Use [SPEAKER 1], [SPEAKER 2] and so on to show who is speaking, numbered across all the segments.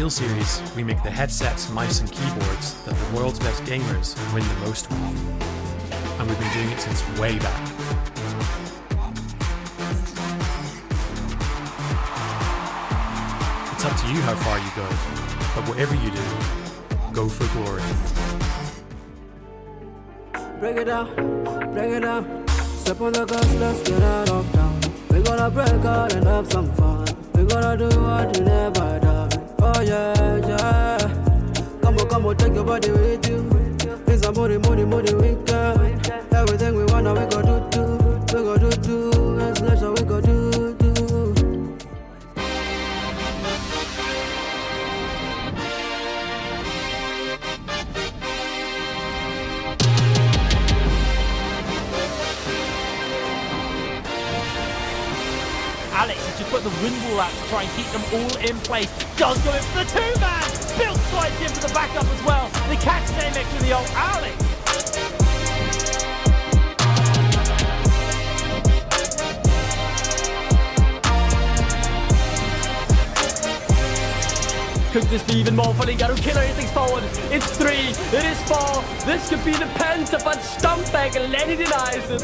[SPEAKER 1] SteelSeries, we make the headsets, mice and keyboards that the world's best gamers win the most with. And we've been doing it since way back. It's up to you how far you go, but whatever you do, go for glory.
[SPEAKER 2] Break it down, break it down. Step on the gas, let's get out of town. We gonna break out and have some fun. We gonna do what you never done. Oh yeah, yeah. Come on, take your body with you. It's a money weekend. Everything we wanna, we go do. We go do. And slash, we go do.
[SPEAKER 3] Alex has just put the windwall out to try and keep them all in place. Does go in for the two-man. Bill slides in for the backup as well. The catch name next to the old Alex. Could this be even more funny? Garu Killer hitting forward. It's 3, it is 4. This could be the Penta, but Stumpback and Lenny denies it.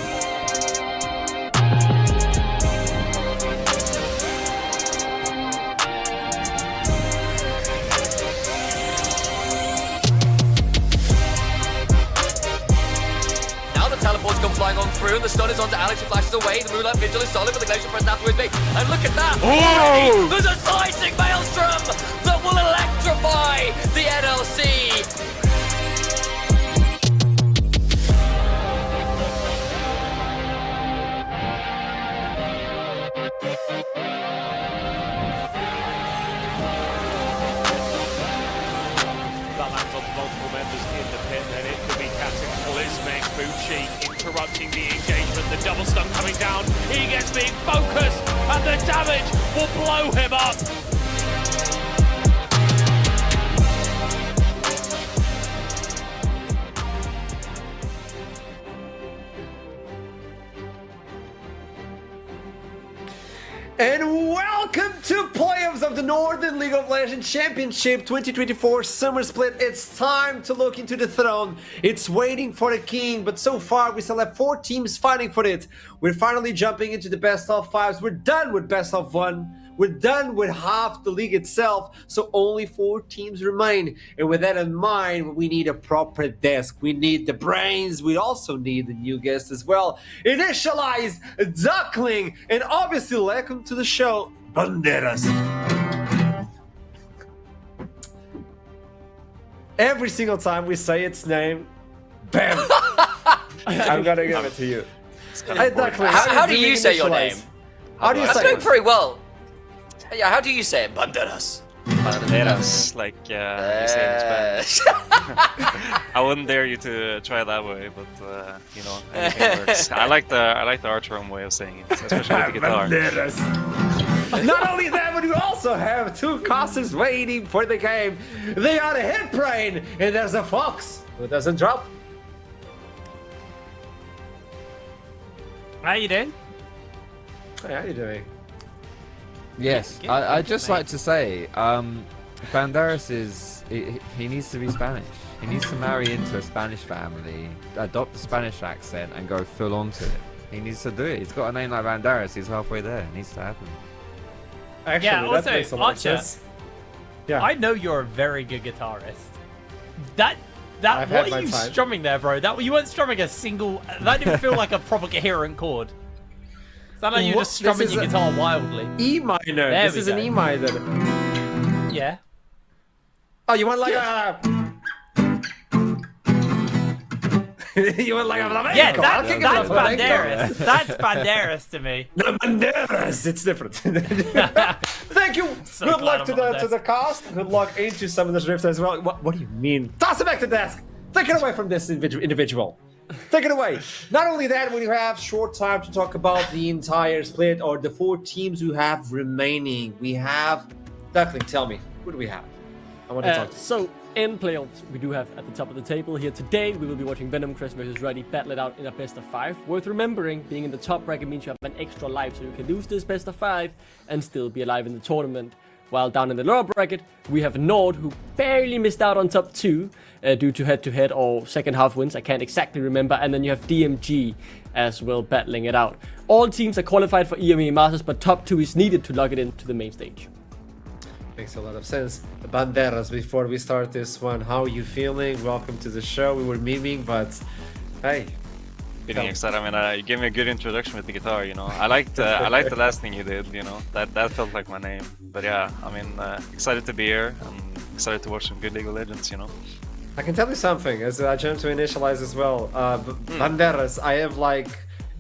[SPEAKER 4] Teleports come flying on through, and the stun is onto Alex, who flashes away. The Moonlight Vigil is solid, but the Glacier Press afterwards big. And look at that!
[SPEAKER 5] Oh!
[SPEAKER 4] There's a slicing maelstrom that will electrify the NLC.
[SPEAKER 5] That lands on multiple members in the pit, then it could be catching Plismek. Bucci interrupting the engagement, the double stun coming down, he gets being focused, and the damage will blow him up.
[SPEAKER 6] And welcome to playoffs of the Northern League of Legends Championship 2024 Summer Split. It's time to look into the throne. It's waiting for the king, but so far we still have 4 teams fighting for it. We're finally jumping into the best of 5s. We're done with best of 1. We're done with half the league itself, so only 4 teams remain. And with that in mind, we need a proper desk. We need the brains. We also need the new guest as well. Initialize, Duckling, and obviously welcome to the show, Banderas. Every single time we say its name, bam! I'm gonna give it to you. Hey, Duckling,
[SPEAKER 4] How do you say your name?
[SPEAKER 6] How do you
[SPEAKER 4] I'm
[SPEAKER 6] say
[SPEAKER 4] doing
[SPEAKER 6] it?
[SPEAKER 4] very well. Yeah, how do you say it? Banderas.
[SPEAKER 7] Banderas, like you say it in Spanish. I wouldn't dare you to try that way, but you know, anything works. I like the Archeron way of saying it, especially with the guitar.
[SPEAKER 6] Banderas. Not only that, but we also have 2 casters waiting for the game. They are the hit brain, and there's a fox who doesn't drop.
[SPEAKER 3] How you doing?
[SPEAKER 6] Hey, how you doing?
[SPEAKER 8] Yes, I'd just like to say, Banderas he needs to be Spanish. He needs to marry into a Spanish family, adopt the Spanish accent, and go full on to it. He needs to do it. He's got a name like Banderas. He's halfway there. It needs to happen.
[SPEAKER 6] Actually,
[SPEAKER 3] Yeah,
[SPEAKER 6] that
[SPEAKER 3] also,
[SPEAKER 6] makes a lot of
[SPEAKER 3] Archer,
[SPEAKER 6] sense. Yeah.
[SPEAKER 3] I know you're a very good guitarist.
[SPEAKER 6] I've
[SPEAKER 3] What
[SPEAKER 6] had
[SPEAKER 3] are
[SPEAKER 6] my
[SPEAKER 3] you
[SPEAKER 6] time.
[SPEAKER 3] strumming there, bro? You weren't strumming a single... That didn't feel like a proper coherent chord. Sounded like you were just
[SPEAKER 6] What?
[SPEAKER 3] strumming
[SPEAKER 6] This
[SPEAKER 3] your
[SPEAKER 6] is
[SPEAKER 3] guitar wildly.
[SPEAKER 6] E minor.
[SPEAKER 3] There
[SPEAKER 6] This
[SPEAKER 3] we
[SPEAKER 6] is an
[SPEAKER 3] go.
[SPEAKER 6] E minor.
[SPEAKER 3] Yeah.
[SPEAKER 6] Oh, you want like a... you want like a flamenco?
[SPEAKER 3] Yeah,
[SPEAKER 6] I'll kick it with
[SPEAKER 3] that's
[SPEAKER 6] a flamenco.
[SPEAKER 3] Banderas. That's Banderas to me.
[SPEAKER 6] No, Banderas. It's different. Thank you.
[SPEAKER 3] So
[SPEAKER 6] Good
[SPEAKER 3] glad
[SPEAKER 6] luck to
[SPEAKER 3] I'm on
[SPEAKER 6] the cast. Good luck into some of the drifts as well. What do you mean? Toss it back to the desk. Take it away from this individual. Take it away. Not only that, we have short time to talk about the entire split or the 4 teams we have remaining. We have... Duckling, tell me. Who do we have? I want to talk to you.
[SPEAKER 9] So, in playoffs, we do have at the top of the table here today, we will be watching Venomcrest versus Ruddy battle it out in a best of 5. Worth remembering, being in the top bracket means you have an extra life, so you can lose this best of 5 and still be alive in the tournament. While down in the lower bracket, we have Nord, who barely missed out on top 2 due to head-to-head or second half wins. I can't exactly remember. And then you have DMG as well battling it out. All teams are qualified for EMEA Masters, but top 2 is needed to log it into the main stage.
[SPEAKER 6] Makes a lot of sense. Banderas, before we start this one, how are you feeling? Welcome to the show. We were memeing, but hey.
[SPEAKER 7] Feeling excited. I mean, you gave me a good introduction with the guitar, you know. I liked the last thing you did, you know. That felt like my name. But yeah, I mean, excited to be here. I'm excited to watch some good League of Legends, you know.
[SPEAKER 6] I can tell you something, as I jump to initialize as well. Banderas, I have like,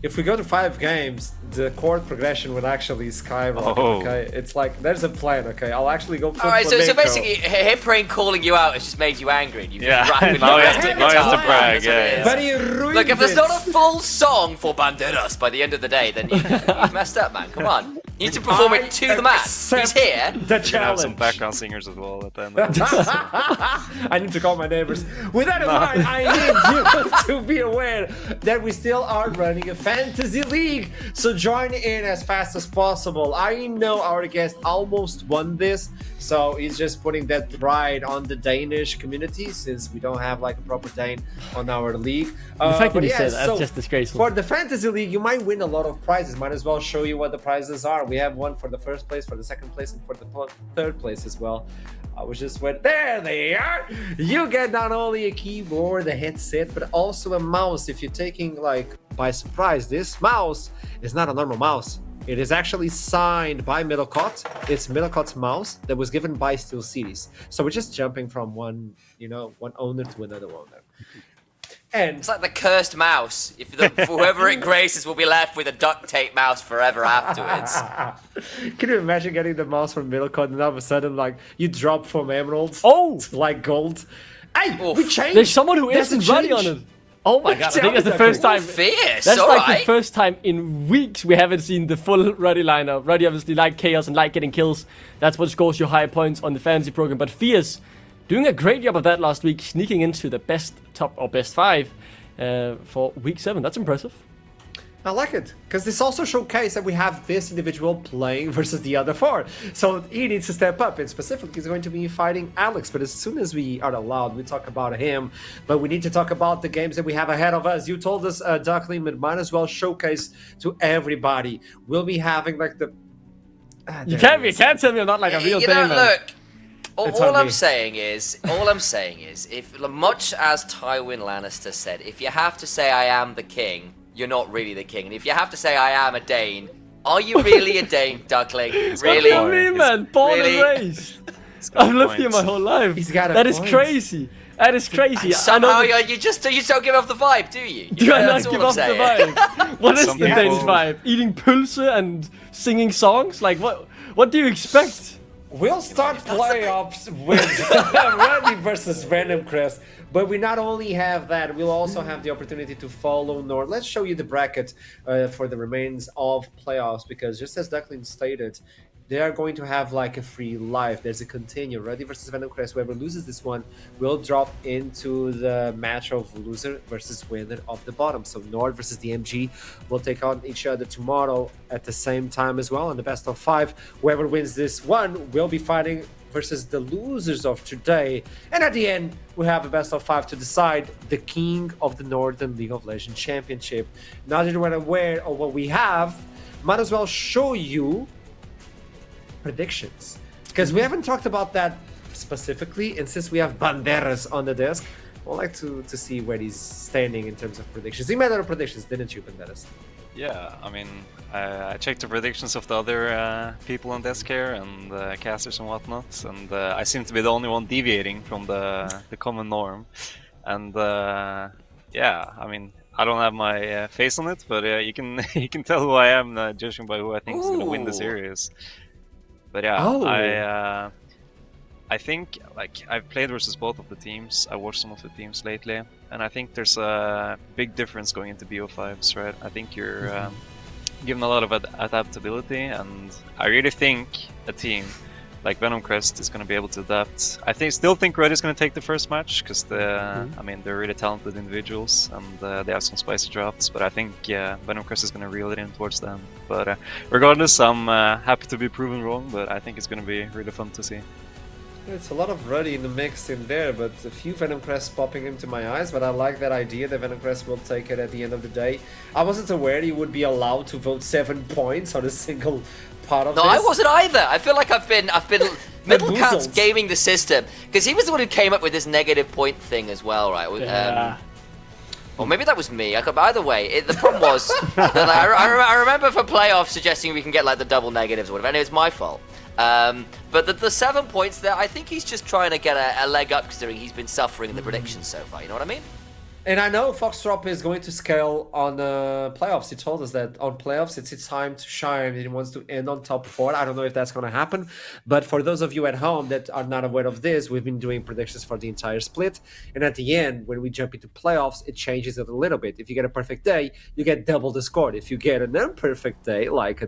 [SPEAKER 6] if we go to 5 games, the chord progression would actually skyrocket, okay? It's like, there's a plan, okay? I'll actually go for
[SPEAKER 4] Alright, so basically, him calling you out has just made you angry. And you've
[SPEAKER 7] Yeah,
[SPEAKER 4] rapidly
[SPEAKER 7] now he has to brag, yeah.
[SPEAKER 6] But he ruined
[SPEAKER 4] Look, if there's
[SPEAKER 6] it.
[SPEAKER 4] not a full song for Banderas by the end of the day, then you've messed up, man. Come on. You need to perform it to the max. He's here.
[SPEAKER 6] The
[SPEAKER 7] We're gonna have
[SPEAKER 6] challenge.
[SPEAKER 7] some background singers as well at the end of this.
[SPEAKER 6] I need to call my neighbors. With that in mind, I need you to be aware that we still are running a fantasy league. So join in as fast as possible. I know our guest almost won this, so he's just putting that pride on the Danish community since we don't have like a proper Dane on our league.
[SPEAKER 9] The fact that
[SPEAKER 6] but
[SPEAKER 9] he
[SPEAKER 6] yeah,
[SPEAKER 9] said that's
[SPEAKER 6] so
[SPEAKER 9] just disgraceful.
[SPEAKER 6] for the fantasy league, you might win a lot of prizes. Might as well show you what the prizes are. We have one for the first place, for the second place, and for the third place as well. I was just went, there they are. You get not only a keyboard, a headset, but also a mouse. If you're taking like by surprise, this mouse is not a normal mouse. It is actually signed by Middlecott. It's Middlecott's mouse that was given by Steel Cities. So we're just jumping from one owner to another owner. And
[SPEAKER 4] It's like the cursed mouse. Whoever it graces will be left with a duct tape mouse forever afterwards.
[SPEAKER 6] can you imagine getting the mouse from Middlecott and all of a sudden like you drop from emeralds to like gold? Hey,
[SPEAKER 4] Oof.
[SPEAKER 6] we changed.
[SPEAKER 9] There's someone who
[SPEAKER 6] There's a
[SPEAKER 9] isn't Ruddy on
[SPEAKER 6] change.
[SPEAKER 9] it. Oh my god, I think that's the first time.
[SPEAKER 4] Fierce,
[SPEAKER 9] That's like
[SPEAKER 4] alright.
[SPEAKER 9] the first time in weeks we haven't seen the full Ruddy lineup. Ruddy obviously like chaos and like getting kills. That's what scores you high points on the fantasy program. But Fierce doing a great job of that last week, sneaking into the best 5 for week 7. That's impressive.
[SPEAKER 6] I like it because this also showcases that we have this individual playing versus the other 4. So he needs to step up, and specifically he's going to be fighting Alex. But as soon as we are allowed, we talk about him. But we need to talk about the games that we have ahead of us. You told us, Duckling, but might as well showcase to everybody. We'll be having like the.
[SPEAKER 9] You can't tell me I'm not like a real
[SPEAKER 4] You know,
[SPEAKER 9] thing, man.
[SPEAKER 4] look.
[SPEAKER 6] It's
[SPEAKER 4] All
[SPEAKER 6] on
[SPEAKER 4] I'm
[SPEAKER 6] me.
[SPEAKER 4] saying is, if much as Tywin Lannister said, if you have to say I am the king, you're not really the king. And if you have to say I am a Dane, are you really a Dane, Duckling? Really?
[SPEAKER 9] What do you mean, man? Born
[SPEAKER 4] Really?
[SPEAKER 9] and raised. I've lived here my whole life.
[SPEAKER 6] He's got a
[SPEAKER 9] That is
[SPEAKER 6] point.
[SPEAKER 9] crazy. That is crazy.
[SPEAKER 4] Somehow
[SPEAKER 9] I know
[SPEAKER 4] you just don't give off the vibe, do you?
[SPEAKER 9] do I not
[SPEAKER 4] That's all
[SPEAKER 9] give
[SPEAKER 4] I'm
[SPEAKER 9] off the
[SPEAKER 4] saying.
[SPEAKER 9] vibe? What is
[SPEAKER 7] Some
[SPEAKER 9] the
[SPEAKER 7] people-
[SPEAKER 9] Danish vibe? Eating pulse and singing songs? Like what do you expect?
[SPEAKER 6] We'll start playoffs with Ruddy versus Venomcrest, but we not only have that, we'll also have the opportunity to follow Nord. Let's show you the bracket for the remains of playoffs, because just as Duckling stated, they are going to have like a free life. There's a continue. Ruddy versus Venomcrest. Whoever loses this one will drop into the match of loser versus winner of the bottom. So Nord versus DMG will take on each other tomorrow at the same time as well. And the best of 5, whoever wins this one will be fighting versus the losers of today. And at the end, we have a best of 5 to decide the king of the Northern League of Legends Championship. Now that you're aware of what we have, might as well show you predictions, because we haven't talked about that specifically, and since we have Banderas on the desk, I'd like to see where he's standing in terms of predictions. You made other predictions, didn't you, Banderas?
[SPEAKER 7] Yeah, I mean, I checked the predictions of the other people on desk here and casters and whatnot, and I seem to be the only one deviating from the common norm. And yeah, I mean, I don't have my face on it, but you can you can tell who I am judging by who I think is going to win the series. But yeah, I think, like, I've played versus both of the teams. I watched some of the teams lately, and I think there's a big difference going into BO5s, right? I think you're given a lot of adaptability, and I really think a team like Venomcrest is going to be able to adapt. I still think Ruddy is going to take the first match because I mean, they're really talented individuals and they have some spicy drafts. But I think Venomcrest is going to reel it in towards them. But regardless, I'm happy to be proven wrong. But I think it's going to be really fun to see.
[SPEAKER 6] It's a lot of Ruddy in the mix in there, but a few Venomcrests popping into my eyes, but I like that idea that Venomcrest will take it at the end of the day. I wasn't aware he would be allowed to vote 7 points on a single part of this.
[SPEAKER 4] No, I wasn't either. I feel like I've been Middlecat's gaming the system, because he was the one who came up with this negative point thing as well, right?
[SPEAKER 9] Yeah.
[SPEAKER 4] Or maybe that was me. Either way, the problem was that I remember for playoffs suggesting we can get like the double negatives or whatever, and it was my fault. But the 7 points there, I think he's just trying to get a leg up considering he's been suffering in the predictions so far, you know what I mean?
[SPEAKER 6] And I know Foxtrot is going to scale on playoffs. He told us that on playoffs it's his time to shine. He wants to end on top 4. I don't know if that's going to happen. But for those of you at home that are not aware of this, we've been doing predictions for the entire split. And at the end, when we jump into playoffs, it changes it a little bit. If you get a perfect day, you get double the score. If you get an imperfect day, like a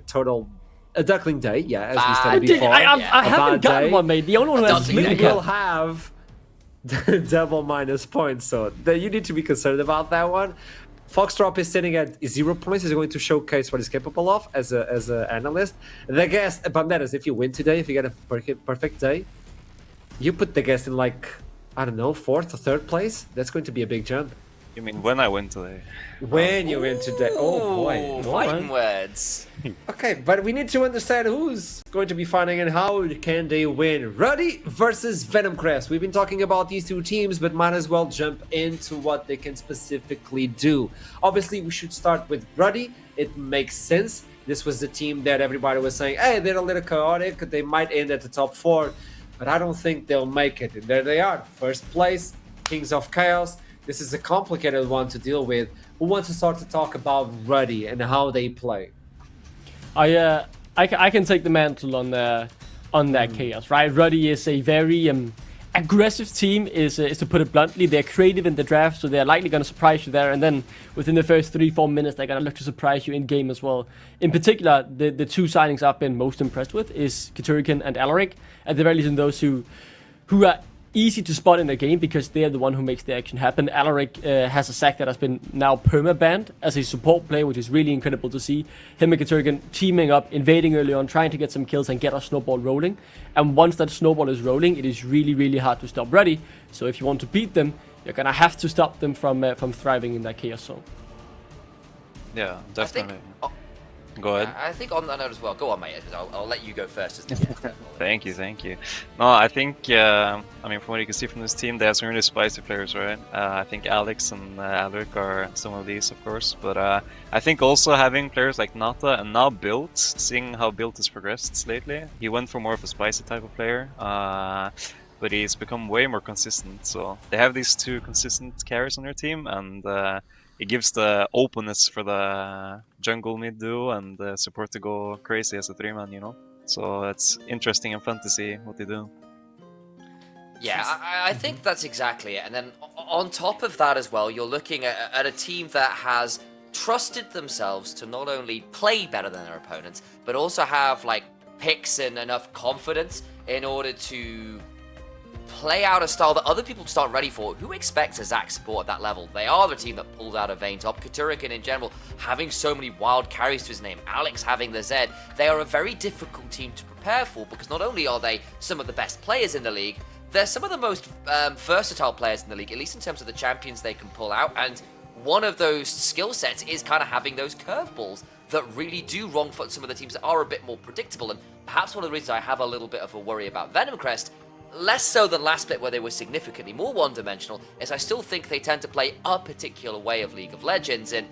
[SPEAKER 6] duckling day, yeah, as we said before.
[SPEAKER 9] I haven't gotten one, mate. The only one who has
[SPEAKER 6] you will have double minus points, so you need to be concerned about that one. Foxtrot is sitting at 0 points. He's going to showcase what he's capable of as an analyst. The guest, Banderas, if you win today, if you get a perfect day, you put the guest in like, I don't know, 4th or 3rd place. That's going to be a big jump.
[SPEAKER 7] You mean when I win today?
[SPEAKER 6] When you win today. Oh boy.
[SPEAKER 4] Fighting words.
[SPEAKER 6] Okay, but we need to understand who's going to be fighting and how can they win. Ruddy versus Venomcrest. We've been talking about these two teams, but might as well jump into what they can specifically do. Obviously, we should start with Ruddy. It makes sense. This was the team that everybody was saying, hey, they're a little chaotic. They might end at the top 4, but I don't think they'll make it. And there they are. First place, Kings of Chaos. This is a complicated one to deal with. Who wants to start to talk about Ruddy and how they play?
[SPEAKER 9] I can take the mantle on that Chaos, right? Ruddy is a very aggressive team, is to put it bluntly. They're creative in the draft, so they're likely going to surprise you there. And then within the first 3-4 minutes, they're going to look to surprise you in game as well. In particular, the two signings I've been most impressed with is Katurkin and Alaric. At the very least, in those who are easy to spot in the game because they're the one who makes the action happen. Alaric has a sack that has been now perma-banned as a support player, which is really incredible to see. Him and Katurkin teaming up, invading early on, trying to get some kills and get a snowball rolling. And once that snowball is rolling, it is really, really hard to stop Ruddy. So if you want to beat them, you're gonna have to stop them from thriving in that chaos zone.
[SPEAKER 7] Yeah, definitely. Go ahead.
[SPEAKER 4] I think on that note as well. Go on, mate. I'll let you go first.
[SPEAKER 7] Thank you. No, I think, I mean, from what you can see from this team, they have some really spicy players, right? I think Alex and Alaric are some of these, of course. But I think also having players like Nata and now Built, seeing how Built has progressed lately, he went for more of a spicy type of player. But he's become way more consistent. So they have these two consistent carries on their team, and it gives the openness for the jungle mid duo and the support to go crazy as a 3-man, you know? So it's interesting and fun to see what they do.
[SPEAKER 4] Yeah, I think that's exactly it. And then on top of that as well, you're looking at a team that has trusted themselves to not only play better than their opponents, but also have like picks and enough confidence in order to play out a style that other people just aren't ready for. Who expects a Zac support at that level? They are the team that pulled out a Vayne top. Katurkin in general having so many wild carries to his name. Alex having the Z. They are a very difficult team to prepare for because not only are they some of the best players in the league, they're some of the most versatile players in the league, at least in terms of the champions they can pull out. And one of those skill sets is kind of having those curveballs that really do wrong foot some of the teams that are a bit more predictable. And perhaps one of the reasons I have a little bit of a worry about Venomcrest, less so than last split where they were significantly more one-dimensional, is I still think they tend to play a particular way of League of Legends, and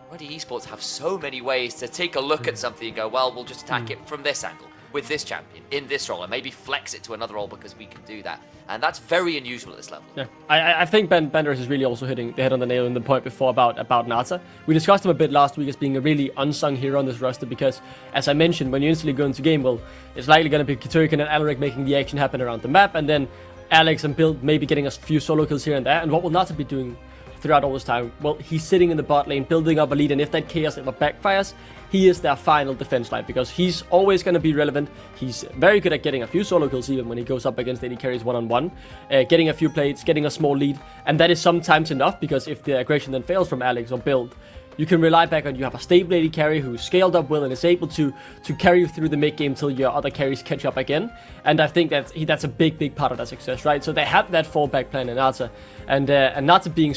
[SPEAKER 4] Ruddy Esports have so many ways to take a look at something and go, well, we'll just attack it from this angle, with this champion, in this role, and maybe flex it to another role because we can do that. And that's very unusual at this level.
[SPEAKER 9] Yeah, I think Banderas is really also hitting the head on the nail in the point before about Nata. We discussed him a bit last week as being a really unsung hero on this roster because, as I mentioned, when you instantly go into game, well, it's likely going to be Katurkin and Alaric making the action happen around the map, and then Alex and Build maybe getting a few solo kills here and there. And what will Nata be doing throughout all this time? Well, he's sitting in the bot lane, building up a lead, and if that chaos ever backfires, he is their final defense line, because he's always going to be relevant. He's very good at getting a few solo kills even when he goes up against AD carries one-on-one, getting a few plates, getting a small lead, and that is sometimes enough, because if the aggression then fails from Alex or build, you can rely back on you have a stable AD carry who's scaled up well and is able to carry you through the mid game till your other carries catch up again. And I think that's a big part of that success, right? So they have that fallback plan in Nata, and Nata being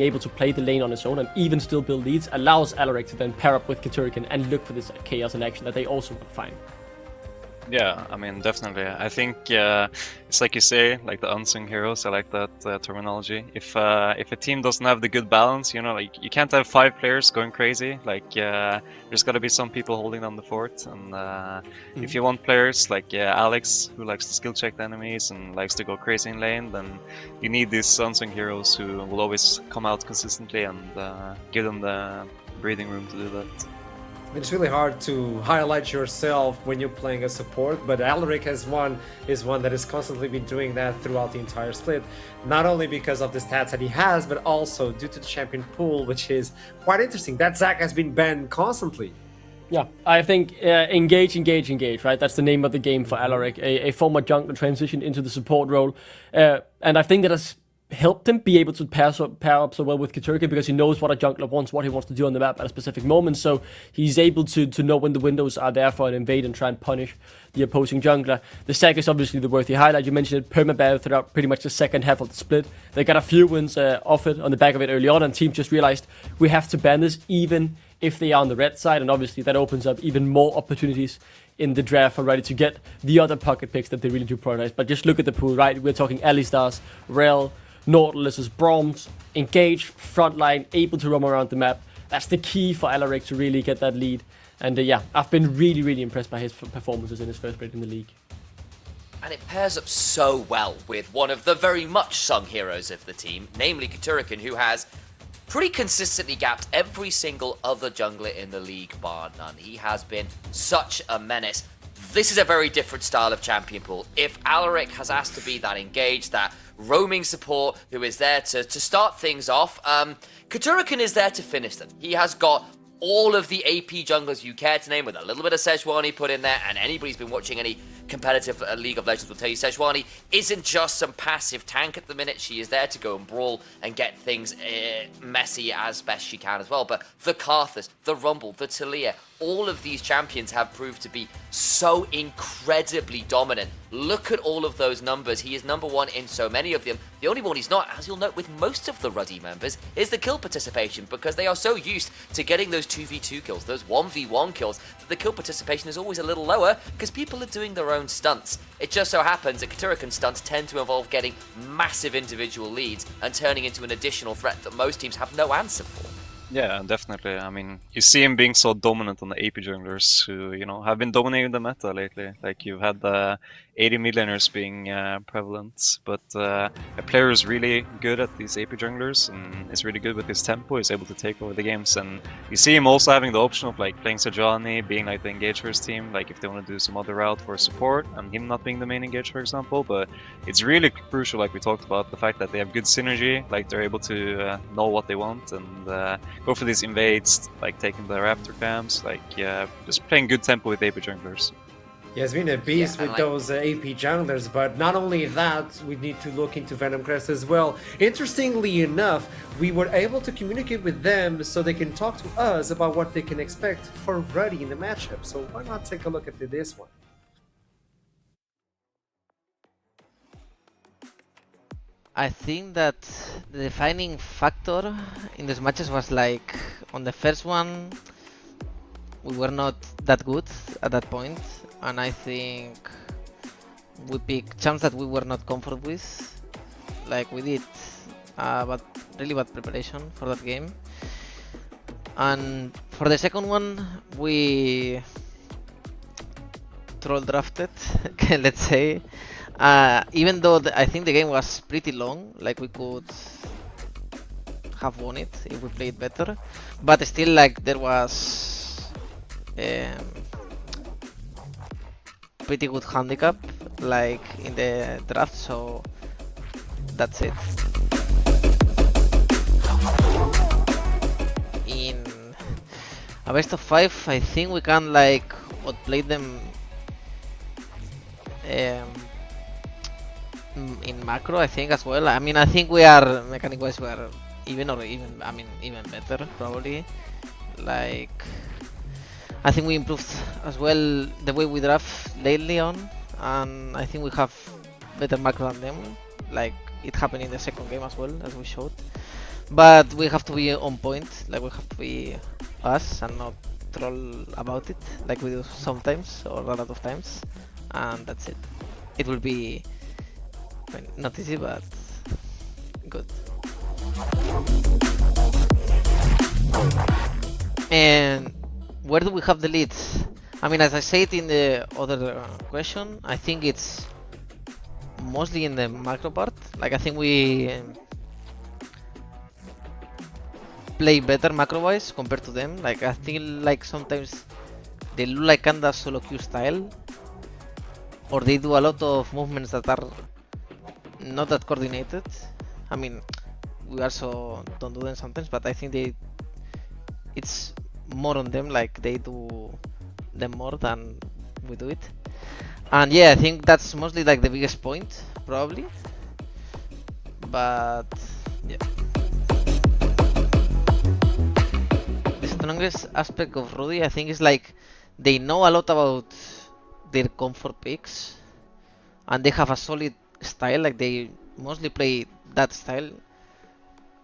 [SPEAKER 9] able to play the lane on his own and even still build leads allows Alaric to then pair up with Katurkan and look for this chaos in action that they also will find.
[SPEAKER 7] Yeah, I mean, definitely. I think it's like you say, like the unsung heroes. I like that terminology. If a team doesn't have the good balance, you know, like you can't have 5 players going crazy. Like there's got to be some people holding down the fort. And if you want players like Alex, who likes to skill check the enemies and likes to go crazy in lane, then you need these unsung heroes who will always come out consistently and give them the breathing room to do that.
[SPEAKER 6] It's really hard to highlight yourself when you're playing a support, but Alaric is one that has constantly been doing that throughout the entire split. Not only because of the stats that he has, but also due to the champion pool, which is quite interesting. That Zac has been banned constantly.
[SPEAKER 9] Yeah, I think engage, right? That's the name of the game for Alaric, a former jungler transitioned into the support role. And I think that has helped him be able to pair up so well with Katurka, because he knows what a jungler wants, what he wants to do on the map at a specific moment, so he's able to know when the windows are there for an invade and try and punish the opposing jungler. The Zac is obviously the worthy highlight. You mentioned it, permaban throughout pretty much the second half of the split. They got a few wins off it on the back of it early on, and teams just realized we have to ban this even if they are on the red side, and obviously that opens up even more opportunities in the draft for Ruddy to get the other pocket picks that they really do prioritize. But just look at the pool, right? We're talking Alistars, Rel, Nautilus, Broms, engaged, frontline, able to roam around the map. That's the key for Alaric to really get that lead. And yeah, I've been really impressed by his performances in his first split in the league.
[SPEAKER 4] And it pairs up so well with one of the very much sung heroes of the team, namely Katurkan, who has pretty consistently gapped every single other jungler in the league bar none. He has been such a menace. This is a very different style of champion pool. If Alaric has asked to be that engaged, that roaming support who is there to start things off, Katurkan is there to finish them. He has got all of the AP junglers you care to name, with a little bit of Sejuani put in there, and anybody who's been watching any competitive League of Legends will tell you Sejuani isn't just some passive tank at the minute. She is there to go and brawl and get things messy as best she can as well. But the Karthus, the Rumble, the Talia, all of these champions have proved to be so incredibly dominant. Look at all of those numbers. He is number one in so many of them. The only one he's not, as you'll note with most of the Ruddy members, is the kill participation, because they are so used to getting those 2v2 kills, those 1v1 kills, that the kill participation is always a little lower because people are doing their own stunts. It just so happens that Katurkan stunts tend to involve getting massive individual leads and turning into an additional threat that most teams have no answer for.
[SPEAKER 7] Yeah, definitely. I mean, you see him being so dominant on the AP junglers who, you know, have been dominating the meta lately. Like, you've had the 80 millionaires being prevalent, but a player who's really good at these AP junglers and is really good with his tempo is able to take over the games. And you see him also having the option of like playing Sejuani, being like the engage for his team, like if they want to do some other route for support, and him not being the main engage, for example. But it's really crucial, like we talked about, the fact that they have good synergy, like they're able to know what they want and go for these invades, like taking the raptor camps, like just playing good tempo with AP junglers.
[SPEAKER 6] He has been a beast with those AP junglers, but not only that, we need to look into Venomcrest as well. Interestingly enough, we were able to communicate with them so they can talk to us about what they can expect for Ruddy in the matchup. So why not take a look at this one?
[SPEAKER 10] I think that the defining factor in these matches was like, on the first one, we were not that good at that point, and I think we picked champs that we were not comfortable with. Like, we did really bad preparation for that game. And for the second one, we troll drafted, let's say. Even though I think the game was pretty long, like we could have won it if we played better, but still, like, there was pretty good handicap, like, in the draft, so that's it. a best of 5, I think we can like outplay them in macro, I think as well. I mean, I think we are mechanic wise we are even better probably. Like, I think we improved as well the way we draft lately on, and I think we have better macro than them. Like it happened in the second game as well, as we showed. But we have to be on point. Like we have to be us and not troll about it, like we do sometimes or a lot of times. And that's it. It will be, I mean, not easy, but good. And where do we have the leads? I mean, as I said in the other question, I think it's mostly in the macro part. Like I think we play better macro-wise compared to them. Like I feel like sometimes they look like kinda solo queue style, or they do a lot of movements that are not that coordinated. I mean, we also don't do them sometimes, but I think it's more on them. Like they do them more than we do it. And yeah, I think that's mostly like the biggest point, probably. But yeah. The strongest aspect of Ruddy, I think, is like they know a lot about their comfort picks, and they have a solid style. Like they mostly play that style,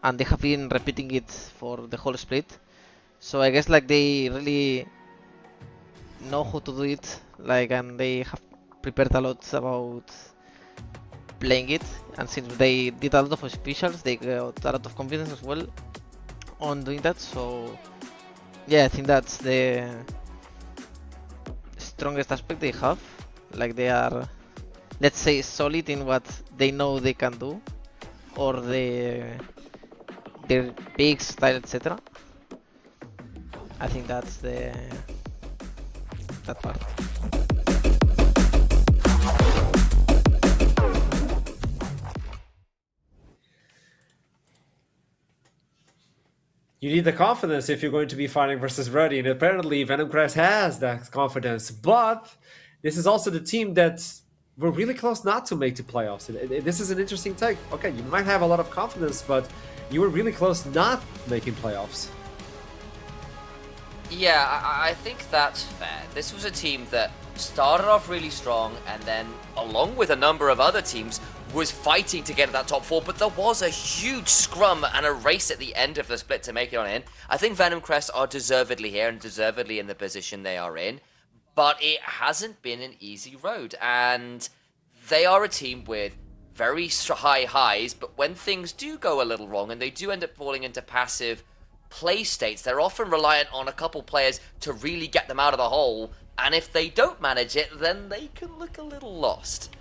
[SPEAKER 10] and they have been repeating it for the whole split. So I guess like they really know how to do it. Like, and they have prepared a lot about playing it, and since they did a lot of specials, they got a lot of confidence as well on doing that. So yeah, I think that's the strongest aspect they have. Like they are, let's say, solid in what they know they can do, or their big style, etc. I think that's that part.
[SPEAKER 6] You need the confidence if you're going to be fighting versus Ruddy, and apparently Venomcrest has that confidence. But this is also the team that we're really close not to make the playoffs. This is an interesting take. Okay, you might have a lot of confidence, but you were really close not making playoffs.
[SPEAKER 4] Yeah, I think that's fair. This was a team that started off really strong and then, along with a number of other teams, was fighting to get to that top 4, but there was a huge scrum and a race at the end of the split to make it on in. I think Venomcrest are deservedly here and deservedly in the position they are in, but it hasn't been an easy road, and they are a team with very high highs, but when things do go a little wrong and they do end up falling into passive play states, they're often reliant on a couple players to really get them out of the hole, and if they don't manage it, then they can look a little lost.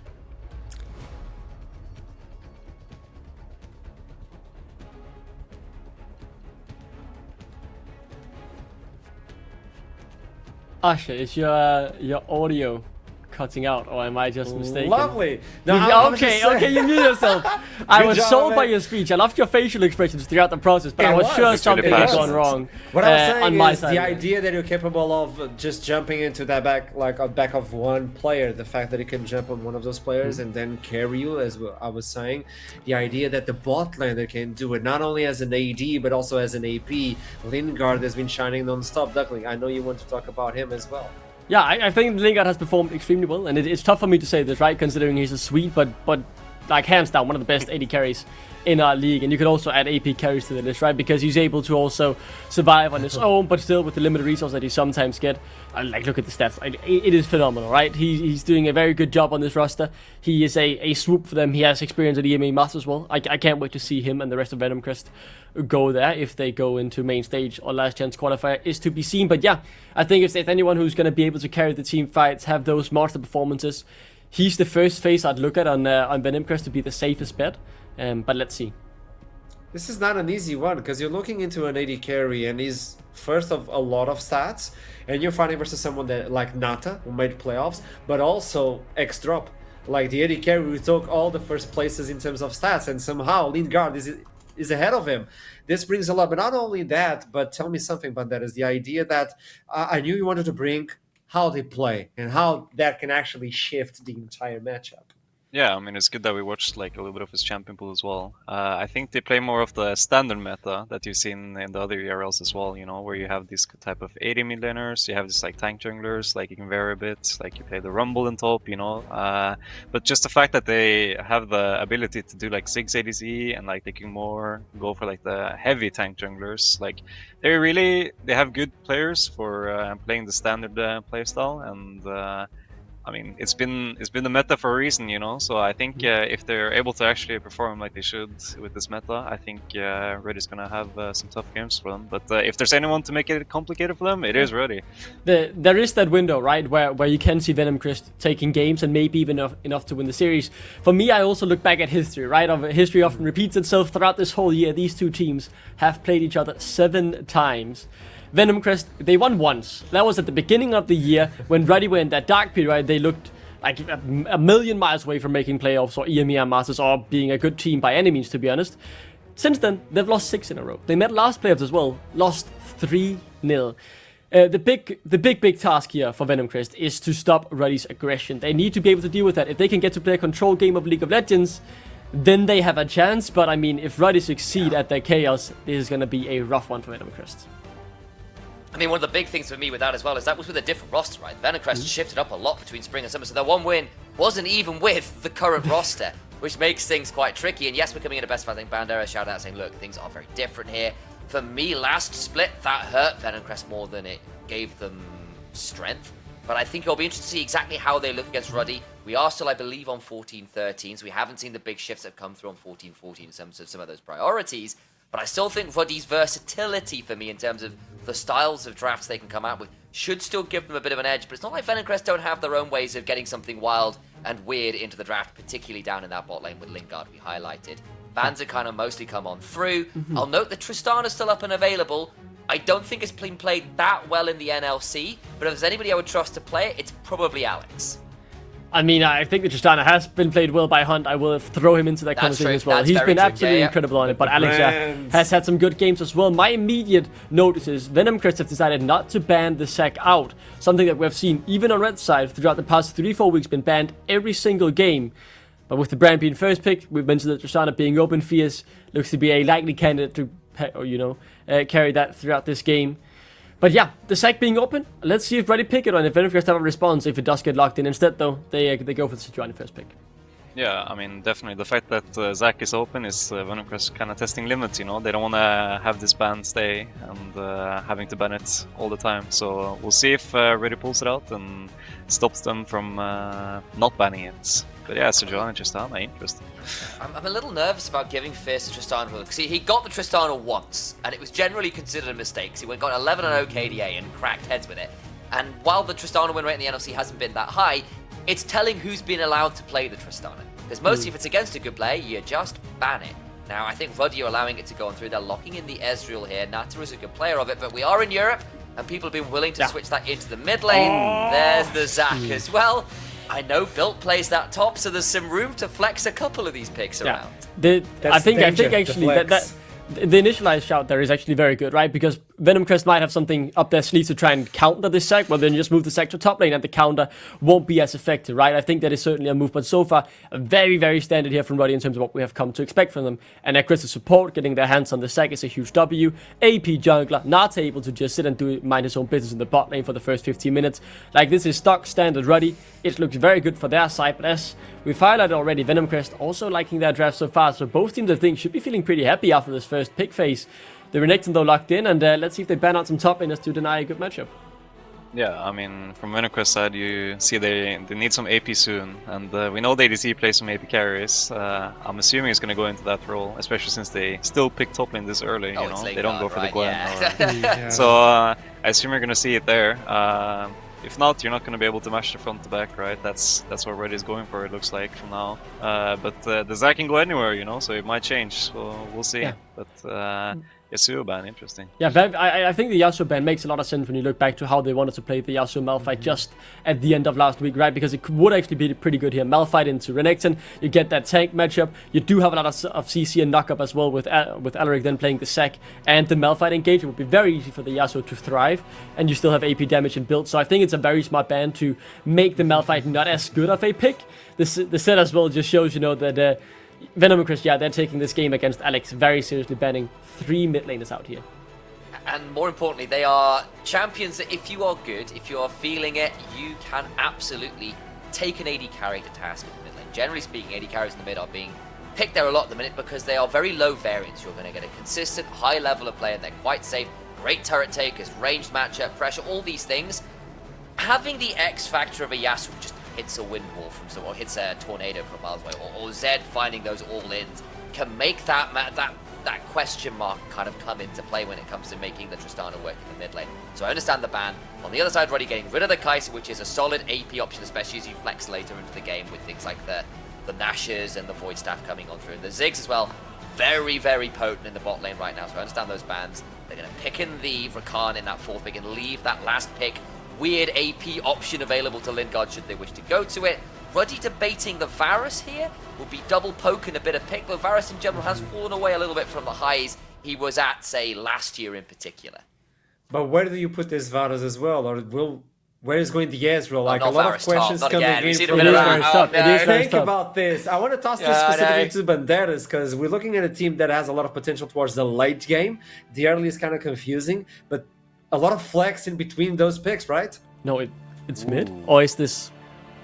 [SPEAKER 9] Asha, is your audio cutting out, or am I just mistaken?
[SPEAKER 6] Lovely.
[SPEAKER 9] No, okay, you mute yourself. I was sold by your speech. I loved your facial expressions throughout the process, but I was sure something had gone wrong.
[SPEAKER 6] What I was saying
[SPEAKER 9] on my
[SPEAKER 6] is
[SPEAKER 9] side.
[SPEAKER 6] the idea that you're capable of just jumping into that back, like a back of one player, the fact that you can jump on one of those players and then carry you, as I was saying, the idea that the bot laner can do it not only as an AD but also as an AP. Lingard has been shining non-stop. Duckling, I know you want to talk about him as well.
[SPEAKER 9] Yeah, I think Lingard has performed extremely well, and it's tough for me to say this, right, considering he's a Swede, but like hands down one of the best AD carries in our league, and you could also add AP carries to the list, right, because he's able to also survive on his own, but still with the limited resource that he sometimes get. Like, look at the stats, it is phenomenal, right? He's doing a very good job on this roster. He is a swoop for them. He has experience at EMA Masters as well. I can't wait to see him and the rest of Venomcrest go there. If they go into main stage or last chance qualifier is to be seen, but yeah, I think if there's anyone who's going to be able to carry the team fights, have those monster performances, he's the first face I'd look at on Venomcrest to be the safest bet, but let's see.
[SPEAKER 6] This is not an easy one, because you're looking into an AD carry and he's first of a lot of stats, and you're fighting versus someone that like Nata, who made playoffs, but also X-Drop. Like the AD carry, we took all the first places in terms of stats, and somehow Lingard is is ahead of him. This brings a lot, but not only that, but tell me something about that, is the idea that I knew you wanted to bring how they play and how that can actually shift the entire matchup.
[SPEAKER 7] Yeah, I mean, it's good that we watched like a little bit of his champion pool as well. I think they play more of the standard meta that you've seen in the other ERLs as well, you know, where you have this type of 80 mid laners, you have this like tank junglers, like you can vary a bit, like you play the Rumble in top, you know. But just the fact that they have the ability to do like 6 ADC and like they can more go for like the heavy tank junglers, like they have good players for playing the standard playstyle, and I mean, it's been the meta for a reason, you know. So I think if they're able to actually perform like they should with this meta, I think Ruddy's gonna have some tough games for them. But if there's anyone to make it complicated for them, it is Ruddy.
[SPEAKER 9] There is that window, right, where you can see Venomcrest taking games and maybe even enough to win the series. For me, I also look back at history, right? History often repeats itself throughout this whole year. These two teams have played each other 7 times. Venomcrest, they won once. That was at the beginning of the year when Ruddy were in that dark period, right? They looked like a million miles away from making playoffs or EMEA Masters or being a good team by any means, to be honest. Since then, they've lost 6 in a row. They met last playoffs as well, lost 3-0. The big task here for Venomcrest is to stop Ruddy's aggression. They need to be able to deal with that. If they can get to play a control game of League of Legends, then they have a chance. But I mean, if Ruddy succeed at their chaos, this is going to be a rough one for Venomcrest.
[SPEAKER 4] I mean, one of the big things for me with that as well is that was with a different roster, right? Venomcrest shifted up a lot between spring and summer, so their one win wasn't even with the current roster, which makes things quite tricky. And yes, we're coming in at best, I think Bandera shouted out saying, look, things are very different here. For me, last split, that hurt Venomcrest more than it gave them strength. But I think it'll be interesting to see exactly how they look against Ruddy. We are still, I believe, on 14-13, so we haven't seen the big shifts that have come through on 14-14 in terms of some of those priorities. But I still think Ruddy's versatility for me in terms of the styles of drafts they can come out with should still give them a bit of an edge. But it's not like Venomcrest don't have their own ways of getting something wild and weird into the draft, particularly down in that bot lane with Lingard we highlighted. Bans have kind of mostly come on through. I'll note that Tristana's still up and available. I don't think it's been played that well in the NLC, but if there's anybody I would trust to play it, it's probably Alex.
[SPEAKER 9] I mean, I think that Tristana has been played well by Hunt. I will throw him into that conversation as well. He's been absolutely incredible on it, but Alex has had some good games as well. My immediate notice is Venomcrest have decided not to ban the Zac out, something that we've seen even on Red side throughout the past 3-4 weeks, been banned every single game. But with the brand being first pick, we've mentioned that Tristana being open fierce looks to be a likely candidate to carry that throughout this game. But yeah, the Zac being open, let's see if Ruddy pick it or if Venomcrest have a response. If it does get locked in instead, though, they go for the Sejuani first pick.
[SPEAKER 7] Yeah, I mean, definitely. The fact that Zac is open is Venomcrest kind of testing limits, you know? They don't want to have this ban stay and having to ban it all the time. So we'll see if Ruddy pulls it out and stops them from not banning it. But yeah, Sejuani, Tristana, interesting.
[SPEAKER 4] I'm a little nervous about giving Fierce to Tristana because he got the Tristana once, and it was generally considered a mistake. He got 11-0 KDA and cracked heads with it. And while the Tristana win rate in the NLC hasn't been that high, it's telling who's been allowed to play the Tristana. Because mostly if it's against a good player, you just ban it. Now, I think Ruddy are allowing it to go on through. They're locking in the Ezreal here. Nata is a good player of it, but we are in Europe, and people have been willing to switch that into the mid lane. There's the Zac as well. I know Built plays that top, so there's some room to flex a couple of these picks around.
[SPEAKER 9] I think actually that the initialized shout there is actually very good, right? Because Venomcrest might have something up their sleeve to try and counter this Zac, well then you just move the Zac to top lane and the counter won't be as effective, right? I think that is certainly a move, but so far, very, very standard here from Ruddy in terms of what we have come to expect from them. And aggressive support, getting their hands on the Zac is a huge W. AP jungler, not able to just sit and mind his own business in the bot lane for the first 15 minutes. Like, this is stock standard Ruddy. It looks very good for their side, but as we've highlighted already, Venomcrest also liking their draft so far, so both teams I think should be feeling pretty happy after this first pick phase. The Renekton though locked in, and let's see if they ban out some top laners to deny a good matchup.
[SPEAKER 7] Yeah, I mean, from Venomcrest side, you see they need some AP soon, and we know the ADC plays some AP carries. I'm assuming it's going to go into that role, especially since they still pick top lane this early, you know? They don't go for the Gwen.
[SPEAKER 4] Yeah.
[SPEAKER 7] So I assume you're going to see it there. If not, you're not going to be able to match the front to back, right? That's what Ruddy is going for, it looks like, from now. But the Zac can go anywhere, you know, so it might change, so we'll see. Yeah. But Yasuo ban, interesting.
[SPEAKER 9] Yeah, I think the Yasuo ban makes a lot of sense when you look back to how they wanted to play the Yasuo Malphite just at the end of last week, right? Because it would actually be pretty good here. Malphite into Renekton, you get that tank matchup. You do have a lot of CC and knock-up as well with Alaric then playing the Sec and the Malphite engage. It would be very easy for the Yasuo to thrive, and you still have AP damage and build. So I think it's a very smart ban to make the Malphite not as good of a pick. The set as well just shows, that Venomcrest, they're taking this game against Alex very seriously, banning 3 mid laners out here.
[SPEAKER 4] And more importantly, they are champions that if you are good, if you are feeling it, you can absolutely take an AD carry to task in the mid lane. Generally speaking, AD carries in the mid are being picked there a lot at the minute because they are very low variance. You're going to get a consistent high level of play and they're quite safe. Great turret takers, ranged matchup, pressure, all these things. Having the X factor of a Yasuo just hits a wind wall from someone, or hits a tornado from miles away, or Zed finding those all-ins can make that question mark kind of come into play when it comes to making the Tristana work in the mid lane. So I understand the ban. On the other side, Ruddy getting rid of the Kai'Sa, which is a solid AP option, especially as you flex later into the game with things like the Nashes and the Void Staff coming on through. And the Ziggs as well, very, very potent in the bot lane right now, so I understand those bans. They're going to pick in the Rakan in that 4th pick and leave that last pick weird AP option available to Lingard should they wish to go to it. Ruddy debating the Varus here. Will be double poking a bit of pick, though Varus in general has fallen away a little bit from the highs he was at, say, last year in particular.
[SPEAKER 6] But where do you put this Varus as well? Or where is going the Ezreal? Like a lot
[SPEAKER 4] Varus
[SPEAKER 6] of questions
[SPEAKER 4] top,
[SPEAKER 6] coming
[SPEAKER 4] again.
[SPEAKER 6] in
[SPEAKER 4] From
[SPEAKER 6] Think about this. I want to toss this specifically to Banderas because we're looking at a team that has a lot of potential towards the late game. The early is kind of confusing, but a lot of flex in between those picks, right?
[SPEAKER 9] No, it's mid? Or is this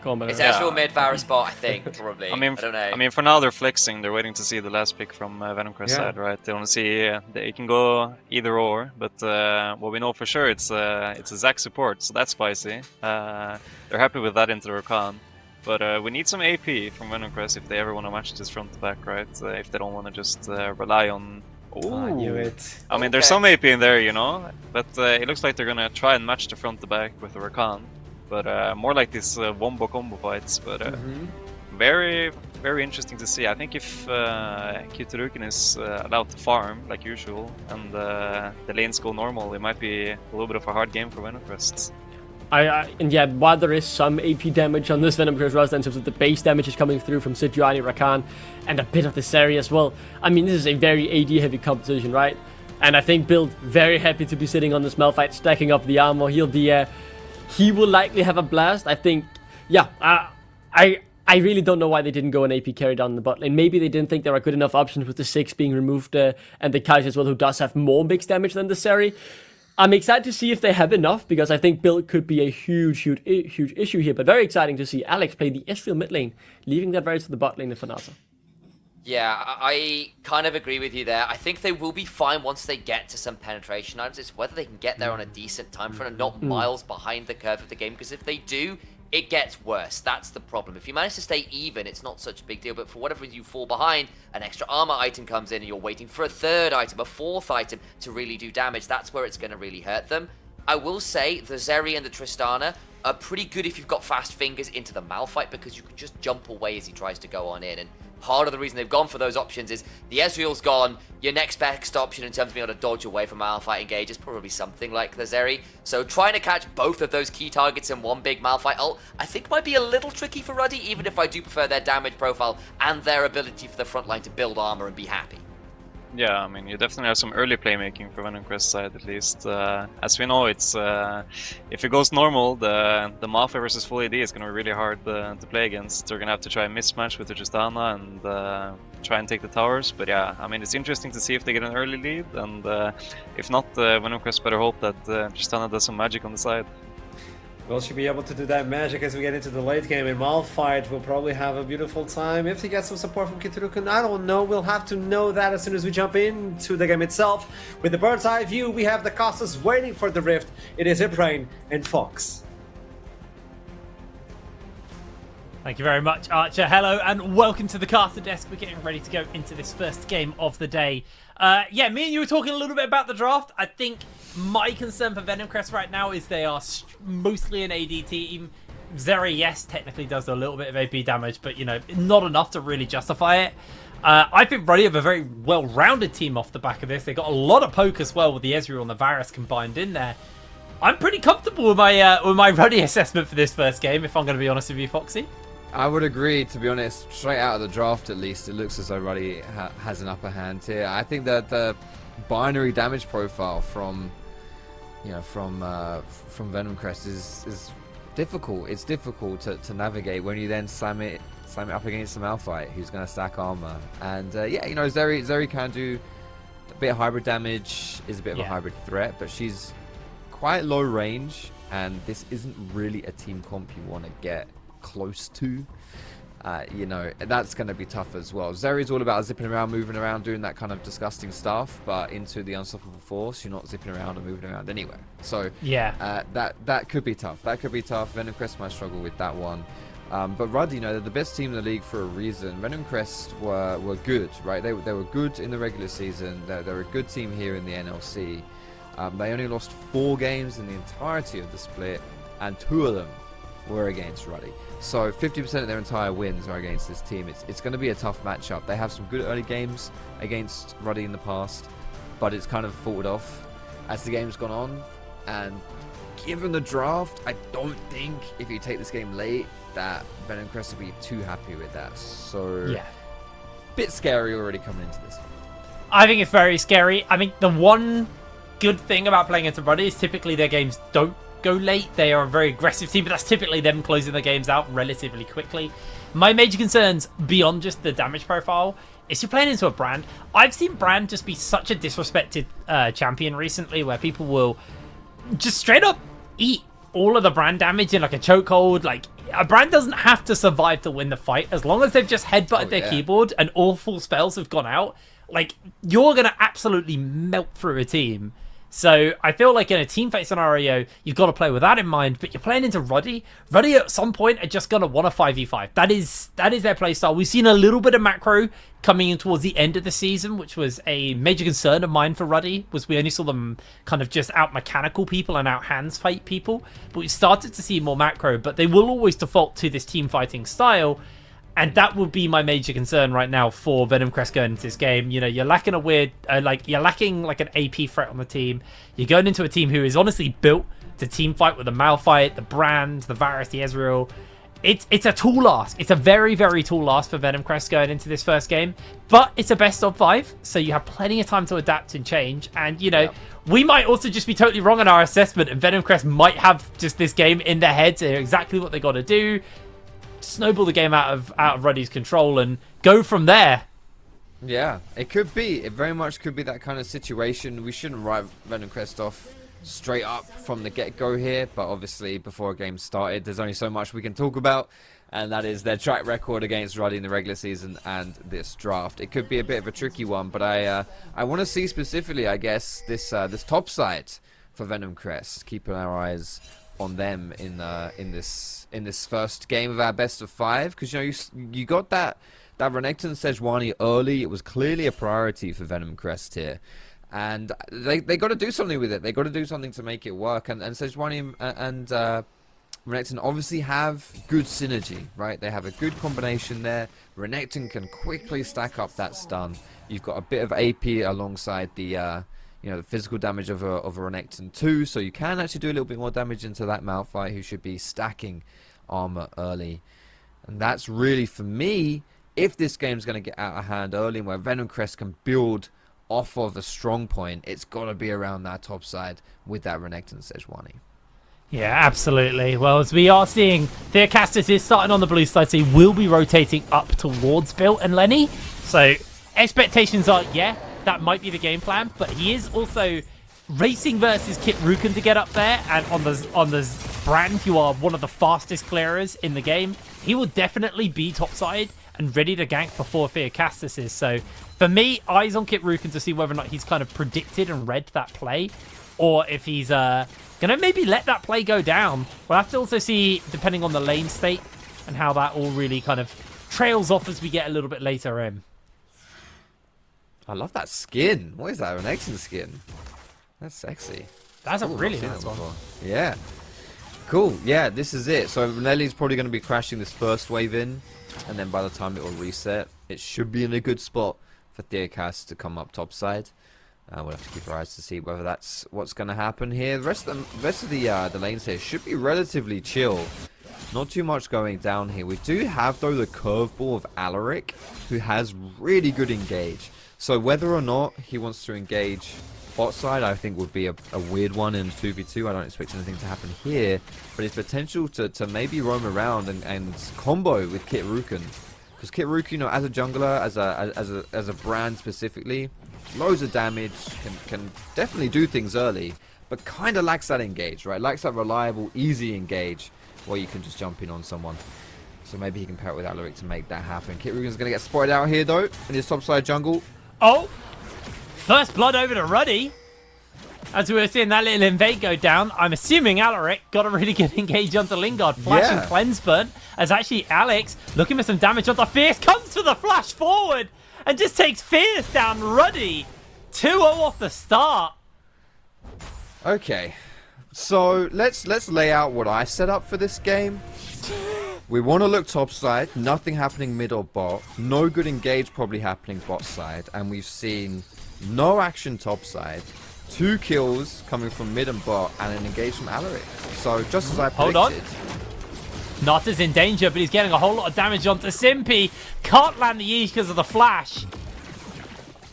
[SPEAKER 9] combat?
[SPEAKER 4] It's actual mid Varus bot, I think, probably.
[SPEAKER 7] I
[SPEAKER 4] don't know.
[SPEAKER 7] I mean, for now they're flexing. They're waiting to see the last pick from Venomcrest side, right? They want to see they can go either or. But what we know for sure, it's a Zac support, so that's spicy. They're happy with that into the Rakan. But we need some AP from Venomcrest if they ever want to match this front to back, right? If they don't want to just rely on.
[SPEAKER 6] I knew it.
[SPEAKER 7] I mean, there's some AP in there, but it looks like they're gonna try and match the front to back with the Rakan, but more like these wombo combo fights. But very, very interesting to see. I think if Kyuturukin is allowed to farm like usual and the lanes go normal, it might be a little bit of a hard game for Venomcrest.
[SPEAKER 9] And yeah, while there is some AP damage on this Venomcrest roster in terms of the base damage is coming through from Sejuani, Rakan, and a bit of this area as well. I mean, this is a very AD heavy competition, right? And I think Build very happy to be sitting on this Malphite, stacking up the armor. He will likely have a blast. I think, I really don't know why they didn't go an AP carry down the bot lane. Maybe they didn't think there were good enough options with the 6 being removed and the Kai'Sa as well, who does have more mixed damage than the Seri. I'm excited to see if they have enough, because I think build could be a huge issue here. But very exciting to see Alex play the Ezreal mid lane, leaving that Varus to the bot lane of Fanasa.
[SPEAKER 4] Yeah, I kind of agree with you there. I think they will be fine once they get to some penetration items. It's whether they can get there on a decent time frame and not miles behind the curve of the game, because if they do, it gets worse. That's the problem. If you manage to stay even, it's not such a big deal, but for whatever reason you fall behind, an extra armor item comes in and you're waiting for a 3rd item, a 4th item to really do damage. That's where it's going to really hurt them. I will say the Zeri and the Tristana are pretty good if you've got fast fingers into the Malphite, because you can just jump away as he tries to go on in. And part of the reason they've gone for those options is the Ezreal's gone. Your next best option in terms of being able to dodge away from Malphite engage is probably something like the Zeri. So trying to catch both of those key targets in one big Malphite ult, I think might be a little tricky for Ruddy, even if I do prefer their damage profile and their ability for the front line to build armor and be happy.
[SPEAKER 7] Yeah, I mean, you definitely have some early playmaking for Venomcrest side at least. As we know, it's if it goes normal, the Malphite versus full AD is going to be really hard to play against. They're going to have to try a mismatch with the Tristana and try and take the towers. But yeah, I mean, it's interesting to see if they get an early lead, and if not, Venomcrest better hope that Tristana does some magic on the side.
[SPEAKER 6] Will she be able to do that magic as we get into the late game? And Malphite will probably have a beautiful time if he gets some support from Kyuturukin. I don't know. We'll have to know that as soon as we jump into the game itself. With the bird's eye view, we have the Costas waiting for the rift. It is Iprain and Fox.
[SPEAKER 3] Thank you very much, Archer. Hello and welcome to the caster desk. We're getting ready to go into this first game of the day. Yeah, me and you were talking a little bit about the draft. I think my concern for Venomcrest right now is they are mostly an AD team. Zeri, yes, technically does a little bit of AP damage, but, you know, not enough to really justify it. I think Ruddy have a very well-rounded team off the back of this. They got a lot of poke as well with the Ezreal and the Varus combined in there. I'm pretty comfortable with my Ruddy assessment for this first game, if I'm going to be honest with you, Foxy.
[SPEAKER 8] I would agree, to be honest. Straight out of the draft, at least, it looks as though Ruddy has an upper hand here. I think that the binary damage profile from Venomcrest is difficult. It's difficult to navigate when you then slam it up against the Malphite, who's going to stack armor. And Zeri can do a bit of hybrid damage, is a bit of a hybrid threat, but she's quite low range, and this isn't really a team comp you want to get close to. That's going to be tough as well. Zeri's all about zipping around, moving around, doing that kind of disgusting stuff, but into the unstoppable force, you're not zipping around and moving around anywhere. So that could be tough. That could be tough. Venomcrest might struggle with that one. But Ruddy, they're the best team in the league for a reason. Venomcrest were good, right? They were good in the regular season. They're a good team here in the NLC. They only lost 4 games in the entirety of the split, and 2 of them were against Ruddy. So 50% of their entire wins are against this team. It's going to be a tough matchup. They have some good early games against Ruddy in the past, but it's kind of faltered off as the game's gone on. And given the draft, I don't think if you take this game late that Venomcrest will be too happy with that. So bit scary already coming into this.
[SPEAKER 3] I think it's very scary. I mean, the one good thing about playing into Ruddy is typically their games don't go late. They are a very aggressive team, but that's typically them closing the games out relatively quickly. My major concerns beyond just the damage profile is you're playing into a Brand. I've seen Brand just be such a disrespected champion recently, where people will just straight up eat all of the Brand damage in like a chokehold. Like, a Brand doesn't have to survive to win the fight. As long as they've just headbutted their keyboard and all full spells have gone out, like, you're going to absolutely melt through a team. So I feel like in a team fight scenario, you've got to play with that in mind. But you're playing into Ruddy. Ruddy at some point are just going to want a 5v5. That is their playstyle. We've seen a little bit of macro coming in towards the end of the season, which was a major concern of mine for Ruddy, was we only saw them kind of just out mechanical people and out hands fight people. But we started to see more macro, but they will always default to this team fighting style. And that would be my major concern right now for Venomcrest going into this game. You know, you're lacking a weird, you're lacking like an AP threat on the team. You're going into a team who is honestly built to team fight with the Malphite, the Brand, the Varus, the Ezreal. It's a tall ask. It's a very, very tall ask for Venomcrest going into this first game. But it's a best of 5, so you have plenty of time to adapt and change. And, you know, we might also just be totally wrong on our assessment, and Venomcrest might have just this game in their heads, exactly what they got to do. Snowball the game out of Ruddy's control and go from there.
[SPEAKER 8] Yeah, it could be. It very much could be that kind of situation. We shouldn't write Venomcrest off straight up from the get-go here, but obviously before a game started, there's only so much we can talk about, and that is their track record against Ruddy in the regular season and this draft. It could be a bit of a tricky one, but I want to see specifically, I guess, this top side for Venomcrest. Keeping our eyes on them in this first game of our best of 5, because you got that Renekton Sejuani early. It was clearly a priority for Venomcrest here, and they got to do something with it. They got to do something to make it work. And Sejuani and Renekton obviously have good synergy, right? They have a good combination there. Renekton can quickly stack up that stun. You've got a bit of AP alongside the the physical damage of a Renekton too, so you can actually do a little bit more damage into that Malphite, who should be stacking armor early. And that's really, for me, if this game's going to get out of hand early and where Venomcrest can build off of a strong point, it's got to be around that top side with that Renekton Sejuani.
[SPEAKER 3] Yeah, absolutely. Well, as we are seeing, Theocastus is starting on the blue side, so he will be rotating up towards Bill and Lenny. So expectations are, that might be the game plan, but he is also racing versus Kit Rukan to get up there, and on the Brand, who are one of the fastest clearers in the game, he will definitely be topside and ready to gank before Theocastus is. So for me, eyes on Kit Rukan to see whether or not he's kind of predicted and read that play, or if he's gonna maybe let that play go down. We'll have to also see, depending on the lane state and how that all really kind of trails off as we get a little bit later in.
[SPEAKER 8] I love that skin. What is that? An excellent skin. That's sexy.
[SPEAKER 3] That's a really nice one.
[SPEAKER 8] Yeah. Cool. Yeah, this is it. So Nelly's probably going to be crashing this first wave in, and then by the time it will reset, it should be in a good spot for Theocast to come up topside. We'll have to keep our eyes to see whether that's what's going to happen here. The rest of the lanes here should be relatively chill. Not too much going down here. We do have, though, the curveball of Alaric, who has really good engage. So whether or not he wants to engage bot side, I think would be a weird one in 2v2. I don't expect anything to happen here. But his potential to maybe roam around and combo with Kit Rukin. Because Kit Rukin, you know, as a jungler, as a brand specifically, loads of damage, can definitely do things early, but kind of lacks that engage, right? Lacks that reliable, easy engage where you can just jump in on someone. So maybe he can pair it with Alaric to make that happen. Kit Rukin's going to get spotted out here, though, in his topside jungle.
[SPEAKER 3] Oh! First blood over to Ruddy. As we were seeing that little invade go down, I'm assuming Alaric got a really good engage onto Lingard. Flash and cleanse burn. As actually Alex, looking for some damage onto Fierce, comes for the flash forward and just takes Fierce down. Ruddy 2-0 off the start.
[SPEAKER 8] Okay, so let's lay out what I set up for this game. We want to look topside, nothing happening mid or bot, no good engage probably happening bot side, and we've seen no action topside, 2 kills coming from mid and bot, and an engage from Alaric. So just as I predicted.
[SPEAKER 3] Hold on. Not as in danger, but he's getting a whole lot of damage onto Simpy. Can't land the Yeesh because of the flash.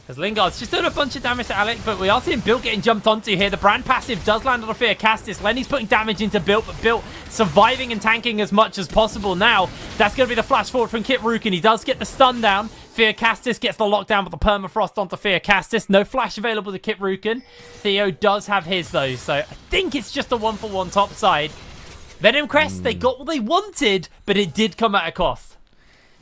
[SPEAKER 3] As Lingard's just done a bunch of damage to Alec, but we are seeing Built getting jumped onto here. The brand passive does land on a Fear Castis. Lenny's putting damage into Built, but Built surviving and tanking as much as possible now. That's going to be the flash forward from Kit Rukin. He does get the stun down. Fear Castis gets the lockdown with the permafrost onto Fear Castis. No flash available to Kit Rukin. Theo does have his, though, so I think it's just a 1-for-1 top side. Venomcrest, they got what they wanted, but it did come at a cost.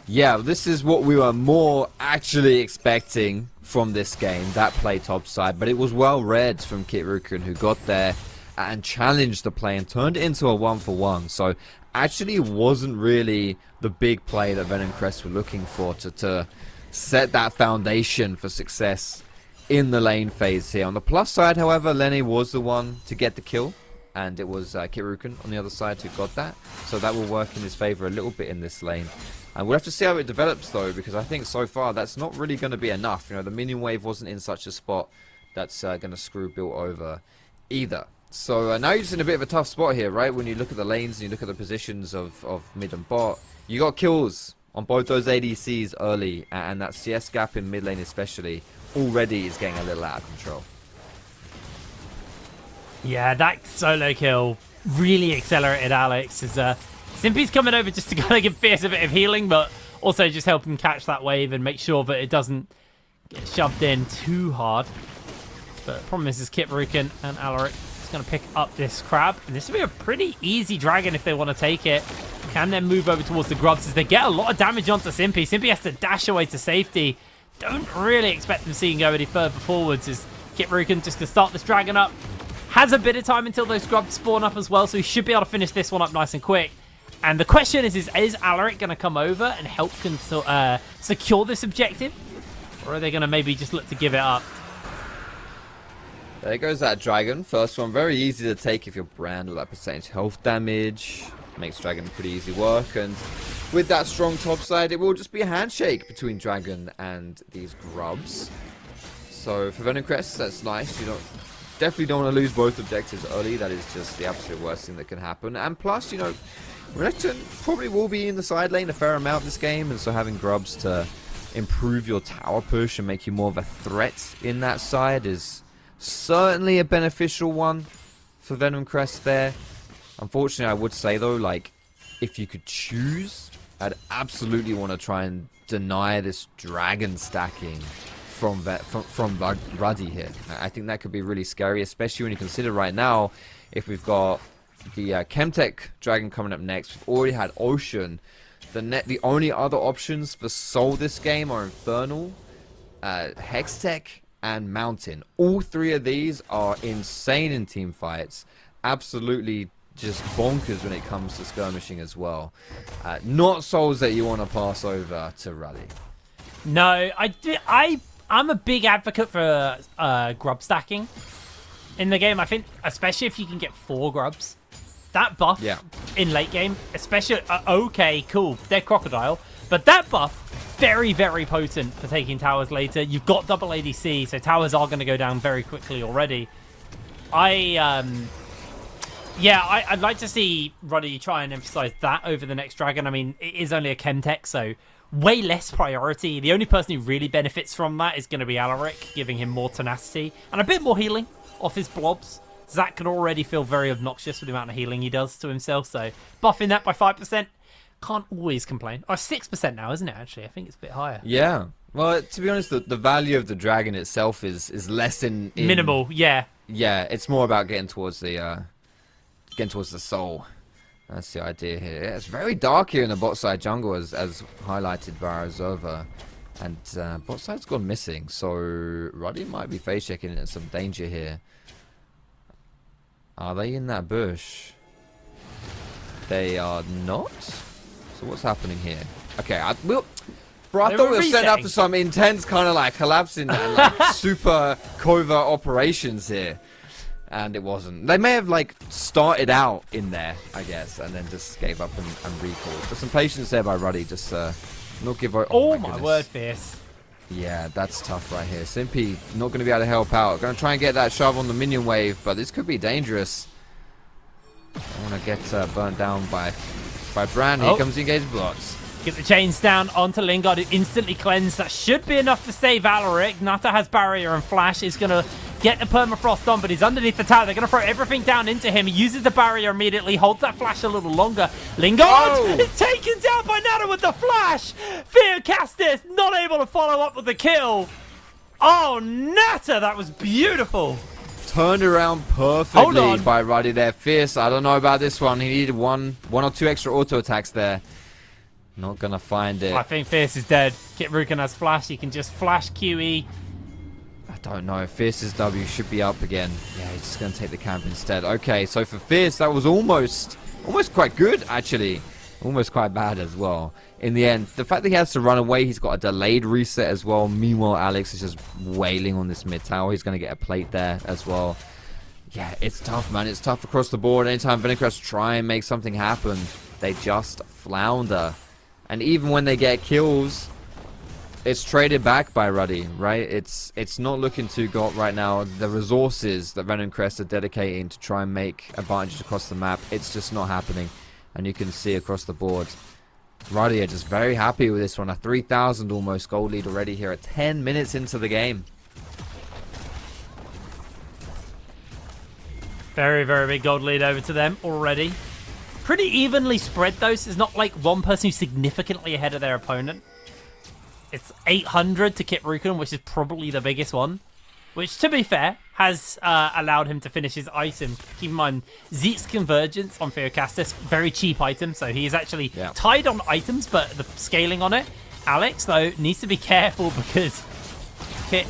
[SPEAKER 8] Yeah, this is what we were more actually expecting from this game, that play topside, but it was well read from Kit Rukin, who got there and challenged the play and turned it into a 1-for-1. So actually wasn't really the big play that Venomcrest were looking for to set that foundation for success in the lane phase here. On the plus side, however, Lenny was the one to get the kill, and it was Kit Rukin on the other side who got that, so that will work in his favor a little bit in this lane. And we'll have to see how it develops, though, because I think so far that's not really going to be enough. You know, the minion wave wasn't in such a spot that's going to screw Built over either. So now you're just in a bit of a tough spot here, right? When you look at the lanes and you look at the positions of mid and bot, you got kills on both those ADCs early, and that CS gap in mid lane especially already is getting a little out of control.
[SPEAKER 3] Yeah, that solo kill really accelerated Alex. Simpy's coming over just to kind of give Fierce a bit of healing, but also just help him catch that wave and make sure that it doesn't get shoved in too hard. But the problem is Kit Rukin and Alaric is going to pick up this crab. And this will be a pretty easy dragon if they want to take it. Can then move over towards the grubs as they get a lot of damage onto Simpy. Simpy has to dash away to safety. Don't really expect them seeing go any further forwards as Kit Rukin just going to start this dragon up. Has a bit of time until those grubs spawn up as well, so he should be able to finish this one up nice and quick. And the question is Alaric going to come over and help secure this objective? Or are they going to maybe just look to give it up?
[SPEAKER 8] There goes that dragon. First one, very easy to take if you're brand with that percentage health damage. Makes dragon pretty easy work. And with that strong top side, it will just be a handshake between dragon and these grubs. So for Venomcrest, that's nice. Definitely don't want to lose both objectives early. That is just the absolute worst thing that can happen. And plus, Renekton probably will be in the side lane a fair amount this game, and so having grubs to improve your tower push and make you more of a threat in that side is certainly a beneficial one for Venomcrest there. Unfortunately, I would say though, like, if you could choose, I'd absolutely want to try and deny this dragon stacking from Ruddy here. I think that could be really scary, especially when you consider right now, if we've got the Chemtech dragon coming up next, we've already had Ocean. The only other options for Soul this game are Infernal, Hextech, and Mountain. All three of these are insane in team fights. Absolutely just bonkers when it comes to skirmishing as well. Not souls that you want to pass over to Ruddy.
[SPEAKER 3] No, I'm a big advocate for grub stacking in the game. I think especially if you can get 4 grubs. that buff in late game, especially, okay, cool, dead crocodile, but that buff, very, very potent for taking towers later. You've got double ADC, so towers are going to go down very quickly already. I'd like to see Ruddy try and emphasize that over the next dragon. I mean, it is only a chem tech, so way less priority. The only person who really benefits from that is going to be Alaric, giving him more tenacity and a bit more healing off his blobs. Zach can already feel very obnoxious with the amount of healing he does to himself, so buffing that by 5%, can't always complain. Oh, 6% now, isn't it, actually? I think it's a bit higher.
[SPEAKER 8] Yeah. Well, to be honest, the value of the dragon itself is less in...
[SPEAKER 3] Minimal, yeah.
[SPEAKER 8] Yeah, it's more about getting towards the soul. That's the idea here. Yeah, it's very dark here in the bot side jungle, as highlighted by Azova. And bot side's gone missing, so Ruddy might be face checking into some danger here. Are they in that bush? They are not. So what's happening here? Okay, I thought we were setting up for some intense kind of like collapsing and like super covert operations here. And it wasn't. They may have like started out in there, I guess, and then just gave up and recalled. But some patience there by Ruddy, just not give up.
[SPEAKER 3] Oh my word, Fierce.
[SPEAKER 8] Yeah, that's tough right here. Simpy not going to be able to help out. Going to try and get that shove on the minion wave, but this could be dangerous. I want to get burnt down by Bran. Here comes the engaged blocks.
[SPEAKER 3] Get the chains down onto Lingard, who instantly cleansed. That should be enough to save Alaric. Nata has barrier and Flash is going to get the permafrost on, but he's underneath the tower. They're going to throw everything down into him. He uses the barrier immediately, holds that Flash a little longer. Lingard is taken down by Nata with the Flash. Theocastus not able to follow up with the kill. Oh, Nata, that was beautiful.
[SPEAKER 8] Turned around perfectly by Ruddy there. Fierce, I don't know about this one. He needed one or two extra auto attacks there. Not gonna find it.
[SPEAKER 3] I think Fierce is dead. Kit Rukin has Flash. He can just Flash QE.
[SPEAKER 8] I don't know. Fierce's W should be up again. Yeah, he's just gonna take the camp instead. Okay, so for Fierce, that was almost quite good, actually. Almost quite bad as well. In the end, the fact that he has to run away, he's got a delayed reset as well. Meanwhile, Alex is just wailing on this mid tower. He's gonna get a plate there as well. Yeah, it's tough, man. It's tough across the board. Anytime Venomcrest try and make something happen, they just flounder. And even when they get kills, it's traded back by Ruddy, right? It's not looking too good right now. The resources that Venomcrest are dedicating to try and make advantages across the map, it's just not happening. And you can see across the board, Ruddy are just very happy with this one. A 3,000 almost gold lead already here at 10 minutes into the game.
[SPEAKER 3] Very, very big gold lead over to them already. Pretty evenly spread, though, so it's not like one person who's significantly ahead of their opponent. It's 800 to Kit Rukin, which is probably the biggest one. Which, to be fair, has allowed him to finish his item. Keep in mind, Zeke's Convergence on Theocastus, very cheap item, so he is actually tied on items, but the scaling on it. Alex, though, needs to be careful because Kit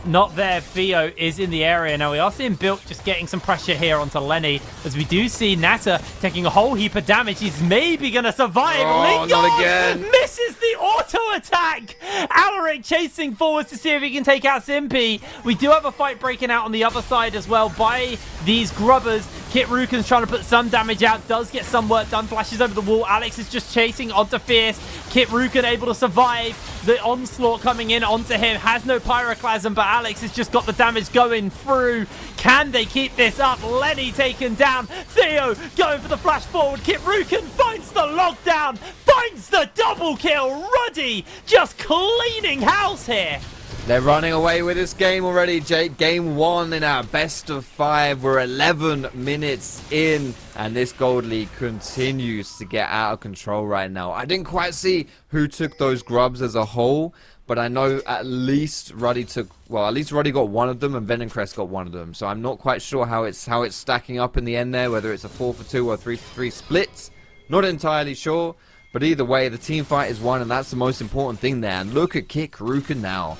[SPEAKER 3] not there. Theo is in the area. Now we are seeing Built just getting some pressure here onto Lenny, as we do see Nata taking a whole heap of damage. He's maybe going to survive.
[SPEAKER 8] Oh, not again.
[SPEAKER 3] Misses the auto attack. Alaric chasing forwards to see if he can take out Simpy. We do have a fight breaking out on the other side as well by these grubbers. Kit Rukin's trying to put some damage out, does get some work done, flashes over the wall. Alex is just chasing onto Fierce. Kit Rukin able to survive the onslaught coming in onto him. Has no pyroclasm, but Alex has just got the damage going through. Can they keep this up? Lenny taken down. Theo going for the flash forward. Kit Rukin finds the lockdown, finds the double kill. Ruddy just cleaning house here.
[SPEAKER 8] They're running away with this game already, Jake. Game 1 in our best of 5. We're 11 minutes in, and this gold lead continues to get out of control right now. I didn't quite see who took those grubs as a whole, but I know at least Ruddy took, well, at least Ruddy got one of them and Venomcrest got one of them. So I'm not quite sure how it's stacking up in the end there, whether it's a 4-for-2 or 3-for-3 split. Not entirely sure, but either way, the team fight is won, and that's the most important thing there. And look at Kit Rukin now.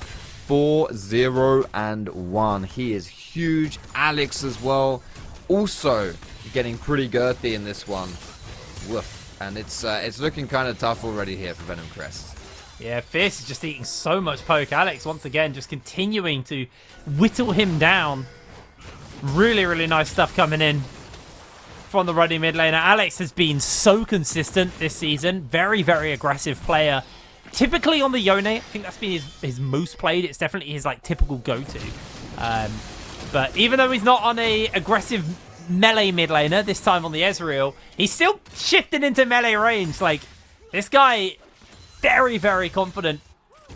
[SPEAKER 8] 4-0-1. He is huge. Alex as well, also getting pretty girthy in this one. Woof. And it's looking kind of tough already here for Venomcrest.
[SPEAKER 3] Yeah, Fierce is just eating so much poke. Alex, once again, just continuing to whittle him down. Really, really nice stuff coming in from the Ruddy mid laner. Alex has been so consistent this season. Very, very aggressive player. Typically on the Yone, I think that's been his most played. It's definitely his like typical go-to. But even though he's not on a aggressive melee mid laner, this time on the Ezreal, he's still shifting into melee range. Like, this guy, very, very confident,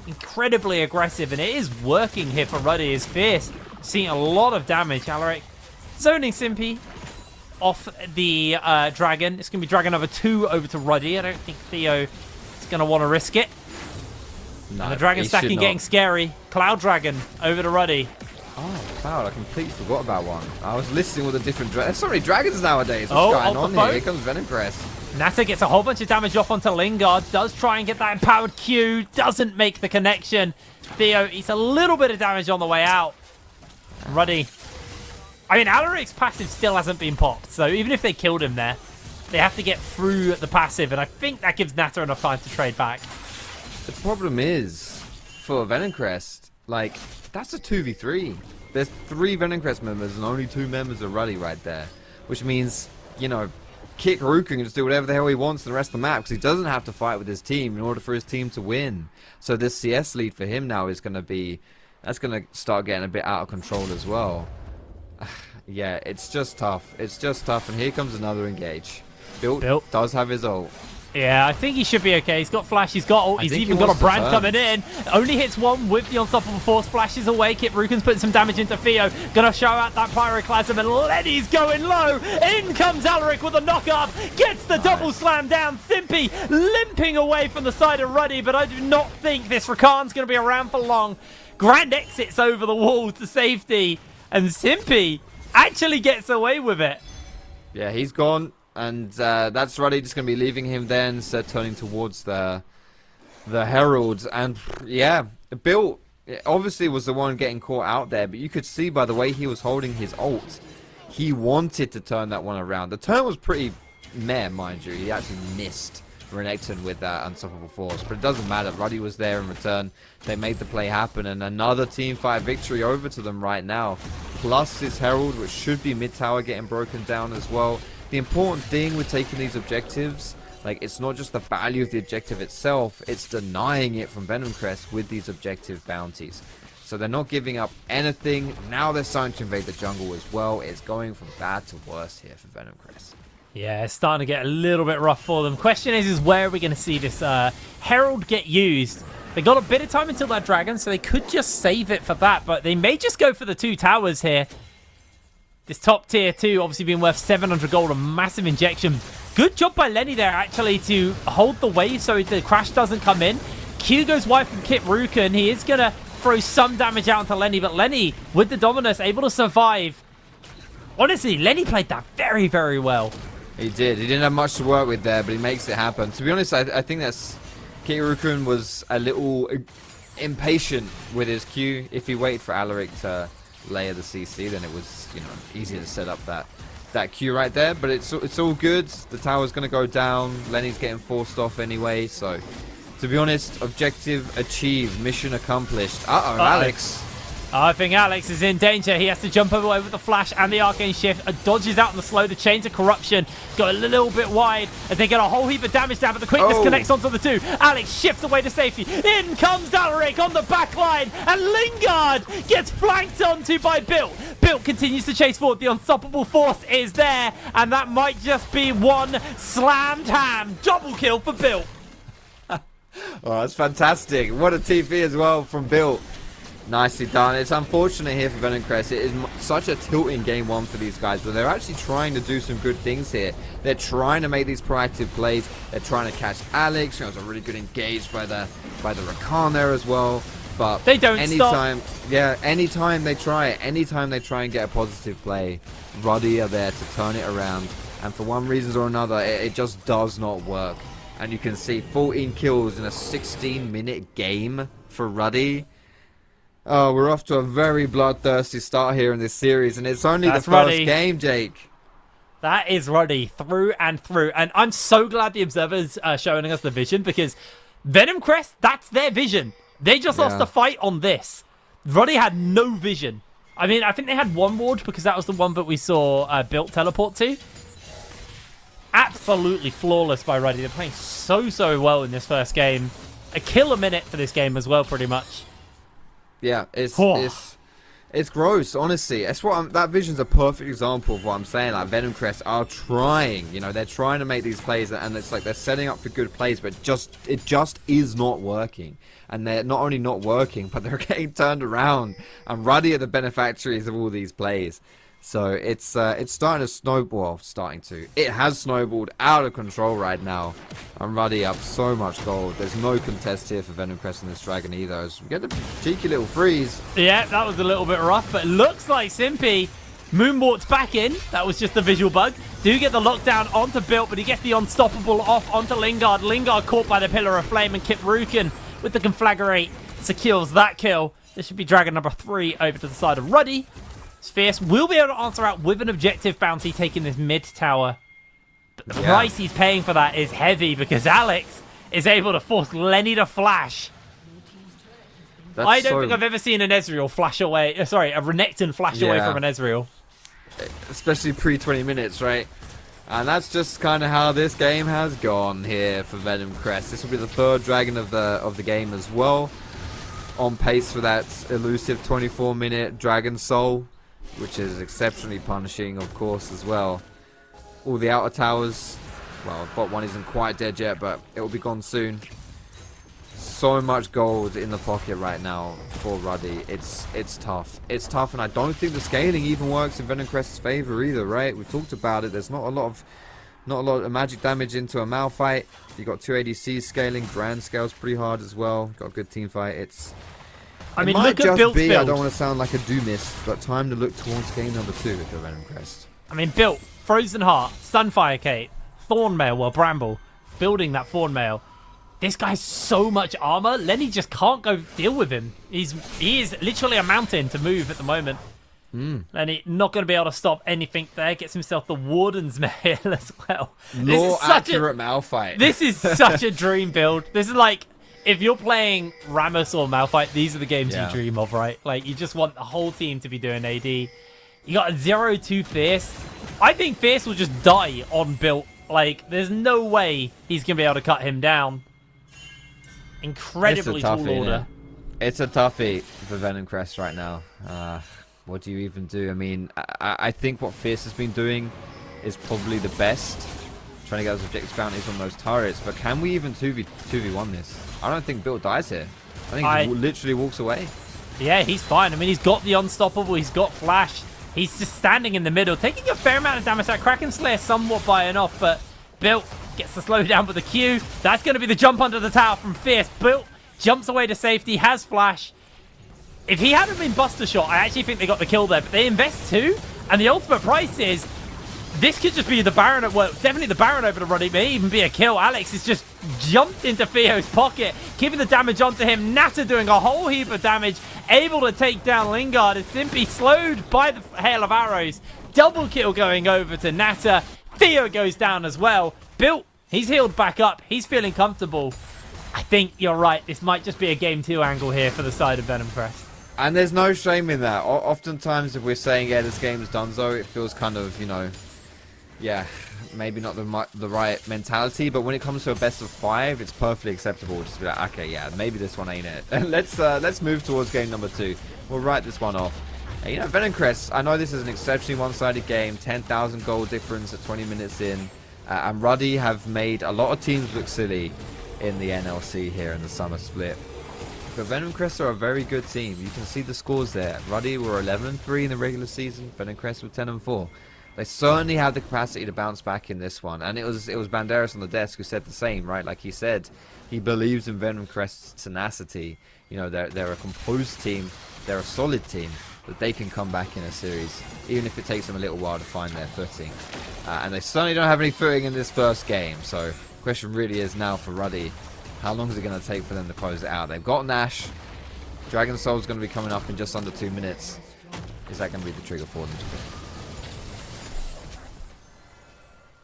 [SPEAKER 3] incredibly aggressive, and it is working here for Ruddy. Is fierce, seeing a lot of damage. Alaric zoning Simpy off the dragon. It's going to be dragon number 2 over to Ruddy. I don't think Theo is going to want to risk it.
[SPEAKER 8] No,
[SPEAKER 3] And the dragon stacking getting scary. Cloud Dragon over to Ruddy.
[SPEAKER 8] Oh, Cloud, I completely forgot about one. I was listening with the different dragons. Sorry, dragons nowadays. What's going on here? Here comes Venomcrest.
[SPEAKER 3] Nata gets a whole bunch of damage off onto Lingard. Does try and get that empowered Q. Doesn't make the connection. Theo eats a little bit of damage on the way out. Ruddy. I mean, Alaric's passive still hasn't been popped. So even if they killed him there, they have to get through the passive. And I think that gives Nata enough time to trade back.
[SPEAKER 8] The problem is, for Venomcrest, like, that's a 2v3. There's 3 Venomcrest members and only 2 members of Ruddy right there. Which means, you know, Kit Haruka can just do whatever the hell he wants in the rest of the map because he doesn't have to fight with his team in order for his team to win. So this CS lead for him now is going to be, that's going to start getting a bit out of control as well. Yeah, it's just tough. It's just tough. And here comes another engage. Built does have his ult.
[SPEAKER 3] Yeah, I think he should be okay. He's got flash, he's got ult, he's even got a brand coming in. Only hits one with the Unstoppable Force, flashes away. Kit Ruken's putting some damage into Theo. Gonna show out that Pyroclasm, and Lenny's going low. In comes Alaric with a knock-up. Gets the double slam down. Simpy limping away from the side of Ruddy, but I do not think this Rakan's gonna be around for long. Grand exits over the wall to safety, and Simpy actually gets away with it.
[SPEAKER 8] Yeah, he's gone. And that's Ruddy just going to be leaving him there instead, turning towards the Herald. And yeah, Bill obviously was the one getting caught out there, but you could see by the way he was holding his ult, he wanted to turn that one around. The turn was pretty meh, mind you. He actually missed Renekton with that Unstoppable Force, but it doesn't matter. Ruddy was there in return. They made the play happen, and another teamfight victory over to them right now. Plus his Herald, which should be mid-tower getting broken down as well. The important thing with taking these objectives, like, it's not just the value of the objective itself, it's denying it from Venomcrest with these objective bounties. So they're not giving up anything. Now they're starting to invade the jungle as well. It's going from bad to worse here for Venomcrest.
[SPEAKER 3] Yeah, it's starting to get a little bit rough for them. Question is where are we going to see this Herald get used? They got a bit of time until that dragon, so they could just save it for that, but they may just go for the 2 towers here. This top tier 2 obviously being worth 700 gold, a massive injection. Good job by Lenny there actually to hold the wave so the crash doesn't come in. Q goes wide from Kit Ruken. He is going to throw some damage out onto Lenny, but Lenny with the Dominus able to survive. Honestly, Lenny played that very, very well.
[SPEAKER 8] He did. He didn't have much to work with there, but he makes it happen. To be honest, I think that's Kit Ruken was a little impatient with his Q. If he waited for Alaric to layer the CC, then it was, you know, easier to set up that Q right there. But it's all good. The tower's going to go down. Lenny's getting forced off anyway. So, to be honest, objective achieved, mission accomplished. Alex.
[SPEAKER 3] I think Alex is in danger. He has to jump away with the flash and the arcane shift. Dodges out on the slow. The chains of corruption go a little bit wide as they get a whole heap of damage down, but the quickness connects onto the 2. Alex shifts away to safety. In comes Alaric on the back line, and Lingard gets flanked onto by Built. Built continues to chase forward. The Unstoppable Force is there, and that might just be one slammed ham. Double kill for Built.
[SPEAKER 8] Oh, that's fantastic. What a TP as well from Built. Nicely done. It's unfortunate here for Venomcrest. It is such a tilting game 1 for these guys, but they're actually trying to do some good things here. They're trying to make these proactive plays. They're trying to catch Alex. It was a really good engage by the Rakan there as well. But
[SPEAKER 3] they don't
[SPEAKER 8] anytime,
[SPEAKER 3] stop.
[SPEAKER 8] Yeah, anytime they try it, anytime they try and get a positive play, Ruddy are there to turn it around. And for one reason or another, it just does not work. And you can see 14 kills in a 16-minute game for Ruddy. Oh, we're off to a very bloodthirsty start here in this series, and it's only the first game, Jake.
[SPEAKER 3] That is Ruddy through and through, and I'm so glad the Observer's showing us the vision, because Venomcrest, that's their vision. They just lost the fight on this. Ruddy had no vision. I mean, I think they had one ward, because that was the one that we saw Built teleport to. absolutely flawless by Ruddy. They're playing so well in this first game. A kill a minute for this game as well, pretty much.
[SPEAKER 8] Yeah, it's gross, honestly. That's what that Vision's a perfect example of what I'm saying. Like, Venomcrest are trying, you know, they're trying to make these plays, and it's like they're setting up for good plays, but it just is not working. And they're not only not working, but they're getting turned around. And Ruddy are the beneficiaries of all these plays. So it's starting to snowball. It has snowballed out of control right now. And Ruddy up so much gold. There's no contest here for Venomcrest and this Dragon either. As we get the cheeky little freeze.
[SPEAKER 3] Yeah, that was a little bit rough, but it looks like Simpy moonwalks back in. That was just a visual bug. Do get the lockdown onto Built, but he gets the unstoppable off onto Lingard. Lingard caught by the Pillar of Flame, and Kip Rukin with the Conflagrate secures that kill. This should be Dragon number 3 over to the side of Ruddy. Fierce will be able to answer out with an objective bounty taking this mid tower. But the price he's paying for that is heavy because Alex is able to force Lenny to flash. I don't think I've ever seen an Ezreal flash away. Sorry, a Renekton flash away from an Ezreal.
[SPEAKER 8] Especially pre-20 minutes, right? And that's just kind of how this game has gone here for Venomcrest. This will be the 3rd Dragon of the game as well. On pace for that elusive 24-minute Dragon Soul, which is exceptionally punishing, of course, as well. All the outer towers, well, bot 1 isn't quite dead yet, but it will be gone soon. So much gold in the pocket right now for Ruddy. It's tough. It's tough, and I don't think the scaling even works in Venomcrest's favor either, right? We talked about it. There's not a lot of magic damage into a Malphite. You got 2 ADCs scaling. Brand scales pretty hard as well. Got a good team fight.
[SPEAKER 3] I mean, look at Built's build.
[SPEAKER 8] I don't want to sound like a doomist, but time to look towards game number 2 with the Venomcrest.
[SPEAKER 3] I mean, Built, Frozen Heart, Sunfire Kate, Thornmail, well, Bramble, building that Thornmail. This guy's so much armor. Lenny just can't go deal with him. He is literally a mountain to move at the moment. Lenny not going to be able to stop anything there. Gets himself the Warden's Mail as well.
[SPEAKER 8] More accurate Malphite.
[SPEAKER 3] This is such a dream build. This is like, if you're playing Rammus or Malphite, these are the games you dream of, right? Like, you just want the whole team to be doing AD. You got a 0-2 Fierce. I think Fierce will just die on Built. Like, there's no way he's going to be able to cut him down. Incredibly tall order.
[SPEAKER 8] It's a toughie for Venomcrest right now. What do you even do? I mean, I think what Fierce has been doing is probably the best. Trying to get those objective bounties on those turrets. But can we even 2v1 this? I don't think Built dies here. I think he literally walks away.
[SPEAKER 3] Yeah, he's fine. I mean, he's got the Unstoppable. He's got Flash. He's just standing in the middle, taking a fair amount of damage. That Kraken Slayer somewhat buying off, but Built gets the slow down with the Q. That's going to be the jump under the tower from Fierce. Built jumps away to safety, has Flash. If he hadn't been Buster Shot, I actually think they got the kill there, but they invest 2, and the ultimate price is this could just be the Baron, well, definitely the Baron over the Ruddy, may even be a kill. Alex has just jumped into Theo's pocket, keeping the damage onto him. Nata doing a whole heap of damage, able to take down Lingard. It's simply slowed by the hail of arrows. Double kill going over to Nata. Theo goes down as well. Built, he's healed back up. He's feeling comfortable. I think you're right. This might just be a game 2 angle here for the side of Venomcrest.
[SPEAKER 8] And there's no shame in that. Oftentimes, if we're saying, yeah, this game's donezo, it feels kind of, you know, yeah, maybe not the right mentality. But when it comes to a best of 5, it's perfectly acceptable. Just to be like, okay, yeah, maybe this one ain't it. let's move towards game number 2. We'll write this one off. And, you know, Venomcrest, I know this is an exceptionally one-sided game. 10,000 goal difference at 20 minutes in. And Ruddy have made a lot of teams look silly in the NLC here in the summer split. But Venomcrest are a very good team. You can see the scores there. Ruddy were 11-3 in the regular season. Venomcrest were 10-4. They certainly have the capacity to bounce back in this one. And it was Banderas on the desk who said the same, right? Like he said, he believes in Venomcrest's tenacity. You know, they're a composed team. They're a solid team. That they can come back in a series, even if it takes them a little while to find their footing. And they certainly don't have any footing in this first game. So the question really is now for Ruddy, how long is it going to take for them to close it out? They've got Nash. Dragon Soul's going to be coming up in just under 2 minutes. Is that going to be the trigger for them?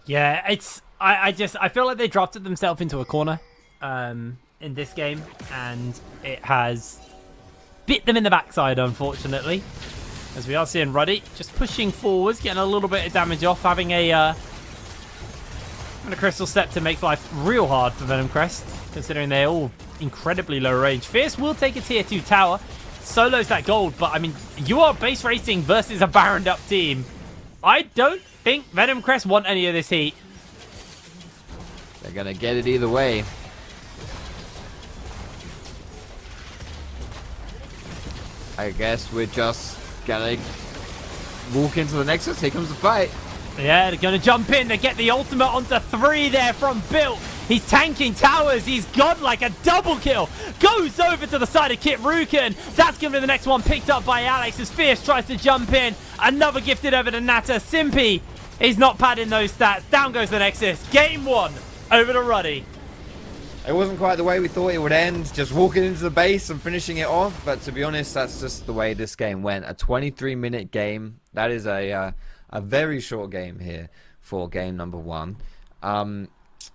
[SPEAKER 3] Yeah, it's I feel like they drafted themselves into a corner in this game, and it has bit them in the backside, unfortunately. As we are seeing Ruddy just pushing forwards, getting a little bit of damage off, having a And a Crystal Scepter makes life real hard for Venomcrest, considering they're all incredibly low range. Fierce will take a tier 2 tower, solos that gold, but I mean, you are base racing versus a Baroned up team. I don't think Venomcrest want any of this heat.
[SPEAKER 8] They're gonna get it either way. I guess we're just gonna walk into the Nexus. Here comes the fight.
[SPEAKER 3] Yeah, they're going to jump in. They get the ultimate onto 3 there from Built. He's tanking towers. He's got like a double kill. Goes over to the side of Kit Ruken. That's going to be the next one picked up by Alex as Fierce tries to jump in. Another gifted over to Nata. Simpy is not padding those stats. Down goes the Nexus. Game 1 over to Ruddy.
[SPEAKER 8] It wasn't quite the way we thought it would end, just walking into the base and finishing it off. But to be honest, that's just the way this game went. A 23-minute game. That is a very short game here for game number 1.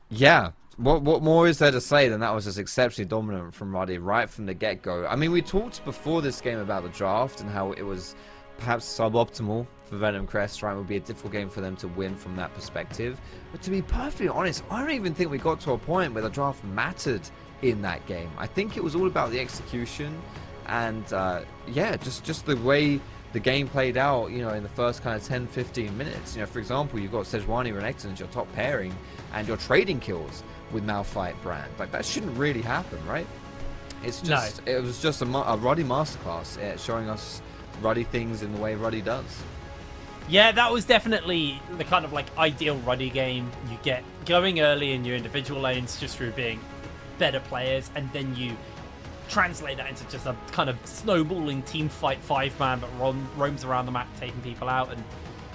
[SPEAKER 8] Yeah, what more is there to say than that was just exceptionally dominant from Ruddy right from the get-go. I mean, we talked before this game about the draft and how it was perhaps suboptimal for Venomcrest, right? It would be a difficult game for them to win from that perspective. But to be perfectly honest, I don't even think we got to a point where the draft mattered in that game. I think it was all about the execution and, yeah, just the way the game played out, you know, in the first kind of 10-15 minutes. You know, for example, you've got Sejuani Renekton as your top pairing and you're trading kills with Malphite Brand. Like, that shouldn't really happen, right? It's just, it was just a Ruddy masterclass at showing us Ruddy things in the way Ruddy does.
[SPEAKER 3] Yeah, that was definitely the kind of like ideal Ruddy game you get going early in your individual lanes just through being better players, and then you translate that into just a kind of snowballing team fight 5-man that roams around the map taking people out, and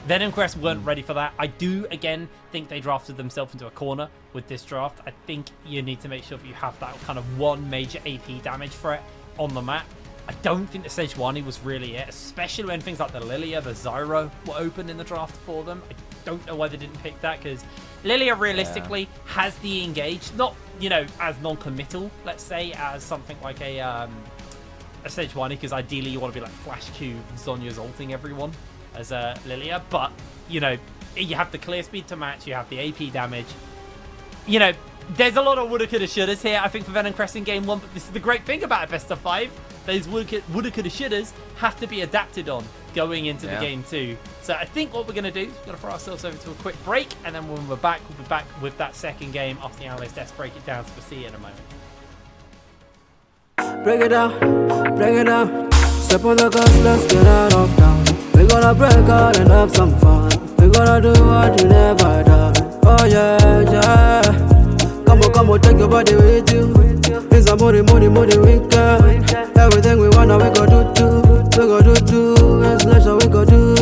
[SPEAKER 3] Venomcrest weren't ready for that. I do again think they drafted themselves into a corner with this draft. I think you need to make sure that you have that kind of one major AP damage threat on the map. I don't think the Sejuani was really it, especially when things like the Lilia, the Zyro were open in the draft for them. I don't know why they didn't pick that, because Lilia realistically has the engage, not, you know, as non-committal, let's say, as something like a Sejuani, because ideally you want to be like Flash Q, Zhonya's ulting everyone as a Lilia, but, you know, you have the clear speed to match, you have the AP damage. You know, there's a lot of woulda, coulda, shouldas here, I think, for Venomcrest in game 1, but this is the great thing about a best of 5. Those woulda, coulda, shouldas have to be adapted on going into the game 2. So I think what we're going to do is we're going to throw ourselves over to a quick break, and then when we're back, we'll be back with that second game off the analyst desk. Break it down, so we'll see you in a moment.
[SPEAKER 2] Break it down, break it down. Step on the gas, let's get out of town. We gonna break out and have some fun. We gonna do what you never done. Oh yeah, yeah. Come on, take your body with you. It's a money weekend. Everything we wanna, we go do. We go do. It's leisure, we go do.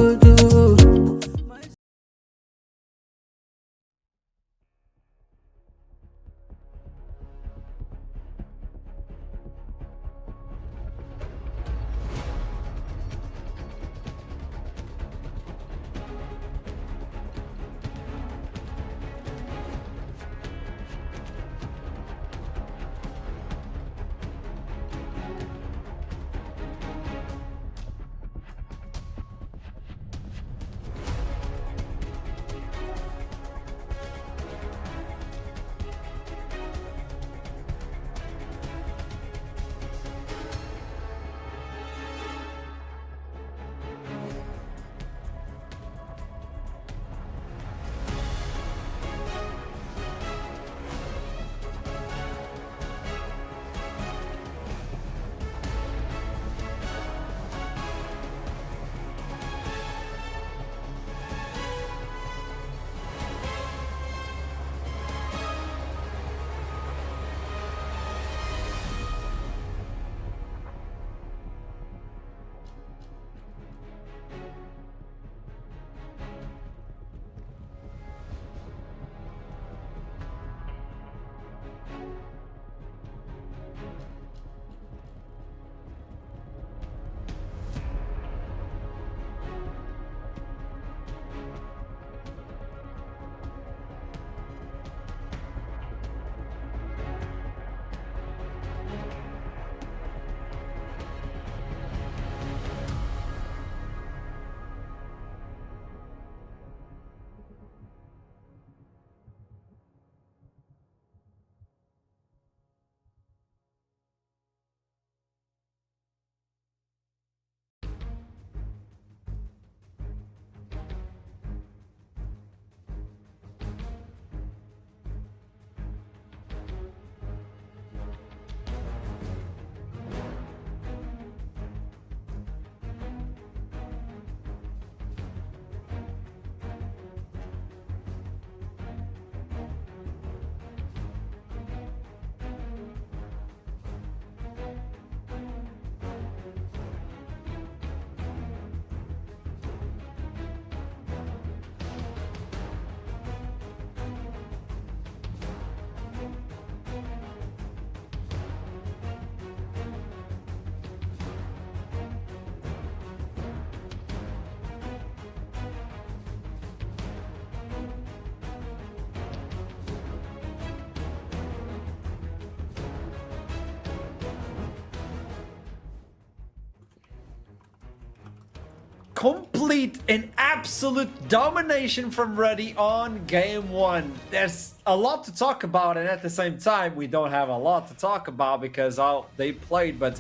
[SPEAKER 6] complete and absolute domination from Ruddy on game 1. There's a lot to talk about, and at the same time, we don't have a lot to talk about because they played, but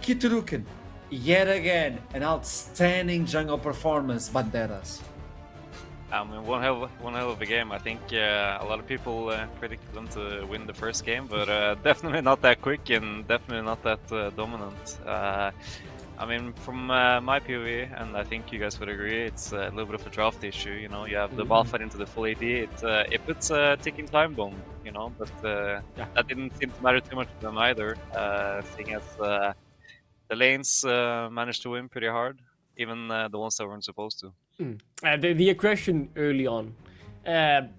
[SPEAKER 6] Kituruken, yet again, an outstanding jungle performance, Banderas.
[SPEAKER 7] I mean, one hell of a game. I think a lot of people predicted them to win the first game, but definitely not that quick and definitely not that dominant. I mean, from my POV, and I think you guys would agree, it's a little bit of a draft issue. You know, you have the ball fight into the full AD. It puts a ticking time bomb, you know, but that didn't seem to matter too much to them either, seeing as the lanes managed to win pretty hard, even the ones that weren't supposed to.
[SPEAKER 9] The aggression early on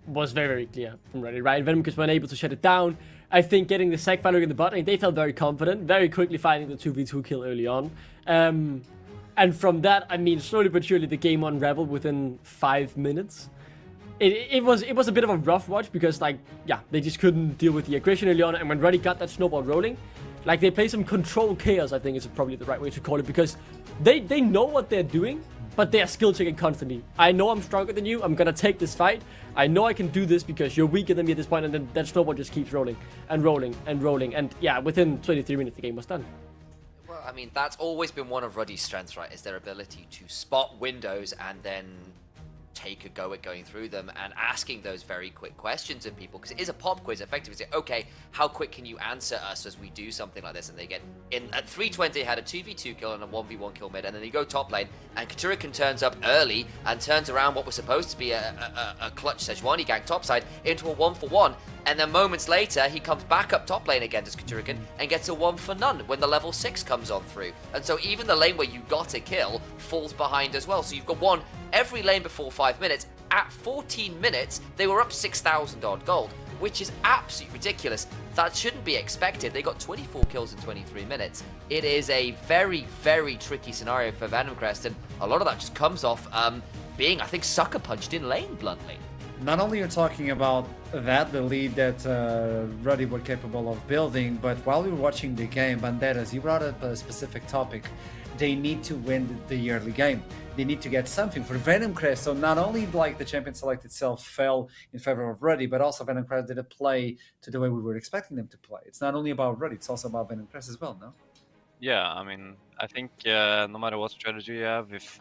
[SPEAKER 9] was very, very clear from Ruddy, right? Venomcrest weren't able to shut it down. I think getting the sack final in the bot, they felt very confident, very quickly finding the 2v2 kill early on. And from that, I mean, slowly but surely the game unraveled within 5 minutes. It was a bit of a rough watch because, like, yeah, they just couldn't deal with the aggression early on. And when Ruddy got that snowball rolling, like, they played some control chaos, I think is probably the right way to call it, because they know what they're doing, but they are skill checking constantly. I know I'm stronger than you. I'm gonna take this fight. I know I can do this because you're weaker than me at this point, and then that snowball just keeps rolling and rolling and rolling. And yeah, within 23 minutes, the game was done.
[SPEAKER 4] Well, I mean, that's always been one of Ruddy's strengths, right? Is their ability to spot windows and then take a go at going through them and asking those very quick questions of people, because it is a pop quiz. Effectively say, okay, how quick can you answer us as we do something like this? And they get in at 320, had a 2v2 kill and a 1v1 kill mid, and then they go top lane, and Katurukan turns up early and turns around what was supposed to be a clutch Sejuani gang topside into a 1-for-1, and then moments later he comes back up top lane again as Katurukan and gets a 1-for-none when the level 6 comes on through. And so even the lane where you got a kill falls behind as well. So you've got one every lane before 5 minutes. At 14 minutes, they were up 6,000 odd gold, which is absolutely ridiculous. That shouldn't be expected. They got 24 kills in 23 minutes. It is a very, very tricky scenario for Venomcrest, and a lot of that just comes off being, I think, sucker punched in lane, bluntly.
[SPEAKER 6] Not only you're talking about that, the lead that Ruddy were capable of building, but while we were watching the game, Banderas, you brought up a specific topic. They need to win the early game. They need to get something for Venomcrest. So not only like the champion select itself fell in favor of Ruddy, but also Venomcrest didn't play to the way we were expecting them to play. It's not only about Ruddy, it's also about Venomcrest as well, no?
[SPEAKER 7] Yeah, I mean, I think no matter what strategy you have, if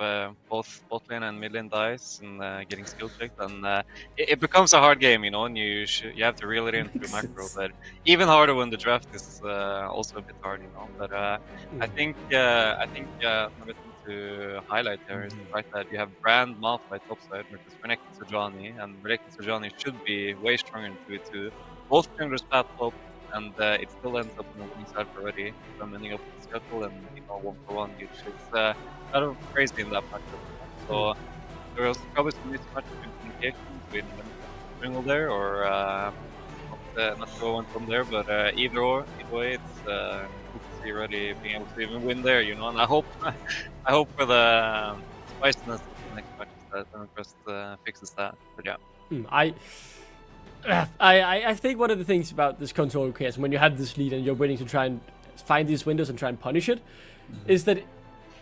[SPEAKER 7] both bot lane and mid lane dies and getting skill checked, then it becomes a hard game, you know, and you have to reel it in through macro. But even harder when the draft is also a bit hard, you know. But I think another thing to highlight there is the fact that you have Brand Malphite topside versus Renekton Sejuani, and Renekton Sejuani should be way stronger in 2v2. Both junglers path top, and it still ends up on the winning side for Ruddy, from ending up with Scuttle and, you know, 1-for-1, which is kind of crazy in that matchup. So there was probably some mismatch between communication between the jungle there, or not go on from there, but either way, it's good to see Ruddy being able to even win there, you know. And I hope for the spiciness of the next match that Venomcrest fixes that. But yeah.
[SPEAKER 9] I think one of the things about this control chaos, when you have this lead and you're willing to try and find these windows and try and punish it, is that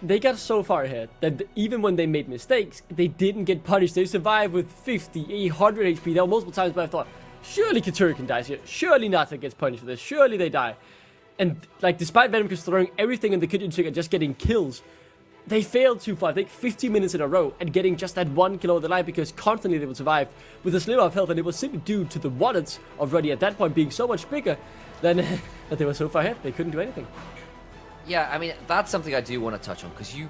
[SPEAKER 9] they got so far ahead that even when they made mistakes, they didn't get punished. They survived with 50, 100 HP. There were multiple times where I thought, surely Katurukan dies here. Surely Nata gets punished for this. Surely they die. And like, despite Venomcrest throwing everything in the kitchen sink and just getting kills, they failed to, I think, 50 minutes in a row and getting just that one kill over the line, because constantly they would survive with a sliver of health, and it was simply due to the wallets of Ruddy at that point being so much bigger than that they were so far ahead they couldn't do anything.
[SPEAKER 4] Yeah, I mean, that's something I do want to touch on, because you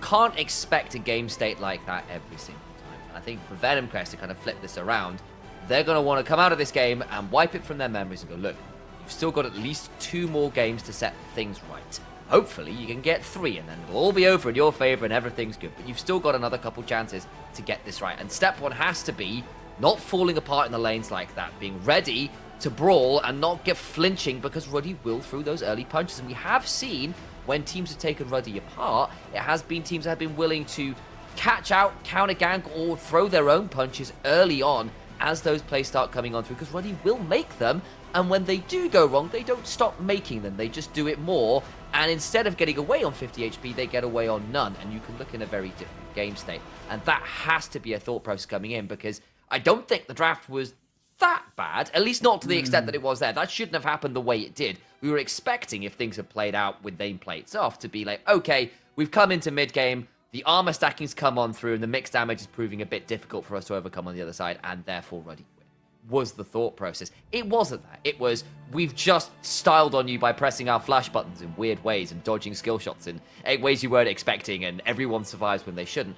[SPEAKER 4] can't expect a game state like that every single time. And I think for Venomcrest to kind of flip this around, they're going to want to come out of this game and wipe it from their memories and go, look, you've still got at least 2 more games to set things right. Hopefully you can get 3, and then it'll all be over in your favor and everything's good. But you've still got another couple chances to get this right. And step 1 has to be not falling apart in the lanes like that, being ready to brawl and not get flinching, because Ruddy will throw those early punches. And we have seen when teams have taken Ruddy apart, it has been teams that have been willing to catch out, counter gank, or throw their own punches early on as those plays start coming on through, because Ruddy will make them, and when they do go wrong, they don't stop making them, they just do it more, and instead of getting away on 50 HP, they get away on none, and you can look in a very different game state. And that has to be a thought process coming in, because I don't think the draft was that bad, at least not to the extent that it was there. That shouldn't have happened the way it did. We were expecting, if things had played out with nameplates off, to be like, okay, we've come into mid-game, the armor stacking's come on through, and the mixed damage is proving a bit difficult for us to overcome on the other side, and therefore Ruddy win. Was the thought process. It wasn't that. It was, we've just styled on you by pressing our flash buttons in weird ways and dodging skill shots in ways you weren't expecting, and everyone survives when they shouldn't.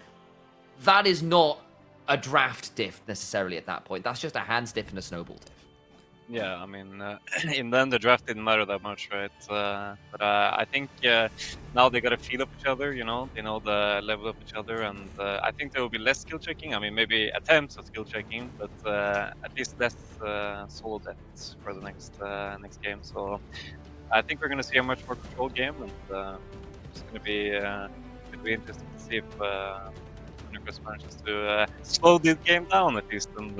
[SPEAKER 4] That is not a draft diff necessarily at that point. That's just a hands diff and a snowball diff.
[SPEAKER 7] Yeah, I mean, in the end, the draft didn't matter that much, right? But I think now they got a feel of each other, you know, they know the level of each other, and I think there will be less skill checking. I mean, maybe attempts at skill checking, but at least less solo deaths for the next game. So I think we're going to see a much more controlled game, and it's going to be interesting to see if Venomcrest manages to slow this game down at least, and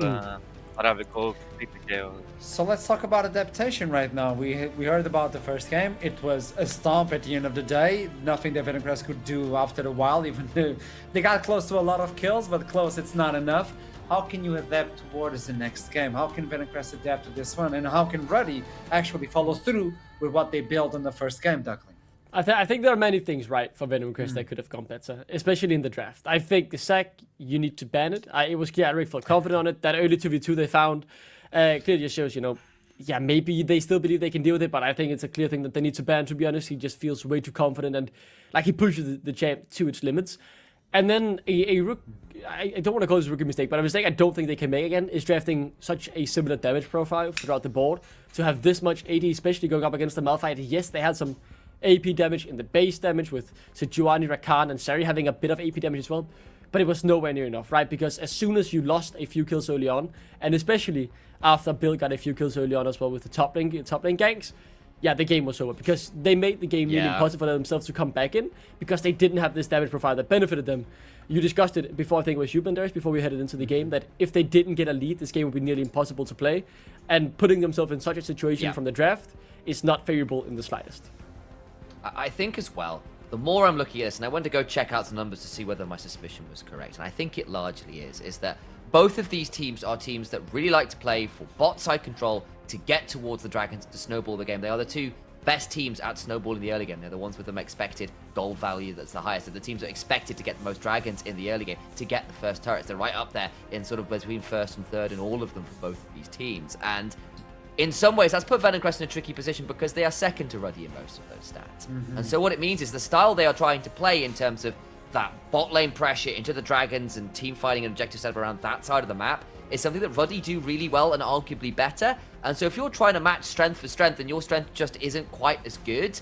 [SPEAKER 7] not have it go completely chaos.
[SPEAKER 11] So let's talk about adaptation right now. We heard about the first game. It was a stomp at the end of the day. Nothing that Venomcrest could do after a while, even though they got close to a lot of kills, but close it's not enough. How can you adapt towards the next game? How can Venomcrest adapt to this one? And how can Ruddy actually follow through with what they built in the first game, Duckling?
[SPEAKER 9] I think there are many things right for Venomcrest that could have gone better, especially in the draft. I think the sack, you need to ban it. It was clear Eric felt confident on it. That early 2v2 they found clearly just shows, you know, yeah, maybe they still believe they can deal with it, but I think it's a clear thing that they need to ban, to be honest. He just feels way too confident, and like he pushes the champ to its limits. And then I don't want to call this a rookie mistake, but a mistake I don't think they can make again is drafting such a similar damage profile throughout the board. To have this much AD, especially going up against the Malphite. Yes, they had some AP damage in the base damage with Sejuani, Rakan, and Sari having a bit of AP damage as well, but it was nowhere near enough, right? Because as soon as you lost a few kills early on, and especially after Bill got a few kills early on as well with the top lane ganks, yeah, the game was over, because they made the game really impossible for themselves to come back in, because they didn't have this damage profile that benefited them. You discussed it before, I think it was you, Banderas, before we headed into the game, that if they didn't get a lead, this game would be nearly impossible to play, and putting themselves in such a situation from the draft is not favorable in the slightest.
[SPEAKER 4] I think as well, the more I'm looking at this, and I went to go check out some numbers to see whether my suspicion was correct, and I think it largely is that both of these teams are teams that really like to play for bot side control to get towards the Dragons to snowball the game. They are the two best teams at snowballing the early game. They're the ones with the expected gold value that's the highest. They're the teams that are expected to get the most Dragons in the early game to get the first turrets. They're right up there in sort of between first and third in all of them for both of these teams. And in some ways, that's put Venomcrest in a tricky position because they are second to Ruddy in most of those stats. And so what it means is the style they are trying to play in terms of that bot lane pressure into the Dragons and team fighting and objective setup around that side of the map is something that Ruddy do really well and arguably better. And so if you're trying to match strength for strength and your strength just isn't quite as good,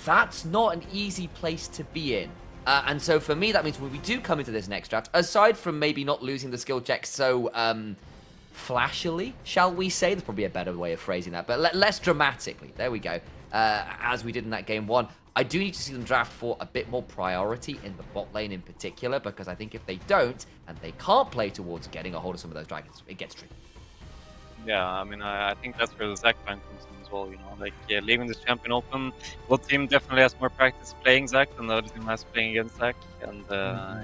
[SPEAKER 4] that's not an easy place to be in. And so for me, that means when we do come into this next draft, aside from maybe not losing the skill check so flashily, shall we say? There's probably a better way of phrasing that, but less dramatically. There we go. As we did in that game one. I do need to see them draft for a bit more priority in the bot lane in particular, because I think if they don't, and they can't play towards getting a hold of some of those Dragons, it gets tricky.
[SPEAKER 7] Yeah, I mean, I think that's where the Zac ban comes in as well, you know, like, leaving this champion open, one team definitely has more practice playing Zac than the other team has playing against Zac, and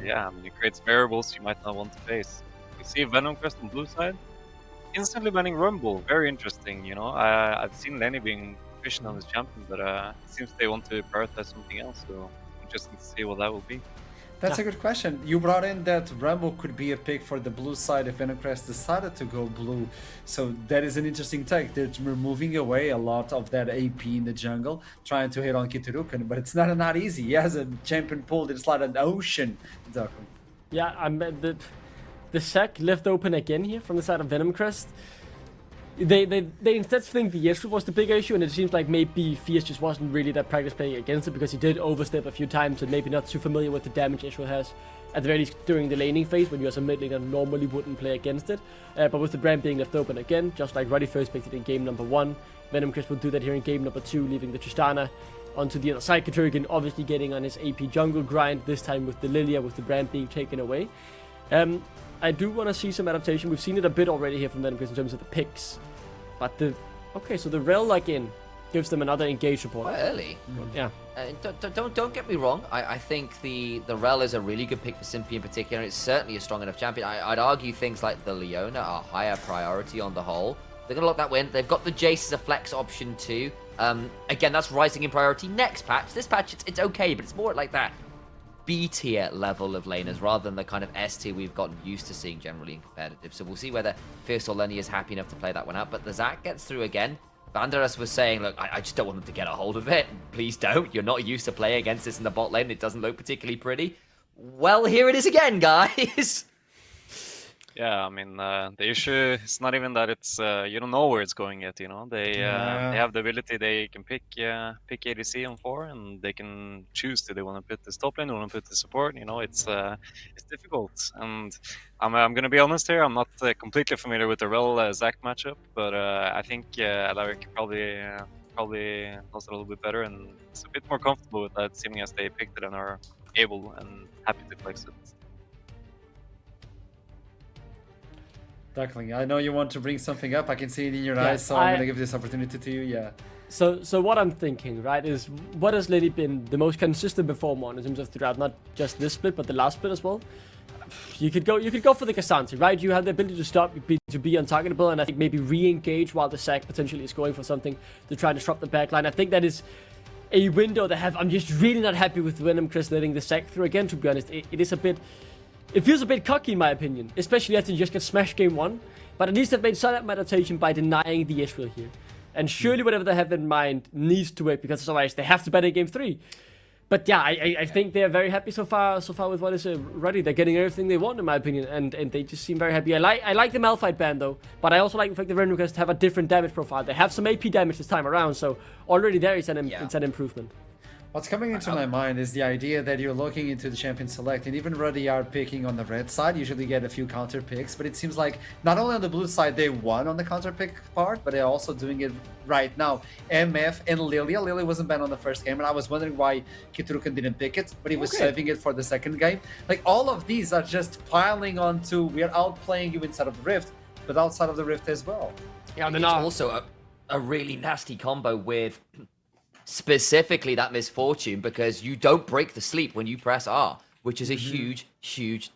[SPEAKER 7] yeah, I mean, it creates variables you might not want to face. You see Venomcrest on blue side, instantly banning Rumble, very interesting, you know, I've seen Lenny being efficient on this champion, but it seems they want to prioritize something else, so interesting to see what that will be.
[SPEAKER 11] That's a good question. You brought in that Rumble could be a pick for the blue side if Venomcrest decided to go blue. So that is an interesting take. They're removing away a lot of that AP in the jungle, trying to hit on Kiturukan, but it's not easy. He has a champion pool that's like an ocean. Exactly.
[SPEAKER 9] Yeah, the sack left open again here from the side of Venomcrest. They instead think the Yeshua was the bigger issue, and it seems like maybe Fierce just wasn't really that practice playing against it, because he did overstep a few times and maybe not too familiar with the damage Yeshua has, at the very least during the laning phase, when you as a mid laner normally wouldn't play against it. But with the brand being left open again, just like Ruddy first picked it in game number 1, Venomcrest will do that here in game number 2, leaving the Tristana onto the other side. Kiturukan obviously getting on his AP jungle grind, this time with the Lilia, with the brand being taken away. I do want to see some adaptation. We've seen it a bit already here from Venomcrest in terms of the picks. But so the Rel again gives them another engage support.
[SPEAKER 4] Quite early.
[SPEAKER 9] Yeah.
[SPEAKER 4] Don't get me wrong. I think the Rel is a really good pick for Simpy in particular. And it's certainly a strong enough champion. I'd argue things like the Leona are higher priority on the whole. They're gonna lock that win. They've got the Jace as a flex option too. Again, that's rising in priority next patch. This patch, it's okay, but it's more like that B tier level of laners rather than the kind of S tier we've gotten used to seeing generally in competitive. So we'll see whether Fierce or Lenny is happy enough to play that one out. But the Zac gets through again. Banderas was saying, look, I just don't want them to get a hold of it. Please don't. You're not used to playing against this in the bot lane. It doesn't look particularly pretty. Well, here it is again, guys.
[SPEAKER 7] Yeah, I mean, the issue is not even that it's you don't know where it's going yet. You know, they have the ability. They can pick ADC on 4, and they can choose do they want to put this top lane or want to put the support. You know, it's difficult. And I'm gonna be honest here. I'm not completely familiar with the Rel Zac matchup, but I think Alaric probably knows it a little bit better and is a bit more comfortable with that, seeming as they picked it and are able and happy to flex it.
[SPEAKER 11] Duckling, I know you want to bring something up. I can see it in your eyes, so I'm gonna give this opportunity to you. Yeah.
[SPEAKER 9] So what I'm thinking, right, is what has Lenny been the most consistent performer on in terms of throughout not just this split but the last split as well? You could go for the Cassandra, right? You have the ability to stop to be untargetable, and I think maybe re-engage while the Zac potentially is going for something to try and disrupt the backline. I think that is a window that I'm just really not happy with Venomcrest letting the Zac through again. To be honest, it is a bit. It feels a bit cocky in my opinion, especially after you just get smashed game 1. But at least they've made some adaptation by denying the Israel here. And surely whatever they have in mind needs to work, because otherwise they have to bet in game 3. But yeah, I think they're very happy so far with what is Ruddy. They're getting everything they want in my opinion, and they just seem very happy. I like the Malphite ban though, but I also like the fact that Venomcrest have a different damage profile. They have some AP damage this time around, so already there is it's an improvement.
[SPEAKER 11] What's coming into my mind is the idea that you're looking into the champion select, and even Ruddy are picking on the red side, usually get a few counter picks, but it seems like not only on the blue side they won on the counter pick part, but they're also doing it right now. MF and Lilia. Lilia wasn't banned on the first game, and I was wondering why Kitrukan didn't pick it, but he was saving it for the second game. Like, all of these are just piling onto, we are outplaying you inside of the Rift, but outside of the Rift as well.
[SPEAKER 4] Yeah, and it's also a really nasty combo with specifically that misfortune, because you don't break the sleep when you press R, which is a huge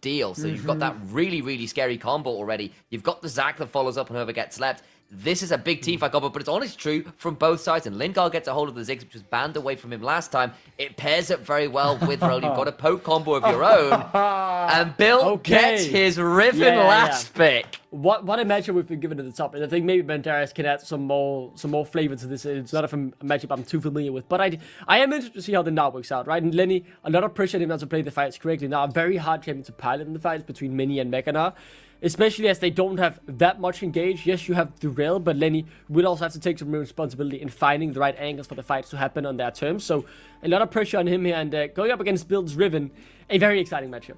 [SPEAKER 4] deal. So you've got that really scary combo already. You've got the Zac that follows up on whoever gets slept. This is a big teamfight combo, but it's honestly true from both sides. And Lingard gets a hold of the Ziggs, which was banned away from him last time. It pairs up very well with Rel. You've got a poke combo of your own. And Bill gets his Riven last pick.
[SPEAKER 9] What a matchup we've been given at the top, and I think maybe Banderas can add some more flavor to this. It's not a matchup I'm too familiar with, but I am interested to see how the now works out, right? And Lenny, a lot of pressure on him not to play the fights correctly. Now, a very hard champion to pilot in the fights between Mini and Mechanar, especially as they don't have that much engaged. Yes, you have the Rail, but Lenny will also have to take some responsibility in finding the right angles for the fights to happen on their terms. So a lot of pressure on him here, and going up against Build's Riven, a very exciting matchup.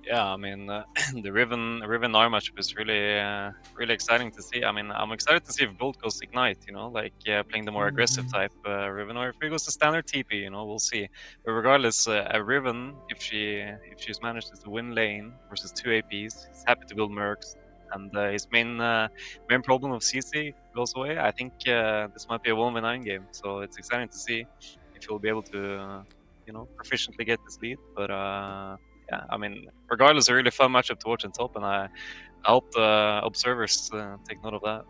[SPEAKER 7] Yeah, I mean, the Riven R matchup is really exciting to see. I mean, I'm excited to see if Bolt goes Ignite, you know, like playing the more aggressive type Riven, or if he goes to standard TP, you know, we'll see. But regardless, a Riven, if she's managed to win lane versus 2 APs, he's happy to build Mercs, and his main problem of CC goes away. I think this might be a 1v9 game, so it's exciting to see if he'll be able to, you know, proficiently get this lead. But yeah, I mean, regardless, a really fun matchup to watch in top, and I hope the observers take note of that.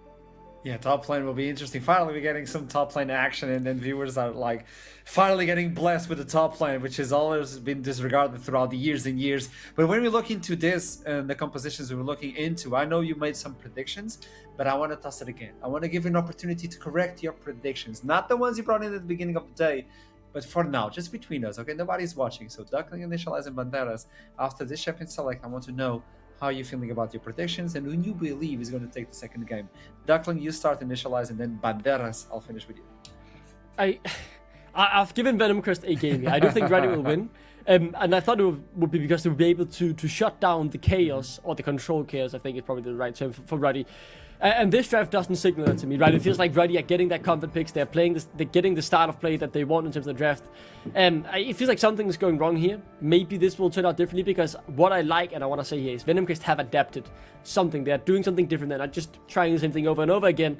[SPEAKER 11] Yeah, top lane will be interesting. Finally, we're getting some top lane action, and then viewers are like finally getting blessed with the top lane, which has always been disregarded throughout the years and years. But when we look into this and the compositions we were looking into, I know you made some predictions, but I want to toss it again. I want to give you an opportunity to correct your predictions, not the ones you brought in at the beginning of the day, but for now, just between us, okay? Nobody's watching. So Duckling, Initialize, and Banderas, after this champion select, I want to know how you're feeling about your predictions and who you believe is going to take the second game. Duckling, you start Initialize, and then Banderas, I'll finish with you.
[SPEAKER 9] I've given Venomcrest a game here. I do think Ruddy will win. And I thought it would be because they would be able to shut down the chaos, or the control chaos, I think is probably the right term for Ruddy. And this draft doesn't signal that to me, right? It feels like Ruddy are getting their comfort picks. They're playing this, they're getting the start of play that they want in terms of the draft. It feels like something is going wrong here. Maybe this will turn out differently, because what I like, and I want to say here, is Venomcrest have adapted something. They're doing something different. They're not just trying the same thing over and over again.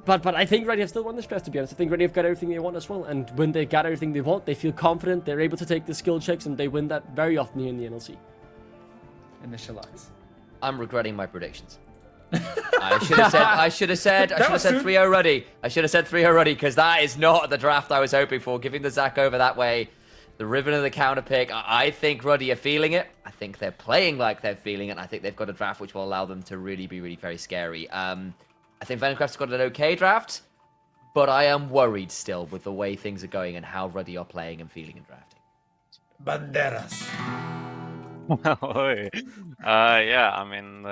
[SPEAKER 9] But I think Ruddy have still won this draft, to be honest. I think Ruddy have got everything they want as well. And when they got everything they want, they feel confident. They're able to take the skill checks, and they win that very often here in the NLC.
[SPEAKER 11] Initialize.
[SPEAKER 4] I'm regretting my predictions. I should have said 3-0 Ruddy. I should have said 3-0 Ruddy, because that is not the draft I was hoping for. Giving the Zac over that way, the Riven and the counter pick. I think Ruddy are feeling it. I think they're playing like they're feeling it. And I think they've got a draft which will allow them to really be very scary. I think Venomcrest's got an okay draft, but I am worried still with the way things are going and how Ruddy are playing and feeling and drafting.
[SPEAKER 11] Banderas.
[SPEAKER 7] Yeah, I mean,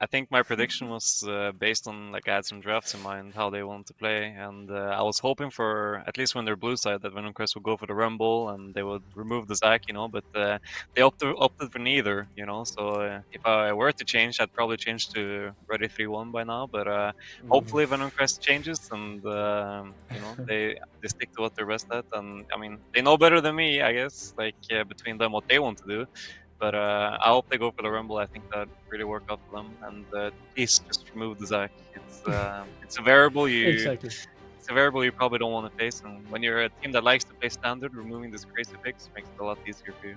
[SPEAKER 7] I think my prediction was based on, like, I had some drafts in mind, how they wanted to play, and I was hoping for, at least when they're blue side, that Venomcrest would go for the Rumble and they would remove the Zac, but they opted for neither, so if I were to change, I'd probably change to Ruddy 3-1 by now, but hopefully Venomcrest changes and, they stick to what they're best at, and, I mean, they know better than me, I guess, like, between them what they want to do. But I hope they go for the Rumble. I think that really work out for them. And please just remove the Zac. It's a variable
[SPEAKER 9] Exactly.
[SPEAKER 7] It's a variable you probably don't want to face. And when you're a team that likes to play standard, removing these crazy picks makes it a lot easier for you.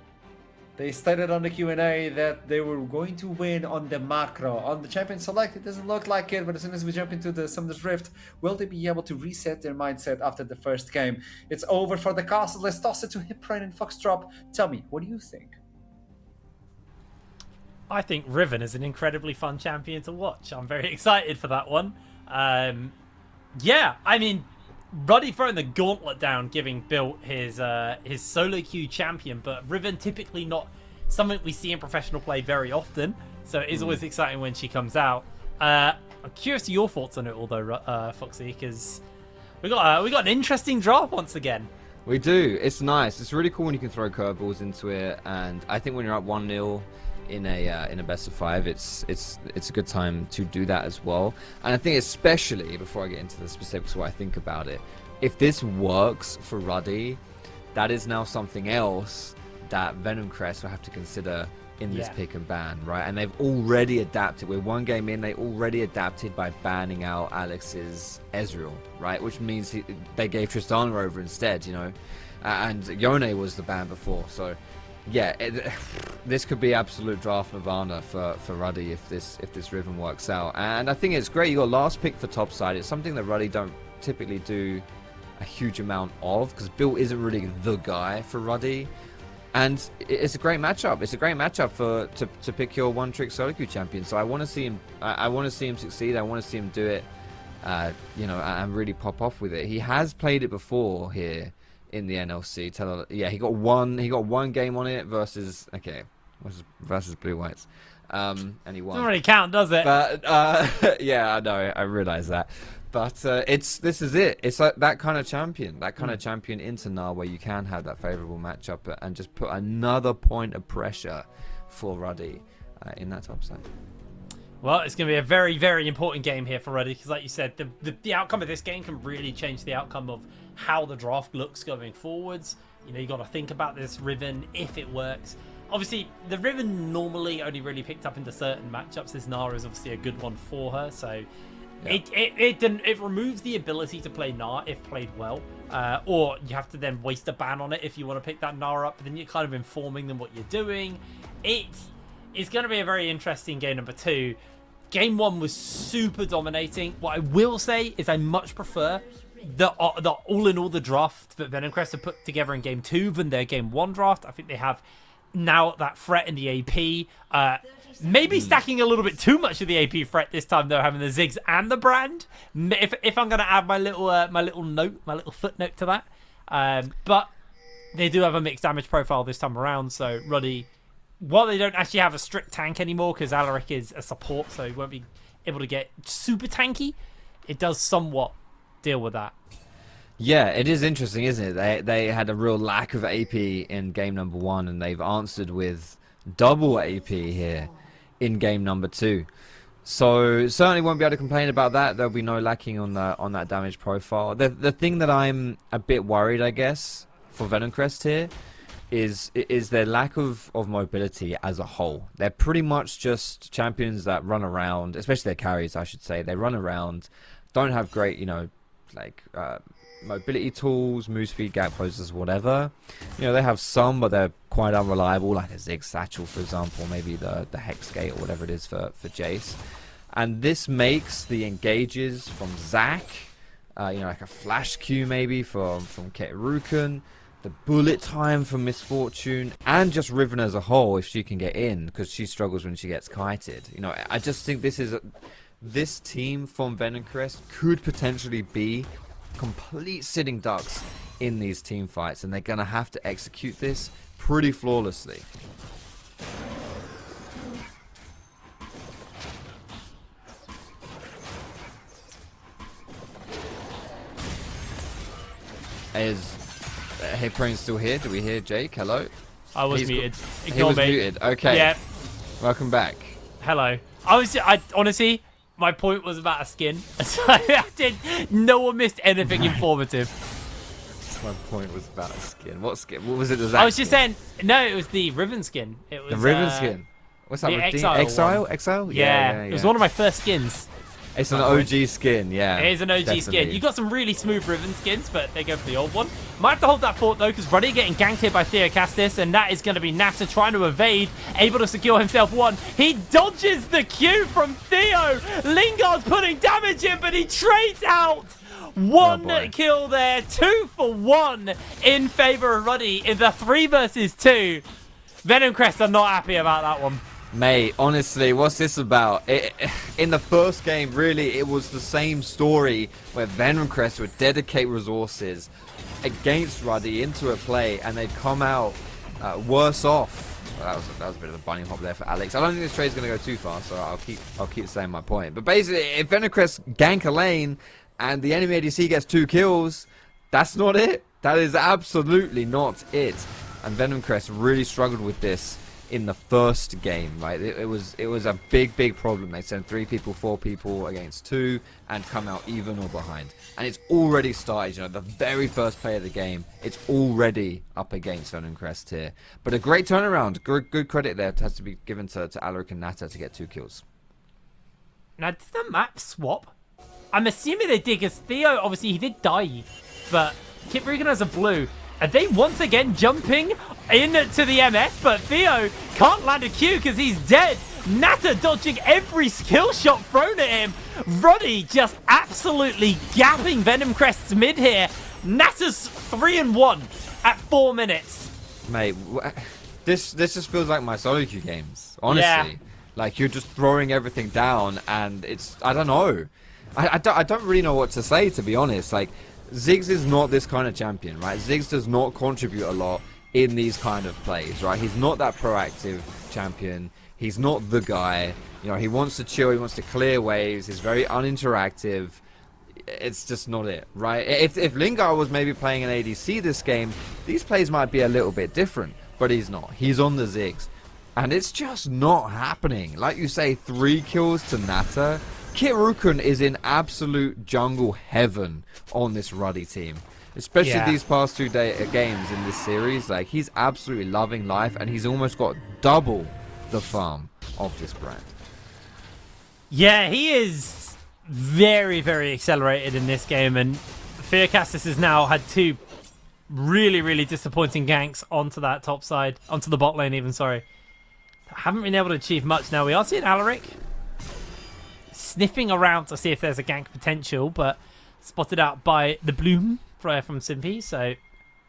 [SPEAKER 11] They stated on the Q&A that they were going to win on the macro. On the Champion Select, it doesn't look like it, but as soon as we jump into the Summoner's Rift, will they be able to reset their mindset after the first game? It's over for the castle. Let's toss it to Hiprain and Foxtrot. Tell me, what do you think?
[SPEAKER 3] I think Riven is an incredibly fun champion to watch. I'm very excited for that one. Yeah, I mean, Ruddy throwing the gauntlet down, giving Built his solo queue champion, but Riven typically not something we see in professional play very often, so it is always exciting when she comes out. I'm curious to your thoughts on it all, though, Foxy, because we got an interesting draft once again.
[SPEAKER 8] We do. It's nice. It's really cool when you can throw curveballs into it, and I think when you're up 1-0 in a best of 5, it's a good time to do that as well. And I think, especially before I get into the specifics of what I think about it, if this works for Ruddy, that is now something else that Venomcrest will have to consider in this pick and ban, right? And they've already adapted. We're one game in, they already adapted by banning out Alex's Ezreal, right? Which means they gave Tristana over instead, and Yone was the ban before, so yeah, this could be absolute draft nirvana for Ruddy if this Riven works out. And I think it's great. You got last pick for top side. It's something that Ruddy don't typically do a huge amount of, because Bill isn't really the guy for Ruddy. And it's a great matchup. It's a great matchup to pick your one-trick solo queue champion. So I want to see him. I want to see him succeed. I want to see him do it. And really pop off with it. He has played it before here in the NLC. He got one game on it versus Blue Whites, and he won.
[SPEAKER 3] Doesn't really count, does it?
[SPEAKER 8] But yeah, I know, I realize that. But this is it. It's like that kind of champion, into NAR, where you can have that favorable matchup and just put another point of pressure for Ruddy in that top side.
[SPEAKER 3] Well, it's going to be a very, very important game here for Ruddy, because like you said, the outcome of this game can really change the outcome of how the draft looks going forwards. You got to think about this Riven, if it works. Obviously, the Riven normally only really picked up into certain matchups. This Nara is obviously a good one for her, so it removes the ability to play Nara if played well, or you have to then waste a ban on it if you want to pick that Nara up, but then you're kind of informing them what you're doing. It's going to be a very interesting game number 2. Game 1 was super dominating. What I will say is I much prefer the all-in-all the draft that Venomcrest have put together in Game 2 than their Game 1 draft. I think they have now that threat in the AP. Maybe stacking a little bit too much of the AP threat this time, though, having the Ziggs and the Brand. If I'm going to add my little footnote to that. But they do have a mixed damage profile this time around, so Ruddy, while they don't actually have a strict tank anymore, because Alaric is a support, so he won't be able to get super tanky, it does somewhat deal with that.
[SPEAKER 8] Yeah, it is interesting, isn't it? They had a real lack of AP in game number 1, and they've answered with double AP here in game number 2. So certainly won't be able to complain about that. There'll be no lacking on that damage profile. The thing that I'm a bit worried, I guess, for Venomcrest here is their lack of mobility as a whole. They're pretty much just champions that run around, especially their carries, I should say. They run around, don't have great, like mobility tools, move speed, gap closers, whatever. They have some, but they're quite unreliable, like a Zig Satchel, for example, maybe the Hex Gate or whatever it is for Jace. And this makes the engages from Zac, like a Flash Q maybe from Keterukan, the bullet time from Misfortune, and just Riven as a whole if she can get in, because she struggles when she gets kited. I just think this team from Venomcrest could potentially be complete sitting ducks in these team fights, and they're going to have to execute this pretty flawlessly. Is Prone still here? Do we hear Jake? Hello?
[SPEAKER 3] I was muted.
[SPEAKER 8] He
[SPEAKER 3] Ignore
[SPEAKER 8] was
[SPEAKER 3] me.
[SPEAKER 8] muted. Okay.
[SPEAKER 3] Yeah.
[SPEAKER 8] Welcome back.
[SPEAKER 3] Hello. I honestly, my point was about a skin. So no one missed anything informative.
[SPEAKER 8] My point was about a skin. What skin? What was it?
[SPEAKER 3] I was just saying, no, it was the Riven skin. It was
[SPEAKER 8] the Riven skin. What's that?
[SPEAKER 3] the
[SPEAKER 8] Exile?
[SPEAKER 3] one.
[SPEAKER 8] Exile?
[SPEAKER 3] Yeah, it was one of my first skins.
[SPEAKER 8] It's an OG skin, yeah.
[SPEAKER 3] It is an OG skin. You got some really smooth Riven skins, but they go for the old one. Might have to hold that fort though, because Ruddy getting ganked here by Theocastis, and that is going to be Nata trying to evade, able to secure himself one. He dodges the Q from Theo. Lingard's putting damage in, but he trades out. One kill there, 2 for 1 in favor of Ruddy in the 3 versus 2. Venomcrest are not happy about that one.
[SPEAKER 8] Mate, honestly, what's this about? In the first game, really, it was the same story where Venomcrest would dedicate resources against Ruddy into a play, and they'd come out worse off. Well, that was a bit of a bunny hop there for Alex. I don't think this trade's going to go too far, so I'll keep saying my point. But basically, if Venomcrest gank a lane and the enemy ADC gets 2 kills, that's not it. That is absolutely not it. And Venomcrest really struggled with this in the first game, right? It was a big problem. They sent 3 people, 4 people against 2 and come out even or behind. And it's already started, the very first play of the game, it's already up against Venomcrest here. But a great turnaround. Good credit there has to be given to Alaric and Nata to get 2 kills.
[SPEAKER 3] Now, did the map swap? I'm assuming they did, because Theo, obviously, he did dive, but Keterukan has a blue. Are they once again jumping into the MS? But Theo can't land a Q because he's dead. Nata dodging every skill shot thrown at him. Ruddy just absolutely gapping Venomcrest's mid here. Nata's 3-1 at 4 minutes.
[SPEAKER 8] Mate, this just feels like my solo queue games, honestly.
[SPEAKER 3] Yeah.
[SPEAKER 8] Like, you're just throwing everything down, and it's, I don't know. I don't really know what to say, to be honest. Like, Ziggs is not this kind of champion, right? Ziggs does not contribute a lot in these kind of plays, right? He's not that proactive champion. He's not the guy. He wants to chill. He wants to clear waves. He's very uninteractive. It's just not it, right? If Lingard was maybe playing an ADC this game, these plays might be a little bit different, but he's not. He's on the Ziggs. And it's just not happening. Like you say, 3 kills to Nata. Keterukan is in absolute jungle heaven on this Ruddy team. Especially these past 2 games in this series. Like, he's absolutely loving life, and he's almost got double the farm of this brand.
[SPEAKER 3] Yeah, he is very, very accelerated in this game, and Theocastis has now had 2 really, really disappointing ganks onto that top side, onto the bot lane even, sorry. Haven't been able to achieve much now. We are seeing Alaric sniffing around to see if there's a gank potential, but spotted out by the Bloom from Simpy, so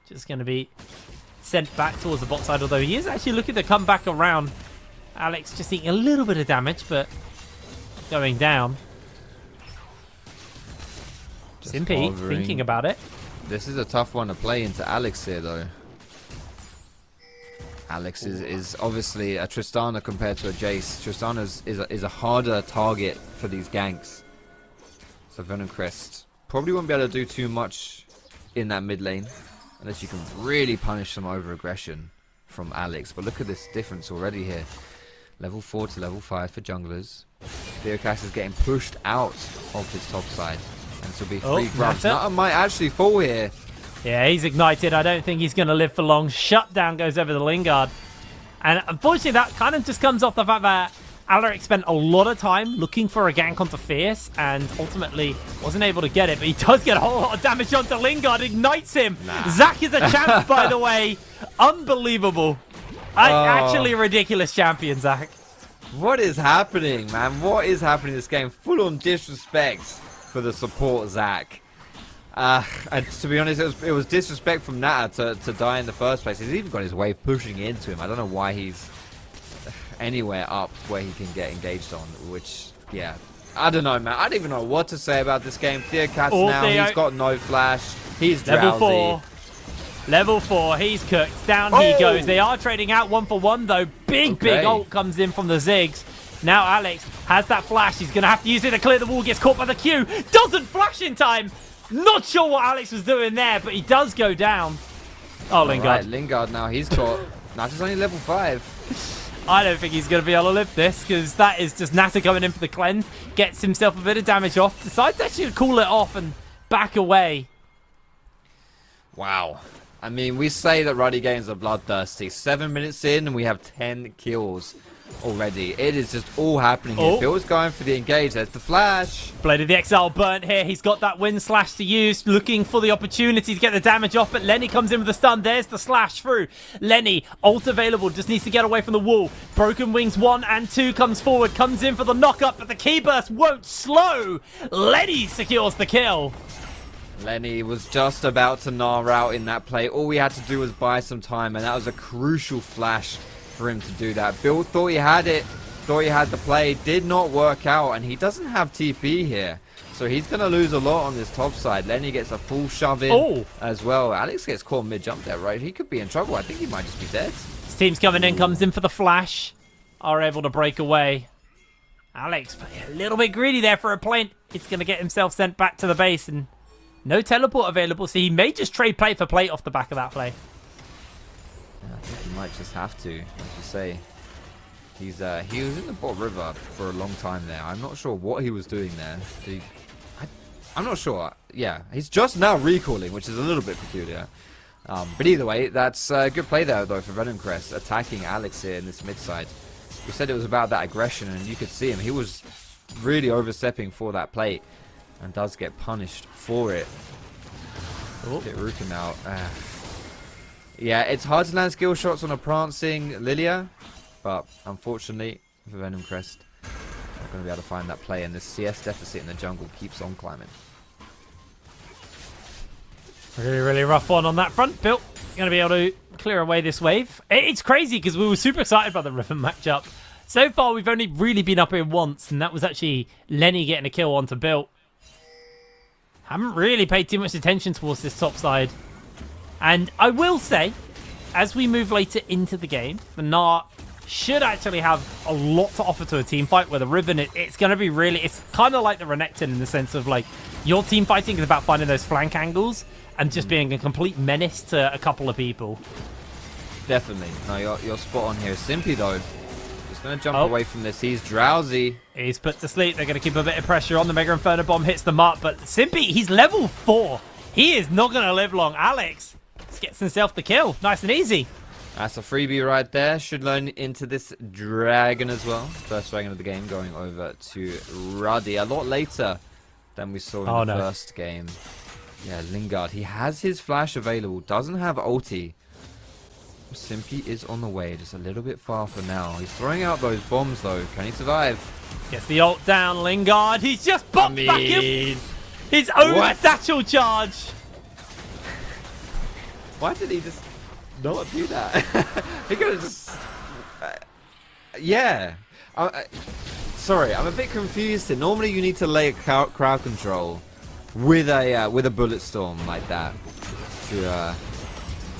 [SPEAKER 3] just going to be sent back towards the bot side, although he is actually looking to come back around. Alex just eating a little bit of damage, but going down.
[SPEAKER 8] Just
[SPEAKER 3] Simpy
[SPEAKER 8] hovering.
[SPEAKER 3] thinking about it.
[SPEAKER 8] This is a tough one to play into Alex here, though. Alex is obviously a Tristana compared to a Jace. Tristana is a harder target for these ganks. So Venomcrest probably won't be able to do too much in that mid lane, unless you can really punish some over-aggression from Alex. But look at this difference already here. Level 4 to level 5 for junglers. BO5 is getting pushed out of his top side. And this will be free grubs. Nutter might actually fall here.
[SPEAKER 3] Yeah, he's ignited. I don't think he's going to live for long. Shutdown goes over the Lingard. And unfortunately, that kind of just comes off the fact that Alaric spent a lot of time looking for a gank onto Fierce and ultimately wasn't able to get it. But he does get a whole lot of damage onto Lingard. Ignites him. Zac is a champ, by the way. Unbelievable. Actually a ridiculous champion, Zac.
[SPEAKER 8] What is happening, man? What is happening in this game? Full on disrespect for the support, Zac. And to be honest, it was disrespect from Natter to die in the first place. He's even got his wave pushing into him. I don't know why he's anywhere up where he can get engaged on, which, yeah. I don't know, man. I don't even know what to say about this game. Theocast now, he's got no flash. He's drowsy.
[SPEAKER 3] Level 4, he's cooked. Down he goes. They are trading out 1-for-1, though. Big ult comes in from the Ziggs. Now Alex has that flash. He's going to have to use it to clear the wall. Gets caught by the Q. Doesn't flash in time. Not sure what Alex was doing there, but he does go down. Oh, Lingard.
[SPEAKER 8] Right, Lingard now. He's caught. Natter's only level 5.
[SPEAKER 3] I don't think he's going to be able to live this, because that is just Natter coming in for the cleanse. Gets himself a bit of damage off. Decides actually to cool it off and back away.
[SPEAKER 8] Wow. I mean, we say that Ruddy games are bloodthirsty. 7 minutes in and we have 10 kills already. It is just all happening here. Bill's going for the engage. There's the flash.
[SPEAKER 3] Blade of the Exile burnt here. He's got that wind slash to use, looking for the opportunity to get the damage off, but Lenny comes in with the stun. There's the slash through. Lenny, ult available, just needs to get away from the wall. Broken Wings 1 and 2 comes forward, comes in for the knock-up, but the key burst won't slow. Lenny secures the kill.
[SPEAKER 8] Lenny was just about to gnaw out in that play. All we had to do was buy some time, and that was a crucial flash for him to do that. Bill thought he had it, thought he had the play, did not work out, and he doesn't have TP here. So he's going to lose a lot on this top side. Lenny gets a full shove in as well. Alex gets caught mid-jump there, right? He could be in trouble. I think he might just be dead.
[SPEAKER 3] His team's coming in, comes in for the flash. Are able to break away. Alex, a little bit greedy there for a plant. It's going to get himself sent back to the base, and no teleport available, so he may just trade plate for plate off the back of that play.
[SPEAKER 8] Yeah, I think he might just have to, like you say. He was in the bot river for a long time there. I'm not sure what he was doing there. I'm not sure. Yeah, he's just now recalling, which is a little bit peculiar. But either way, that's a good play there, though, for Venomcrest, attacking Alex here in this mid side. We said it was about that aggression, and you could see him. He was really overstepping for that plate, and does get punished for it. Get Ruka out. Yeah, it's hard to land skill shots on a prancing Lilia, but unfortunately for Venomcrest, not going to be able to find that play, and the CS deficit in the jungle keeps on climbing.
[SPEAKER 3] Really, really rough one on that front. Built going to be able to clear away this wave. It's crazy because we were super excited by the Riven matchup. So far, we've only really been up here once, and that was actually Lenny getting a kill onto Built. Haven't really paid too much attention towards this top side. And I will say, as we move later into the game, the Gnar should actually have a lot to offer to a team fight, where the Riven, it's going to be really, it's kind of like the Renekton in the sense of, like, your team fighting is about finding those flank angles and just being a complete menace to a couple of people.
[SPEAKER 8] Definitely. No, you're spot on here. Simpy, though, just going to jump away from this. He's drowsy.
[SPEAKER 3] He's put to sleep. They're going to keep a bit of pressure on. The Mega Inferno Bomb hits the mark, but Simpy, he's level 4. He is not going to live long. Alex gets himself the kill. Nice and easy.
[SPEAKER 8] That's a freebie right there. Should learn into this dragon as well. First dragon of the game going over to Ruddy. A lot later than we saw in the first game. Yeah, Lingard. He has his flash available. Doesn't have ulti. Simpy is on the way. Just a little bit far for now. He's throwing out those bombs though. Can he survive?
[SPEAKER 3] Gets the ult down, Lingard. He's just popped back in his own satchel charge.
[SPEAKER 8] Why did he just not do that? He could have just... yeah. Sorry, I'm a bit confused here. Normally you need to lay a crowd control with a bullet storm like that to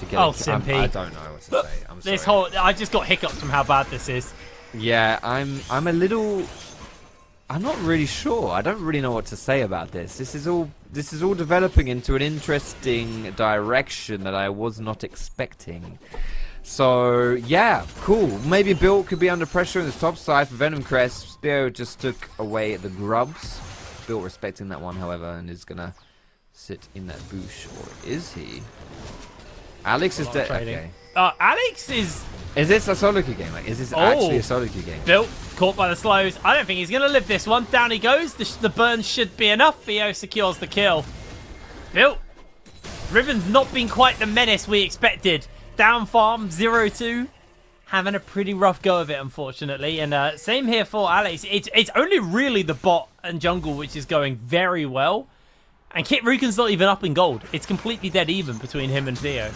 [SPEAKER 8] get
[SPEAKER 3] Simpy.
[SPEAKER 8] I don't know what to say. I'm sorry.
[SPEAKER 3] This I just got hiccups from how bad this is.
[SPEAKER 8] Yeah, I'm a little... I'm not really sure. I don't really know what to say about this. This is all this is all developing into an interesting direction that I was not expecting. So yeah, cool. Maybe Bill could be under pressure in this top side for Venomcrest. Theo just took away the grubs. Bill respecting that one, however, and is gonna sit in that bush, or is he? Alex is dead. Okay.
[SPEAKER 3] Alex is...
[SPEAKER 8] Is this a solo queue game? Like, is this actually a solo queue game?
[SPEAKER 3] Bill caught by the slows. I don't think he's going to live this one. Down he goes. The burn should be enough. Theo secures the kill. Bill. Riven's not been quite the menace we expected. Down farm 0-2. Having a pretty rough go of it, unfortunately. And same here for Alex. It's only really the bot and jungle which is going very well. And Kit Rukin's not even up in gold. It's completely dead even between him and Theo.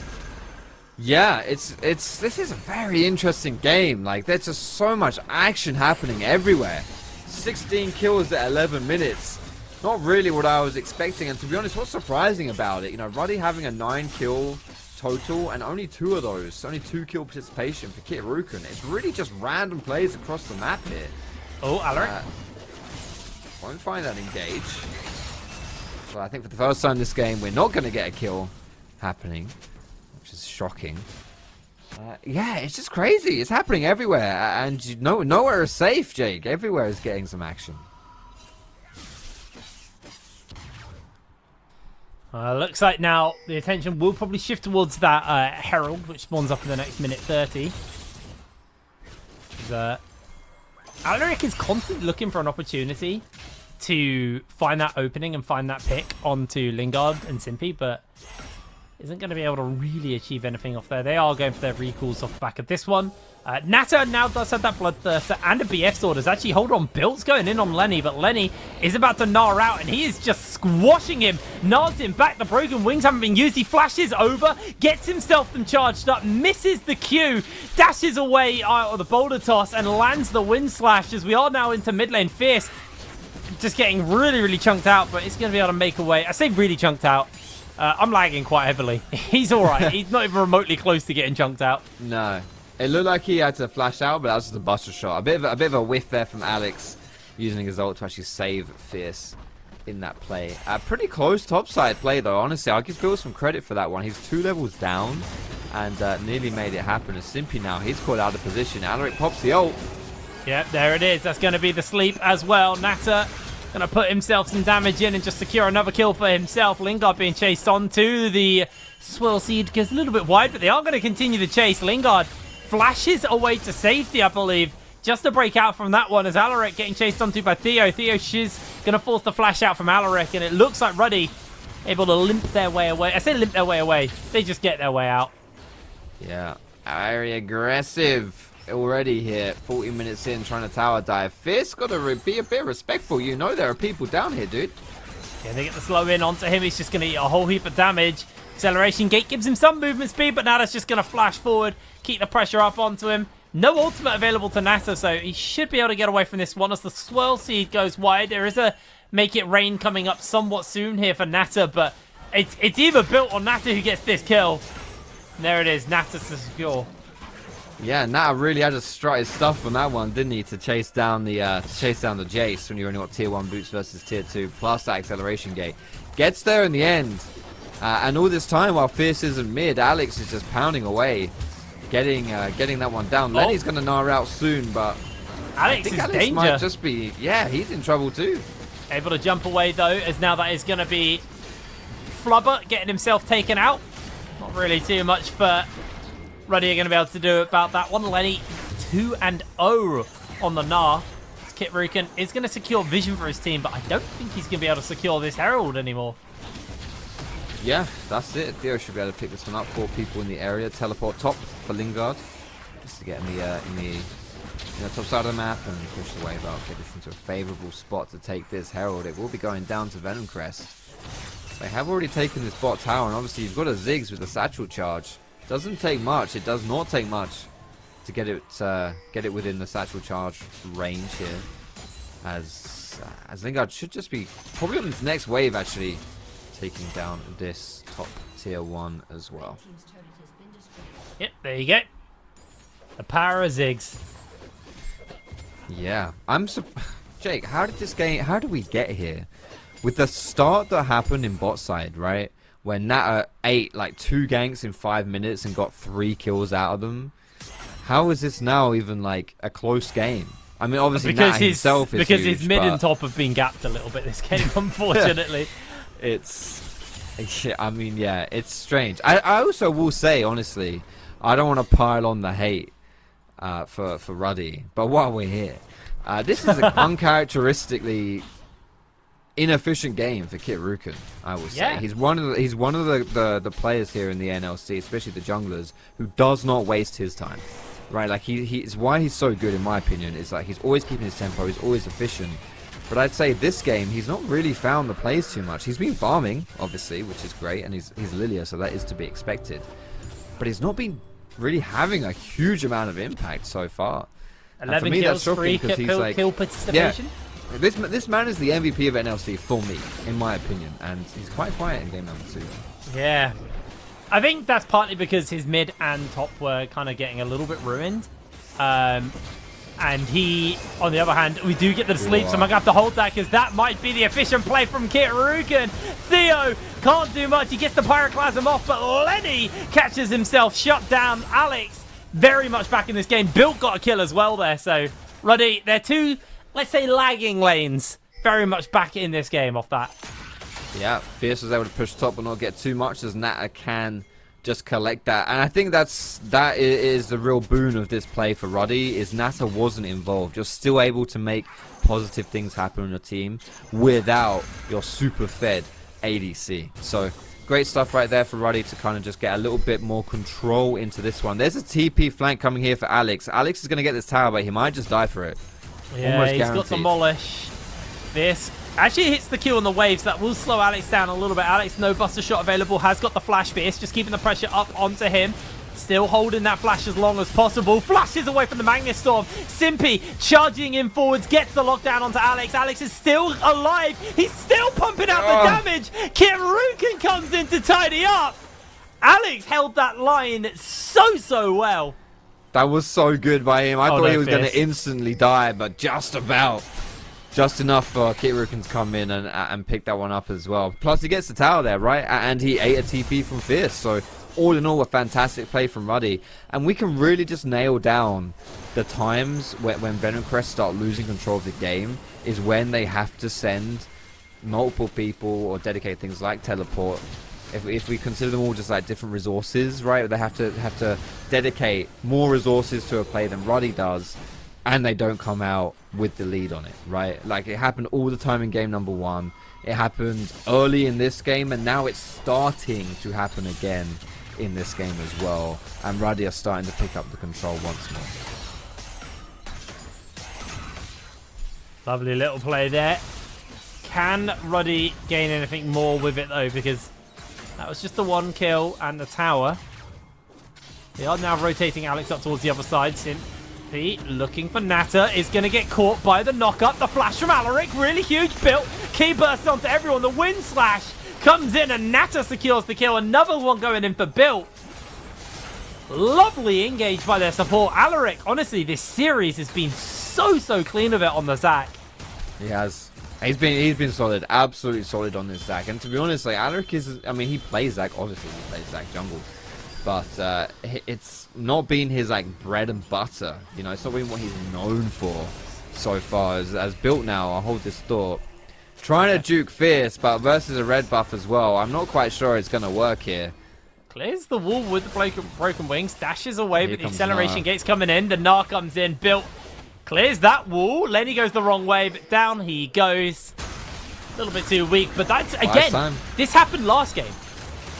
[SPEAKER 8] Yeah, this is a very interesting game. Like, there's just so much action happening everywhere. 16 kills at 11 minutes. Not really what I was expecting. And to be honest, what's surprising about it, you know, Ruddy having a 9-kill total and only 2 of those, only 2-kill participation for Kit Rukin. It's really just random plays across the map here.
[SPEAKER 3] Oh, Alaric.
[SPEAKER 8] Won't find that engage. So I think for the first time this game, we're not going to get a kill happening, which is shocking. Yeah, it's just crazy. It's happening everywhere, and nowhere is safe, Jake. Everywhere is getting some action.
[SPEAKER 3] Looks like now the attention will probably shift towards that Herald, which spawns up in the next minute 30. Alaric is constantly looking for an opportunity to find that opening and find that pick onto Lingard and Simpy, but isn't going to be able to really achieve anything off there. They are going for their recalls off the back of this one. Nata now does have that Bloodthirster and a BF sword. As actually, hold on, Bill's going in on Lenny, but Lenny is about to gnar out, and he is just squashing him. Gnars him back. The broken wings haven't been used. He flashes over, gets himself them charged up, misses the Q, dashes away out of the boulder toss, and lands the wind slash as we are now into mid lane. Fierce just getting really, really chunked out, but it's going to be able to make a way. I say really chunked out. I'm lagging quite heavily. He's all right. He's not even remotely close to getting chunked out.
[SPEAKER 8] No. It looked like he had to flash out, but that was just a buster shot. A bit of a whiff there from Alex, using his ult to actually save Fierce in that play. Pretty close topside play, though. Honestly, I'll give Bill some credit for that one. He's 2 levels down and nearly made it happen. As Simpy now, he's caught out of position. Alaric pops the ult.
[SPEAKER 3] Yep, there it is. That's going to be the sleep as well. Nata going to put himself some damage in and just secure another kill for himself. Lingard being chased on to the Swirl Seed. Goes a little bit wide, but they are going to continue the chase. Lingard flashes away to safety, I believe, just to break out from that one as Alaric getting chased onto by Theo. Theo Shiz going to force the flash out from Alaric, and it looks like Ruddy able to limp their way away. I say limp their way away. They just get their way out.
[SPEAKER 8] Yeah, very aggressive already here. 40 minutes in, trying to tower dive. Fierce got to be a bit respectful. You know there are people down here, dude.
[SPEAKER 3] Yeah, they get the slow in onto him. He's just going to eat a whole heap of damage. Acceleration Gate gives him some movement speed, but now that's just going to flash forward, keep the pressure up onto him. No ultimate available to Nata, so he should be able to get away from this one as the Swirl Seed goes wide. There is a Make It Rain coming up somewhat soon here for Nata, but it's either built on Nata who gets this kill. And there it is, Nata to secure.
[SPEAKER 8] Yeah, Nata really had to strut his stuff on that one, didn't he, to chase down the Jace when you only got tier 1 boots versus tier 2, plus that acceleration gate. Gets there in the end. And all this time, while Fierce isn't mid, Alex is just pounding away, getting that one down. Lenny's going to gnar out soon, but
[SPEAKER 3] Alex
[SPEAKER 8] might just be, yeah, he's in trouble too.
[SPEAKER 3] Able to jump away, though, as now that is going to be Flubber getting himself taken out. Not really too much for Ruddy are going to be able to do about that one. Lenny 2-0 on the Gnar. Kit Rukin is going to secure vision for his team, but I don't think he's going to be able to secure this Herald anymore.
[SPEAKER 8] Yeah, that's it. Theo should be able to pick this one up. 4 people in the area. Teleport top for Lingard, just to get in the top side of the map and push the wave out. Get this into a favourable spot to take this Herald. It will be going down to Venomcrest. They have already taken this bot tower, and obviously you've got a Ziggs with the satchel charge. Doesn't take much. It does not take much to get it within the satchel charge range here. As Lingard should just be probably on his next wave, actually, taking down this top tier 1 as well.
[SPEAKER 3] Yep, there you go. The power of Ziggs.
[SPEAKER 8] Yeah, Jake, how did we get here? with the start that happened in bot side, right? Where Nata ate like 2 ganks in 5 minutes and got 3 kills out of them. How is this now even like a close game? I mean, obviously Nata himself is
[SPEAKER 3] because
[SPEAKER 8] huge,
[SPEAKER 3] his mid
[SPEAKER 8] but
[SPEAKER 3] and top have been gapped a little bit this game, unfortunately.
[SPEAKER 8] I mean, yeah, it's strange. I also will say, honestly, I don't want to pile on the hate for Ruddy, but while we're here, this is an uncharacteristically inefficient game for Kit Rukin, I will say.
[SPEAKER 3] Yeah.
[SPEAKER 8] He's one of the players here in the NLC, especially the junglers, who does not waste his time. Right, like he's why he's so good in my opinion is like he's always keeping his tempo, he's always efficient. But I'd say this game he's not really found the plays too much. He's been farming, obviously, which is great, and he's Lilia, so that is to be expected. But he's not been really having a huge amount of impact so far.
[SPEAKER 3] 11 kills, 3 kill participation.
[SPEAKER 8] Yeah, this man is the MVP of NLC for me, in my opinion, and he's quite quiet in game number 2.
[SPEAKER 3] Yeah. I think that's partly because his mid and top were kind of getting a little bit ruined. And he, on the other hand, we do get the sleep, so I'm going to have to hold that because that might be the efficient play from Kit Rukin. Theo can't do much. He gets the Pyroclasm off, but Lenny catches himself shut down. Alex very much back in this game. Built got a kill as well there. So, Ruddy, they're 2, let's say, lagging lanes. Very much back in this game off that.
[SPEAKER 8] Yeah, Fierce was able to push top but not get too much as Nata can just collect that. And I think that is the real boon of this play for Ruddy, is Nata wasn't involved. You're still able to make positive things happen on your team without your super fed ADC. So great stuff right there for Ruddy to kind of just get a little bit more control into this one. There's a TP flank coming here for Alex. Alex is going to get this tower, but he might just die for it.
[SPEAKER 3] Yeah,
[SPEAKER 8] almost
[SPEAKER 3] he's
[SPEAKER 8] guaranteed.
[SPEAKER 3] got Demolish. This actually hits the Q on the waves. That will slow Alex down a little bit. Alex, no buster shot available. Has got the flash Fierce, just keeping the pressure up onto him. Still holding that flash as long as possible. Flashes away from the Magnet Storm. Simpy charging in forwards. Gets the lockdown onto Alex. Alex is still alive. He's still pumping out the damage. Kit Rukin comes in to tidy up. Alex held that line so well.
[SPEAKER 8] That was so good by him. I thought
[SPEAKER 3] no,
[SPEAKER 8] he was going
[SPEAKER 3] Fierce.
[SPEAKER 8] to instantly die, but just about. Just enough for Kit Rukin to come in and pick that one up as well. Plus, he gets the tower there, right? And he ate a TP from Fierce. So, all in all, a fantastic play from Ruddy. And we can really just nail down the times when Venomcrest start losing control of the game is when they have to send multiple people or dedicate things like teleport. If we consider them all just like different resources, right? They have to dedicate more resources to a play than Ruddy does. And they don't come out with the lead on it, right? Like, it happened all the time in game number 1. It happened early in this game, and now it's starting to happen again in this game as well. And Ruddy are starting to pick up the control once more.
[SPEAKER 3] Lovely little play there. Can Ruddy gain anything more with it, though? Because that was just the 1 kill and the tower. They are now rotating Alex up towards the other side. Simpy looking for Nata, is going to get caught by the knock-up. The flash from Alaric, really huge build. Key bursts onto everyone. The wind slash comes in and Nata secures the kill. Another one going in for Built. Lovely engaged by their support. Alaric, honestly, this series has been so clean of it on the Zac.
[SPEAKER 8] He has. He's been solid, absolutely solid on this Zac. And to be honest, like, Alaric is, I mean, he plays Zac, obviously he plays Zac jungle. But it's not been his like bread and butter, you know. It's not been what he's known for so far. As Built now, I'll hold this thought. Trying to juke Fierce, but versus a red buff as well. I'm not quite sure it's gonna work here.
[SPEAKER 3] Clears the wall with the broken wings, dashes away, but the acceleration
[SPEAKER 8] Gnar.
[SPEAKER 3] gate's coming in. The Gnar comes in, Built clears that wall. Lenny goes the wrong way, but down he goes. A little bit too weak, but that's again. This happened last game.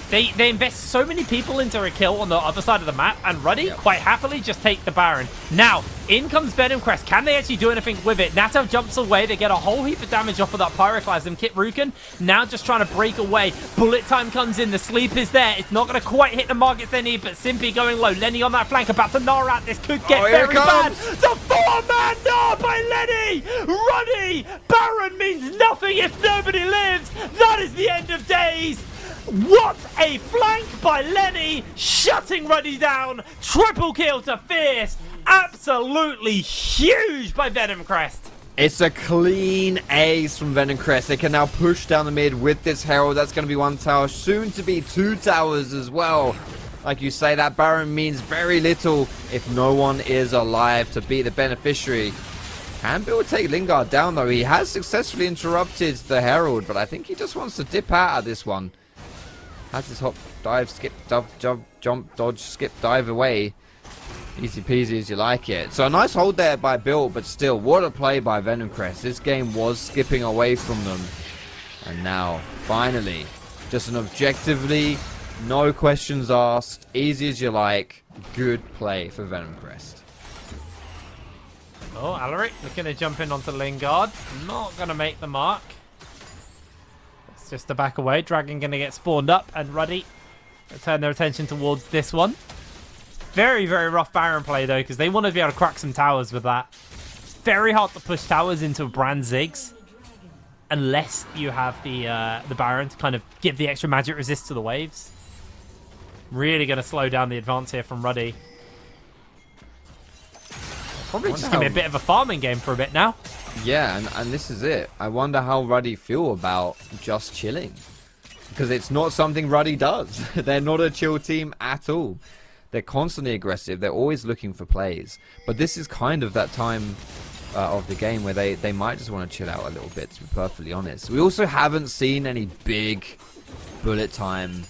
[SPEAKER 3] They invest so many people into a kill on the other side of the map, and Ruddy quite happily just take the Baron. Now, in comes Venomcrest. Can they actually do anything with it? Nata jumps away. They get a whole heap of damage off of that Pyroclasm. Kit Rukin now just trying to break away. Bullet time comes in. The sleep is there. It's not going to quite hit the markets they need, but Simpy going low. Lenny on that flank, about to gnar out. This could get very bad. The 4-man gnar by Lenny! Ruddy! Baron means nothing if nobody lives. That is the end of days. What a flank by Lenny, shutting Ruddy down. Triple kill to Fierce. Absolutely huge by Venomcrest.
[SPEAKER 8] It's a clean ace from Venomcrest. They can now push down the mid with this Herald. That's going to be 1 tower, soon to be 2 towers as well. Like you say, that Baron means very little if no one is alive to be the beneficiary. Can Bill take Lingard down though? He has successfully interrupted the Herald, but I think he just wants to dip out of this one. Has his hop, dive, skip, jump, dodge, skip, dive away. Easy peasy as you like it. So a nice hold there by Bill, but still, what a play by Venomcrest. This game was skipping away from them. And now, finally, just an objectively, no questions asked, easy as you like, good play for Venomcrest.
[SPEAKER 3] Oh, Alaric looking to jump in onto Lingard. Not going to make the mark. It's just a back away. Dragon going to get spawned up, and Ruddy turn their attention towards this one. Very, very rough Baron play, though, because they want to be able to crack some towers with that. It's very hard to push towers into a Brand Ziggs unless you have the Baron to kind of give the extra magic resist to the waves. Really going to slow down the advance here from Ruddy. Probably just going to be a bit of a farming game for a bit now.
[SPEAKER 8] Yeah, and this is it. I wonder how Ruddy feel about just chilling. Because it's not something Ruddy does. They're not a chill team at all. They're constantly aggressive. They're always looking for plays. But this is kind of that time of the game where they might just want to chill out a little bit, to be perfectly honest. We also haven't seen any big bullet time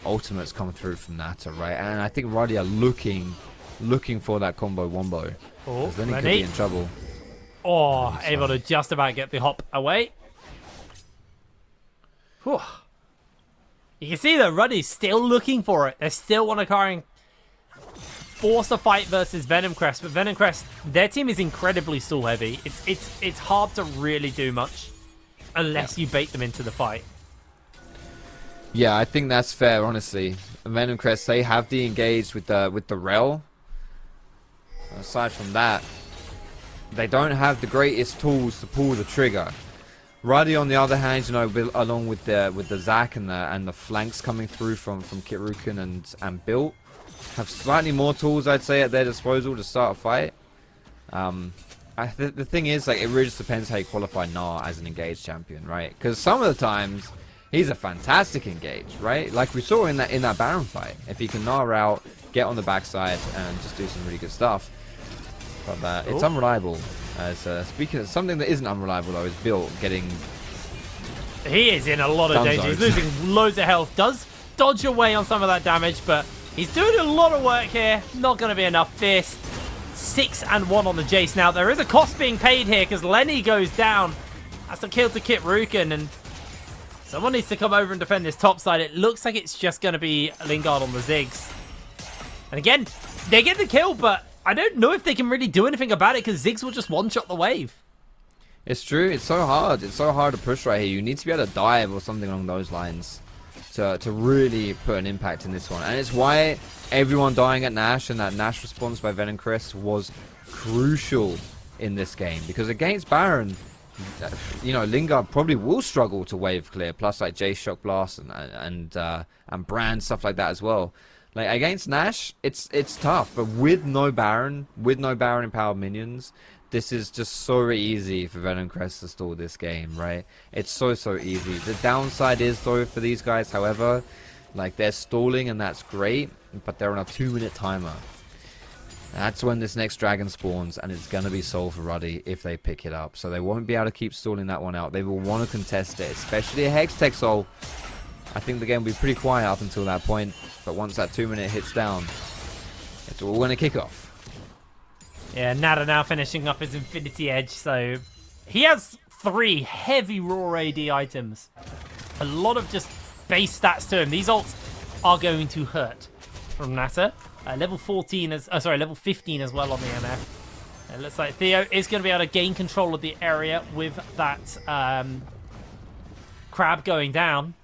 [SPEAKER 8] ultimates come through from Nata, right? And I think Ruddy are looking for that combo wombo.
[SPEAKER 3] Oh,
[SPEAKER 8] then he could be in trouble.
[SPEAKER 3] Oh, able to just about get the hop away. Whew. You can see that Ruddy's still looking for it. They still want to try and force a fight versus Venomcrest, but Venomcrest, their team is incredibly stall heavy. It's hard to really do much unless you bait them into the fight.
[SPEAKER 8] Yeah, I think that's fair, honestly. Venomcrest, they have the engage with the rel. Aside from that, they don't have the greatest tools to pull the trigger. Ruddy, on the other hand, you know, along with the Zac and the flanks coming through from Kitruken and Built, have slightly more tools, I'd say, at their disposal to start a fight. The thing is, like, it really just depends how you qualify Gnar as an engaged champion, right? Because some of the times he's a fantastic engage, right? Like we saw in that Baron fight. If he can Gnar out, get on the backside, and just do some really good stuff. But it's unreliable. Speaking of something that isn't unreliable, though, is Built getting...
[SPEAKER 3] He is in a lot of danger. He's losing loads of health. Does dodge away on some of that damage, but he's doing a lot of work here. Not going to be enough. Fierce. 6 and 1 on the Jace. Now, there is a cost being paid here because Lenny goes down. That's a kill to Kitruken, and someone needs to come over and defend this top side. It looks like it's just going to be Lingard on the Ziggs. And again, they get the kill, but I don't know if they can really do anything about it because Ziggs will just one-shot the wave.
[SPEAKER 8] It's true. It's so hard. It's so hard to push right here. You need to be able to dive or something along those lines to really put an impact in this one. And it's why everyone dying at Nash and that Nash response by Venomcrest was crucial in this game. Because against Baron, you know, Lingard probably will struggle to wave clear. Plus, like Jace Shock Blast and Brand, stuff like that as well. Like against Nash, it's tough, but with no Baron empowered minions, this is just so easy for Venomcrest to stall this game, right? It's so easy. The downside is though for these guys, however, like they're stalling and that's great, but they're on a 2-minute timer. That's when this next dragon spawns, and it's gonna be Soul for Ruddy if they pick it up. So they won't be able to keep stalling that one out. They will want to contest it, especially a Hextech Soul. I think the game will be pretty quiet up until that point, but once that 2-minute hits down, it's all going to kick off.
[SPEAKER 3] Yeah, Nada now finishing up his Infinity Edge, so he has 3 heavy raw AD items. A lot of just base stats to him. These ults are going to hurt from Nata. Level 15 as well on the MF. It looks like Theo is going to be able to gain control of the area with that crab going down.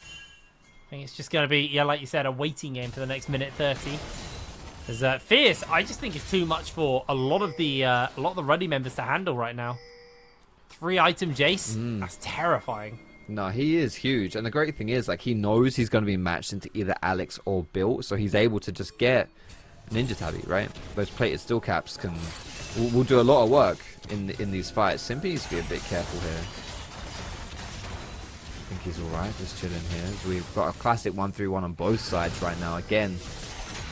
[SPEAKER 3] I think it's just going to be, yeah, like you said, a waiting game for the next minute 30. Because Fierce, I just think it's too much for a lot of the Ruddy members to handle right now. 3-item Jace, that's terrifying.
[SPEAKER 8] No, he is huge, and the great thing is, like, he knows he's going to be matched into either Alex or Built, so he's able to just get Ninja Tabby, right? Those plated steel caps can will do a lot of work in these fights. Simpy needs to be a bit careful here. I think he's alright, just chilling here. So we've got a classic 1-3-1 on both sides right now. Again,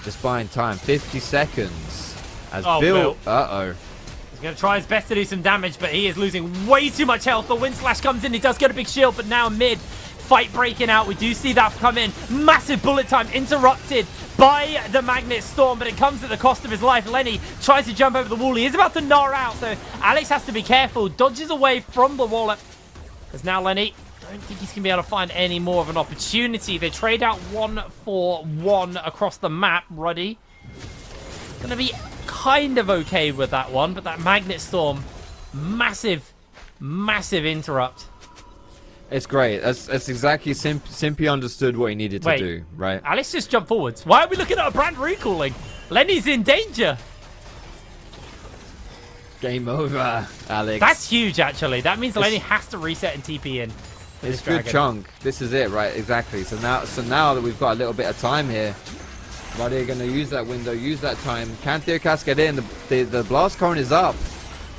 [SPEAKER 8] just buying time. 50 seconds. As Bill... Uh-oh.
[SPEAKER 3] He's going to try his best to do some damage, but he is losing way too much health. The Wind Slash comes in. He does get a big shield, but now mid. Fight breaking out. We do see that come in. Massive bullet time interrupted by the Magnet Storm, but it comes at the cost of his life. Lenny tries to jump over the wall. He is about to gnaw out, so Alex has to be careful. Dodges away from the wall. Because now Lenny, I don't think he's going to be able to find any more of an opportunity. They trade out 1-for-1 across the map. Ruddy going to be kind of okay with that one, but that Magnet Storm, massive interrupt.
[SPEAKER 8] It's great. That's exactly Simpy understood what he needed to do, right?
[SPEAKER 3] Alex just jumped forwards. Why are we looking at a brand recalling? Lenny's in danger.
[SPEAKER 8] Game over, Alex.
[SPEAKER 3] That's huge, actually. That means Lenny has to reset and TP in.
[SPEAKER 8] It's a good chunk. This is it, right? Exactly. So now that we've got a little bit of time here, Ruddy are going to use that window, use that time. Can Theocast get in? The blast cone is up.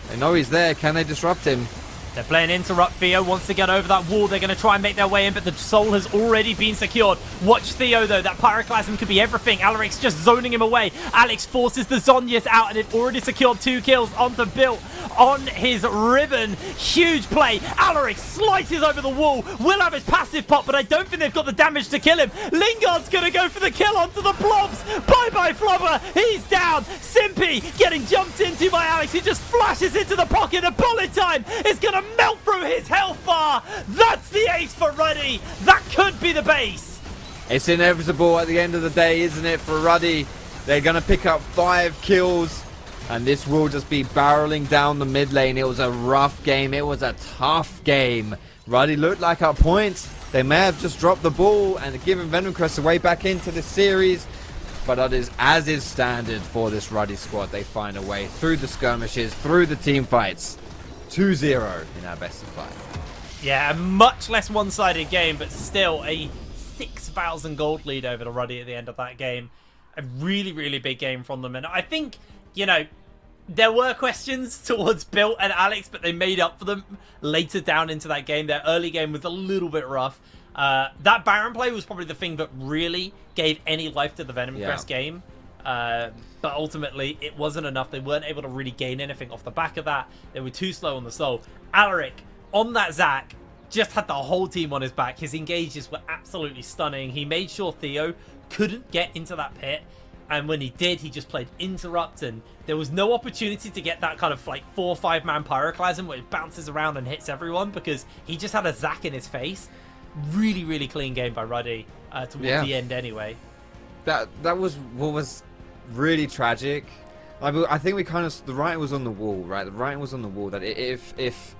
[SPEAKER 8] They know he's there. Can they disrupt him?
[SPEAKER 3] They're playing interrupt. Theo wants to get over that wall. They're going to try and make their way in, but the soul has already been secured. Watch Theo, though. That pyroclasm could be everything. Alaric's just zoning him away. Alex forces the Zonius out, and they've already secured 2 kills onto Bill on his Riven. Huge play. Alaric slices over the wall. Will have his passive pop, but I don't think they've got the damage to kill him. Lingard's going to go for the kill onto the blobs. Bye-bye, Flubber. He's down. Simpy getting jumped into by Alex. He just flashes into the pocket. A bullet time is going to melt through his health bar. That's the ace for Ruddy. That could be the base.
[SPEAKER 8] It's inevitable at the end of the day, isn't it, for Ruddy? They're going to pick up 5 kills, and this will just be barreling down the mid lane. It was a rough game. It was a tough game. Ruddy looked like at points they may have just dropped the ball and given Venomcrest a way back into the series. But that is, as is standard for this Ruddy squad, they find a way through the skirmishes, through the team fights. 2-0 in our best of 5.
[SPEAKER 3] Yeah, a much less one-sided game, but still a 6,000 gold lead over to Ruddy at the end of that game. A really, really big game from them. And I think, you know, there were questions towards Bill and Alex, but they made up for them later down into that game. Their early game was a little bit rough. That Baron play was probably the thing that really gave any life to the Venomcrest game. But ultimately, it wasn't enough. They weren't able to really gain anything off the back of that. They were too slow on the soul. Alaric, on that Zac, just had the whole team on his back. His engages were absolutely stunning. He made sure Theo couldn't get into that pit. And when he did, he just played interrupt. And there was no opportunity to get that kind of like 4 or 5 man pyroclasm where it bounces around and hits everyone, because he just had a Zac in his face. Really, really clean game by Ruddy towards the end anyway.
[SPEAKER 8] That was what was really tragic. I think we kind of, the writing was on the wall, right? The writing was on the wall that if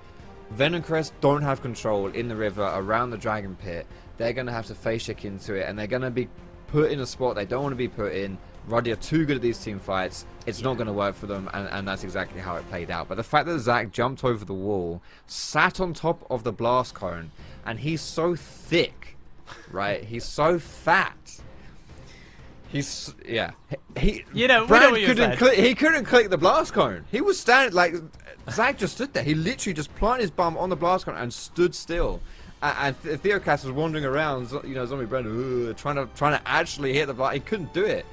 [SPEAKER 8] Venomcrest don't have control in the river around the Dragon Pit, they're going to have to face check into it, and they're going to be put in a spot they don't want to be put in. Ruddy are too good at these team fights. It's not going to work for them, and that's exactly how it played out. But the fact that Zac jumped over the wall, sat on top of the blast cone, and he's so thick, right? He's so fat. He's He couldn't click the blast cone. He was standing like Zac just stood there. He literally just planted his bum on the blast cone and stood still. And Theocast was wandering around, you know, Zombie Brand, trying to actually hit the blast. He couldn't do it,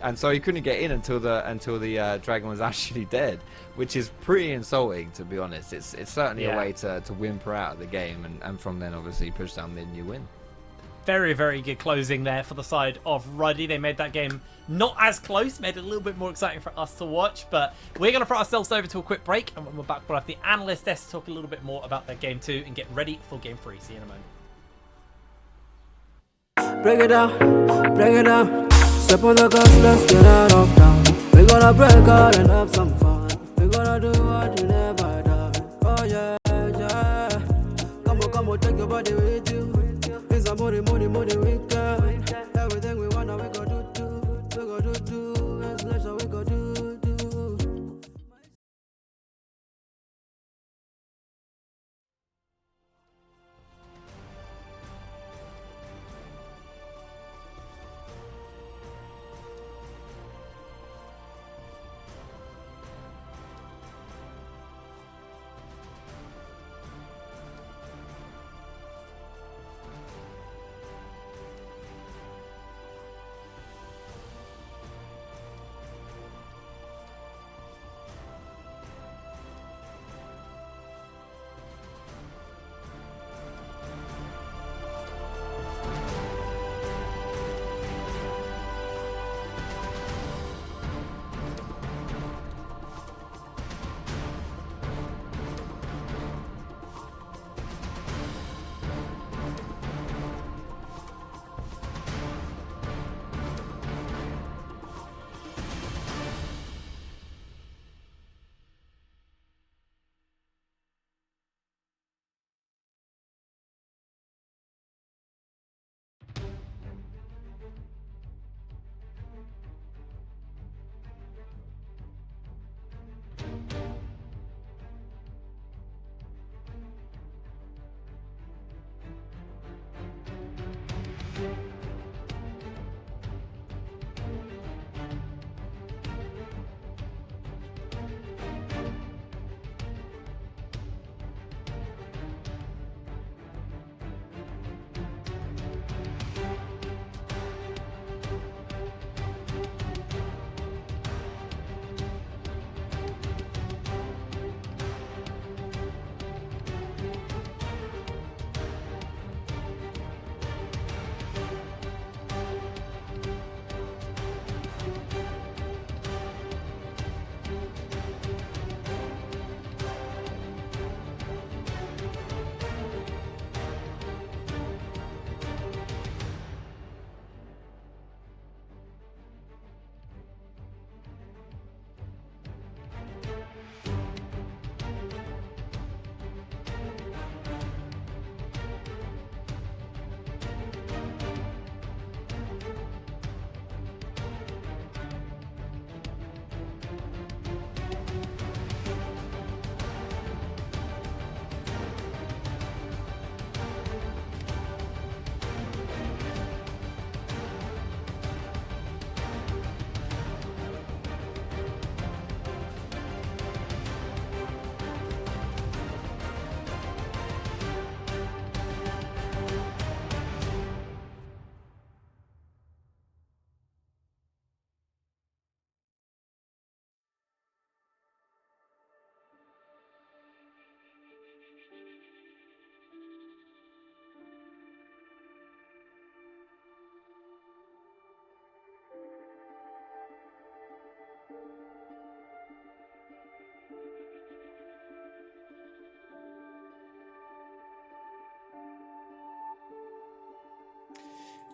[SPEAKER 8] and so he couldn't get in until the dragon was actually dead, which is pretty insulting, to be honest. It's certainly a way to whimper out of the game, and from then obviously push down mid and you win.
[SPEAKER 3] Very, very good closing there for the side of Ruddy. They made that game not as close, made it a little bit more exciting for us to watch. But we're going to throw ourselves over to a quick break, and when we're back, we'll have the analyst desk to talk a little bit more about their game 2 and get ready for game 3. See you in a moment.
[SPEAKER 2] Break it down, step on the gas, let's get out of town. We're gonna break out and have some fun. We're gonna do what you never done. Oh yeah, yeah. Come on, take your body with you. It's a money weekend. Everything we wanna, we go do. It's leisure, we go do.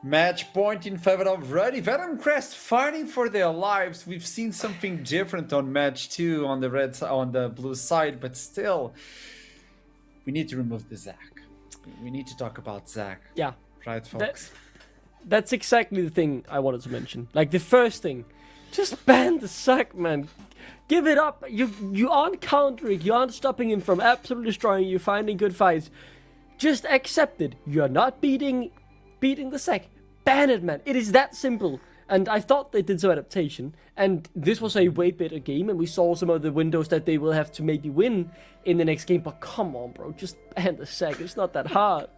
[SPEAKER 11] Match point in favor of Ruddy. Venomcrest fighting for their lives. We've seen something different on match 2 on the blue side, but still, we need to remove the Zac. We need to talk about Zac.
[SPEAKER 9] Yeah.
[SPEAKER 11] Right, folks?
[SPEAKER 9] That's exactly the thing I wanted to mention. Like the first thing, just ban the Zac, man. Give it up. You aren't countering. You aren't stopping him from absolutely destroying you, finding good fights. Just accept it. You're not beating the Zac. Ban it, man. It is that simple. And I thought they did some adaptation. And this was a way better game. And we saw some of the windows that they will have to maybe win in the next game. But come on, bro. Just ban the Zac. It's not that hard.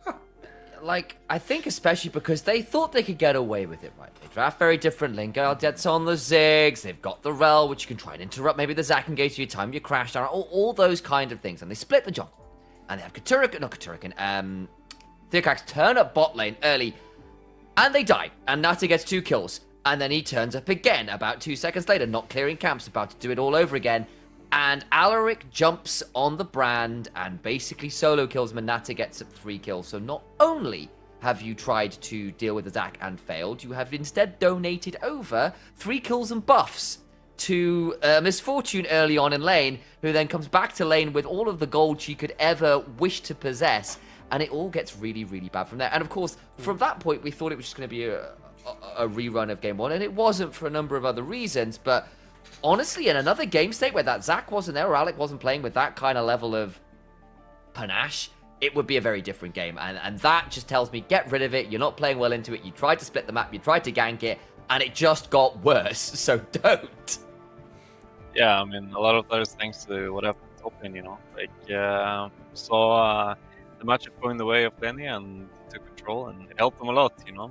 [SPEAKER 4] Like, I think especially because they thought they could get away with it, right? They draft very different Lingardets on the Ziggs. They've got the Rel, which you can try and interrupt maybe the Zac engage you time you crash down. All those kind of things. And they split the jungle. And they have Theocax turn up bot lane early. And they die. And Nata gets 2 kills. And then he turns up again about 2 seconds later, not clearing camps, about to do it all over again. And Alaric jumps on the brand and basically solo kills him, and Nata gets up 3 kills. So not only have you tried to deal with the Zac and failed, you have instead donated over 3 kills and buffs to Misfortune early on in lane, who then comes back to lane with all of the gold she could ever wish to possess. And it all gets really, really bad from there. And of course, from that point, we thought it was just going to be a rerun of Game 1. And it wasn't for a number of other reasons. But honestly, in another game state where that Zac wasn't there or Alec wasn't playing with that kind of level of panache, it would be a very different game. And that just tells me, get rid of it. You're not playing well into it. You tried to split the map. You tried to gank it. And it just got worse. So don't.
[SPEAKER 7] Yeah, I mean, a lot of that is thanks to what happened top lane, you know. Like, saw the matchup going the way of Lenny and took control, and it helped them a lot, you know.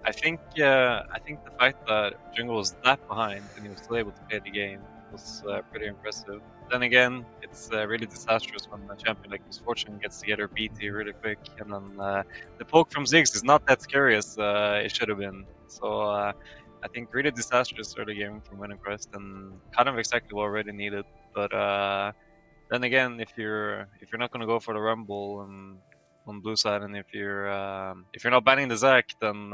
[SPEAKER 7] I think the fact that Jungle was that behind and he was still able to play the game was pretty impressive. Then again, it's really disastrous when a champion like Misfortune gets to get her BT really quick, and then the poke from Ziggs is not that scary as it should have been. So I think really disastrous early game from Venomcrest, and kind of exactly what already needed. But then again, if you're not going to go for the Rumble on blue side, and if you're not banning the Zac, then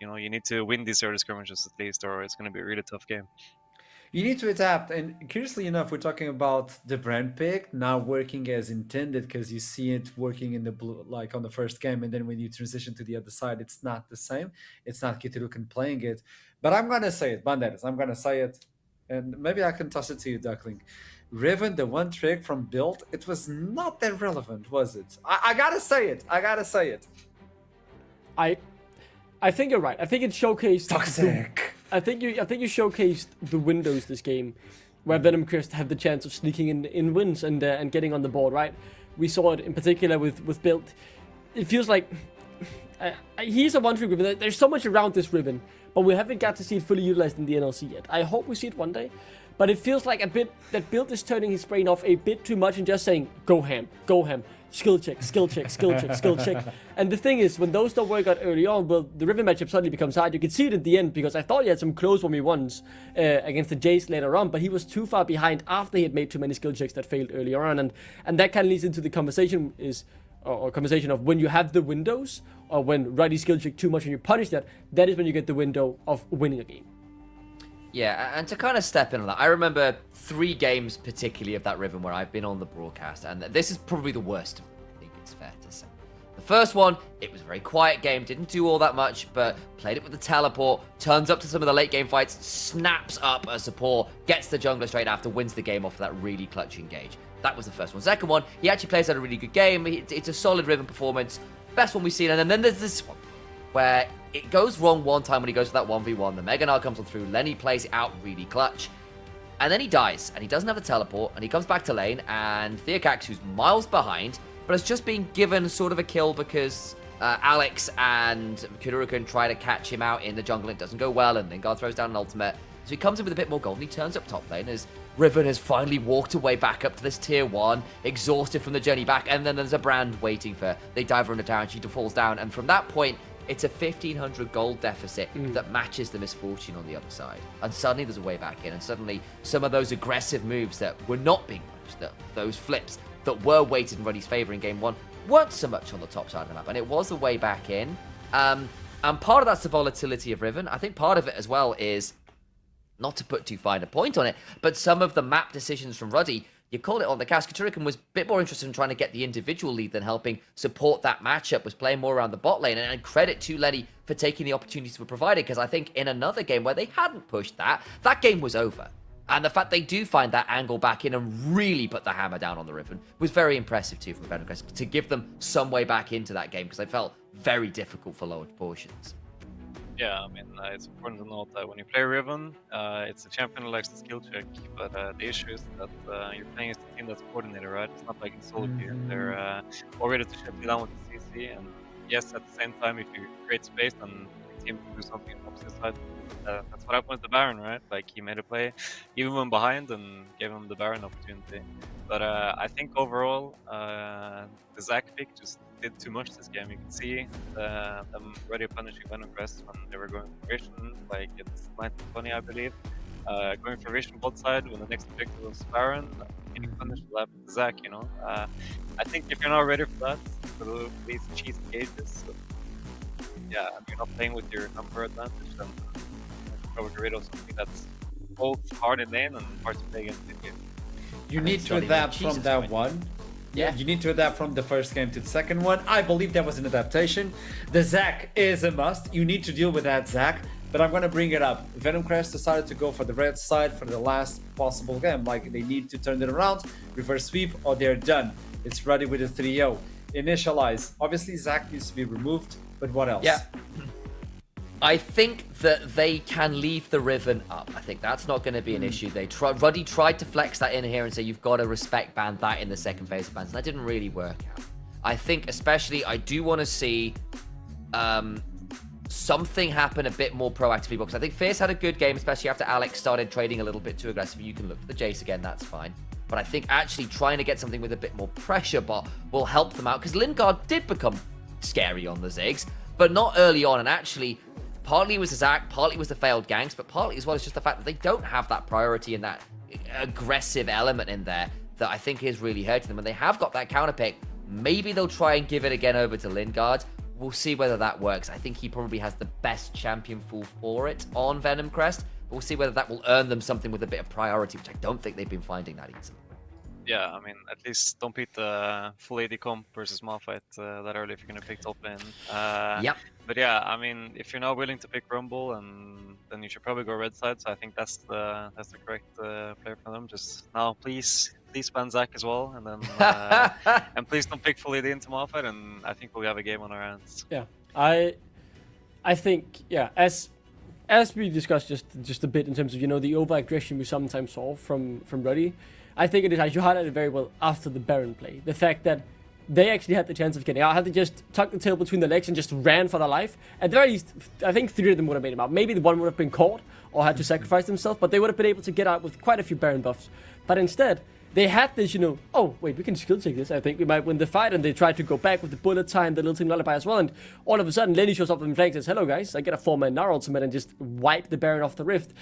[SPEAKER 7] you need to win these early skirmishes at least, or it's going to be a really tough game.
[SPEAKER 11] You need to adapt, and curiously enough, we're talking about the brand pick now working as intended, because you see it working in the blue, like on the first game, and then when you transition to the other side, it's not the same. It's not Kitirukan playing it, but I'm gonna say it, Banderas. I'm gonna say it, and maybe I can toss it to you, Duckling. Riven, the one trick from build, it was not that relevant, was it? I gotta say it.
[SPEAKER 9] I think you're right. I think it showcased
[SPEAKER 11] Toxic.
[SPEAKER 9] I think you showcased the windows this game, where Venomcrest had the chance of sneaking in wins and getting on the board. Right, we saw it in particular with Build. It feels like he's a one-trick Riven. There's so much around this Riven, but we haven't got to see it fully utilized in the NLC yet. I hope we see it one day. But it feels like a bit that Build is turning his brain off a bit too much and just saying, go ham, skill check. And the thing is, when those don't work out early on, well, the Riven matchup suddenly becomes hard. You can see it at the end, because I thought he had some close 1v1s against the Jace later on, but he was too far behind after he had made too many skill checks that failed earlier on. And that kind of leads into the conversation conversation of when you have the windows, or when Ruddy skill check too much and you punish that is when you get the window of winning a game.
[SPEAKER 4] Yeah, and to kind of step in on that, I remember 3 games particularly of that Riven where I've been on the broadcast, and this is probably the worst of them, I think it's fair to say. The first one, it was a very quiet game, didn't do all that much, but played it with the teleport, turns up to some of the late game fights, snaps up a support, gets the jungler straight after, wins the game off of that really clutch engage. That was the first one. Second one, he actually plays out a really good game, it's a solid Riven performance, best one we've seen, and then there's this one, where it goes wrong one time when he goes for that 1v1. The Mega Gnar comes on through, Lenny plays it out really clutch, and then he dies, and he doesn't have the teleport, and he comes back to lane, and Theocax, who's miles behind, but has just been given sort of a kill because Alex and Kitirukan try to catch him out in the jungle. It doesn't go well, and Lingard throws down an ultimate. So he comes in with a bit more gold, and he turns up top lane as Riven has finally walked away back up to this tier 1, exhausted from the journey back, and then there's a brand waiting for her. They dive her in the tower, and she falls down, and from that point, it's a 1,500 gold deficit that matches the Misfortune on the other side. And suddenly there's a way back in, and suddenly some of those aggressive moves that were not being punished, those flips that were weighted in Ruddy's favour in game 1, weren't so much on the top side of the map. And it was the way back in And part of that's the volatility of Riven. I think part of it as well is, not to put too fine a point on it, but some of the map decisions from Ruddy, you called it on the cast. Turrican was a bit more interested in trying to get the individual lead than helping support that matchup, was playing more around the bot lane. And credit to Lenny for taking the opportunities to provide it, because I think in another game where they hadn't pushed that game was over. And the fact they do find that angle back in and really put the hammer down on the Riven was very impressive too from Venomcrest, to give them some way back into that game, because they felt very difficult for lower portions.
[SPEAKER 7] Yeah, I mean, it's important to note that when you play Riven, it's a champion who likes the skill check, but the issue is that you're playing as a team that's coordinated, right? It's not like in solo queue. They're all ready to shut you down with the CC, and yes, at the same time, if you create space, then the team can do something on the opposite side. That's what happened with the Baron, right? Like, he made a play, even went behind, and gave him the Baron opportunity. But I think overall, the Zac pick just did too much this game. You can see them already punishing Venomcrest when they were going for Vision, like it's 1920, I believe. Going for Vision bot side when the next objective was Baron, getting punished left with Zac, you know. I think if you're not ready for that, for these cheese cages, yeah, you're not playing with your number advantage, then probably get rid of something that's both hard in lane and hard to play against in game.
[SPEAKER 11] You need to adapt from that one. Yeah, you need to adapt from the first game to the second one. I believe that was an adaptation. The Zac is a must. You need to deal with that Zac. But I'm going to bring it up. Venomcrest decided to go for the red side for the last possible game. Like, they need to turn it around, reverse sweep, or they're done. It's Ruddy with a 3-0. Initialize. Obviously, Zac needs to be removed, but what else?
[SPEAKER 4] Yeah. I think that they can leave the Riven up. I think that's not going to be an issue. Ruddy tried to flex that in here and say you've got to respect ban that in the second phase of bans, and that didn't really work out. I think especially I do want to see something happen a bit more proactively, because I think Fierce had a good game, especially after Alex started trading a little bit too aggressive. You can look at the Jace again, that's fine. But I think actually trying to get something with a bit more pressure bot will help them out, because Lingard did become scary on the Ziggs, but not early on, and actually partly it was the Zac, partly it was the failed ganks, but partly as well it's just the fact that they don't have that priority and that aggressive element in there that I think is really hurting them. And they have got that counter pick. Maybe they'll try and give it again over to Lingard. We'll see whether that works. I think he probably has the best champion pool for it on Venomcrest. But we'll see whether that will earn them something with a bit of priority, which I don't think they've been finding that easily.
[SPEAKER 7] Yeah, I mean, at least don't beat the full AD comp versus Malphite that early if you're going to pick top lane.
[SPEAKER 4] Yep.
[SPEAKER 7] But yeah, I mean, if you're not willing to pick Rumble, then you should probably go red side. So I think that's the correct player for them. Just now, please ban Zac as well, and then and please don't pick full AD into Malphite, and I think we'll have a game on our hands.
[SPEAKER 9] Yeah, I think, yeah, as we discussed just a bit in terms of, you know, the over aggression we sometimes saw from Ruddy. I think it is, as you highlighted very well after the Baron play, the fact that they actually had the chance of getting out, had to just tuck the tail between the legs and just ran for their life. At the very least, I think 3 of them would have made him out. Maybe the one would have been caught or had to sacrifice themselves, but they would have been able to get out with quite a few Baron buffs. But instead, they had this, you know, oh, wait, we can skill take this. I think we might win the fight. And they tried to go back with the bullet time, the little team lullaby as well. And all of a sudden, Lenny shows up in flank and says, hello, guys. I get a 4-man Gnar ultimate and just wipe the Baron off the Rift.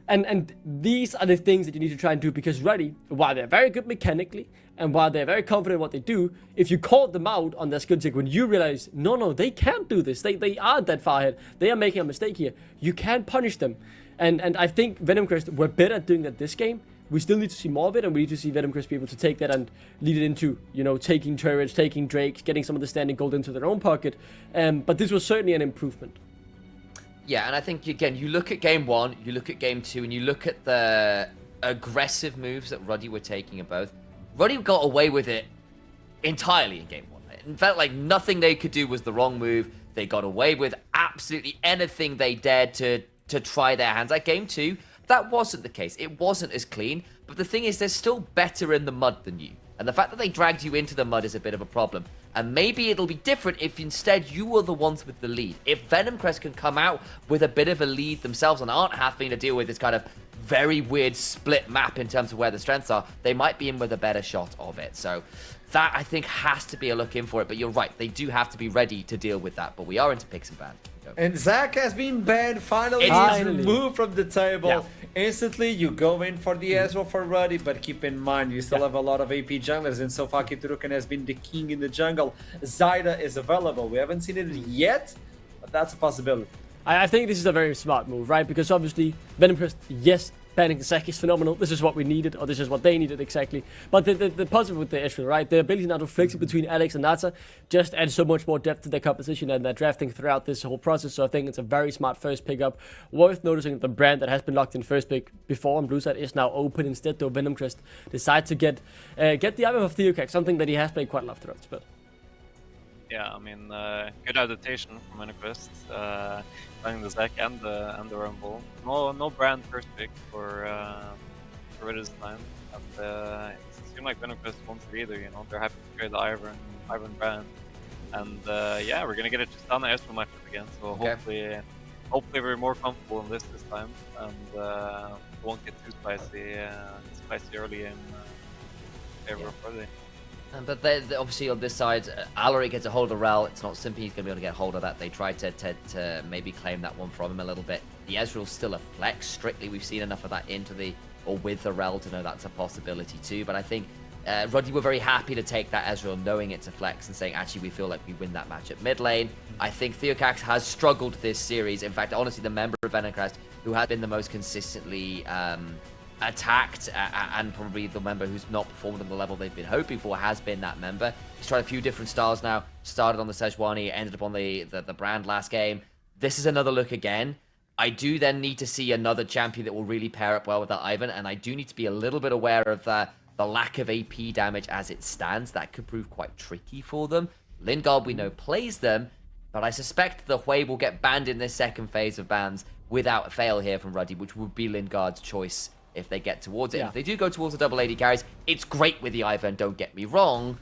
[SPEAKER 9] And these are the things that you need to try and do, because Ruddy, while they're very good mechanically, and while they're very confident in what they do, if you call them out on their skill check, when you realize, no, they can't do this, they aren't that far ahead, they are making a mistake here, you can punish them. And I think Venomcrest were better at doing that this game. We still need to see more of it, and we need to see Venomcrest be able to take that and lead it into, you know, taking turrets, taking drakes, getting some of the standing gold into their own pocket. But this was certainly an improvement.
[SPEAKER 4] Yeah, and I think, again, you look at game 1, you look at game 2, and you look at the aggressive moves that Ruddy were taking in both. Ruddy got away with it entirely in game 1. It felt like nothing they could do was the wrong move. They got away with absolutely anything they dared to try their hands at. Game 2, that wasn't the case. It wasn't as clean, but the thing is, they're still better in the mud than you. And the fact that they dragged you into the mud is a bit of a problem. And maybe it'll be different if instead you were the ones with the lead. If Venomcrest can come out with a bit of a lead themselves and aren't having to deal with this kind of very weird split map in terms of where the strengths are, they might be in with a better shot of it. So that, I think, has to be a look in for it. But you're right, they do have to be ready to deal with that. But we are into picks and bans.
[SPEAKER 11] And Zac has been banned. Finally, he's removed from the table. Yeah. Instantly, you go in for the Ezreal for Ruddy, but keep in mind, you still have a lot of AP junglers, and so far Turrican has been the king in the jungle. Zyda is available. We haven't seen it yet, but that's a possibility.
[SPEAKER 9] I think this is a very smart move, right? Because obviously, Venomcrest, yes, banning the Zac is phenomenal. This is what we needed, or this is what they needed exactly. But the positive with the Ezreal, right? The ability now to flex it between Alex and Nata just adds so much more depth to their composition and their drafting throughout this whole process. So I think it's a very smart first pickup. Worth noticing the brand that has been locked in first pick before on blue side is now open instead, though Venomcrest decide to get the item of Theocax, something that he has played quite a lot throughout the split.
[SPEAKER 7] Yeah, I mean, good adaptation from Venomcrest, playing the Zac and the Rumble. No brand first pick for Ruddy this time, and it seems like Venomcrest wants it either. You know, they're happy to trade the Iron brand, and yeah, we're gonna get a Tristana Ezreal matchup again. So hopefully we're more comfortable in this time, and won't get too spicy early in favor of Ruddy.
[SPEAKER 4] But obviously on this side, Alarie gets a hold of Rel. It's not Simpy he's going to be able to get hold of that. They try to maybe claim that one from him a little bit. The Ezreal's still a flex. Strictly, we've seen enough of that with the Rel to know that's a possibility too. But I think Ruddy were very happy to take that Ezreal, knowing it's a flex and saying, actually, we feel like we win that match at mid lane. I think Theocax has struggled this series. In fact, honestly, the member of Venomcrest who has been the most consistently attacked and probably the member who's not performed at the level they've been hoping for has been that member. He's tried a few different styles now. Started on the Sejuani, ended up on the brand last game. This is another look again. I do then need to see another champion that will really pair up well with that Ivan, and I do need to be a little bit aware of the lack of AP damage as it stands. That could prove quite tricky for them. Lingard, we know, plays them, but I suspect the Hui will get banned in this second phase of bans without fail here from Ruddy, which would be Lingard's choice if they get towards it.
[SPEAKER 9] Yeah.
[SPEAKER 4] If they do go towards the double AD carries, it's great with the Ivan, don't get me wrong,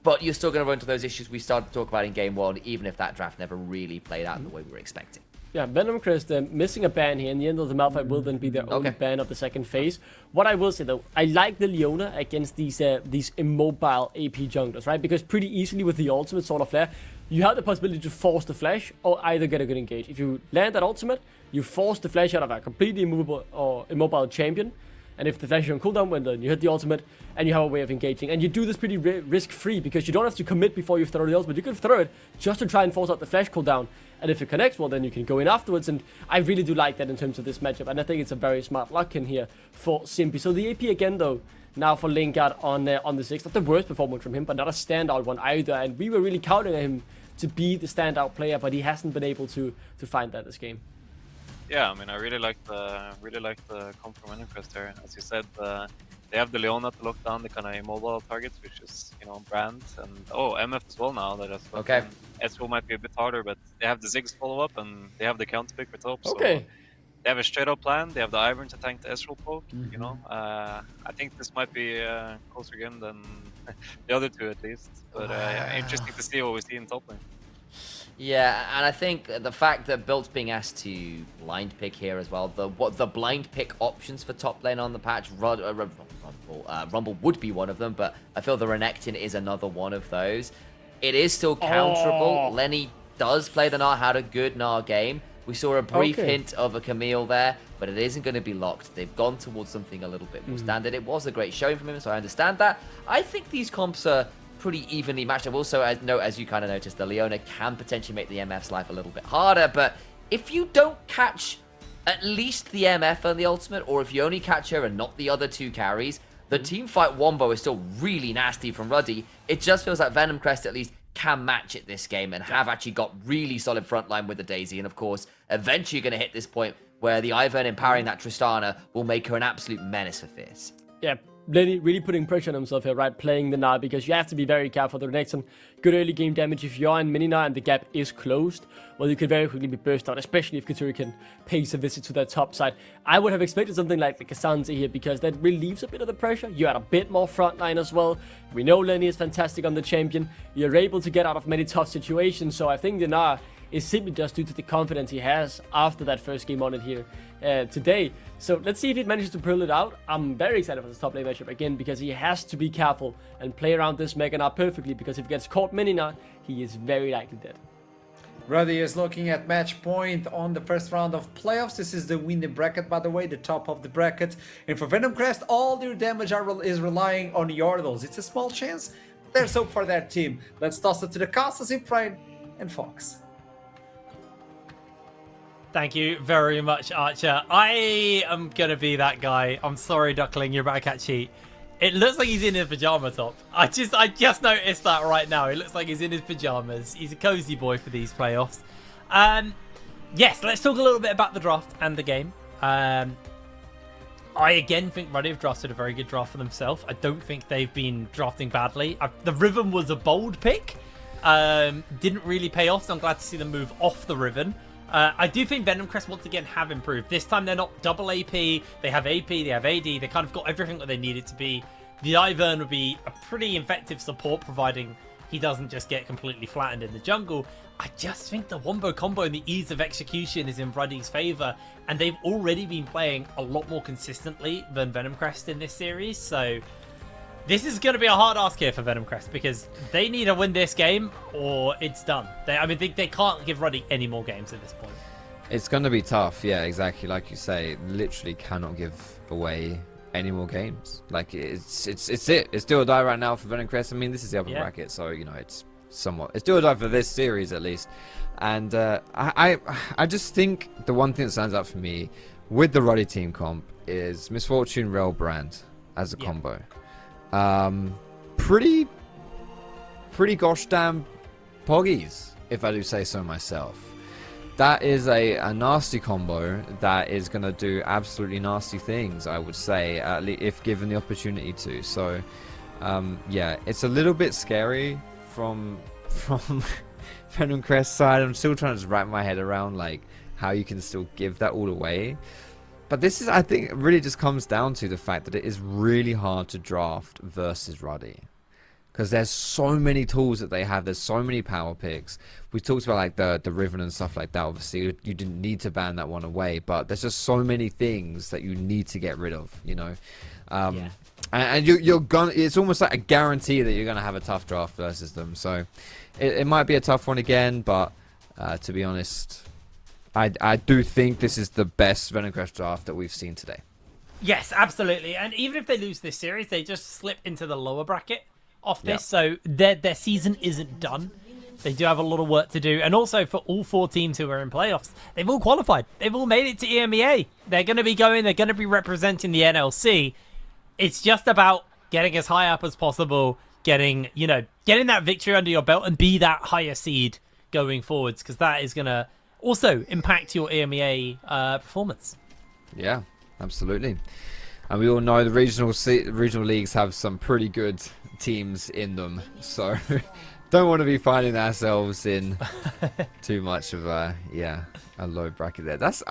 [SPEAKER 4] but you're still going to run into those issues we started to talk about in game one, even if that draft never really played out the way we were expecting.
[SPEAKER 9] Yeah, Venomcrest missing a ban here. In the end of the Malphite will then be their only ban of the second phase. What I will say though, I like the Leona against these immobile AP junglers, right? Because pretty easily with the ultimate Sword of Flare, you have the possibility to force the flash or either get a good engage. If you land that ultimate, you force the flash out of a completely immovable or immobile champion. And if the flash is on cooldown, well, then you hit the ultimate and you have a way of engaging. And you do this pretty risk-free because you don't have to commit before you throw the ultimate. You can throw it just to try and force out the flash cooldown. And if it connects, well, then you can go in afterwards. And I really do like that in terms of this matchup. And I think it's a very smart lock in here for Simpy. So the AP again, though, now for Lingard on the 6th. Not the worst performance from him, but not a standout one either. And we were really counting on him to be the standout player, but he hasn't been able to find that this game.
[SPEAKER 7] Yeah, I mean, I really like the comp from Venomcrest there. As you said, they have the Leona to lock down the kind of immobile targets, which is, you know, Brand and MF as well now. That has Ezreal might be a bit harder, but they have the Ziggs follow up and they have the counter pick for top. So they have a straight up plan. They have the Ivern to tank the Ezreal poke. You know, I think this might be a closer game than the other two at least. But yeah, interesting to see what we see in top lane.
[SPEAKER 4] Yeah, and I think the fact that Built's being asked to blind pick here as well, the blind pick options for top lane on the patch, Rumble would be one of them, but I feel the Renekton is another one of those. It is still counterable. Lenny does play the Gnar, had a good Gnar game. We saw a brief hint of a Camille there, but it isn't going to be locked. They've gone towards something a little bit more standard. It was a great showing from him, so I understand that. I think these comps are pretty evenly matched. I will also note, as you kind of noticed, the Leona can potentially make the MF's life a little bit harder, but if you don't catch at least the MF on the ultimate, or if you only catch her and not the other two carries, the teamfight wombo is still really nasty from Ruddy. It just feels like Venomcrest at least can match it this game and have actually got really solid frontline with the Daisy, and of course, eventually you're going to hit this point where the Ivern empowering that Tristana will make her an absolute menace for Fierce.
[SPEAKER 9] Yeah, Lenny really putting pressure on himself here, right? Playing the Gnar, because you have to be very careful. The Renekton, good early game damage. If you're in mini Gnar and the gap is closed, well, you could very quickly be burst out, especially if Katuri can pace a visit to that top side. I would have expected something like the Kazanzi here, because that relieves a bit of the pressure. You had a bit more frontline as well. We know Lenny is fantastic on the champion. You're able to get out of many tough situations, so I think the Gnar is simply just due to the confidence he has after that first game on it here today. So let's see if he manages to pull it out. I'm very excited for this top lane matchup again, because he has to be careful and play around this Mega Gnar perfectly, because if he gets caught mini Gnar, he is very likely dead.
[SPEAKER 11] Ruddy is looking at match point on the first round of playoffs. This is the winning bracket, by the way, the top of the bracket. And for Venomcrest, all their damage is relying on Yordles. It's a small chance. There's hope for that team. Let's toss it to the Castles in Pride and Fox.
[SPEAKER 3] Thank you very much, Archer. I am going to be that guy. I'm sorry, Duckling, you're about to catch heat. It looks like he's in his pajama top. I just noticed that right now. It looks like he's in his pajamas. He's a cozy boy for these playoffs. Yes, let's talk a little bit about the draft and the game. I again think Ruddy have drafted a very good draft for themselves. I don't think they've been drafting badly. The Riven was a bold pick. Didn't really pay off, so I'm glad to see them move off the Riven. I do think Venomcrest once again have improved. This time they're not double AP. They have AP, they have AD. They kind of got everything that they need it to be. The Ivern would be a pretty effective support, providing he doesn't just get completely flattened in the jungle. I just think the wombo combo and the ease of execution is in Ruddy's favour, and they've already been playing a lot more consistently than Venomcrest in this series, so this is going to be a hard ask here for Venomcrest, because they need to win this game or it's done. They can't give Ruddy any more games at this point.
[SPEAKER 8] It's going to be tough, yeah, exactly. Like you say, literally cannot give away any more games. Like, it's it. It's do or die right now for Venomcrest. I mean, this is the upper bracket, so, you know, it's do or die for this series, at least. And I just think the one thing that stands out for me with the Ruddy team comp is Misfortune Rail Brand as a combo. Pretty gosh damn poggies, if I do say so myself. That is a nasty combo that is going to do absolutely nasty things, I would say, if given the opportunity to. So, yeah, it's a little bit scary from Venomcrest side. I'm still trying to wrap my head around, like, how you can still give that all away. But this is, I think, it really just comes down to the fact that it is really hard to draft versus Ruddy. Because there's so many tools that they have. There's so many power picks. We talked about like the Riven and stuff like that. Obviously, you didn't need to ban that one away. But there's just so many things that you need to get rid of, you know. And you're gonna. It's almost like a guarantee that you're gonna have a tough draft versus them. So it might be a tough one again. But to be honest, I do think this is the best Venomcrest draft that we've seen today.
[SPEAKER 3] Yes, absolutely. And even if they lose this series, they just slip into the lower bracket off this, so their season isn't done. They do have a lot of work to do, and also for all four teams who are in playoffs, they've all qualified. They've all made it to EMEA. They're going to be going. They're going to be representing the NLC. It's just about getting as high up as possible, getting that victory under your belt, and be that higher seed going forwards, because that is going to also impact your EMEA performance.
[SPEAKER 8] Yeah, absolutely. And we all know the regional leagues have some pretty good teams in them, so don't want to be finding ourselves in too much of a low bracket there. That's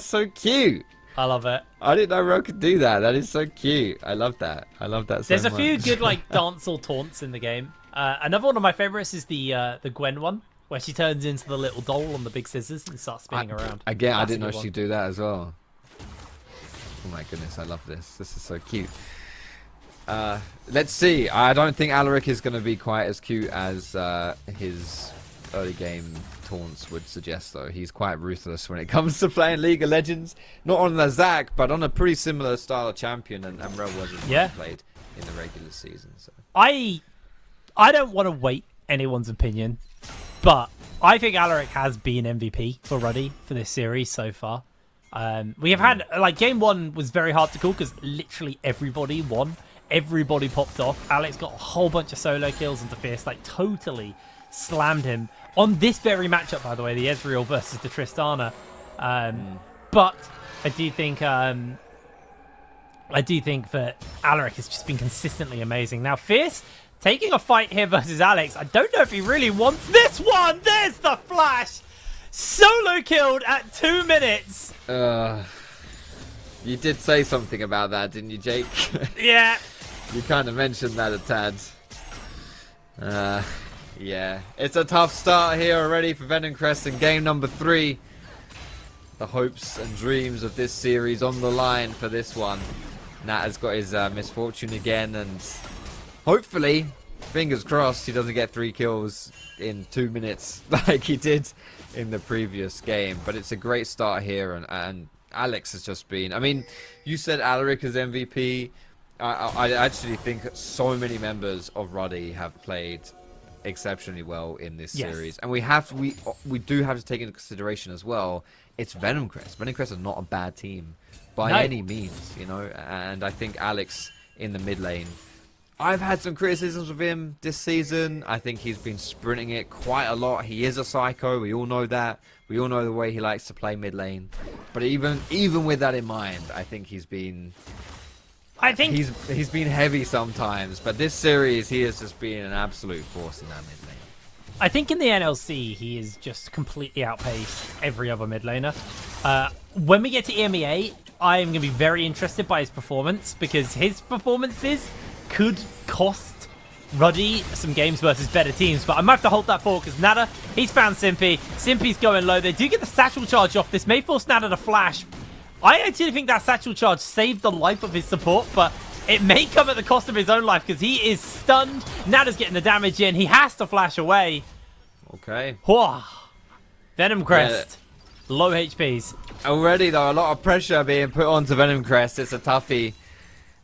[SPEAKER 8] so cute.
[SPEAKER 3] I love it.
[SPEAKER 8] I didn't know Ro could do that. That is so cute. I love that. So
[SPEAKER 3] There's a
[SPEAKER 8] much.
[SPEAKER 3] few good like dance or taunts in the game. Another one of my favorites is the Gwen one, where she turns into the little doll on the big scissors and starts spinning around.
[SPEAKER 8] Again,
[SPEAKER 3] That's
[SPEAKER 8] I didn't know
[SPEAKER 3] one.
[SPEAKER 8] she'd do that as well. Oh my goodness, I love this. This is so cute. Let's see. I don't think Alaric is going to be quite as cute as his early game taunts would suggest, though. He's quite ruthless when it comes to playing League of Legends. Not on the Zac, but on a pretty similar style of champion, and Rel wasn't played in the regular season. So
[SPEAKER 3] I don't want to weight anyone's opinion, but I think Alaric has been MVP for Ruddy for this series so far. We have had, like, game one was very hard to call because literally everybody won. Everybody popped off. Alex got a whole bunch of solo kills, and Fierce like totally slammed him on this very matchup, by the way, the Ezreal versus the Tristana. But I do think that Alaric has just been consistently amazing. Now, Fierce taking a fight here versus Alex. I don't know if he really wants this one. There's the flash. Solo killed at 2 minutes.
[SPEAKER 8] you did say something about that, didn't you, Jake?
[SPEAKER 3] Yeah.
[SPEAKER 8] You kind of mentioned that a tad. Yeah, it's a tough start here already for Venomcrest in game number 3. The hopes and dreams of this series on the line for this one. Nat has got his misfortune again, and hopefully, fingers crossed, he doesn't get 3 kills in 2 minutes like he did in the previous game. But it's a great start here, and Alex has just been... I mean, you said Alaric is MVP. I actually think so many members of Ruddy have played exceptionally well in this
[SPEAKER 3] Yes.
[SPEAKER 8] series, and we do have to take into consideration as well. It's Venomcrest. Venomcrest are not a bad team by any means, you know. And I think Alex in the mid lane, I've had some criticisms of him this season. I think he's been sprinting it quite a lot. He is a psycho. We all know that. We all know the way he likes to play mid lane. But even with that in mind, I think he's been heavy sometimes. But this series, he has just been an absolute force in that mid lane.
[SPEAKER 3] I think in the NLC, he is just completely outpaced every other mid laner. When we get to EMEA, I am going to be very interested by his performance, because his performances could cost Ruddy some games versus better teams. But I might have to hold that forward, because Nada, he's found Simpy. Simpy's going low. They do get the satchel charge off. This may force Nada to flash. I actually think that satchel charge saved the life of his support, but it may come at the cost of his own life, because he is stunned. Nada's getting the damage in. He has to flash away.
[SPEAKER 8] Okay.
[SPEAKER 3] Whoa. Venomcrest. Low HPs.
[SPEAKER 8] Already, though, a lot of pressure being put onto Venomcrest. It's a toughie.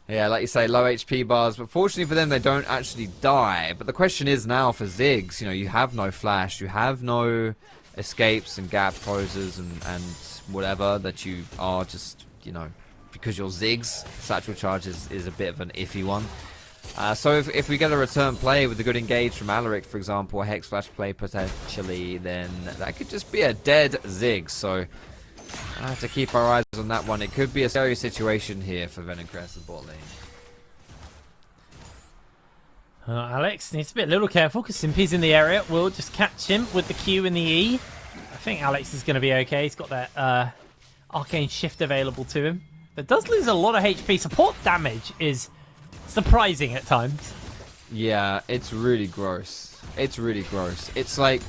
[SPEAKER 8] Yeah, like you say, low HP bars. But fortunately for them, they don't actually die. But the question is now for Ziggs, you know, you have no flash. You have no escapes and gap closers and whatever that you are just, you know, because you're Ziggs. Satchel charge is a bit of an iffy one. So if we get a return play with a good engage from Alaric, for example, a Hex Flash play potentially, then that could just be a dead Ziggs. So I have to keep our eyes on that one. It could be a scary situation here for Venomcrest and bot lane.
[SPEAKER 3] Alex needs to be a little careful, because Simpy's in the area. We'll just catch him with the Q and the E. I think Alex is going to be okay. He's got that Arcane Shift available to him. But does lose a lot of HP. Support damage is surprising at times.
[SPEAKER 8] Yeah, it's really gross. It's really gross. It's like,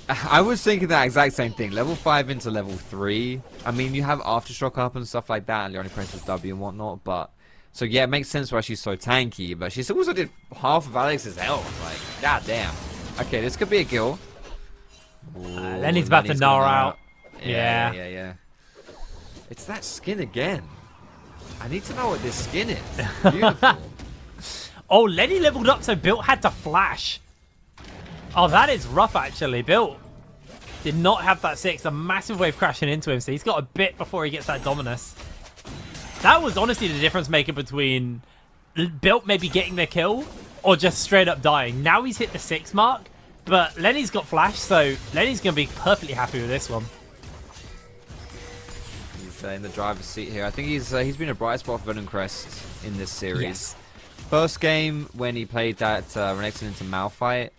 [SPEAKER 8] I was thinking that exact same thing. Level 5 into level 3. I mean, you have Aftershock up and stuff like that, and Leonie presses W and whatnot, but... So yeah, it makes sense why she's so tanky, but she also did half of Alex's health. Like, goddamn. Okay, this could be a kill.
[SPEAKER 3] Lenny's about to gnaw out.
[SPEAKER 8] Yeah. It's that skin again. I need to know what this skin is. Beautiful.
[SPEAKER 3] Oh, Lenny leveled up, so Built had to flash. Oh, that is rough, actually. Built did not have that 6. A massive wave crashing into him, so he's got a bit before he gets that Dominus. That was honestly the difference maker between Built maybe getting the kill or just straight up dying. Now he's hit the 6 mark, but Lenny's got flash, so Lenny's going to be perfectly happy with this one.
[SPEAKER 8] He's in the driver's seat here. I think he's been a bright spot for Venomcrest in this series.
[SPEAKER 3] Yes.
[SPEAKER 8] First game when he played that Renekton into Malphite.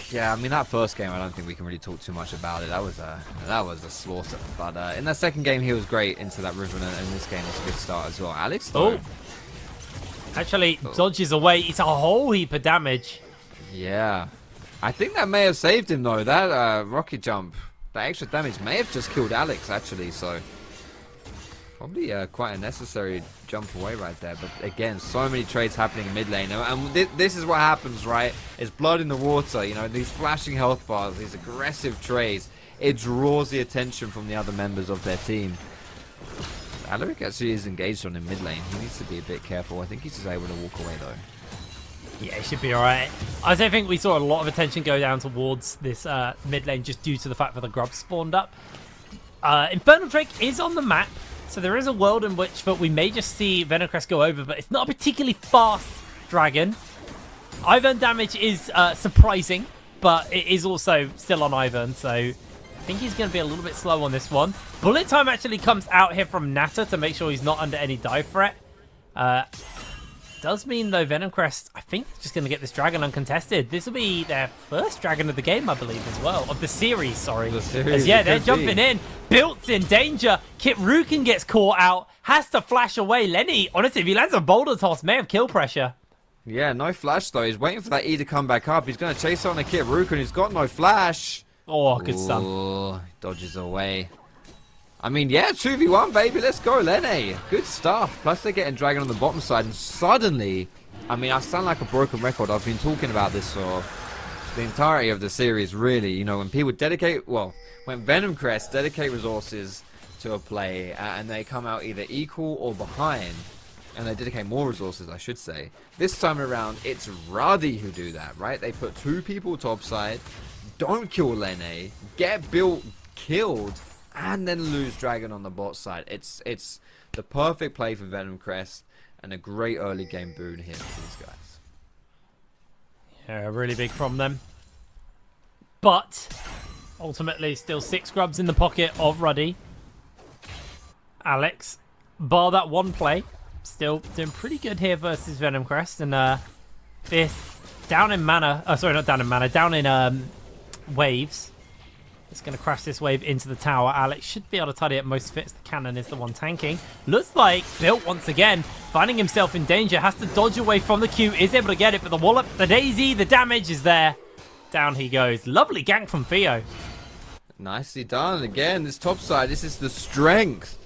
[SPEAKER 8] Yeah, I mean, that first game, I don't think we can really talk too much about it. That was a slaughter. But in that second game, he was great into that Riven, and in this game, it's a good start as well. Alex, though.
[SPEAKER 3] Actually, dodges away. It's a whole heap of damage.
[SPEAKER 8] Yeah. I think that may have saved him, though. That rocket jump, that extra damage may have just killed Alex, actually. So, probably quite a necessary jump away right there. But again, so many trades happening in mid lane. And this is what happens, right? It's blood in the water. You know, these flashing health bars, these aggressive trades. It draws the attention from the other members of their team. Alaric actually is engaged on in mid lane. He needs to be a bit careful. I think he's just able to walk away, though.
[SPEAKER 3] Yeah, he should be alright. I don't think we saw a lot of attention go down towards this mid lane just due to the fact that the grub spawned up. Infernal Drake is on the map, so there is a world in which we may just see Venomcrest go over, but it's not a particularly fast dragon. Ivern damage is surprising, but it is also still on Ivern, so I think he's going to be a little bit slow on this one. Bullet time actually comes out here from Nata to make sure he's not under any dive threat. Does mean, though, Venomcrest, I think, just going to get this dragon uncontested. This will be their first dragon of the game, I believe, as well. Of the series, sorry.
[SPEAKER 8] The series,
[SPEAKER 3] yeah, they're jumping in. Built's in danger. Kit Rukin gets caught out. Has to flash away. Lenny, honestly, if he lands a boulder toss, may have kill pressure.
[SPEAKER 8] Yeah, no flash, though. He's waiting for that E to come back up. He's going to chase on a Kit Rukin. He's got no flash.
[SPEAKER 3] Oh, good stun.
[SPEAKER 8] He dodges away. I mean, yeah, 2v1, baby. Let's go, Lenny. Good stuff. Plus, they're getting Dragon on the bottom side. And suddenly, I mean, I sound like a broken record. I've been talking about this for the entirety of the series, really. You know, when people dedicate, well, when Venomcrest dedicate resources to a play and they come out either equal or behind, and they dedicate more resources, I should say. This time around, it's Ruddy who do that, right? They put 2 people topside, don't kill Lene, get built, killed, and then lose Dragon on the bot side. It's the perfect play for Venomcrest, and a great early game boon here for these guys.
[SPEAKER 3] Yeah, really big from them. But ultimately, still 6 grubs in the pocket of Ruddy. Alex, bar that one play, still doing pretty good here versus Venomcrest. And this down in mana, sorry, not down in mana, down in waves. It's going to crash this wave into the tower. Alex should be able to tidy up most fits. The cannon is the one tanking. Looks like Built once again, finding himself in danger, has to dodge away from the Q, is able to get it, but the wallop, the daisy, the damage is there. Down he goes. Lovely gank from Theo.
[SPEAKER 8] Nicely done. Again, this top side, this is the strength.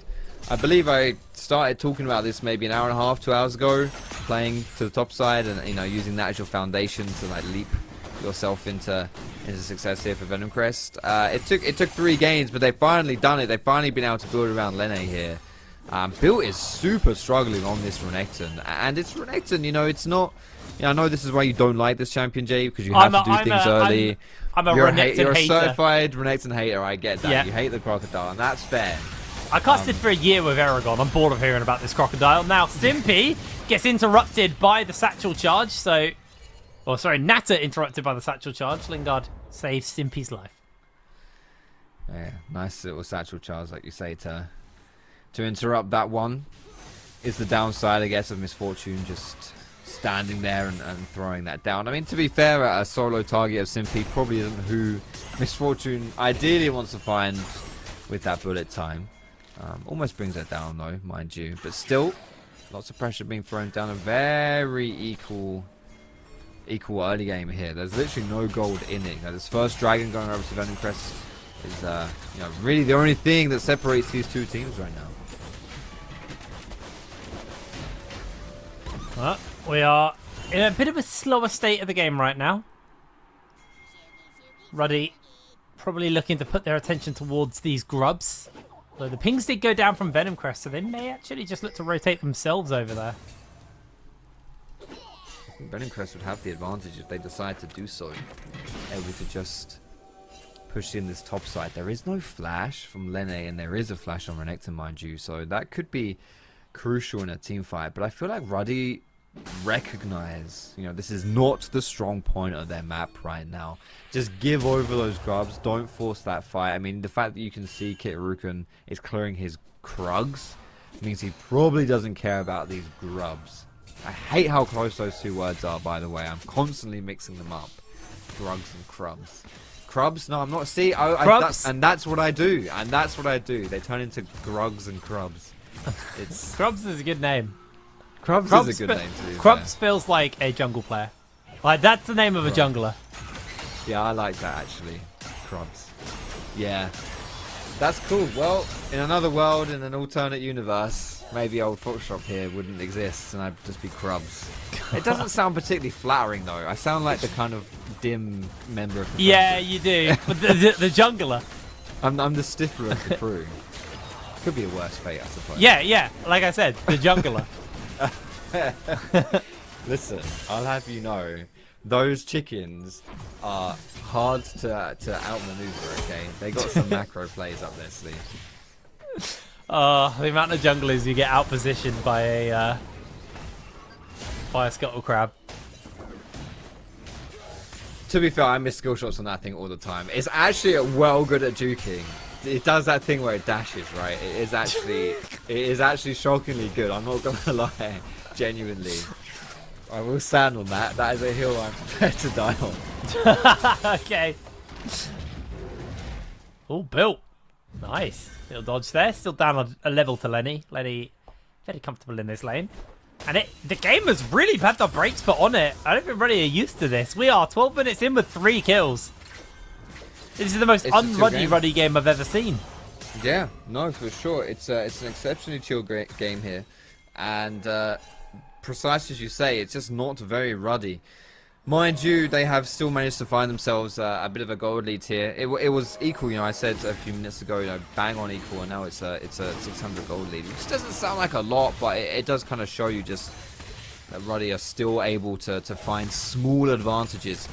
[SPEAKER 8] I believe I started talking about this maybe an hour and a half, 2 hours ago, playing to the top side and, you know, using that as your foundation to like leap yourself into success here for Venomcrest. It took 3 games, but they've finally done it. They've finally been able to build around Lene here. Built is super struggling on this Renekton, and it's Renekton, you know, it's not. You know, I know this is why you don't like this champion, Jay, because you have to do things early.
[SPEAKER 3] I'm a Renekton
[SPEAKER 8] you're a
[SPEAKER 3] hater.
[SPEAKER 8] certified Renekton hater. I get that.
[SPEAKER 3] Yeah.
[SPEAKER 8] You hate the crocodile, and that's fair.
[SPEAKER 3] I casted for a year with Aragon. I'm bored of hearing about this crocodile. Now, Simpy gets interrupted by the satchel charge. So, oh, sorry, Natter interrupted by the satchel charge. Lingard saves Simpy's life.
[SPEAKER 8] Yeah, nice little satchel charge, like you say, to interrupt that one. Is the downside, I guess, of Misfortune just standing there and throwing that down. I mean, to be fair, a solo target of Simpy probably isn't who Misfortune ideally wants to find with that bullet time. Almost brings it down though, mind you, but still lots of pressure being thrown down. A very equal early game here. There's literally no gold in it. Now, this first dragon going over to Venomcrest is you know, really the only thing that separates these 2 teams right now.
[SPEAKER 3] Well, we are in a bit of a slower state of the game right now. Ruddy probably looking to put their attention towards these grubs. Though the pings did go down from Venomcrest, so they may actually just look to rotate themselves over there.
[SPEAKER 8] I think Venomcrest would have the advantage if they decide to do so. Able to just push in this top side. There is no flash from Lene, and there is a flash on Renekton, mind you, so that could be crucial in a team fight. But I feel like Ruddy recognize, you know, this is not the strong point of their map right now. Just give over those grubs, don't force that fight. I mean, the fact that you can see Kit Ruken is clearing his Krugs means he probably doesn't care about these grubs. I hate how close those 2 words are, by the way. I'm constantly mixing them up. Grugs and crubs. Crubs? No, I'm not. See, that's what I do. And that's what I do. They turn into grugs and crubs. It's
[SPEAKER 3] Krubs is a good name.
[SPEAKER 8] Krubs is a good name too.
[SPEAKER 3] Krubs feels like a jungle player. Like, that's the name of a jungler.
[SPEAKER 8] Yeah, I like that actually. Krubs. Yeah. That's cool. Well, in another world, in an alternate universe, maybe old Footshop here wouldn't exist and I'd just be Krubs. It doesn't sound particularly flattering though. I sound like the kind of dim member of the
[SPEAKER 3] Yeah, you do. But the jungler.
[SPEAKER 8] I'm the stiffer of the crew. Could be a worse fate, I suppose.
[SPEAKER 3] Yeah. Like I said, the jungler.
[SPEAKER 8] Listen, I'll have you know, those chickens are hard to outmaneuver, okay? They got some macro plays up their sleeve.
[SPEAKER 3] The amount of junglers you get outpositioned by a scuttle crab.
[SPEAKER 8] To be fair, I miss skill shots on that thing all the time. It's actually well good at juking. It does that thing where it dashes, right? It is actually shockingly good. I'm not gonna lie, genuinely. I will stand on that. That is a hill I'm prepared to die on.
[SPEAKER 3] Okay. All built. Nice. Little dodge there. Still down a level to Lenny. Lenny very comfortable in this lane. And the game has really had the brakes put on it. I don't think everybody are used to this. We are 12 minutes in with 3 kills. This is the most Ruddy game I've ever seen.
[SPEAKER 8] Yeah, no, for sure. It's an exceptionally chill game here. And precisely as you say, it's just not very Ruddy. Mind you, they have still managed to find themselves a bit of a gold lead here. It was equal, you know, I said a few minutes ago, you know, bang on equal, and now it's a 600 gold lead, which doesn't sound like a lot, but it does kind of show you just that Ruddy are still able to find small advantages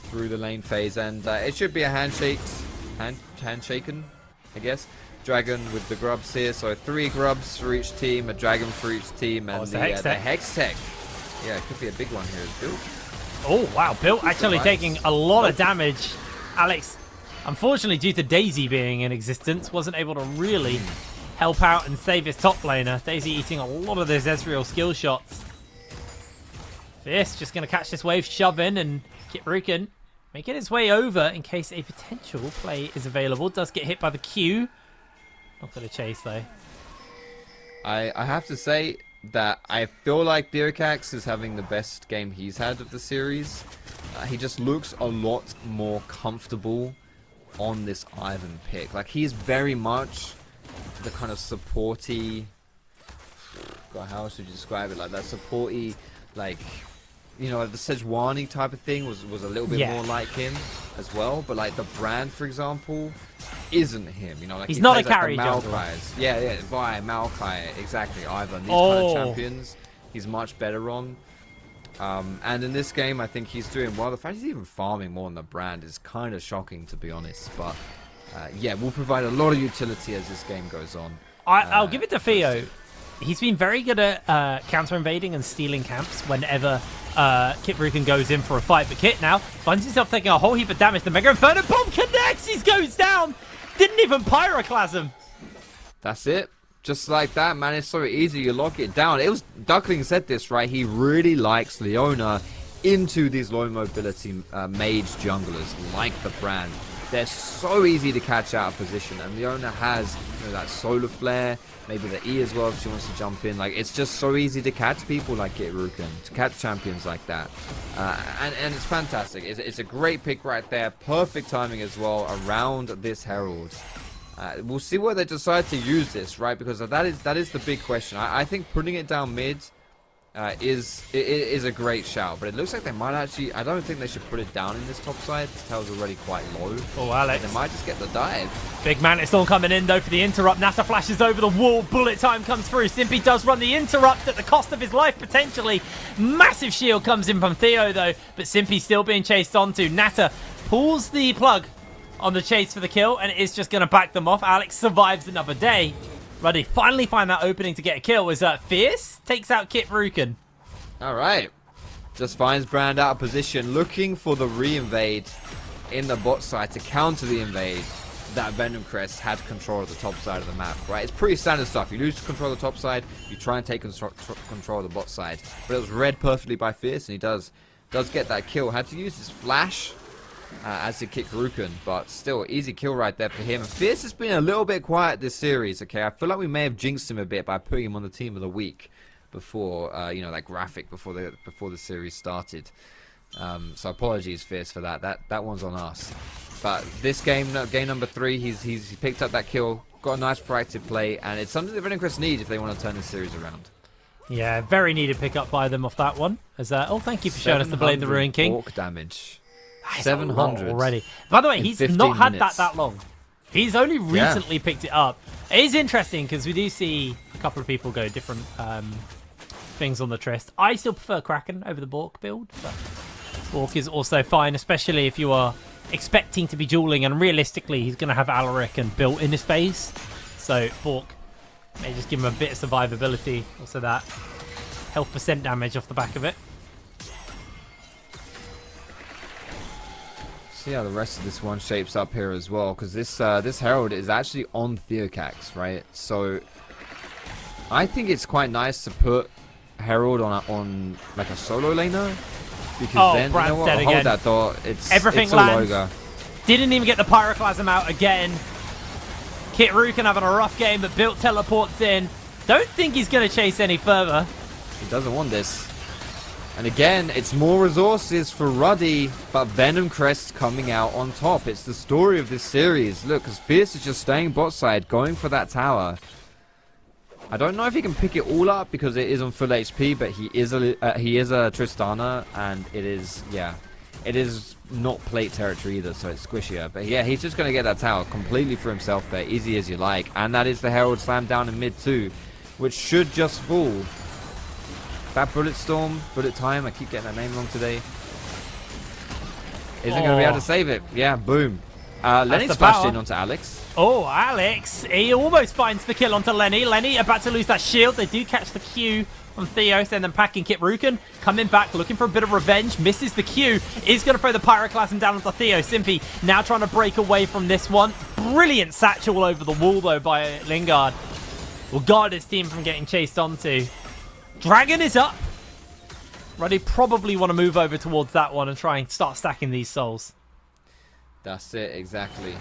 [SPEAKER 8] through the lane phase, and it should be a handshaken, I guess. Dragon with the grubs here, so 3 grubs for each team, a dragon for each team, and the Hex Tech. Yeah, it could be a big one here as built.
[SPEAKER 3] Oh, wow. Built actually taking a lot of damage. Alex, unfortunately, due to Daisy being in existence, wasn't able to really help out and save his top laner. Daisy eating a lot of those Ezreal skill shots. Fierce just going to catch this wave, shove in, and Kitruken making its way over in case a potential play is available. Does get hit by the Q. Not going to chase, though.
[SPEAKER 8] I have to say that I feel like Dyrkax is having the best game he's had of the series. He just looks a lot more comfortable on this Ivan pick. Like, he's very much the kind of supporty... God, how should you describe it? Like, that supporty, like... You know, the Sejuani type of thing was a little bit more like him as well. But, like, the brand, for example, isn't him. You know, like,
[SPEAKER 3] he's not a carry
[SPEAKER 8] Maokai's. Yeah, Vi, Maokai, exactly. Ivan, these kind of champions, he's much better on. And in this game, I think he's doing well. The fact he's even farming more on the brand is kind of shocking, to be honest. But, yeah, we'll provide a lot of utility as this game goes on.
[SPEAKER 3] I'll give it to Theo. He's been very good at counter-invading and stealing camps whenever Kitruken goes in for a fight. But Kit now finds himself taking a whole heap of damage. The Mega Inferno Bomb connects! He goes down! Didn't even Pyroclasm!
[SPEAKER 8] That's it. Just like that, man. It's so easy. You lock it down. It was... Duckling said this, right? He really likes Leona into these low mobility mage junglers like the brand. They're so easy to catch out of position, and Leona has, you know, that solar flare, maybe the E as well if she wants to jump in. Like, it's just so easy to catch people like Kitruken, to catch champions like that, and it's fantastic. It's a great pick right there, perfect timing as well around this Herald. We'll see where they decide to use this, right? Because that is the big question. I think putting it down mid is a great shout, but it looks like they might actually... I don't think they should put it down in this top side. This tail's already quite low.
[SPEAKER 3] Oh, Alex.
[SPEAKER 8] They might just get the dive.
[SPEAKER 3] Big Mantis Storm coming in, though, for the interrupt. Nata flashes over the wall. Bullet time comes through. Simpy does run the interrupt at the cost of his life, potentially. Massive shield comes in from Theo, though, but Simpy still being chased onto. Nata pulls the plug on the chase for the kill, and it is just going to back them off. Alex survives another day. Ruddy finally find that opening to get a kill. Was Fierce takes out Kitruken.
[SPEAKER 8] All right. Just finds Brand out of position, looking for the re-invade in the bot side to counter the invade that Venomcrest had control of the top side of the map, right? It's pretty standard stuff. You lose control of the top side, you try and take control of the bot side. But it was read perfectly by Fierce, and he does get that kill. Had to use his flash as to kick Ruken, but still, easy kill right there for him. Fierce has been a little bit quiet this series, okay? I feel like we may have jinxed him a bit by putting him on the team of the week before, you know, that graphic before the series started. So apologies, Fierce, for that. That one's on us. But this game number 3, he's picked up that kill, got a nice proactive play, and it's something that Venomcrest need if they want to turn the series around.
[SPEAKER 3] Yeah, very needed pick up by them off that one. As oh, thank you for showing us the Blade the Ruin King.
[SPEAKER 8] Orc damage.
[SPEAKER 3] 700 already. By the way, he's not had that long. He's only recently picked it up. It is interesting because we do see a couple of people go different things on the Trist. I still prefer Kraken over the Bork build, but Bork is also fine, especially if you are expecting to be dueling, and realistically he's going to have Alaric and built in his face. So Bork may just give him a bit of survivability, also that health % damage off the back of it.
[SPEAKER 8] See how the rest of this one shapes up here as well, because this Herald is actually on Theocax, right? So I think it's quite nice to put Herald on like a solo laner, because then, you know what, I'll hold that thought. It's
[SPEAKER 3] lands.
[SPEAKER 8] Loga.
[SPEAKER 3] Didn't even get the Pyroclasm out again. Kitruken having a rough game, but Built teleports in. Don't think he's going to chase any further.
[SPEAKER 8] He doesn't want this. And again, it's more resources for Ruddy, but Venomcrest coming out on top. It's the story of this series. Look, because Fierce is just staying bot side, going for that tower. I don't know if he can pick it all up because it is on full HP, but he is a Tristana, and it is not plate territory either, so it's squishier. But yeah, he's just going to get that tower completely for himself there, easy as you like. And that is the Herald Slam down in mid too, which should just fall. That Bullet Storm, Bullet Time, I keep getting that name wrong today. Isn't going to be able to save it. Yeah, boom. Lenny's flashed in onto Alex.
[SPEAKER 3] Oh, Alex, he almost finds the kill onto Lenny. Lenny about to lose that shield. They do catch the Q from Theos and then packing Kit Ruken. Coming back, looking for a bit of revenge. Misses the Q. Is going to throw the Pyroclasm down onto Theo. Simpy now trying to break away from this one. Brilliant satchel all over the wall, though, by Lingard. Will guard his team from getting chased onto. Dragon is up. Ruddy probably want to move over towards that one and try and start stacking these souls.
[SPEAKER 8] That's it, exactly.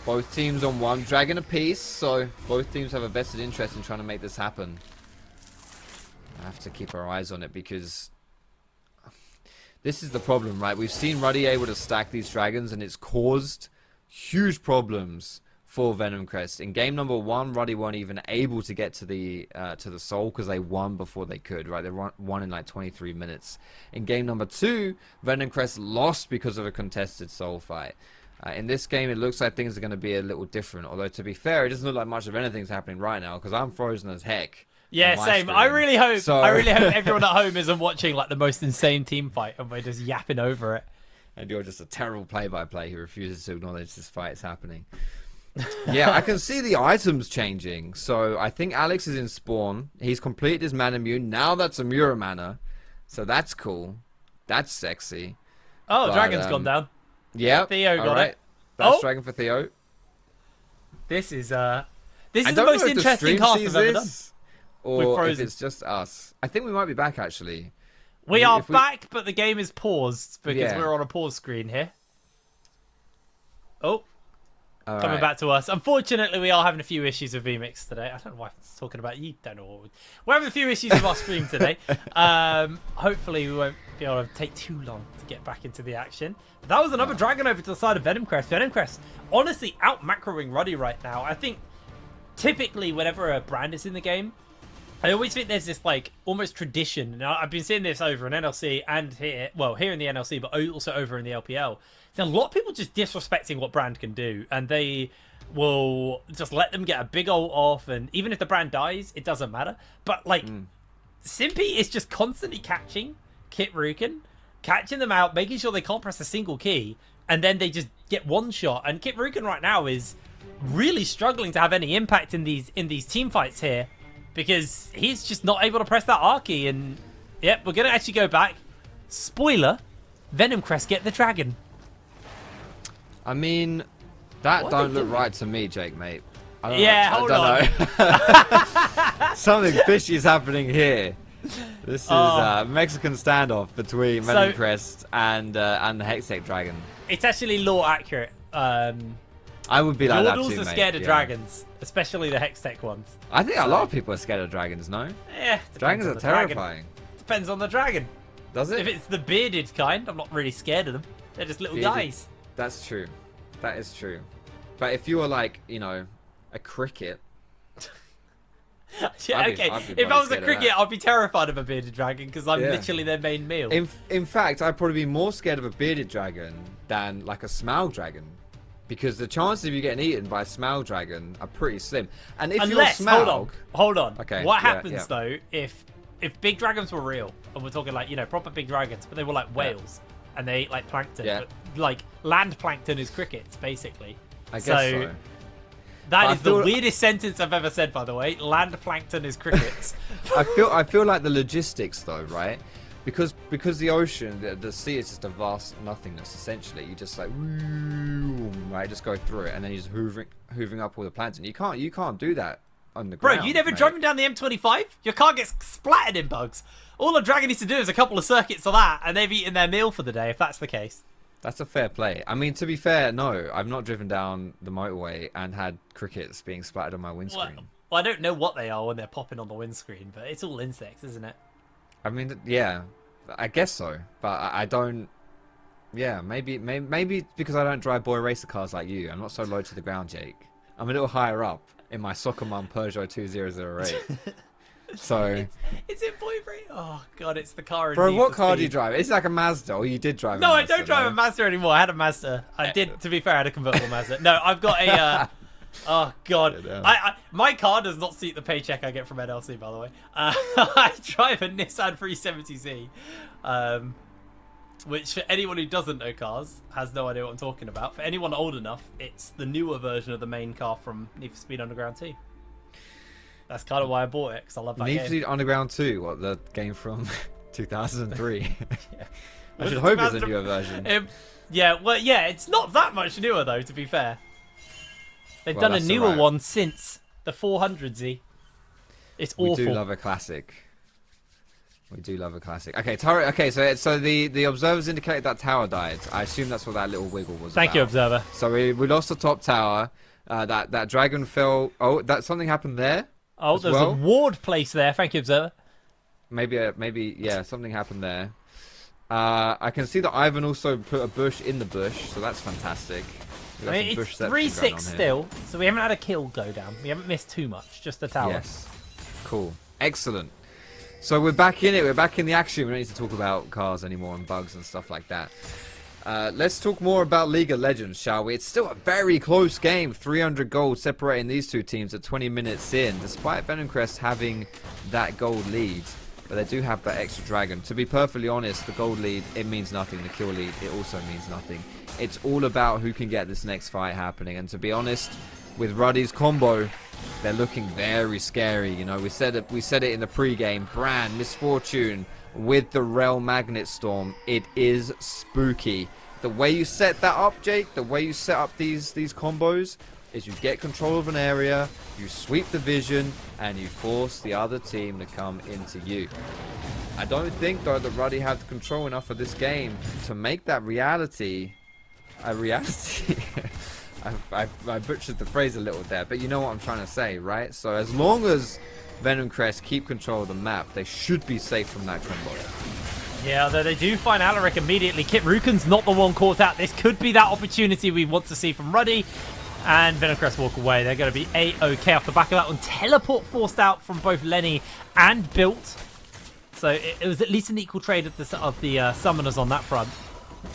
[SPEAKER 8] Both teams on one dragon apiece, so both teams have a vested interest in trying to make this happen. I have to keep our eyes on it because this is the problem, right? We've seen Ruddy able to stack these dragons and it's caused huge problems for Venomcrest. In game number 1, Ruddy weren't even able to get to the soul because they won before they could, right? They won in like 23 minutes. In game number 2, Venomcrest lost because of a contested soul fight. In this game, it looks like things are going to be a little different. Although, to be fair, it doesn't look like much of anything's happening right now because I'm frozen as heck.
[SPEAKER 3] Yeah, same. I really hope everyone at home isn't watching like the most insane team fight and we're just yapping over it.
[SPEAKER 8] And you're just a terrible play-by-play who refuses to acknowledge this fight is happening. Yeah, I can see the items changing. So I think Alex is in spawn. He's completed his mana immune. Now that's a Mura mana. So that's cool. That's sexy.
[SPEAKER 3] Oh, but, Dragon's gone down.
[SPEAKER 8] Yeah.
[SPEAKER 3] Theo got it.
[SPEAKER 8] That's Dragon for Theo.
[SPEAKER 3] This is the most interesting cast I've ever done.
[SPEAKER 8] Or if it's just us. I think we might be back actually.
[SPEAKER 3] We are back, but the game is paused because we're on a pause screen here. Oh. Coming back to us. Unfortunately, we are having a few issues with VMix today. I don't know why I'm talking about you. Don't know. We're having a few issues with our stream today. Hopefully, we won't be able to take too long to get back into the action. But that was another dragon over to the side of Venomcrest. Venomcrest, honestly, out macroing Ruddy right now. I think typically whenever a brand is in the game, I always think there's this like almost tradition. And I've been seeing this over in NLC and here, well, here in the NLC, but also over in the LPL. There's a lot of people just disrespecting what brand can do, and they will just let them get a big ult off, and even if the brand dies, it doesn't matter. But like, Simpy is just constantly catching Kit Ruken, catching them out, making sure they can't press a single key, and then they just get one shot. And Kit Ruken right now is really struggling to have any impact in these team fights here, because he's just not able to press that R key. And yep, we're gonna actually go back. Spoiler: Venomcrest get the dragon.
[SPEAKER 8] I mean, that don't look right to me, Jake, mate. I don't know. Something fishy is happening here. This is a Mexican standoff between Venomcrest and the Hextech Dragon.
[SPEAKER 3] It's actually lore accurate.
[SPEAKER 8] I would be like that too,
[SPEAKER 3] Yordles are scared of dragons, especially the Hextech ones.
[SPEAKER 8] I think a lot of people are scared of dragons, no?
[SPEAKER 3] Yeah.
[SPEAKER 8] Dragons are terrifying.
[SPEAKER 3] Depends on the dragon.
[SPEAKER 8] Does it?
[SPEAKER 3] If it's the bearded kind, I'm not really scared of them. They're just little guys.
[SPEAKER 8] That's true. That is true. But if you were like, you know, a cricket.
[SPEAKER 3] Yeah, okay. If I was a cricket, I'd be terrified of a bearded dragon because I'm literally their main meal.
[SPEAKER 8] In fact, I'd probably be more scared of a bearded dragon than like a Smaug dragon. Because the chances of you getting eaten by a Smaug dragon are pretty slim. And if you're Smaug...
[SPEAKER 3] Hold on.
[SPEAKER 8] Okay,
[SPEAKER 3] what happens though if big dragons were real, and we're talking like, you know, proper big dragons, but they were like whales and they ate like plankton. But, like land plankton is crickets, basically.
[SPEAKER 8] I guess so.
[SPEAKER 3] That is the weirdest sentence I've ever said, by the way. Land plankton is crickets.
[SPEAKER 8] I feel like the logistics though, right? Because the ocean, the sea is just a vast nothingness. Essentially, you just like right, just go through it, and then you're just hoovering up all the plankton. You can't do that on the ground.
[SPEAKER 3] Bro, you never driving down the M25? Your car gets splattered in bugs. All a dragon needs to do is a couple of circuits of that, and they've eaten their meal for the day. If that's the case.
[SPEAKER 8] That's a fair play. I mean, to be fair, no, I've not driven down the motorway and had crickets being splattered on my windscreen.
[SPEAKER 3] Well, I don't know what they are when they're popping on the windscreen, but it's all insects, isn't it?
[SPEAKER 8] I mean, yeah, I guess so, but I don't. Yeah, maybe because I don't drive boy racer cars like you. I'm not so low to the ground, Jake. I'm a little higher up in my Soccer Mum Peugeot 2008. So,
[SPEAKER 3] it's in point break. Oh god, it's the car. In
[SPEAKER 8] bro,
[SPEAKER 3] Need
[SPEAKER 8] what
[SPEAKER 3] for
[SPEAKER 8] car
[SPEAKER 3] Speed.
[SPEAKER 8] do you drive? It's like a Mazda. Or you did drive?
[SPEAKER 3] No,
[SPEAKER 8] a
[SPEAKER 3] I
[SPEAKER 8] Mazda,
[SPEAKER 3] don't drive a Mazda anymore. I had a Mazda. I did. To be fair, I had a convertible Mazda. No, I've got a. Oh god, my car does not suit the paycheck I get from NLC. By the way, I drive a Nissan 370Z, which for anyone who doesn't know cars has no idea what I'm talking about. For anyone old enough, it's the newer version of the main car from Need for Speed Underground 2. That's kind of why I bought it, because I love that
[SPEAKER 8] Need
[SPEAKER 3] game.
[SPEAKER 8] for Speed Underground 2, what, the game from 2003?
[SPEAKER 3] Yeah.
[SPEAKER 8] I should hope it's a newer version.
[SPEAKER 3] Yeah, well, yeah, it's not that much newer though, to be fair. They've done a
[SPEAKER 8] that's
[SPEAKER 3] newer
[SPEAKER 8] alright.
[SPEAKER 3] one since the 400Z. It's awful.
[SPEAKER 8] We do love a classic. We do love a classic. Okay, turret. Okay, so the observers indicated that tower died. I assume that's what that little wiggle was.
[SPEAKER 3] Thank you,
[SPEAKER 8] about.
[SPEAKER 3] observer.
[SPEAKER 8] So we lost the top tower. That dragon fell. Oh, that something happened there.
[SPEAKER 3] Oh, there's a ward place there. Thank you, observer.
[SPEAKER 8] Maybe yeah, something happened there. I can see that Ivan also put a bush in the bush, so that's fantastic.
[SPEAKER 3] I mean, it's 3-6 still, so we haven't had a kill go down. We haven't missed too much, just the tower.
[SPEAKER 8] Yes. Cool. Excellent. So we're back in it. We're back in the action. We don't need to talk about cars anymore and bugs and stuff like that. Let's talk more about League of Legends, shall we? It's still a very close game. 300 gold separating these two teams at 20 minutes in, despite Venomcrest having that gold lead. But they do have that extra dragon. To be perfectly honest, the gold lead, it means nothing. The kill lead, it also means nothing. It's all about who can get this next fight happening. And to be honest, with Ruddy's combo, they're looking very scary. You know, we said it in the pre-game. Brand, Misfortune with the Rel Magnet Storm. It is spooky. The way you set that up, Jake, the way you set up these combos is you get control of an area, you sweep the vision, and you force the other team to come into you. I don't think, though, that Ruddy had control enough of this game to make that reality a reality. I butchered the phrase a little there, but you know what I'm trying to say, right? So as long as Venomcrest keep control of the map, they should be safe from that combo.
[SPEAKER 3] Yeah, although they do find Alaric immediately. Kit Ruken's not the one caught out. This could be that opportunity we want to see from Ruddy. And Venomcrest walk away. They're going to be A-OK off the back of that one. Teleport forced out from both Lenny and Built. So it was at least an equal trade of the summoners on that front.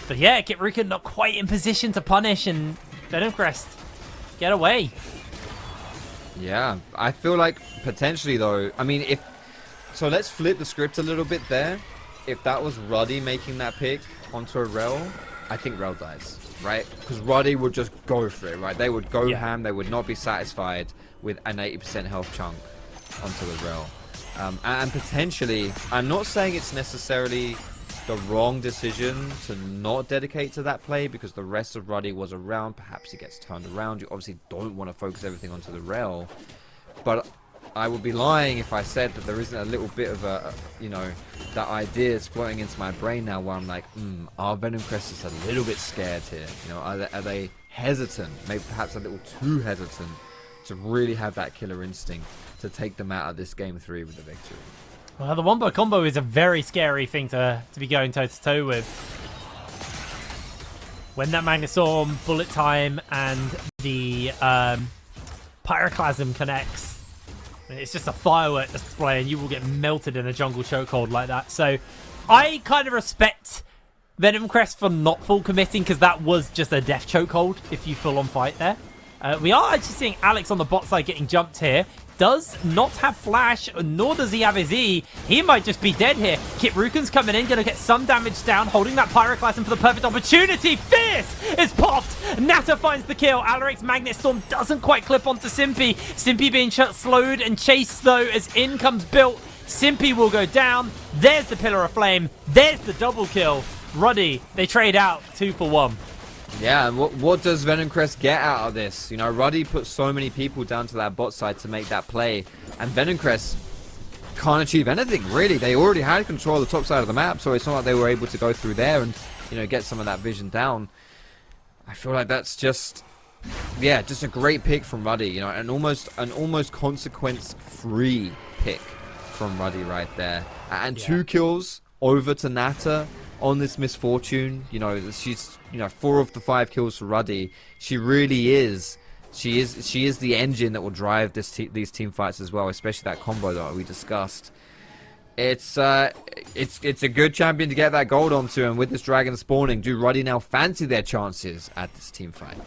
[SPEAKER 3] But yeah, Kit Ruken not quite in position to punish, and Venomcrest get away.
[SPEAKER 8] Yeah, I feel like potentially though, I mean, so let's flip the script a little bit there. If that was Ruddy making that pick onto a Rel, I think Rel dies, right? Because Ruddy would just go for it, right? They would go ham, they would not be satisfied with an 80% health chunk onto the Rel. And potentially, I'm not saying it's necessarily the wrong decision to not dedicate to that play because the rest of Ruddy was around. Perhaps he gets turned around. You obviously don't want to focus everything onto the Rel. But I would be lying if I said that there isn't a little bit of that idea is floating into my brain now where I'm like, are Venomcrest just a little bit scared here? You know, are they hesitant? Maybe perhaps a little too hesitant to really have that killer instinct to take them out of this game 3 with the victory.
[SPEAKER 3] Well, the Wombo combo is a very scary thing to be going toe-to-toe with. When that Magnet Storm, Bullet Time, and the Pyroclasm connects, it's just a firework display, and you will get melted in a jungle chokehold like that. So I kind of respect Venomcrest for not full committing, because that was just a death chokehold if you full on fight there. We are actually seeing Alex on the bot side getting jumped here. Does not have flash, nor does he have his E. He might just be dead here. Kit Ruken's coming in, going to get some damage down, holding that Pyroclasm for the perfect opportunity. Fierce is popped. Nata finds the kill. Alaric's Magnet Storm doesn't quite clip onto Simpy. Simpy being slowed and chased, though, as in comes Built. Simpy will go down. There's the Pillar of Flame. There's the double kill. Ruddy, they trade out 2 for 1.
[SPEAKER 8] Yeah, and what does Venomcrest get out of this? You know, Ruddy put so many people down to that bot side to make that play, and Venomcrest can't achieve anything, really. They already had control of the top side of the map, so it's not like they were able to go through there and, you know, get some of that vision down. I feel like that's just, yeah, just a great pick from Ruddy, you know, an almost consequence-free pick from Ruddy right there. And 2 kills over to Nata on this Misfortune. You know, she's, you know, 4 of the 5 kills for Ruddy. She really is She is the engine that will drive these team fights as well, especially that combo that we discussed. It's a good champion to get that gold onto, and with this dragon spawning, do Ruddy now fancy their chances at this team fight?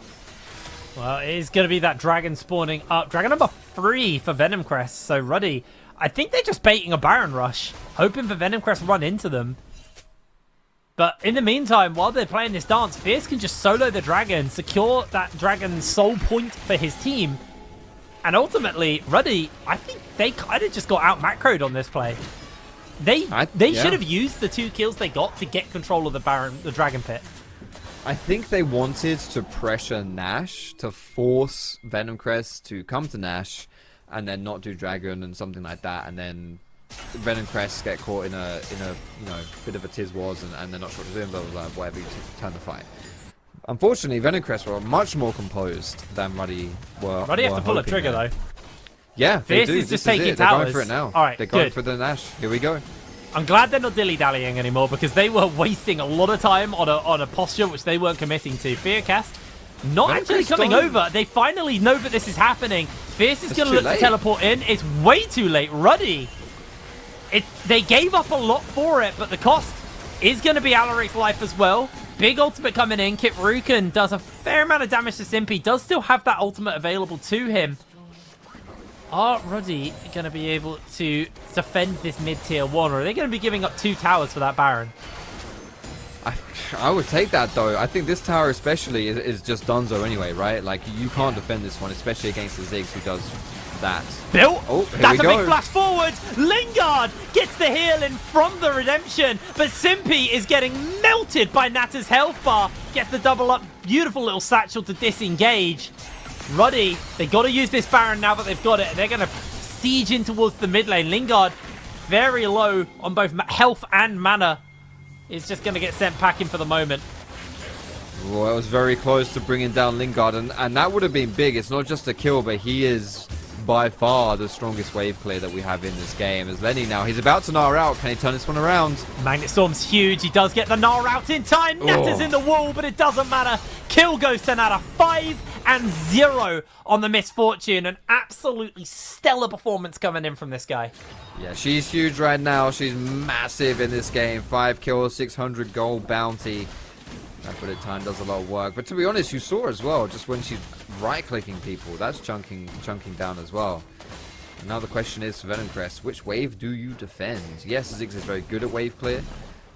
[SPEAKER 3] Well, it is going to be that dragon spawning up. Dragon number 3 for Venomcrest. So Ruddy, I think they're just baiting a Baron rush, hoping for Venomcrest run into them. But in the meantime, while they're playing this dance, Fierce can just solo the dragon, secure that dragon's soul point for his team. And ultimately, Ruddy, I think they kind of just got out macroed on this play. They should have used the 2 kills they got to get control of the dragon pit.
[SPEAKER 8] I think they wanted to pressure Nash to force Venomcrest to come to Nash and then not do dragon and something like that, and then Venomcrest get caught in a bit of a tiz wars and they're not sure what to do, and blah blah blah, whatever you turn the fight. Unfortunately, Venomcrest were much more composed than Ruddy were.
[SPEAKER 3] Ruddy have to pull a trigger though.
[SPEAKER 8] Yeah,
[SPEAKER 3] Fierce
[SPEAKER 8] they do.
[SPEAKER 3] is just
[SPEAKER 8] This is
[SPEAKER 3] taking
[SPEAKER 8] it. They're
[SPEAKER 3] towers.
[SPEAKER 8] going for it now.
[SPEAKER 3] All right,
[SPEAKER 8] they're going
[SPEAKER 3] good.
[SPEAKER 8] for the Nash. Here we go.
[SPEAKER 3] I'm glad they're not dilly-dallying anymore, because they were wasting a lot of time on a posture which they weren't committing to. Fearcast not actually coming over. They finally know that this is happening. Fierce is going to look to teleport in. It's way too late. Ruddy, they gave up a lot for it, but the cost is going to be Alaric's life as well. Big ultimate coming in. Kit Ruken does a fair amount of damage to Simpy. Does still have that ultimate available to him. Are Ruddy going to be able to defend this mid-tier 1, or are they going to be giving up 2 towers for that Baron?
[SPEAKER 8] I would take that, though. I think this tower especially is just Dunzo anyway, right? Like, you can't defend this one, especially against the Ziggs, who does that.
[SPEAKER 3] Built!
[SPEAKER 8] Oh,
[SPEAKER 3] that's a big flash forward! Lingard gets the heal in from the redemption, but Simpy is getting melted by Natta's health bar. Gets the double up. Beautiful little satchel to disengage. Ruddy, they got to use this Baron now that they've got it. They're going to siege in towards the mid lane. Lingard, very low on both health and mana, is just going to get sent packing for the moment.
[SPEAKER 8] Well, it was very close to bringing down Lingard, and that would have been big. It's not just a kill, but he is by far the strongest wave clear that we have in this game. As Lenny now, he's about to Gnar out. Can he turn this one around?
[SPEAKER 3] Magnet Storm's huge. He does get the Gnar out in time. Natta's in the wall, but it doesn't matter. Kill goes to Natta. 5-0 on the Misfortune. An absolutely stellar performance coming in from this guy.
[SPEAKER 8] Yeah, she's huge right now. She's massive in this game. 5 kills, 600 gold bounty. That bullet time does a lot of work. But to be honest, you saw as well, just when she's right-clicking people, that's chunking down as well. And now the question is for Venomcrest, which wave do you defend? Yes, Ziggs is very good at wave clear.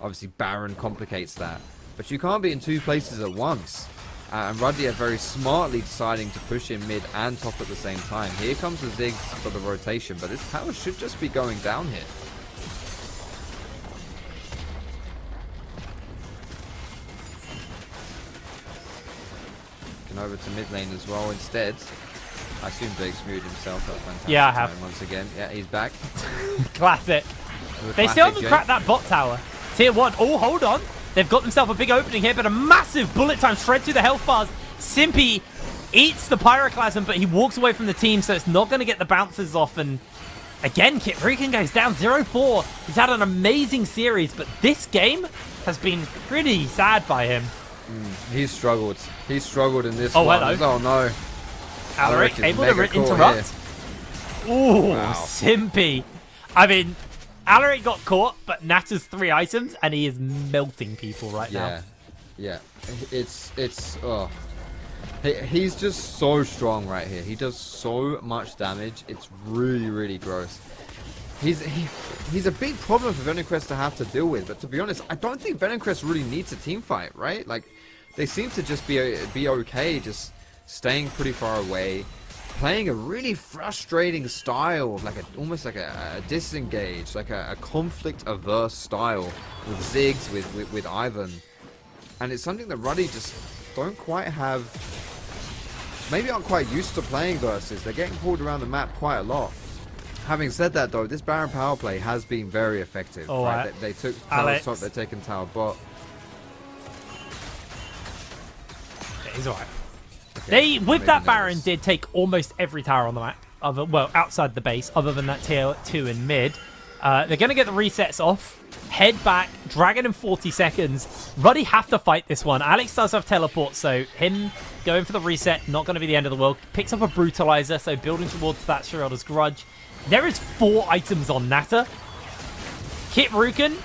[SPEAKER 8] Obviously, Baron complicates that. But you can't be in 2 places at once. And Ruddy are very smartly deciding to push in mid and top at the same time. Here comes the Ziggs for the rotation, but this tower should just be going down here. Over to mid lane as well instead. I assume Blake's muted himself. That's fantastic.
[SPEAKER 3] Yeah, I have.
[SPEAKER 8] Once again. Yeah, he's back.
[SPEAKER 3] Classic. They still haven't cracked that bot tower. Tier 1. Oh, hold on. They've got themselves a big opening here, but a massive bullet time straight through the health bars. Simpy eats the pyroclasm, but he walks away from the team, so it's not going to get the bounces off. And again, Kit Ruken goes down 0-4. He's had an amazing series, but this game has been pretty sad by him.
[SPEAKER 8] He's struggled. He's struggled in this
[SPEAKER 3] one.
[SPEAKER 8] Hello. Oh no.
[SPEAKER 3] Alaric able to interrupt. Ooh, wow. Simpy. I mean, Alaric got caught, but Natta's 3 items, and he is melting people right now.
[SPEAKER 8] Yeah. It's he's just so strong right here. He does so much damage. It's really, really gross. He's a big problem for Venomcrest to have to deal with, but to be honest, I don't think Venomcrest really needs a team fight, right? Like, they seem to just be okay, just staying pretty far away, playing a really frustrating style of almost like a disengage, like a conflict-averse style with Ziggs, with Ivan, and it's something that Ruddy just don't quite have. Maybe aren't quite used to playing versus. They're getting pulled around the map quite a lot. Having said that, though, this Baron power play has been very effective.
[SPEAKER 3] Oh,
[SPEAKER 8] right? They took tower top, they're taking tower bot.
[SPEAKER 3] He's alright. Okay, with that Baron did take almost every tower on the map, outside the base, other than that tier 2 in mid. They're going to get the resets off, head back, dragon in 40 seconds. Ruddy have to fight this one. Alex does have teleport, so him going for the reset, not going to be the end of the world. Picks up a brutalizer, so building towards that Shirelda's Grudge. There is 4 items on Natter. Kit Ruken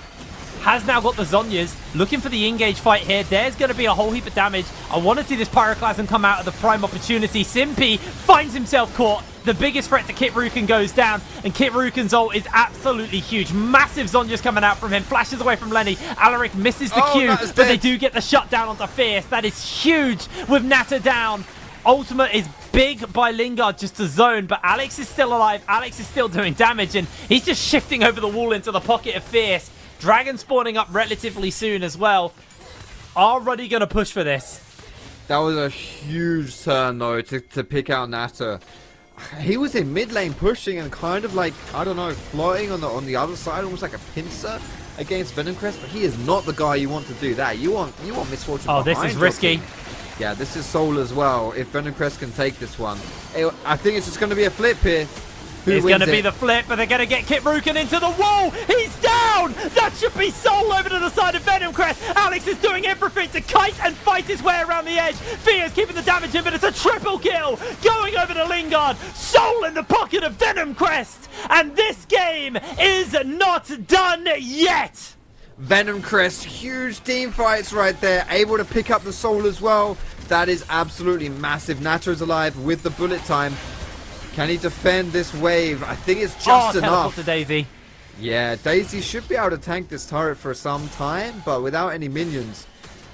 [SPEAKER 3] has now got the Zhonyas, looking for the engage fight here. There's going to be a whole heap of damage. I want to see this Pyroclasm come out of the prime opportunity. Simpy finds himself caught. The biggest threat to Kit Ruken goes down, and Kit Ruken's ult is absolutely huge. Massive Zhonyas coming out from him. Flashes away from Lenny. Alaric misses the Q, but they do get the shutdown onto Fierce. That is huge with Natter down. Ultimate is big by Lingard just to zone, but Alex is still alive. Alex is still doing damage, and he's just shifting over the wall into the pocket of Fierce. Dragon spawning up relatively soon as well. Are Ruddy going to push for this?
[SPEAKER 8] That was a huge turn, though, to pick out Natter. He was in mid lane pushing and kind of like, I don't know, floating on the other side, almost like a pincer against Venomcrest, but he is not the guy you want to do that. You want Misfortune
[SPEAKER 3] Oh, this is risky.
[SPEAKER 8] Yeah, this is Soul as well. If Venomcrest can take this one, I think it's just going to be a flip here.
[SPEAKER 3] It's going to be the flip, but they're going to get Kit Ruken into the wall. He's down. That should be Soul over to the side of Venomcrest. Alex is doing everything to kite and fight his way around the edge. Fear's keeping the damage in, but it's a triple kill. Going over to Lingard. Soul in the pocket of Venomcrest. And this game is not done yet.
[SPEAKER 8] Venomcrest, huge team fights right there. Able to pick up the Soul as well. That is absolutely massive. Natter is alive with the bullet time. Can he defend this wave? I think it's just enough.
[SPEAKER 3] To Daisy.
[SPEAKER 8] Yeah, Daisy should be able to tank this turret for some time, but without any minions,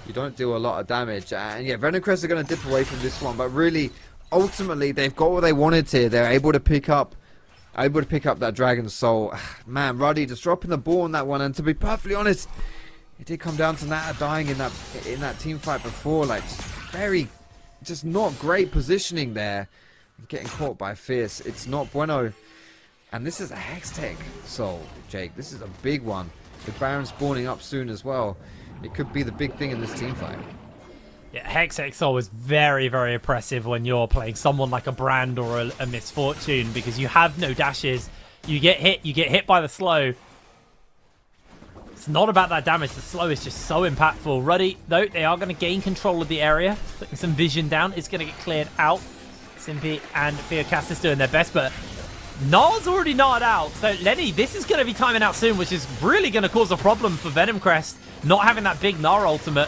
[SPEAKER 8] you don't do a lot of damage. And yeah, Venomcrest are going to dip away from this one, but really, ultimately, they've got what they wanted here. They're able to pick up that Dragon Soul. Man, Ruddy just dropping the ball on that one, and to be perfectly honest, it did come down to Natter dying in that team fight before. Like, just not great positioning there. Getting caught by Fierce, it's not bueno. And this is a Hextech Soul, Jake. This is a big one. With Baron spawning up soon as well. It could be the big thing in this team fight.
[SPEAKER 3] Yeah, Hextech Soul is very, very oppressive when you're playing someone like a Brand or a Misfortune, because you have no dashes. You get hit by the slow. It's not about that damage. The slow is just so impactful. Ruddy, though, they are going to gain control of the area. Putting some vision down. It's going to get cleared out. Simpy and Theocastus doing their best, but Gnar's already gnarred out. So, Lenny, this is going to be timing out soon, which is really going to cause a problem for Venomcrest, not having that big Gnar ultimate.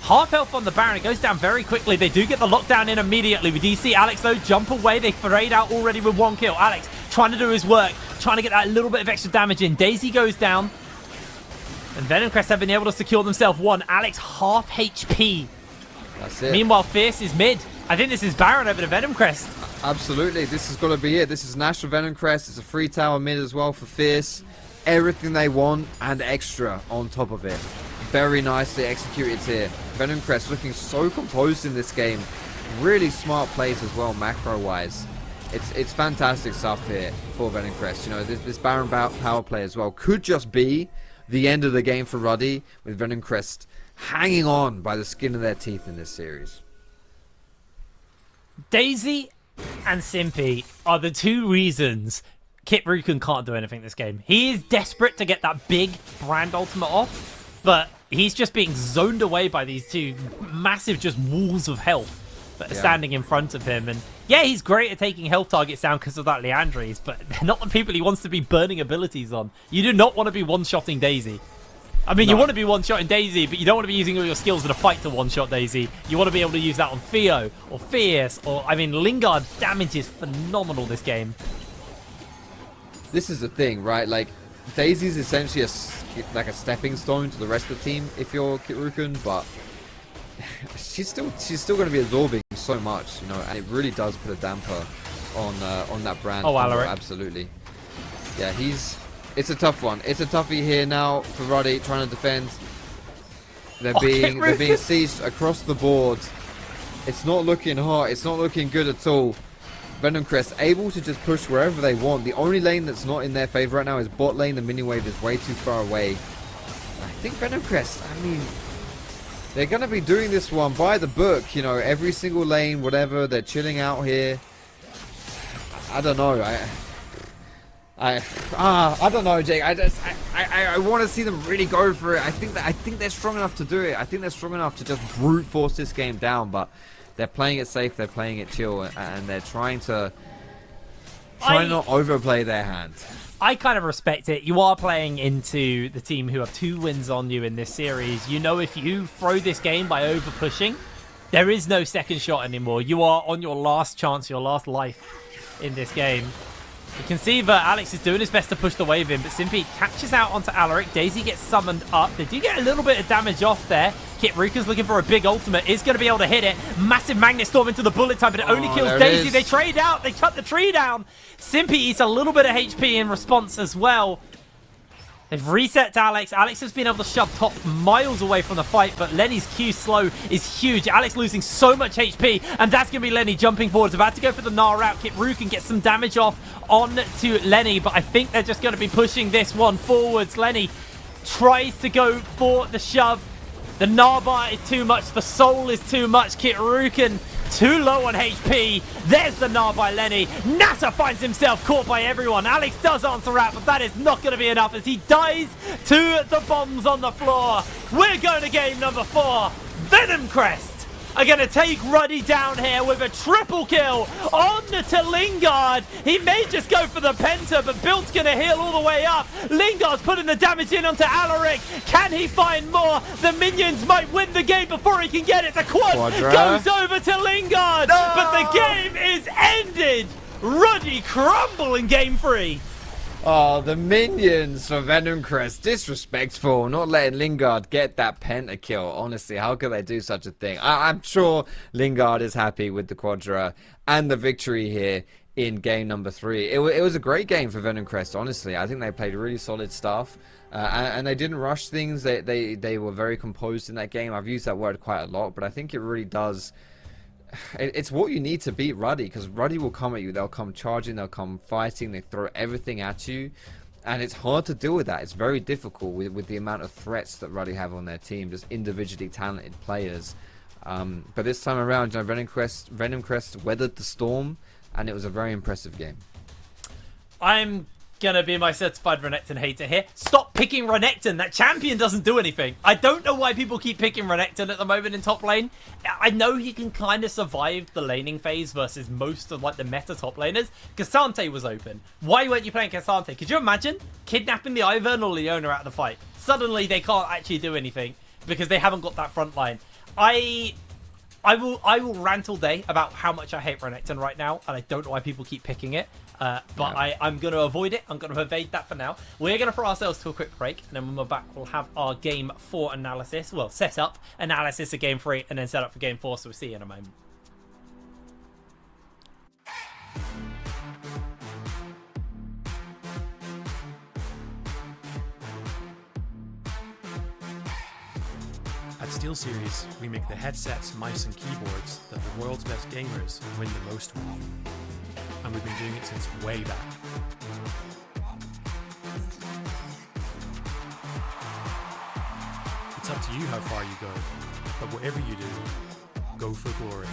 [SPEAKER 3] Half health on the Baron. It goes down very quickly. They do get the lockdown in immediately. We do see Alex, though, jump away. They frayed out already with 1 kill. Alex trying to do his work, trying to get that little bit of extra damage in. Daisy goes down. And Venomcrest have been able to secure themselves 1. Alex half HP.
[SPEAKER 8] That's it.
[SPEAKER 3] Meanwhile, Fierce is mid. I think this is Baron over to Venomcrest.
[SPEAKER 8] Absolutely. This has got to be it. This is National Venomcrest. It's a free tower mid as well for Fierce. Everything they want and extra on top of it. Very nicely executed here. Venomcrest looking so composed in this game. Really smart plays as well, macro-wise. It's fantastic stuff here for Venomcrest. You know, this Baron power play as well could just be the end of the game for Ruddy, with Venomcrest hanging on by the skin of their teeth in this series.
[SPEAKER 3] Daisy and Simpy are the 2 reasons Kit Ruken can't do anything this game. He is desperate to get that big Brand ultimate off, but he's just being zoned away by these 2 massive just walls of health that are standing in front of him. And yeah, he's great at taking health targets down because of that Leandries, but they're not the people he wants to be burning abilities on. You do not want to be one-shotting Daisy. I mean, you want to be one-shotting Daisy, but you don't want to be using all your skills in a fight to one-shot Daisy. You want to be able to use that on Theo or Fierce, or, I mean, Lingard's damage is phenomenal this game.
[SPEAKER 8] This is the thing, right? Like, Daisy's essentially like a stepping stone to the rest of the team if you're Kit Ruken, but she's still going to be absorbing so much, you know, and it really does put a damper on that Brand.
[SPEAKER 3] Oh, Alaric.
[SPEAKER 8] Absolutely. Yeah, it's a tough one. It's a toughie here now for Ruddy trying to defend. They're being sieged across the board. It's not looking hot. It's not looking good at all. Venomcrest able to just push wherever they want. The only lane that's not in their favor right now is bot lane. The mini wave is way too far away. I think Venomcrest, I mean, they're going to be doing this one by the book. You know, every single lane, whatever. They're chilling out here. I don't know. I don't know, Jake. I want to see them really go for it. I think they're strong enough to do it. I think they're strong enough to just brute force this game down. But They're playing it safe, they're playing it chill, and they're trying to not overplay their hand.
[SPEAKER 3] I kind of respect it. You are playing into the team who have 2 wins on you in this series. You know, if you throw this game by over pushing, there is no second shot anymore. You are on your last chance, your last life in this game. You can see that Alex is doing his best to push the wave in, but Simpy catches out onto Alaric. Daisy gets summoned up. They do get a little bit of damage off there. Kit Ruka's looking for a big ultimate. Is going to be able to hit it. Massive Magnet Storm into the bullet time, but it only kills Daisy. They trade out. They cut the tree down. Simpy eats a little bit of HP in response as well. They've reset to Alex. Alex has been able to shove top miles away from the fight, but Lenny's Q slow is huge. Alex losing so much HP, and that's going to be Lenny jumping forwards. About to go for the Gnar route. Kit Ru can get some damage off on to Lenny, but I think they're just going to be pushing this one forwards. Lenny tries to go for the shove. The Gnar is too much. The Soul is too much. Kit Rukin too low on HP. There's the Gnar by Lenny. Nata finds himself caught by everyone. Alex does answer out, but that is not going to be enough as he dies to the bombs on the floor. We're going to game number 4. Venomcrest are going to take Ruddy down here with a triple kill on to Lingard. He may just go for the penta, but Built's going to heal all the way up. Lingard's putting the damage in onto Alaric. Can he find more? The minions might win the game before he can get it. The quad goes over to Lingard, but the game is ended. Ruddy crumble in game 3.
[SPEAKER 8] Oh, the minions for Venomcrest. Disrespectful. Not letting Lingard get that pentakill. Honestly, how could they do such a thing? I'm sure Lingard is happy with the Quadra and the victory here in game number 3. It was a great game for Venomcrest, honestly. I think they played really solid stuff. And they didn't rush things. They were very composed in that game. I've used that word quite a lot, but I think it really does... It's what you need to beat Ruddy, because Ruddy will come at you. They'll come charging, they'll come fighting, they throw everything at you, and it's hard to deal with that. It's very difficult with the amount of threats that Ruddy have on their team, just individually talented players. But this time around, you know, Venomcrest weathered the storm, and it was a very impressive game.
[SPEAKER 3] I'm gonna be my certified Renekton hater here. Stop picking Renekton. That champion doesn't do anything. I don't know why people keep picking Renekton at the moment in top lane. I know he can kind of survive the laning phase versus most of like the meta top laners. Cassante was open. Why weren't you playing Cassante? Could you imagine kidnapping the Ivern or Leona out of the fight? Suddenly they can't actually do anything because they haven't got that front line. I will rant all day about how much I hate Renekton right now, and I don't know why people keep picking it. But I'm going to avoid it. I'm going to evade that for now. We're going to throw ourselves to a quick break, and then when we're back, we'll have our Game 4 analysis. Well, set up analysis of Game 3, and then set up for Game 4, so we'll see you in a moment.
[SPEAKER 1] At SteelSeries, we make the headsets, mice and keyboards that the world's best gamers win the most with. And we've been doing it since way back. It's up to you how far you go, but whatever you do, go for glory.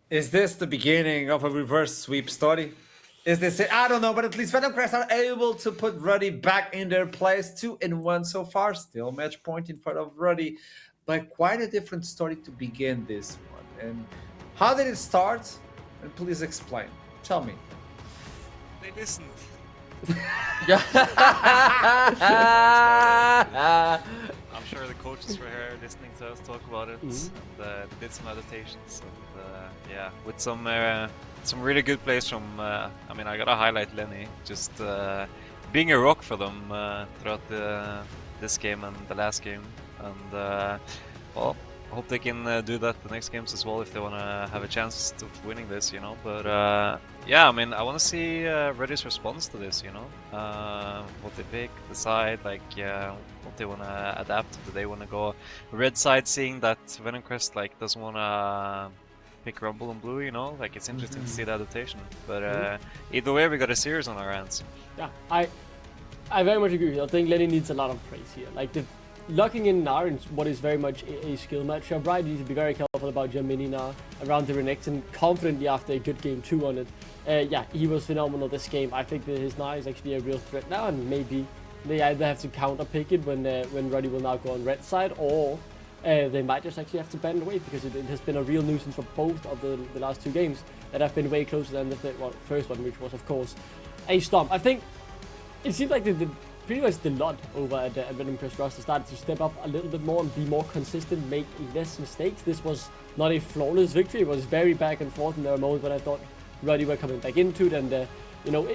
[SPEAKER 11] Is this the beginning of a reverse sweep story? Is this it? I don't know, but at least Venomcrest are able to put Ruddy back in their place. 2-1 so far, still match point in front of Ruddy, but quite a different story to begin this one. And how did it start? And please explain. Tell me.
[SPEAKER 7] They listened. I'm sure the coaches were here listening to us talk about it, and did some adaptations, and yeah, with some really good plays from. I mean, I gotta highlight Lenny, just being a rock for them throughout this game and the last game, and well, I hope they can do that the next games as well if they want to have a chance of winning this, you know. But yeah, I mean, I want to see Ruddy's response to this, you know. What they pick, decide, like, what they want to adapt. Do they want to go red side, seeing that Venomcrest like doesn't want to pick Rumble and Blue, you know? Like, it's interesting to see the adaptation. But either way, we got a series on our hands.
[SPEAKER 9] Yeah, I very much agree. I think Lenny needs a lot of praise here. Like, the locking in Gnar in what is very much a skill matchup, right? You need to be very careful about Gemini Gnar around the Renekton, and confidently after a good game 2 on it. Yeah, he was phenomenal this game. I think that his Gnar is actually a real threat now, and maybe they either have to counter pick it when Ruddy will now go on red side, or they might just actually have to ban it away, because it has been a real nuisance for both of the last 2 games that have been way closer than the first one, which was of course a stomp. I think it seems like pretty much the lot over at Venomcrest roster started to step up a little bit more and be more consistent, make less mistakes. This was not a flawless victory. It was very back and forth, and there were moments when I thought Ruddy were coming back into it, and you know,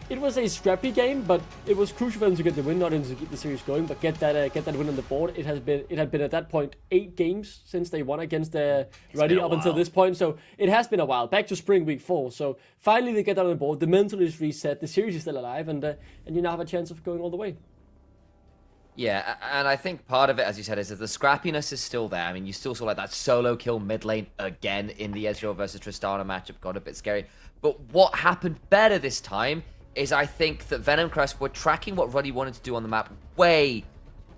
[SPEAKER 9] it was a scrappy game, but it was crucial for them to get the win, not only to keep the series going, but get that win on the board. It had been at that point 8 games since they won against Ruddy up until this point, so it has been a while. Back to spring week 4, so finally they get that on the board. The mental is reset, the series is still alive, and you now have a chance of going all the way.
[SPEAKER 4] Yeah, and I think part of it, as you said, is that the scrappiness is still there. I mean, you still saw like that solo kill mid lane again in the Ezreal versus Tristana matchup, got a bit scary. But what happened better this time is I think that Venomcrest were tracking what Ruddy wanted to do on the map way,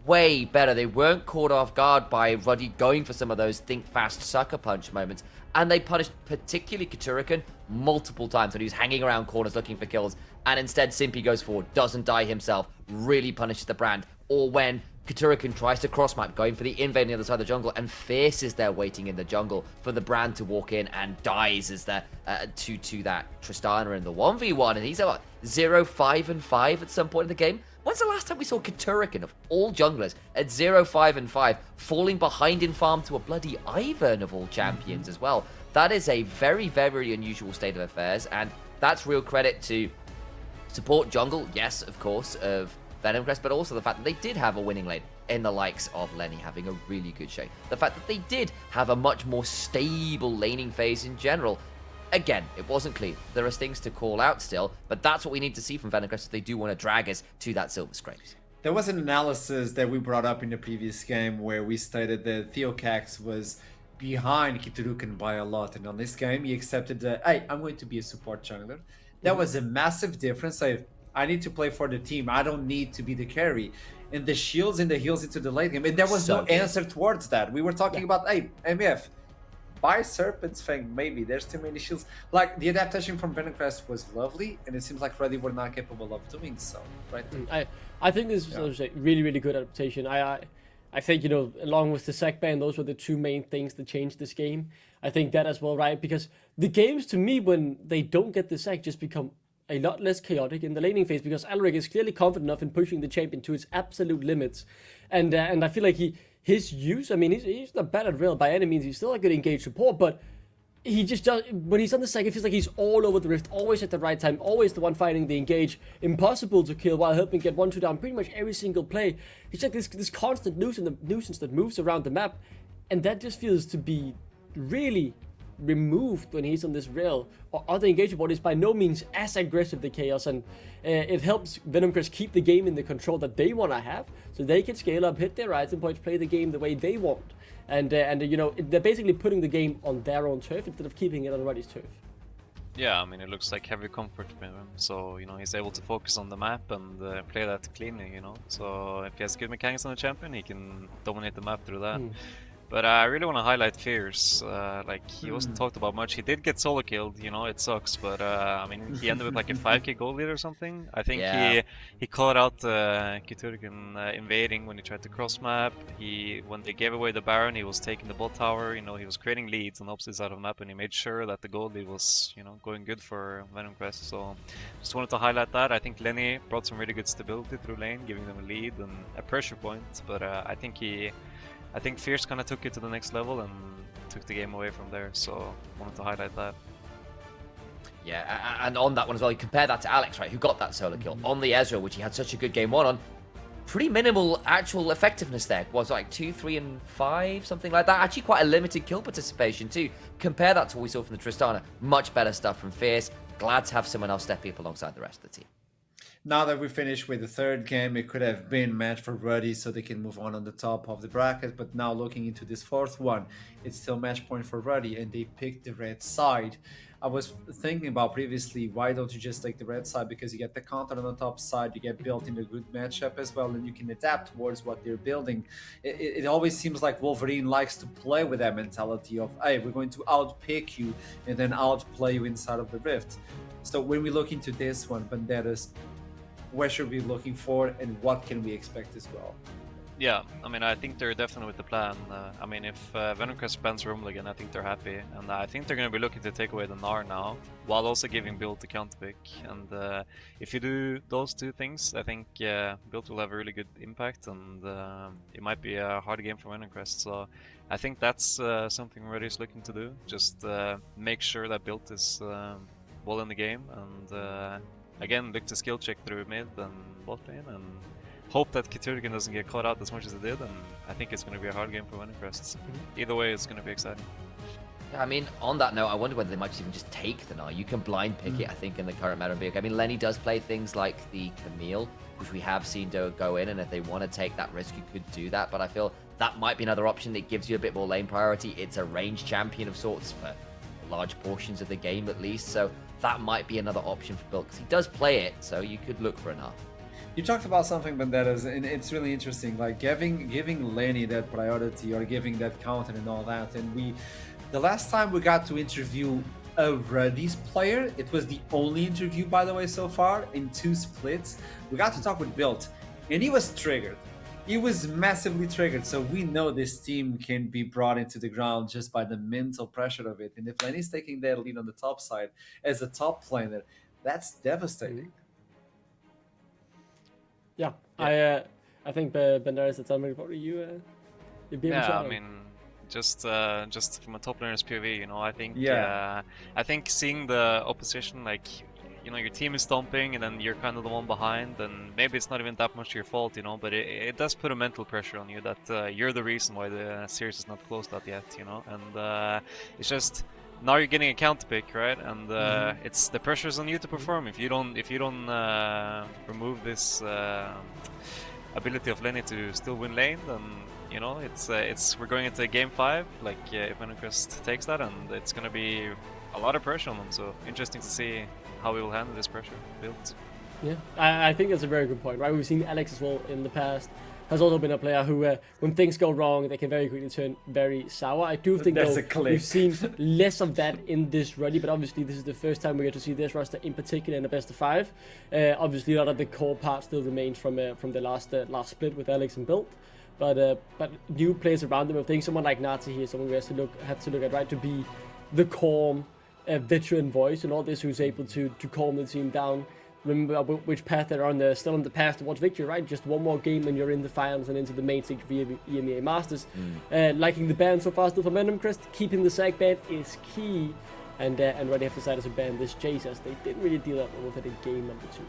[SPEAKER 4] way better. They weren't caught off guard by Ruddy going for some of those think fast sucker punch moments, and they punished particularly Katurikan multiple times when he was hanging around corners looking for kills, and instead Simpy goes forward, doesn't die himself, really punishes the brand. Or when Katurikan tries to cross-map, going for the invade on the other side of the jungle, and Fierce is there waiting in the jungle for the brand to walk in, and dies as the 2-2 that Tristana in the 1v1, and he's about 0-5-5 at some point in the game. When's the last time we saw Katurikan, of all junglers, at 0-5-5, falling behind in farm to a bloody Ivern of all champions as well? That is a very, very unusual state of affairs, and that's real credit to support jungle, yes, of course, of Venomcrest, but also the fact that they did have a winning lane in the likes of Lenny having a really good shake. The fact that they did have a much more stable laning phase in general. Again, it wasn't clean. There are things to call out still, but that's what we need to see from Venomcrest if they do want to drag us to that silver scrapes.
[SPEAKER 11] There was an analysis that we brought up in the previous game where we stated that Theocax was behind Kiturukan by a lot, and on this game he accepted that, hey, I'm going to be a support jungler. That was a massive difference. I need to play for the team. I don't need to be the carry. And the shields and the heals into the late game. And there was no answer towards that. We were talking about, hey, MF, buy Serpent's Fang, maybe. There's too many shields. Like, the adaptation from Venomcrest was lovely, and it seems like Ruddy were not capable of doing so, right?
[SPEAKER 9] I think this was a really, really good adaptation. I think, you know, along with the sack ban, those were the 2 main things that changed this game. I think that as well, right? Because the games, to me, when they don't get the sack, just become a lot less chaotic in the laning phase, because Alaric is clearly confident enough in pushing the champion to its absolute limits, and I feel like his use, I mean, he's not bad at rail by any means. He's still a good engaged support, but he just does, when he's on the side, it feels like he's all over the rift, always at the right time, always the one fighting the engage, impossible to kill while helping get 1-2 down pretty much every single play. He's like this constant nuisance that moves around the map, and that just feels to be really removed when he's on this rail or other engagement board. Is by no means as aggressive, the chaos, and it helps Venomcrest keep the game in the control that they want to have, so they can scale up, hit their item points, play the game the way they want, and you know, they're basically putting the game on their own turf instead of keeping it on Ruddy's turf.
[SPEAKER 7] Yeah, I mean, it looks like heavy comfort for him, so, you know, he's able to focus on the map and play that cleanly, you know, so if he has good mechanics on the champion, he can dominate the map through that. But I really want to highlight Fierce. Like, he wasn't talked about much. He did get solo killed, you know, it sucks. But I mean, he ended with like a 5k gold lead or something. I think he called out Kiturgan invading when he tried to cross map. When they gave away the Baron, he was taking the bot tower. You know, he was creating leads on the opposite side of the map, and he made sure that the gold lead was, you know, going good for Venomcrest. So just wanted to highlight that. I think Lenny brought some really good stability through lane, giving them a lead and a pressure point. But I think Fierce kind of took it to the next level and took the game away from there, so wanted to highlight that.
[SPEAKER 4] Yeah, and on that one as well, you compare that to Alex, right, who got that solo kill on the Ezreal, which he had such a good game 1 on. Pretty minimal actual effectiveness there. Was like 2, 3, and 5, something like that. Actually quite a limited kill participation too. Compare that to what we saw from the Tristana. Much better stuff from Fierce. Glad to have someone else stepping up alongside the rest of the team.
[SPEAKER 11] Now that we finished with the third game, it could have been match for Ruddy so they can move on the top of the bracket. But now looking into this fourth one, it's still match point for Ruddy, and they picked the red side. I was thinking about previously, why don't you just take the red side? Because you get the counter on the top side, you get built in a good matchup as well, and you can adapt towards what they're building. It always seems like Wolverine likes to play with that mentality of, hey, we're going to outpick you and then outplay you inside of the Rift. So when we look into this one, Banderas, where should we be looking for, and what can we expect as well?
[SPEAKER 7] Yeah, I mean, I think they're definitely with the plan. I mean, if Venomcrest bans Rumble again, I think they're happy. And I think they're going to be looking to take away the Gnar now, while also giving Build the counter pick. And if you do those two things, I think Build will have a really good impact, and it might be a hard game for Venomcrest. So I think that's something Ruddy's looking to do. Just make sure that Build is well in the game, and again, look to skill check through mid and bot lane, and hope that Kiturgan doesn't get caught out as much as it did, and I think it's going to be a hard game for Venomcrest. Either way, it's going to be exciting.
[SPEAKER 4] I mean, on that note, I wonder whether they might even just take the Gnar. You can blind pick it, I think, in the current meta. I mean, Lenny does play things like the Camille, which we have seen go in, and if they want to take that risk, you could do that, but I feel that might be another option that gives you a bit more lane priority. It's a range champion of sorts for large portions of the game, at least, so that might be another option for Bill, because he does play it, so you could look for a Gnar.
[SPEAKER 11] You talked about something, Banderas, and it's really interesting, like giving Lenny that priority or giving that counter and all that. And the last time we got to interview a Ruddy's player, it was the only interview, by the way, so far, in 2 splits. We got to talk with Built, and he was triggered. He was massively triggered, so we know this team can be brought into the ground just by the mental pressure of it. And if Lenny's taking that lead on the top side as a top laner, that's devastating.
[SPEAKER 9] Yeah, I think Banderas, it's something probably you'd be able to.
[SPEAKER 7] Yeah, I mean, just from a top laner's POV, you know, I think I think seeing the opposition, like, you know, your team is stomping and then you're kind of the one behind, and maybe it's not even that much your fault, you know, but it does put a mental pressure on you that you're the reason why the series is not closed out yet, you know, and it's just, now you're getting a counter pick, right? And it's the pressure's on you to perform. If you don't remove this ability of Lenny to still win lane, then, you know, we're going into game 5. Like, if Venomcrest takes that, and it's gonna be a lot of pressure on them. So interesting to see how we will handle this pressure built.
[SPEAKER 9] Yeah, I think that's a very good point, right? We've seen Alex as well in the past. Has also been a player who, when things go wrong, they can very quickly turn very sour. I do think we've seen less of that in this Ruddy, but obviously this is the first time we get to see this roster in particular in the best of 5. Obviously, a lot of the core part still remains from the last split with Alex and Built, but new players around them. I think someone like Nazi here, someone we have to look at, right, to be the calm, veteran voice and all this, who's able to calm the team down. Remember which path they're on, still on the path towards victory, right? Just one more game and you're in the finals and into the main stage of EMEA Masters. Liking the ban so far still for Venomcrest, keeping the SAG ban is key, and Ruddy have decided to ban this Jace, as they didn't really deal that well with it in game number 2.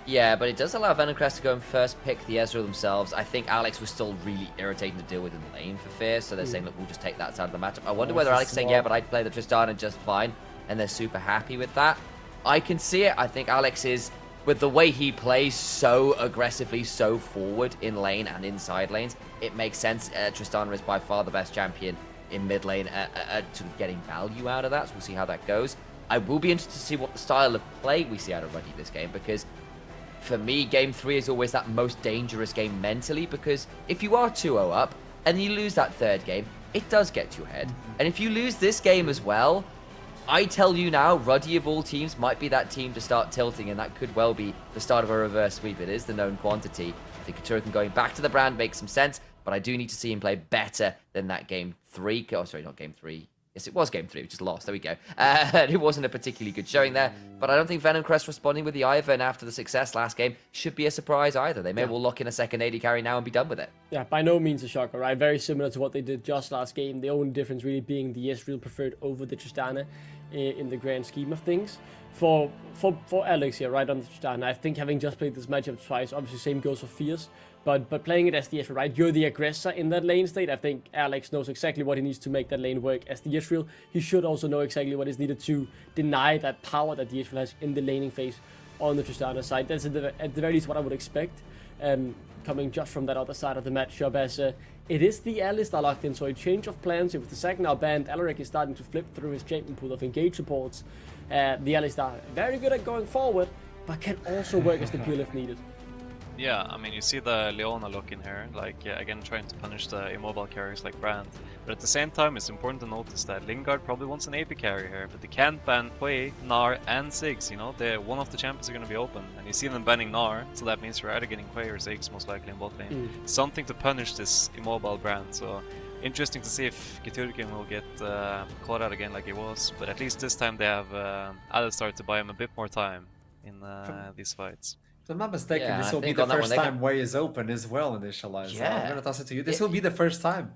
[SPEAKER 4] Yeah, but it does allow Venomcrest to go and first pick the Ezreal themselves. I think Alex was still really irritating to deal with in the lane for Fierce, so they're saying, look, we'll just take that side of the matchup. I wonder whether Alex is saying, yeah, but I'd play the Tristana just fine, and they're super happy with that. I can see it. I think Alex is, with the way he plays so aggressively, so forward in lane and inside lanes, it makes sense. Tristana is by far the best champion in mid lane, sort of getting value out of that, so we'll see how that goes. I will be interested to see what the style of play we see out of Ruddy this game, because for me, game 3 is always that most dangerous game mentally, because if you are 2-0 up, and you lose that third game, it does get to your head. And if you lose this game as well, I tell you now, Ruddy of all teams might be that team to start tilting, and that could well be the start of a reverse sweep. It is the known quantity. I think Katurukin going back to the brand makes some sense, but I do need to see him play better than that game 3. Oh, sorry, not game 3. Yes, it was game 3, we just lost. There we go. It wasn't a particularly good showing there, but I don't think Venomcrest responding with the Ivern and after the success last game should be a surprise either. They may well lock in a second AD carry now and be done with it.
[SPEAKER 9] Yeah, by no means a shocker, right? Very similar to what they did just last game. The only difference really being the Ezreal preferred over the Tristana in the grand scheme of things. For Alex here, right on the Tristana, I think having just played this matchup twice, obviously same goes for Fierce, but playing it as the Ezreal, right? You're the aggressor in that lane state. I think Alex knows exactly what he needs to make that lane work. As the Ezreal, he should also know exactly what is needed to deny that power that the Ezreal has in the laning phase on the Tristana side. That's at the very least what I would expect, coming just from that other side of the matchup, as it is the Alistar locked in, so a change of plans. With the second now banned, Alaric is starting to flip through his champion pool of engage supports. The Alistar, very good at going forward, but can also work as the peel if needed.
[SPEAKER 7] Yeah, I mean, you see the Leona look in here, like, again, trying to punish the immobile carries like Brand. But at the same time, it's important to notice that Lingard probably wants an AP carry here, but they can't ban Hwei, Gnar, and Ziggs, you know? One of the champions are going to be open, and you see them banning Gnar, so that means you're either getting Hwei or Ziggs, most likely in bot lane. Something to punish this immobile Brand, so interesting to see if Kiturukin will get caught out again like he was, but at least this time they have Alistar to buy him a bit more time in these fights.
[SPEAKER 6] If I'm not mistaken,
[SPEAKER 4] Yeah,
[SPEAKER 6] this
[SPEAKER 4] I
[SPEAKER 6] will be
[SPEAKER 4] think
[SPEAKER 6] the
[SPEAKER 4] on that
[SPEAKER 6] first
[SPEAKER 4] one they
[SPEAKER 6] time Way is open as well, initialized.
[SPEAKER 4] Yeah.
[SPEAKER 6] I'm going to toss it to you. This will be the first time.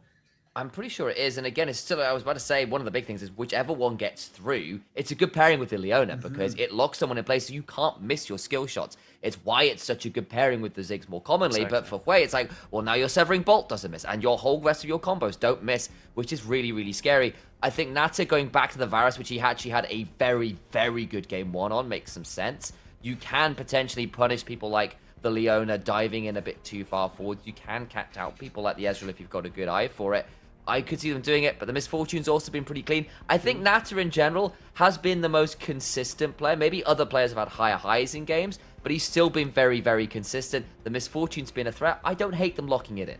[SPEAKER 4] I'm pretty sure it is, and again, it's still, I was about to say, one of the big things is whichever one gets through, it's a good pairing with the Leona, because it locks someone in place so you can't miss your skill shots. It's why it's such a good pairing with the Ziggs more commonly, but for Hwei, it's like, well, now your Severing Bolt doesn't miss, and your whole rest of your combos don't miss, which is really, really scary. I think Nata going back to the Varus, which he actually had a very, very good game 1 on, makes some sense. You can potentially punish people like the Leona diving in a bit too far forward. You can catch out people like the Ezreal if you've got a good eye for it. I could see them doing it, but the Misfortune's also been pretty clean. I think Nata in general has been the most consistent player. Maybe other players have had higher highs in games, but he's still been very, very consistent. The Misfortune's been a threat. I don't hate them locking it in.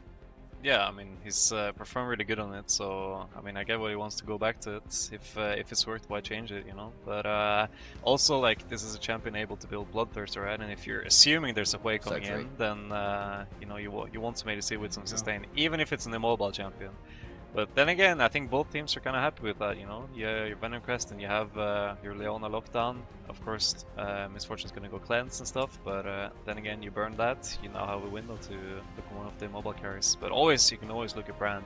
[SPEAKER 7] Yeah, I mean, he's performed really good on it, so, I mean, I get why he wants to go back to it. If it's worth, why change it, you know? But also, like, this is a champion able to build Bloodthirster, right? And if you're assuming there's a way coming in, then, you know, you want to maybe see with some sustain, even if it's an immobile champion. But then again, I think both teams are kind of happy with that, you know? Yeah, your Venomcrest and you have your Leona lockdown. Of course, Misfortune's gonna go cleanse and stuff, but then again, you burn that, you now have a window to look at one of the mobile carries. But always, you can always look at Brand.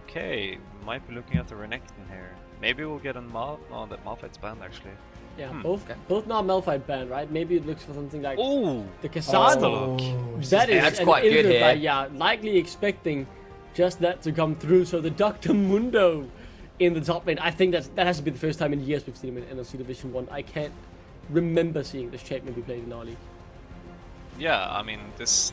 [SPEAKER 7] Okay, might be looking at the Renekton here. Maybe we'll get a no, that Malphite's banned actually.
[SPEAKER 9] Yeah, both now Malphite banned, right? Maybe it looks for something like the
[SPEAKER 7] Kassadin.
[SPEAKER 9] That is
[SPEAKER 4] that's quite good here.
[SPEAKER 9] By, yeah, likely expecting just that to come through. So the Dr. Mundo in the top lane. I think that has to be the first time in years we've seen him in NLC Division 1. I can't remember seeing this champion be played in our league.
[SPEAKER 7] Yeah, I mean, it's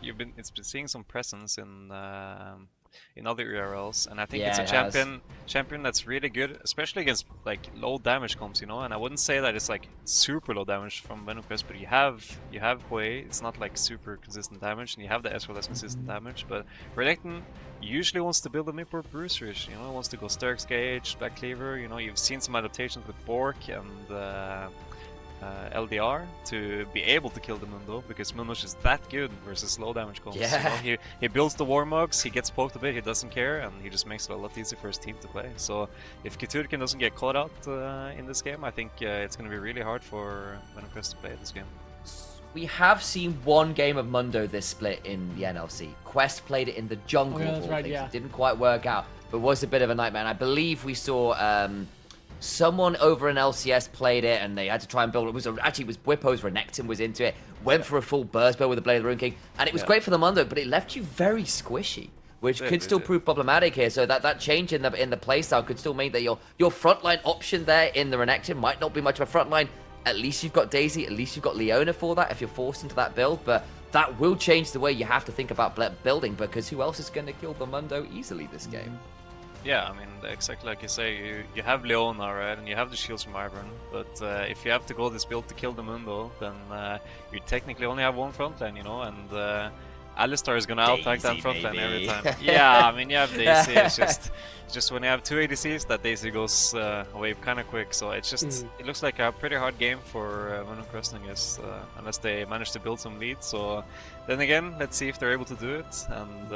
[SPEAKER 7] been seeing some presence in other URLs, and I think it's a champion that's really good, especially against like low damage comps, you know. And I wouldn't say that it's like super low damage from Venomcrest, but you have Hwei. It's not like super consistent damage, and you have the Ezreal that's consistent damage. But Renekton usually wants to build a mid-board Bruiserish, you know, wants to go Sturk's Gauge, Black Cleaver. You know, you've seen some adaptations with Bork and LDR to be able to kill the Mundo, because Mundo's is that good versus low damage comps.
[SPEAKER 4] Yeah.
[SPEAKER 7] You know, he builds the Warmugs, he gets poked a bit, he doesn't care, and he just makes it a lot easier for his team to play. So if Kiturukin doesn't get caught out in this game, I think it's going to be really hard for Venomcrest to play this game.
[SPEAKER 4] We have seen one game of Mundo this split in the NLC. Quest played it in the jungle.
[SPEAKER 9] that's right,
[SPEAKER 4] things.
[SPEAKER 9] yeah.
[SPEAKER 4] It didn't quite work out, but was a bit of a nightmare. And I believe we saw someone over in LCS played it, and they had to try and build it. It was Whippo's Renekton was into it, went for a full burst bow with the Blade of the Rune King, and it was great for the Mundo, but it left you very squishy, which could still prove problematic here. So that change in the playstyle could still mean that your frontline option there in the Renekton might not be much of a frontline. At least you've got Daisy, at least you've got Leona for that if you're forced into that build, but that will change the way you have to think about building, because who else is going to kill the Mundo easily this game?
[SPEAKER 7] Yeah, I mean, exactly like you say, you have Leona, right, and you have the shields from Ivern, but if you have to go this build to kill the Mundo, then you technically only have one front line, you know, and Alistar is gonna out-tank that
[SPEAKER 3] Daisy,
[SPEAKER 7] front line every
[SPEAKER 3] baby.
[SPEAKER 7] time. Yeah, I mean, you have Daisy, it's just when you have two ADCs, that Daisy goes away kind of quick, so it's just, it looks like a pretty hard game for Venomcrest, I guess, unless they manage to build some leads, so then again, let's see if they're able to do it, and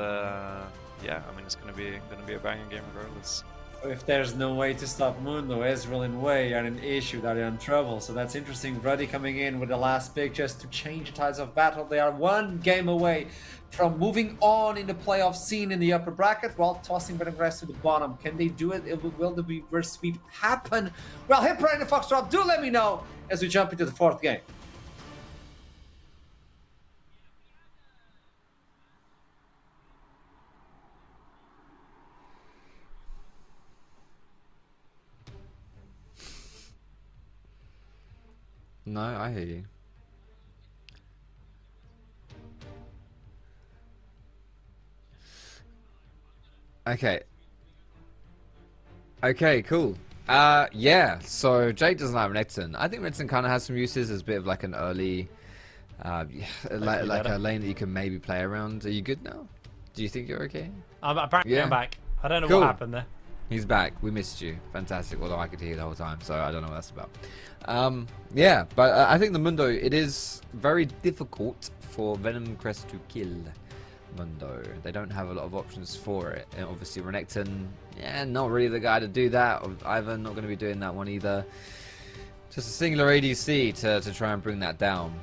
[SPEAKER 7] yeah, I mean, it's gonna be a banging game regardless.
[SPEAKER 11] If there's no way to stop Mundo, Ezreal and Wei are an issue, that are in trouble. So that's interesting. Ruddy coming in with the last pick just to change the tides of battle. They are one game away from moving on in the playoff scene in the upper bracket while tossing Venomcrest to the bottom. Can they do it? Will the reverse sweep happen? Well, hit Brian and Foxtrot, do let me know as we jump into the fourth game.
[SPEAKER 8] No, I hear you. Okay. Okay, cool. Yeah, so Jake doesn't have Renekton. I think Renekton kind of has some uses as a bit of like an early, like a lane that you can maybe play around. Are you good now? Do you think you're okay?
[SPEAKER 3] Apparently I'm back. I don't know
[SPEAKER 8] Cool.
[SPEAKER 3] what happened there.
[SPEAKER 8] He's back. We missed you. Fantastic. Although I could hear you the whole time, so I don't know what that's about. Yeah, but I think the Mundo, it is very difficult for Venomcrest to kill Mundo. They don't have a lot of options for it. And obviously Renekton, yeah, not really the guy to do that. Either not going to be doing that one either. Just a singular ADC to try and bring that down.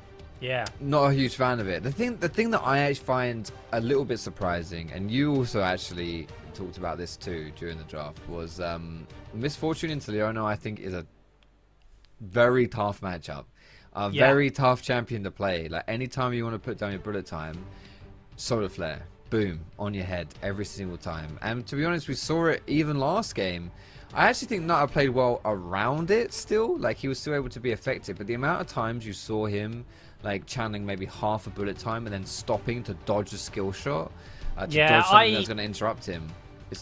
[SPEAKER 3] Yeah.
[SPEAKER 8] Not a huge fan of it. The thing that I actually find a little bit surprising, and you also actually talked about this too during the draft, was Misfortune into Leona. I think is a very tough matchup, very tough champion to play. Like anytime you want to put down your bullet time, solar flare, boom, on your head every single time. And to be honest, we saw it even last game. I actually think Nutter played well around it still. Like he was still able to be effective, but the amount of times you saw him like channeling maybe half a bullet time and then stopping to dodge a skill shot, to dodge something that's going to interrupt him.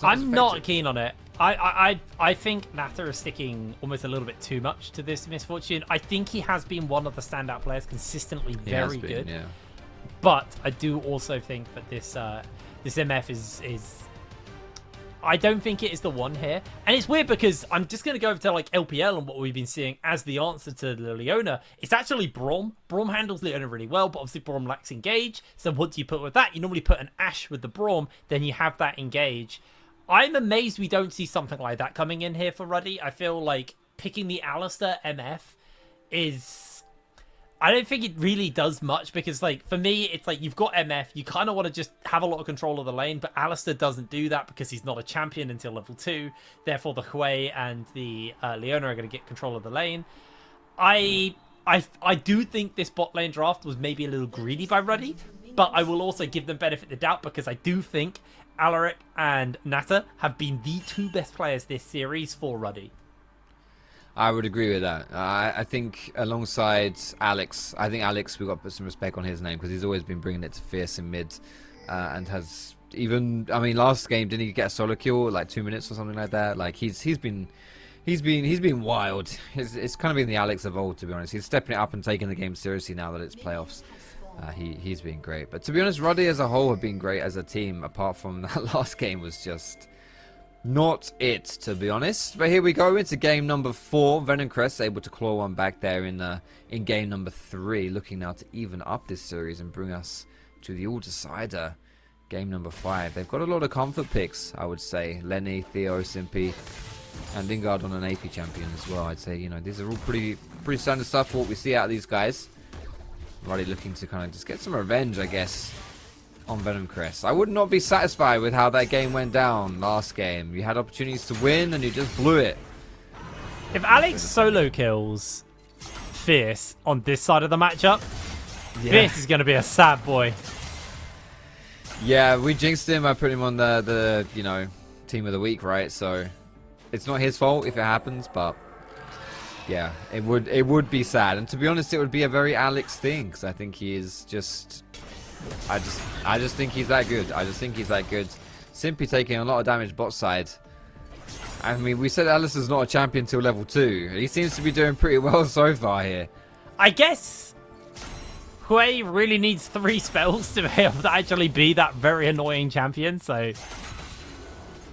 [SPEAKER 3] I'm not keen on it. I think Natter is sticking almost a little bit too much to this Misfortune. I think he has been one of the standout players, consistently very good.
[SPEAKER 8] Yeah.
[SPEAKER 3] But I do also think that this MF is I don't think it is the one here. And it's weird because I'm just going to go over to like LPL and what we've been seeing as the answer to the Leona. It's actually Braum. Braum handles Leona really well, but obviously Braum lacks engage. So what do you put with that? You normally put an Ashe with the Braum, then you have that engage. I'm amazed we don't see something like that coming in here for Ruddy. I feel like picking the Alistar MF is... I don't think it really does much because, like, for me, it's like you've got MF, you kind of want to just have a lot of control of the lane, but Alistar doesn't do that because he's not a champion until level 2. Therefore, the Hui and the Leona are going to get control of the lane. I do think this bot lane draft was maybe a little greedy by Ruddy, but I will also give them benefit of the doubt because I do think Alaric and Natter have been the two best players this series for Ruddy.
[SPEAKER 8] I would agree with that. I think alongside Alex, I think Alex, we've got to put some respect on his name because he's always been bringing it to fierce in mid, and has even, I mean, last game didn't he get a solo kill like 2 minutes or something like that? Like he's been wild. It's kind of been the Alex of old, to be honest. He's stepping it up and taking the game seriously now that it's playoffs. He's been great. But to be honest, Ruddy as a whole have been great as a team. Apart from that last game was just not it, to be honest. But here we go into game number 4. Venomcrest able to claw one back there in game number 3, looking now to even up this series and bring us to the all-decider, game number 5. They've got a lot of comfort picks, I would say. Lenny, Theo, Simpy, and Lingard on an AP champion as well. I'd say, you know, these are all pretty standard stuff for what we see out of these guys. Ruddy looking to kind of just get some revenge, I guess, on Venomcrest. I would not be satisfied with how that game went down last game. You had opportunities to win and you just blew it.
[SPEAKER 3] If Alex solo kills Fierce on this side of the matchup, Fierce is going to be a sad boy.
[SPEAKER 8] Yeah, we jinxed him. I put him on the you know, team of the week, right? So it's not his fault if it happens, but yeah, it would be sad. And to be honest, it would be a very Alex thing because I think he is just... I just think he's that good. I just think he's that good. Simply taking a lot of damage bot side. I mean, we said Alistar's not a champion till level 2. He seems to be doing pretty well so far here.
[SPEAKER 3] I guess Hui really needs 3 spells to be able to actually be that very annoying champion. So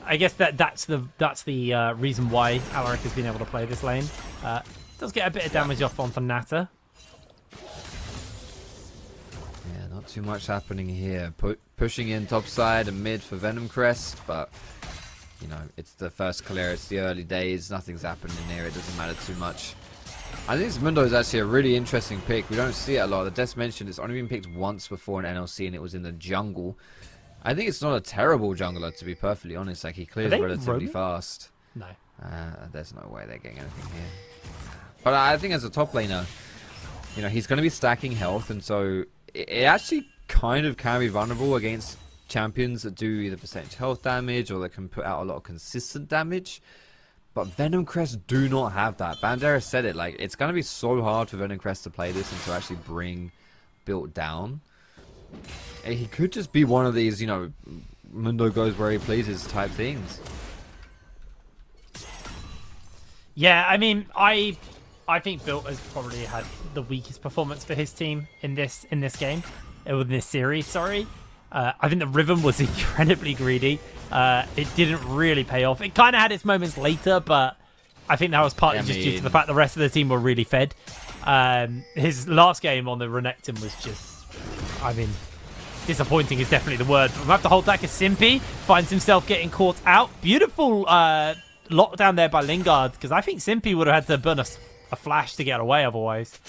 [SPEAKER 3] I guess that's the reason why Alaric has been able to play this lane. Does get a bit of damage off onto Natter.
[SPEAKER 8] Yeah, not too much happening here. Pushing in top side and mid for Venomcrest, but you know, it's the first clear, it's the early days, nothing's happening here, it doesn't matter too much. I think this Mundo is actually a really interesting pick. We don't see it a lot. The Des mentioned it's only been picked once before in NLC, and it was in the jungle. I think it's not a terrible jungler, to be perfectly honest. Like, he clears relatively fast.
[SPEAKER 3] No.
[SPEAKER 8] There's no way they're getting anything here. But I think as a top laner, you know, he's going to be stacking health, and so it actually kind of can be vulnerable against champions that do either percentage health damage or that can put out a lot of consistent damage. But Venomcrest do not have that. Banderas said it, like, it's going to be so hard for Venomcrest to play this and to actually bring built down. He could just be one of these, you know, Mundo goes where he pleases type things.
[SPEAKER 3] Yeah, I mean, I think Built has probably had the weakest performance for his team in this game, in this series. Sorry, I think the Riven was incredibly greedy. It didn't really pay off. It kind of had its moments later, but I think that was partly just due to the fact the rest of the team were really fed. His last game on the Renekton was just, I mean, disappointing is definitely the word. But we'll have to hold back as Simpy finds himself getting caught out. Beautiful lockdown there by Lingard, because I think Simpy would have had to burn a flash to get away otherwise.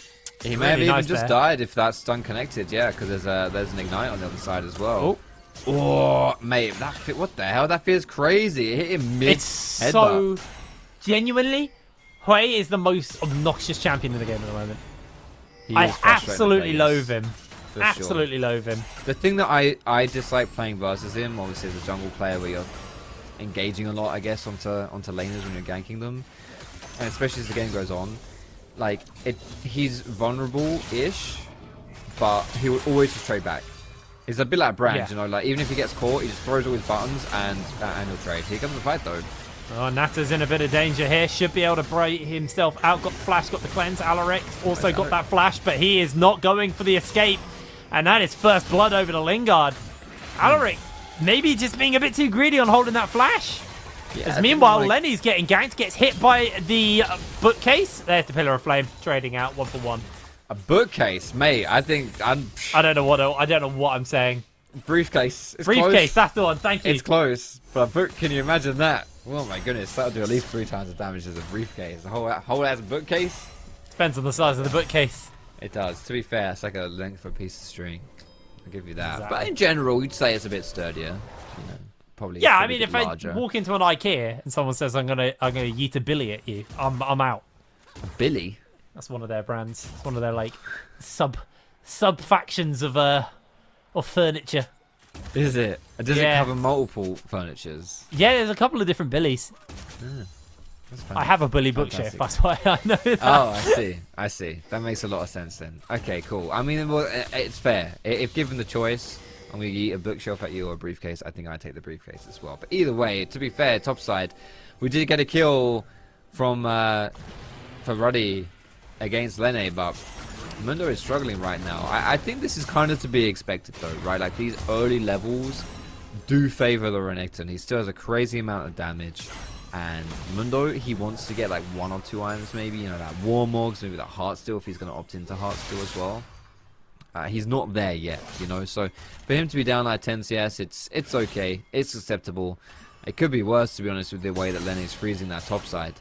[SPEAKER 8] He may have even just died if that's stun connected, yeah, because there's an ignite on the other side as well. Oh, mate, what the hell? That feels crazy. It hit him mid.
[SPEAKER 3] It's so genuinely, Hui is the most obnoxious champion in the game at the moment. I absolutely loathe him. Absolutely loathe him.
[SPEAKER 8] The thing that I dislike playing versus him, obviously, as a jungle player where you're engaging a lot, I guess, onto laners when you're ganking them, and especially as the game goes on, like, he's vulnerable-ish, but he will always just trade back. He's a bit like Brand, you know, like, even if he gets caught, he just throws all his buttons and he'll trade. Here comes the fight, though.
[SPEAKER 3] Oh, Natter's in a bit of danger here. Should be able to break himself out. Got the flash, got the cleanse. Alaric also got that flash, but he is not going for the escape. And that is first blood over to Lingard. Alaric maybe just being a bit too greedy on holding that flash. Yeah, as meanwhile, Lenny's getting ganked, gets hit by the bookcase. There's the Pillar of Flame, trading out 1-for-1.
[SPEAKER 8] A bookcase, mate. I don't know
[SPEAKER 3] what I'm saying.
[SPEAKER 8] Briefcase. It's
[SPEAKER 3] briefcase.
[SPEAKER 8] Close.
[SPEAKER 3] That's the one. Thank you.
[SPEAKER 8] It's close, but a book. Can you imagine that? Oh my goodness, that'll do at least 3 times the damage as a briefcase. A whole ass bookcase.
[SPEAKER 3] Depends on the size of the bookcase.
[SPEAKER 8] It does. To be fair, it's like a length of a piece of string. I'll give you that.
[SPEAKER 3] Exactly.
[SPEAKER 8] But in general, you'd say it's a bit sturdier. You know, probably.
[SPEAKER 3] Yeah, I mean, if
[SPEAKER 8] larger.
[SPEAKER 3] I walk into an IKEA and someone says I'm gonna yeet a billy at you, I'm out.
[SPEAKER 8] A billy?
[SPEAKER 3] That's one of their brands. It's one of their like sub factions of furniture.
[SPEAKER 8] Is it? Does it cover multiple furnitures?
[SPEAKER 3] Yeah, there's a couple of different billies.
[SPEAKER 8] Yeah.
[SPEAKER 3] I have a bully bookshelf, that's why I know that.
[SPEAKER 8] Oh, I see. That makes a lot of sense then. Okay, cool. I mean, well, it's fair. If given the choice, I'm going to eat a bookshelf at you or a briefcase, I think I'd take the briefcase as well. But either way, to be fair, topside, we did get a kill from for Ruddy against Lene, but Mundo is struggling right now. I think this is kind of to be expected though, right? Like, these early levels do favor the Renekton. He still has a crazy amount of damage. And Mundo, he wants to get like 1 or 2 items maybe, you know, that Warmogs, maybe that Heartsteel if he's going to opt into Heartsteel as well. He's not there yet, you know, so for him to be down like 10 CS, it's okay, it's acceptable. It could be worse, to be honest, with the way that Lenny's freezing that top side.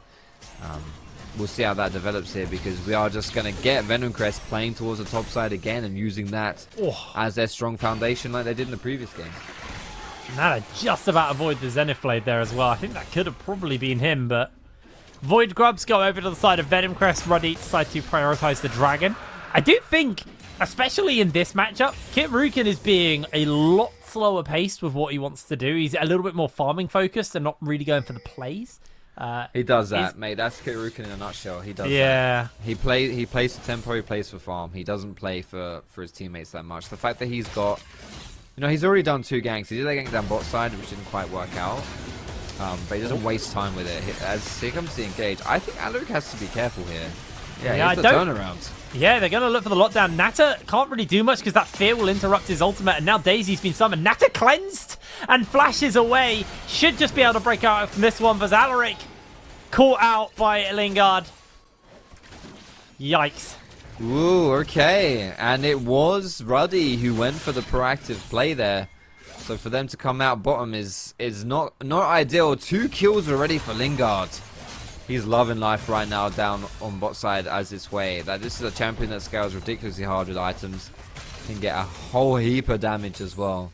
[SPEAKER 8] We'll see how that develops here, because we are just going to get Venomcrest playing towards the top side again and using that as their strong foundation like they did in the previous game.
[SPEAKER 3] Nada just about avoid the Zenith Blade there as well. I think that could have probably been him, but Void Grubs go over to the side of Venomcrest. Ruddy decide to prioritize the Dragon. I do think, especially in this matchup, Kit Rukin is being a lot slower paced with what he wants to do. He's a little bit more farming focused and not really going for the plays.
[SPEAKER 8] He does that, mate. That's Kit Rukin in a nutshell. He does that. He plays for tempo, he plays for farm. He doesn't play for his teammates that much. The fact that he's got... You know, he's already done 2 ganks. He did that gank down bot side, which didn't quite work out. But he doesn't waste time with it. As here comes the engage. I think Alaric has to be careful here. Yeah, he's the turnaround.
[SPEAKER 3] Yeah, they're going to look for the lockdown. Nata can't really do much because that fear will interrupt his ultimate, and now Daisy's been summoned. Nata cleansed and flashes away. Should just be able to break out from this one. Alaric caught out by Lingard. Yikes.
[SPEAKER 8] Ooh, okay. And it was Ruddy who went for the proactive play there. So for them to come out bottom is not ideal. 2 kills already for Lingard. He's loving life right now down on bot side as its way. That this is a champion that scales ridiculously hard with items. Can get a whole heap of damage as well.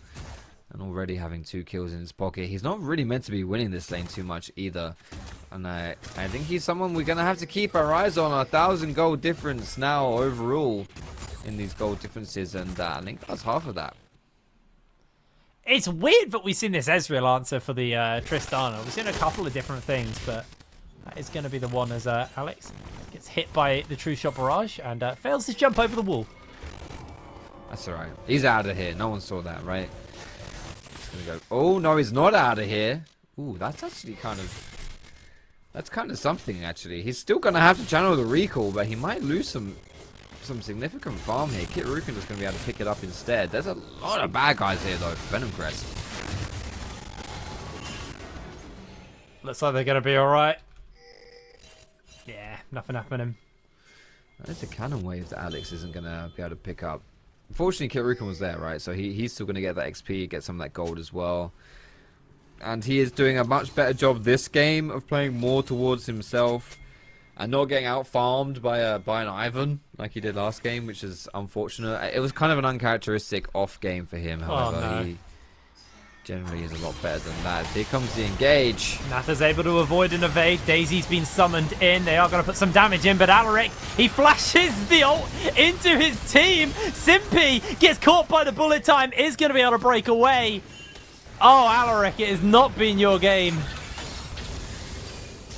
[SPEAKER 8] And already having 2 kills in his pocket. He's not really meant to be winning this lane too much either. And I think he's someone we're going to have to keep our eyes on. 1,000 gold difference now overall in these gold differences. And I think that's half of that.
[SPEAKER 3] It's weird that we've seen this Ezreal answer for the Tristana. We've seen a couple of different things, but that is going to be the one as Alex gets hit by the True Shot Barrage and fails to jump over the wall.
[SPEAKER 8] That's alright. He's out of here. No one saw that, right? He's gonna go. Oh, no, he's not out of here. Ooh, that's actually kind of... That's kind of something, actually. He's still going to have to channel the recall, but he might lose some significant farm here. Kit Rukin is going to be able to pick it up instead. There's a lot of bad guys here, though, for Venomcrest.
[SPEAKER 3] Looks like they're going to be alright. Yeah, nothing happening.
[SPEAKER 8] There's a cannon wave that Alex isn't going to be able to pick up. Unfortunately, Kit Rukin was there, right? So he's still going to get that XP, get some of that gold as well. And he is doing a much better job this game of playing more towards himself and not getting out-farmed by an Ivan like he did last game, which is unfortunate. It was kind of an uncharacteristic off game for him, however. He generally is a lot better than that. Here comes the engage.
[SPEAKER 3] Nata's able to avoid and evade. Daisy's been summoned in. They are going to put some damage in, but Alaric, he flashes the ult into his team. Simpy gets caught by the bullet time, is going to be able to break away. Oh, Alaric, it has not been your game.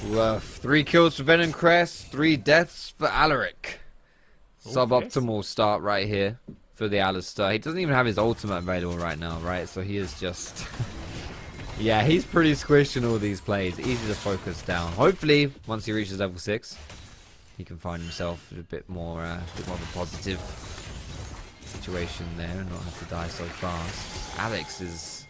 [SPEAKER 8] 3 kills for Venomcrest, 3 deaths for Alaric. Suboptimal start right here for the Alistar. He doesn't even have his ultimate available right now, right? So he is just... yeah, he's pretty squished in all these plays. Easy to focus down. Hopefully, once he reaches level 6, he can find himself a bit more of a positive situation there and not have to die so fast. Alex is...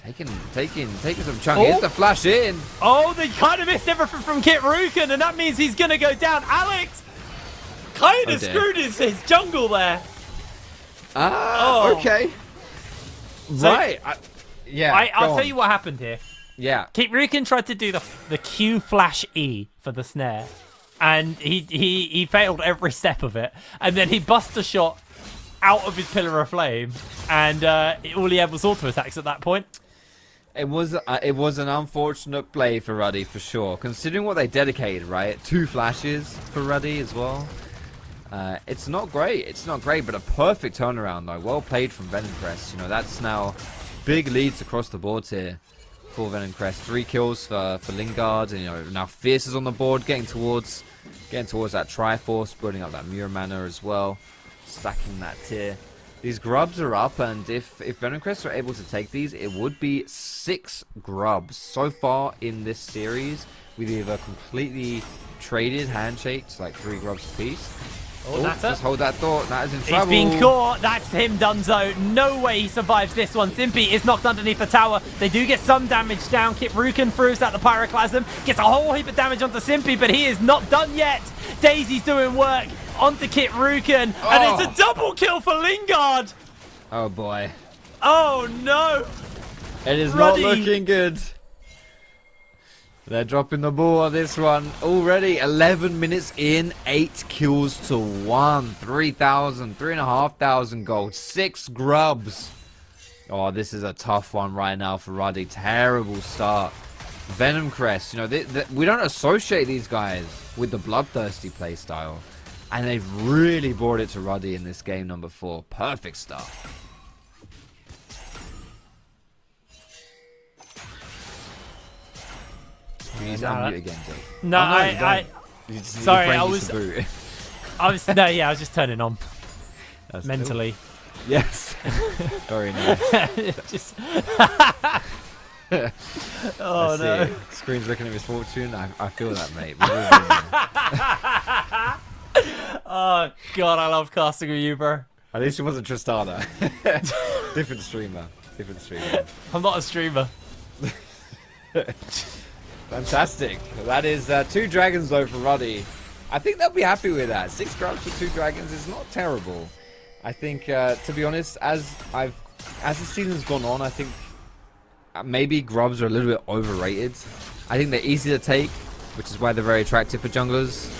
[SPEAKER 8] Taking some chunk. Here's the flash in.
[SPEAKER 3] Oh, they kind of missed everything from Kit Rukin, and that means he's going to go down. Alex kind of screwed his jungle there.
[SPEAKER 8] Okay. So, right.
[SPEAKER 3] I'll tell you what happened here.
[SPEAKER 8] Yeah.
[SPEAKER 3] Kit Rukin tried to do the Q flash E for the snare, and he failed every step of it. And then he bust a shot out of his Pillar of Flame, and all he had was auto attacks at that point.
[SPEAKER 8] It was an unfortunate play for Ruddy for sure, considering what they dedicated, right? 2 flashes for Ruddy as well. It's not great. It's not great, but a perfect turnaround though. Well played from Venomcrest. You know, that's now big leads across the board here for Venomcrest. 3 kills for Lingard, and you know now Fierce is on the board, getting towards that Triforce, building up that Mura mana as well, stacking that tier. These grubs are up, and if Venomcrest are able to take these, it would be 6 grubs. So far in this series, we've either completely traded handshakes, like 3 grubs apiece.
[SPEAKER 3] Oh, that's it.
[SPEAKER 8] Just hold that thought. That is in trouble.
[SPEAKER 3] He's been caught. That's him, Dunzo. No way he survives this one. Simpy is knocked underneath the tower. They do get some damage down. Kit Rukin throws out the Pyroclasm. Gets a whole heap of damage onto Simpy, but he is not done yet. Daisy's doing work onto Kit Rukin, and it's a double kill for Lingard.
[SPEAKER 8] Oh, boy.
[SPEAKER 3] Oh, no.
[SPEAKER 8] It is
[SPEAKER 3] Ruddy.
[SPEAKER 8] not looking good. They're dropping the ball on this one. Already 11 minutes in, 8 kills to 1. 3,500 gold. 6 grubs. Oh, this is a tough one right now for Ruddy. Terrible start. Venomcrest, you know, we don't associate these guys with the bloodthirsty playstyle. And they've really brought it to Ruddy in this game number 4. Perfect start. He's unmute again, Jake.
[SPEAKER 3] No, sorry, I was no, yeah, I was just turning on.
[SPEAKER 8] That's
[SPEAKER 3] mentally.
[SPEAKER 8] Cool. Yes. Very nice.
[SPEAKER 3] Just Oh no.
[SPEAKER 8] Screen's looking at Misfortune. I feel that, mate.
[SPEAKER 3] Oh god, I love casting with you, bro.
[SPEAKER 8] At least it wasn't Tristana. Different streamer.
[SPEAKER 3] I'm not a streamer.
[SPEAKER 8] Fantastic. That is 2 dragons though for Ruddy. I think they'll be happy with that. 6 grubs for 2 dragons is not terrible. I think, to be honest, as the season's gone on, I think maybe grubs are a little bit overrated. I think they're easy to take, which is why they're very attractive for junglers.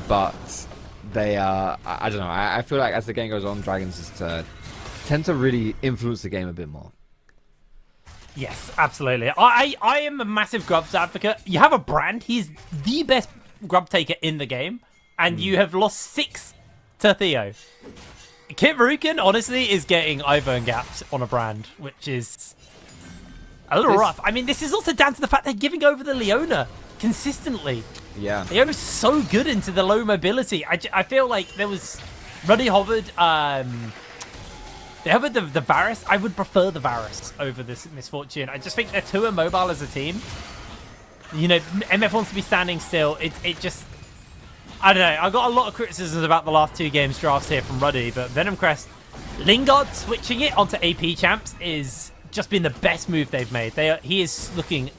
[SPEAKER 8] But they are, I don't know, I feel like as the game goes on, dragons just tend to really influence the game a bit more.
[SPEAKER 3] Yes, absolutely. I am a massive grubs advocate. You have a brand. He's the best grub taker in the game. And you have lost 6 to Theo. Kit Rukin, honestly, is getting Ivern gaps on a brand, which is a little rough. I mean, this is also down to the fact they're giving over the Leona consistently.
[SPEAKER 8] Yeah.
[SPEAKER 3] Leona's so good into the low mobility. I feel like there was Ruddy hovered. They hovered the Varus. I would prefer the Varus over this Misfortune. I just think they're too immobile as a team. You know, MF wants to be standing still. It just... I don't know. I got a lot of criticisms about the last 2 games drafts here from Ruddy, but Venomcrest, Lingard switching it onto AP champs is just been the best move they've made. He is looking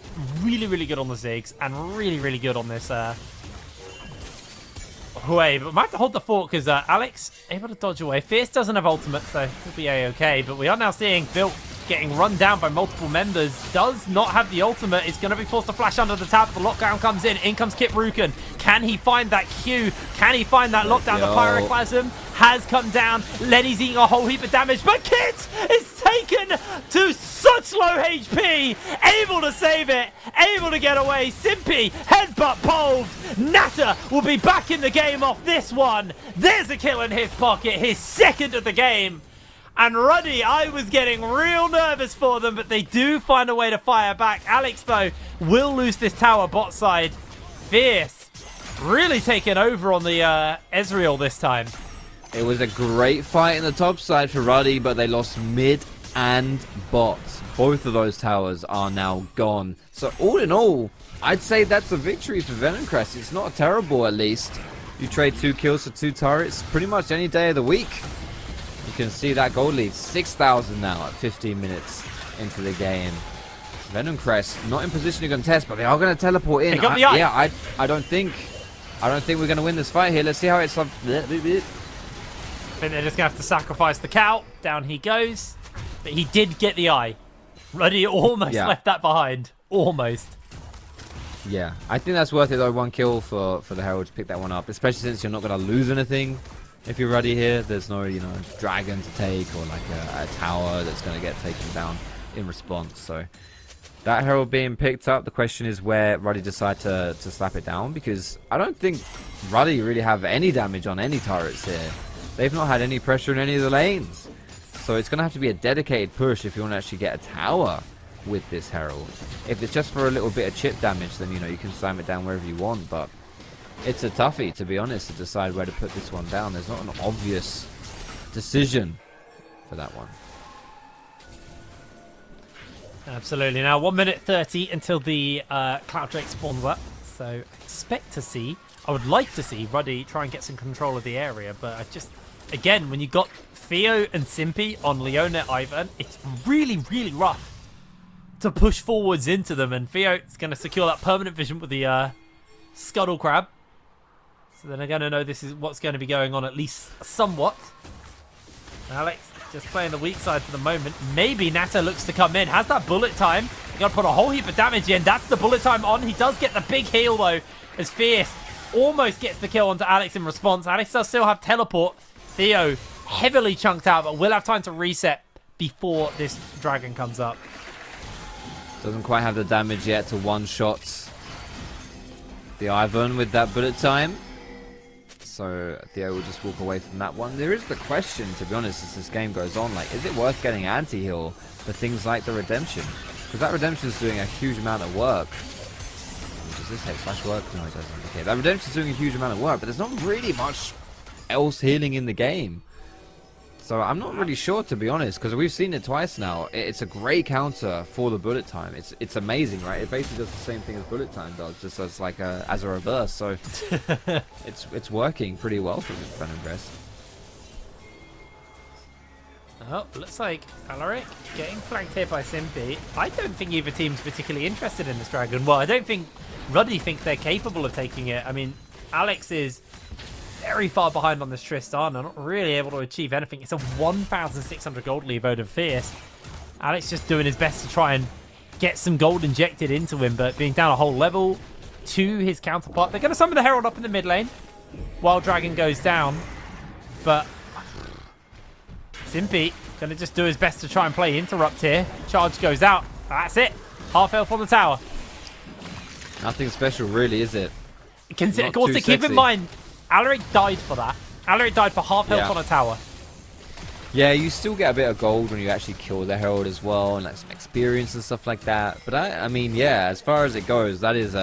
[SPEAKER 3] really, really good on the Ziggs and really, really good on this Hue. But we might have to hold the fort because Alex able to dodge away. Fierce doesn't have ultimate, so he'll be a-okay. But we are now seeing Built getting run down by multiple members. Does not have the ultimate. Is going to be forced to flash under the tap. The lockdown comes in. In comes Kit Rukin. Can he find that Q? Can he find that lockdown? The Pyroclasm has come down. Lenny's eating a whole heap of damage. But Kit is taken to such low HP. Able to save it. Able to get away. Simpy, headbutt pulled. Nata will be back in the game off this one. There's a kill in his pocket. His 2nd of the game. And Ruddy, I was getting real nervous for them, but they do find a way to fire back. Alex, though, will lose this tower bot side. Fierce, really taking over on the Ezreal this time.
[SPEAKER 8] It was a great fight in the top side for Ruddy, but they lost mid and bot. Both of those towers are now gone. So all in all, I'd say that's a victory for Venomcrest. It's not terrible, at least. You trade 2 kills for 2 turrets pretty much any day of the week. You can see that gold lead, 6,000 now at 15 minutes into the game. Venomcrest not in position to contest, but they are going to teleport in. I don't think we're going to win this fight here. Let's see how it's. I
[SPEAKER 3] think they're just going to have to sacrifice the cow. Down he goes, but he did get the eye. Ruddy almost left that behind. Almost.
[SPEAKER 8] Yeah, I think that's worth it though. 1 kill for the Herald to pick that one up, especially since you're not going to lose anything. If you're Ruddy here, there's no, dragon to take or like a tower that's going to get taken down in response. So that Herald being picked up, the question is where Ruddy decide to slap it down, because I don't think Ruddy really have any damage on any turrets here. They've not had any pressure in any of the lanes. So it's going to have to be a dedicated push if you want to actually get a tower with this Herald. If it's just for a little bit of chip damage, then you can slam it down wherever you want, but it's a toughie, to be honest, to decide where to put this one down. There's not an obvious decision for that one.
[SPEAKER 3] Absolutely. Now, 1 minute 30 until the Cloud Drake spawns up. So, I would like to see Ruddy try and get some control of the area. But I just, again, when you got Theo and Simpy on Leona Ivern, it's really, really rough to push forwards into them. And Theo is going to secure that permanent vision with the Scuttle Crab. So then they're going to know this is what's going to be going on, at least somewhat. Alex just playing the weak side for the moment. Maybe Nata looks to come in. Has that bullet time. You got to put a whole heap of damage in. That's the bullet time on. He does get the big heal, though, as Fierce almost gets the kill onto Alex in response. Alex does still have teleport. Theo heavily chunked out, but will have time to reset before this dragon comes up.
[SPEAKER 8] Doesn't quite have the damage yet to one-shot the Ivern with that bullet time. So Theo will just walk away from that one. There is the question, to be honest, as this game goes on, like, is it worth getting anti-heal for things like the Redemption? Because that Redemption is doing a huge amount of work. Does this H/slash work? No, it doesn't. Okay, that Redemption is doing a huge amount of work, but there's not really much else healing in the game. So I'm not really sure, to be honest, because we've seen it twice now. It's a great counter for the bullet time. It's amazing, right? It basically does the same thing as bullet time does, just as like as a reverse. So it's working pretty well for Venomcrest.
[SPEAKER 3] Oh, looks like Alaric getting flanked here by Simpy. I don't think either team's particularly interested in this dragon. Well, I don't think Ruddy think they're capable of taking it. I mean, Alex is very far behind on this Tristan. They're not really able to achieve anything. It's a 1,600 gold lead over Fierce. Alex just doing his best to try and get some gold injected into him, but being down a whole level to his counterpart. They're going to summon the Herald up in the mid lane while Dragon goes down, but Simpy going to just do his best to try and play interrupt here. Charge goes out. That's it. Half health on the tower.
[SPEAKER 8] Nothing special, really, is it?
[SPEAKER 3] Also, keep in mind, Alaric died for that. Alaric died for half health on a tower.
[SPEAKER 8] Yeah, you still get a bit of gold when you actually kill the Herald as well, and like some experience and stuff like that. But I mean, yeah, as far as it goes, that is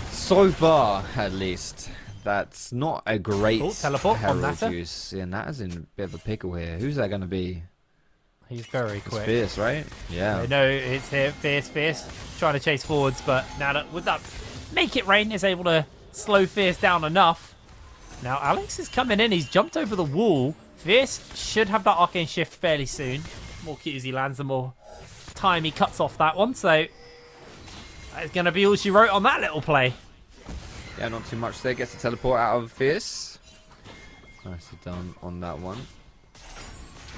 [SPEAKER 8] so far at least, that's not a great
[SPEAKER 3] teleport on
[SPEAKER 8] Herald
[SPEAKER 3] Nata.
[SPEAKER 8] use. Yeah, Nata's in a bit of a pickle here. Who's that going to be?
[SPEAKER 3] He's very
[SPEAKER 8] It's
[SPEAKER 3] quick.
[SPEAKER 8] Fierce, right? Yeah.
[SPEAKER 3] No, it's here. Fierce trying to chase forwards, but now with that Make It Rain is able to slow Fierce down enough. Now Alex is coming in. He's jumped over the wall. Fierce should have that arcane shift fairly soon. The more cues he lands, the more time he cuts off that one. So that's going to be all she wrote on that little play.
[SPEAKER 8] Yeah, not too much there. Gets the teleport out of Fierce. Nicely done on that one.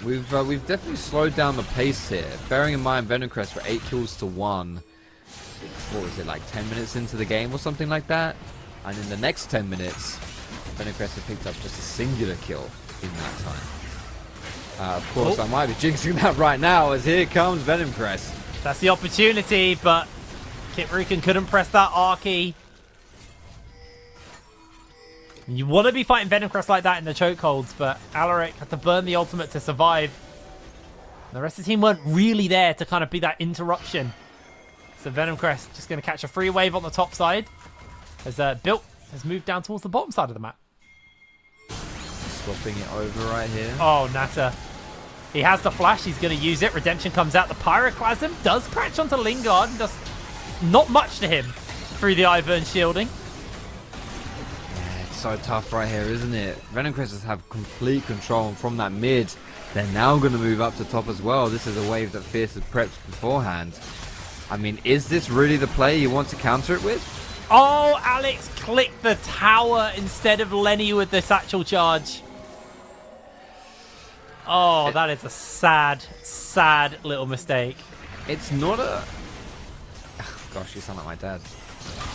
[SPEAKER 8] We've definitely slowed down the pace here. Bearing in mind Venomcrest were 8 kills to 1. What was it, like 10 minutes into the game or something like that? And in the next 10 minutes, Venomcrest have picked up just a singular kill in that time. Of course, I might be jinxing that right now as here comes Venomcrest.
[SPEAKER 3] That's the opportunity, but Kitrukin couldn't press that R-key. You want to be fighting Venomcrest like that in the chokeholds, but Alaric had to burn the ultimate to survive. The rest of the team weren't really there to kind of be that interruption. So Venomcrest just going to catch a free wave on the top side. As Built has moved down towards the bottom side of the map.
[SPEAKER 8] Swapping it over right here.
[SPEAKER 3] Oh, Nata. He has the flash. He's going to use it. Redemption comes out. The Pyroclasm does crash onto Lingard. Does not much to him through the Ivern shielding.
[SPEAKER 8] So tough right here, isn't it? Venomcrest have complete control, and from that mid, they're now going to move up to top as well. This is a wave that Fierce had prepped beforehand. I mean, is this really the play you want to counter it with?
[SPEAKER 3] Oh, Alex clicked the tower instead of Lenny with the satchel charge. Oh, that is a sad, sad little mistake.
[SPEAKER 8] It's not a... Oh, gosh, you sound like my dad.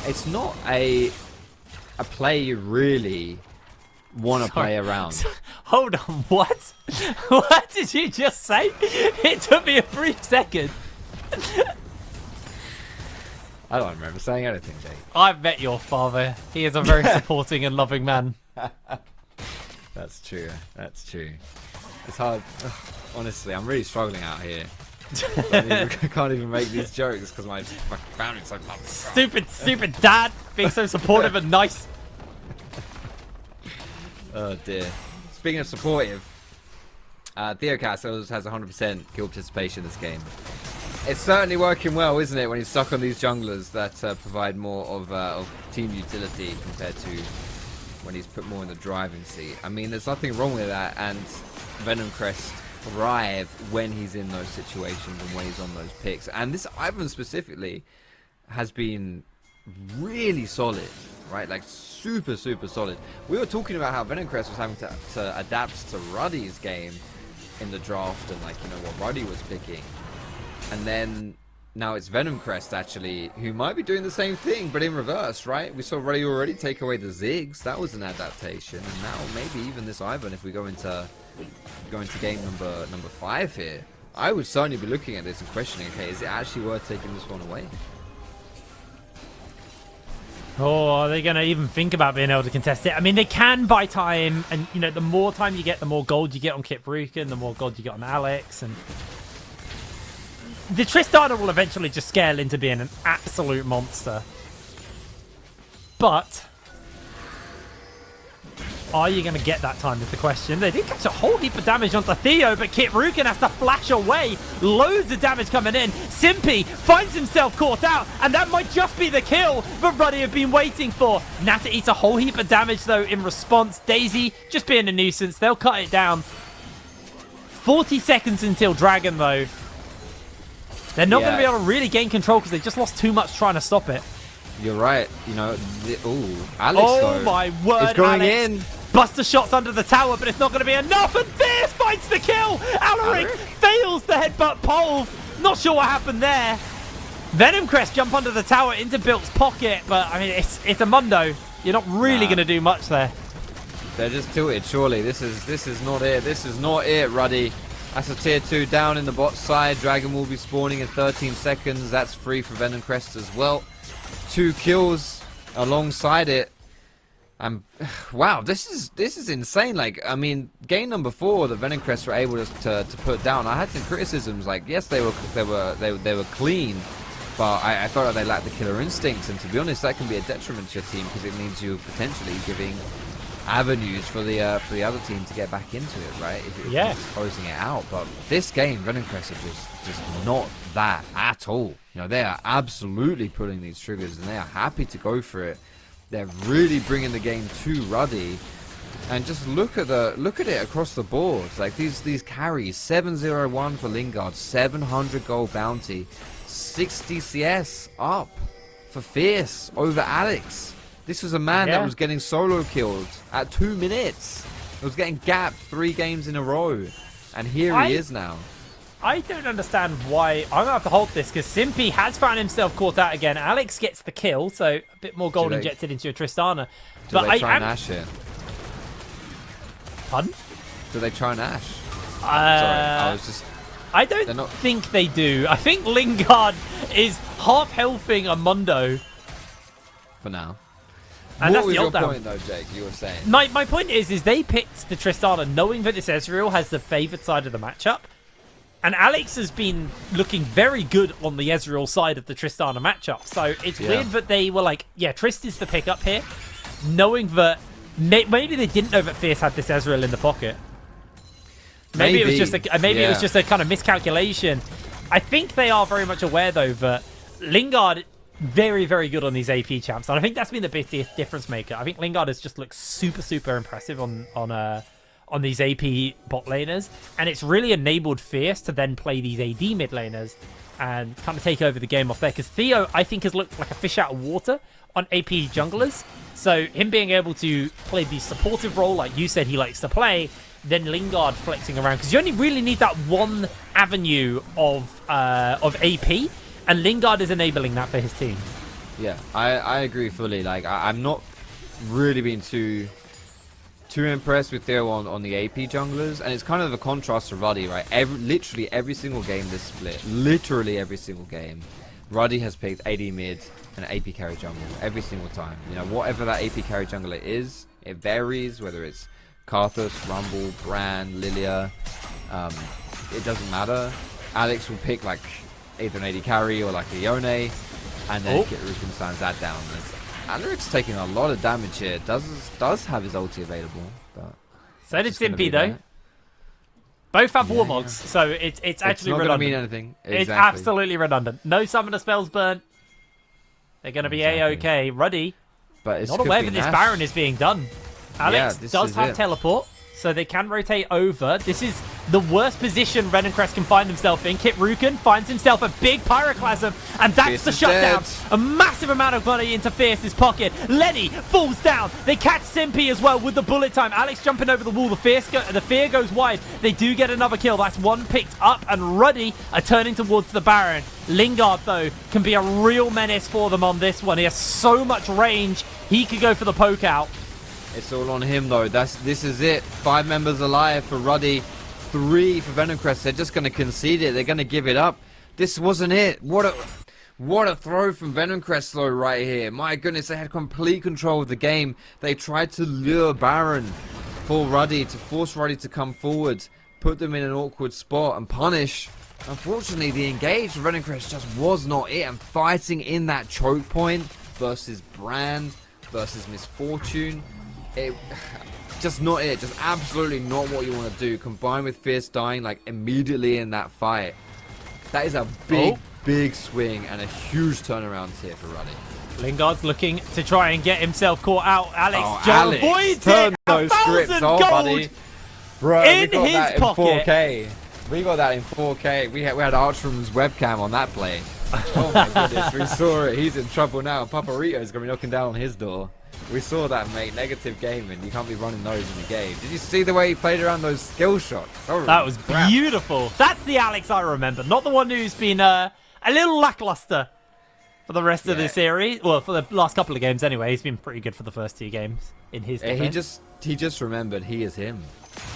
[SPEAKER 8] It's not a play you really want to play around.
[SPEAKER 3] Hold on, what? What did you just say? It took me a brief second.
[SPEAKER 8] I don't remember saying anything, Jake.
[SPEAKER 3] I've met your father. He is a very supporting and loving man.
[SPEAKER 8] That's true. That's true. It's hard. Ugh, honestly, I'm really struggling out here. I can't even make these jokes because my family's so lovely.
[SPEAKER 3] Stupid dad being so supportive and nice.
[SPEAKER 8] Oh dear. Speaking of supportive, Theocast has 100% kill participation in this game. It's certainly working well, isn't it, when he's stuck on these junglers that provide more of team utility compared to when he's put more in the driving seat. I mean, there's nothing wrong with that, and Venomcrest thrive when he's in those situations and when he's on those picks. And this Ivern specifically has been really solid, right? Like super solid. We were talking about how Venomcrest was having to adapt to Ruddy's game in the draft and, like, you know, what Ruddy was picking. And then now it's Venomcrest actually who might be doing the same thing but in reverse, right? We saw Ruddy already take away the Ziggs. That was an adaptation, and now maybe even this Ivern, if we go into game number 5 here, I would certainly be looking at this and questioning, okay, is it actually worth taking this one away?
[SPEAKER 3] Oh, are they going to even think about being able to contest it? I mean, they can buy time, and, you know, the more time you get, the more gold you get on Kitrukin, the more gold you get on Alex, and the Tristana will eventually just scale into being an absolute monster. But Are you going to get that time is the question. They did catch a whole heap of damage onto Theo, but Kit Rukin has to flash away. Loads of damage coming in. Simpy finds himself caught out, and that might just be the kill that Ruddy have been waiting for. Nata eats a whole heap of damage, though, in response. Daisy just being a nuisance. They'll cut it down. 40 seconds until Dragon, though. They're not going to be able to really gain control because they just lost too much trying to stop it.
[SPEAKER 8] You're right. You know, Alex,
[SPEAKER 3] oh my word,
[SPEAKER 8] it's going
[SPEAKER 3] Alex.
[SPEAKER 8] in.
[SPEAKER 3] Buster shots under the tower, but it's not going to be enough. And Fierce finds the kill. Alaric fails the headbutt pole. Not sure what happened there. Venomcrest jump under the tower into Bilt's pocket, but I mean, it's a Mundo. You're not really going to do much there.
[SPEAKER 8] They're just tilted, surely. This is not it. This is not it, Ruddy. That's a tier 2 down in the bot side. Dragon will be spawning in 13 seconds. That's free for Venomcrest as well. 2 kills alongside it. Wow, this is insane. Like, I mean, game number 4 that Venomcrest were able to put down. I had some criticisms. Like, yes, they were clean, but I thought that they lacked the killer instincts. And to be honest, that can be a detriment to your team because it means you're potentially giving avenues for the other team to get back into it, right? If you're just closing it out. But this game, Venomcrest are just not that at all. You know, they are absolutely pulling these triggers and they are happy to go for it. They're really bringing the game to Ruddy, and just look at it across the board. Like these carries: 701 for Lingard, 700 gold bounty, 60 CS up for Fierce over Alex. This was a man that was getting solo killed at 2 minutes. It was getting gapped 3 games in a row, and here he is now.
[SPEAKER 3] I don't understand why. I'm going to have to hold this because Simpy has found himself caught out again. Alex gets the kill, so a bit more gold injected into your Tristana.
[SPEAKER 8] Do they try and Ash here?
[SPEAKER 3] Pardon?
[SPEAKER 8] Do they try and Ash? Sorry,
[SPEAKER 3] I don't think they do. I think Lingard is half healthing a Mundo.
[SPEAKER 8] For now.
[SPEAKER 3] And
[SPEAKER 8] what
[SPEAKER 3] that's
[SPEAKER 8] was
[SPEAKER 3] the
[SPEAKER 8] your
[SPEAKER 3] ult
[SPEAKER 8] point, though, Jake? You were saying.
[SPEAKER 3] My point is they picked the Tristana knowing that this Ezreal has the favoured side of the matchup. And Alex has been looking very good on the Ezreal side of the Tristana matchup. So it's weird that they were like, yeah, Trist is the pickup here. Knowing that maybe they didn't know that Fierce had this Ezreal in the pocket. Maybe it was just it was just a kind of miscalculation. I think they are very much aware though that Lingard very, very good on these AP champs. And I think that's been the biggest difference maker. I think Lingard has just looked super, super impressive on these AP bot laners, and it's really enabled Fierce to then play these AD mid laners and kind of take over the game off there, because Theo, I think, has looked like a fish out of water on AP junglers. So him being able to play the supportive role like you said he likes to play, then Lingard flexing around, because you only really need that one avenue of AP, and Lingard is enabling that for his team.
[SPEAKER 8] Yeah, I agree fully. Like, I'm not really being too impressed with Theo on the AP junglers, and it's kind of a contrast to Ruddy, right? Literally every single game this split, literally every single game, Ruddy has picked AD mid and AP carry jungle every single time. You know, whatever that AP carry jungler is, it varies, whether it's Karthus, Rumble, Brand, Lilia, it doesn't matter. Alex will pick like either an AD carry or like a Yone, and then Kit Rukin stands that down. Alaric's taking a lot of damage here. Does have his ulti available, but
[SPEAKER 3] so did Simpy though. Both have Warmogs, so it's actually
[SPEAKER 8] not
[SPEAKER 3] redundant.
[SPEAKER 8] Gonna mean anything. Exactly.
[SPEAKER 3] It's absolutely redundant. No summoner spells burnt. They're going to be a-okay. Ruddy,
[SPEAKER 8] but it's
[SPEAKER 3] not aware that this Baron is being done. Alex does have teleport, so they can rotate over. This is the worst position Venomcrest can find himself in. Kit Rukin finds himself a big Pyroclasm, and that's the shutdown. A massive amount of money into Fierce's pocket. Lenny falls down. They catch Simpy as well with the bullet time. Alex jumping over the wall. The fear goes wide. They do get another kill. That's one picked up, and Ruddy are turning towards the Baron. Lingard, though, can be a real menace for them on this one. He has so much range. He could go for the poke out.
[SPEAKER 8] It's all on him, though. This is it. 5 members alive for Ruddy. 3 for Venomcrest. They're just going to concede it. They're going to give it up. This wasn't it. What a throw from Venomcrest, though, right here. My goodness, they had complete control of the game. They tried to lure Baron for Ruddy, to force Ruddy to come forward, put them in an awkward spot and punish. Unfortunately, the engage for Venomcrest just was not it. And fighting in that choke point versus Brand, versus Misfortune, just not it. Just absolutely not what you want to do. Combined with Fierce dying like immediately in that fight. That is a big swing and a huge turnaround here for Ruddy.
[SPEAKER 3] Lingard's looking to try and get himself caught out. Alex avoids
[SPEAKER 8] turn
[SPEAKER 3] it.
[SPEAKER 8] those scripts
[SPEAKER 3] 1,000
[SPEAKER 8] off,
[SPEAKER 3] gold
[SPEAKER 8] buddy. Bro,
[SPEAKER 3] in
[SPEAKER 8] we got
[SPEAKER 3] his
[SPEAKER 8] that
[SPEAKER 3] pocket.
[SPEAKER 8] in 4K. We got that in 4K. We had Archram's webcam on that play. Oh my goodness, we saw it. He's in trouble now. Paparito's gonna be knocking down on his door. We saw that, mate. Negative gaming. You can't be running those in the game. Did you see the way he played around those skill shots? Holy
[SPEAKER 3] That was
[SPEAKER 8] crap.
[SPEAKER 3] beautiful. That's the Alex I remember, not the one who's been a little lackluster for the rest of the series. Well, for the last couple of games anyway. He's been pretty good for the first 2 games in his defense.
[SPEAKER 8] He just remembered he is him.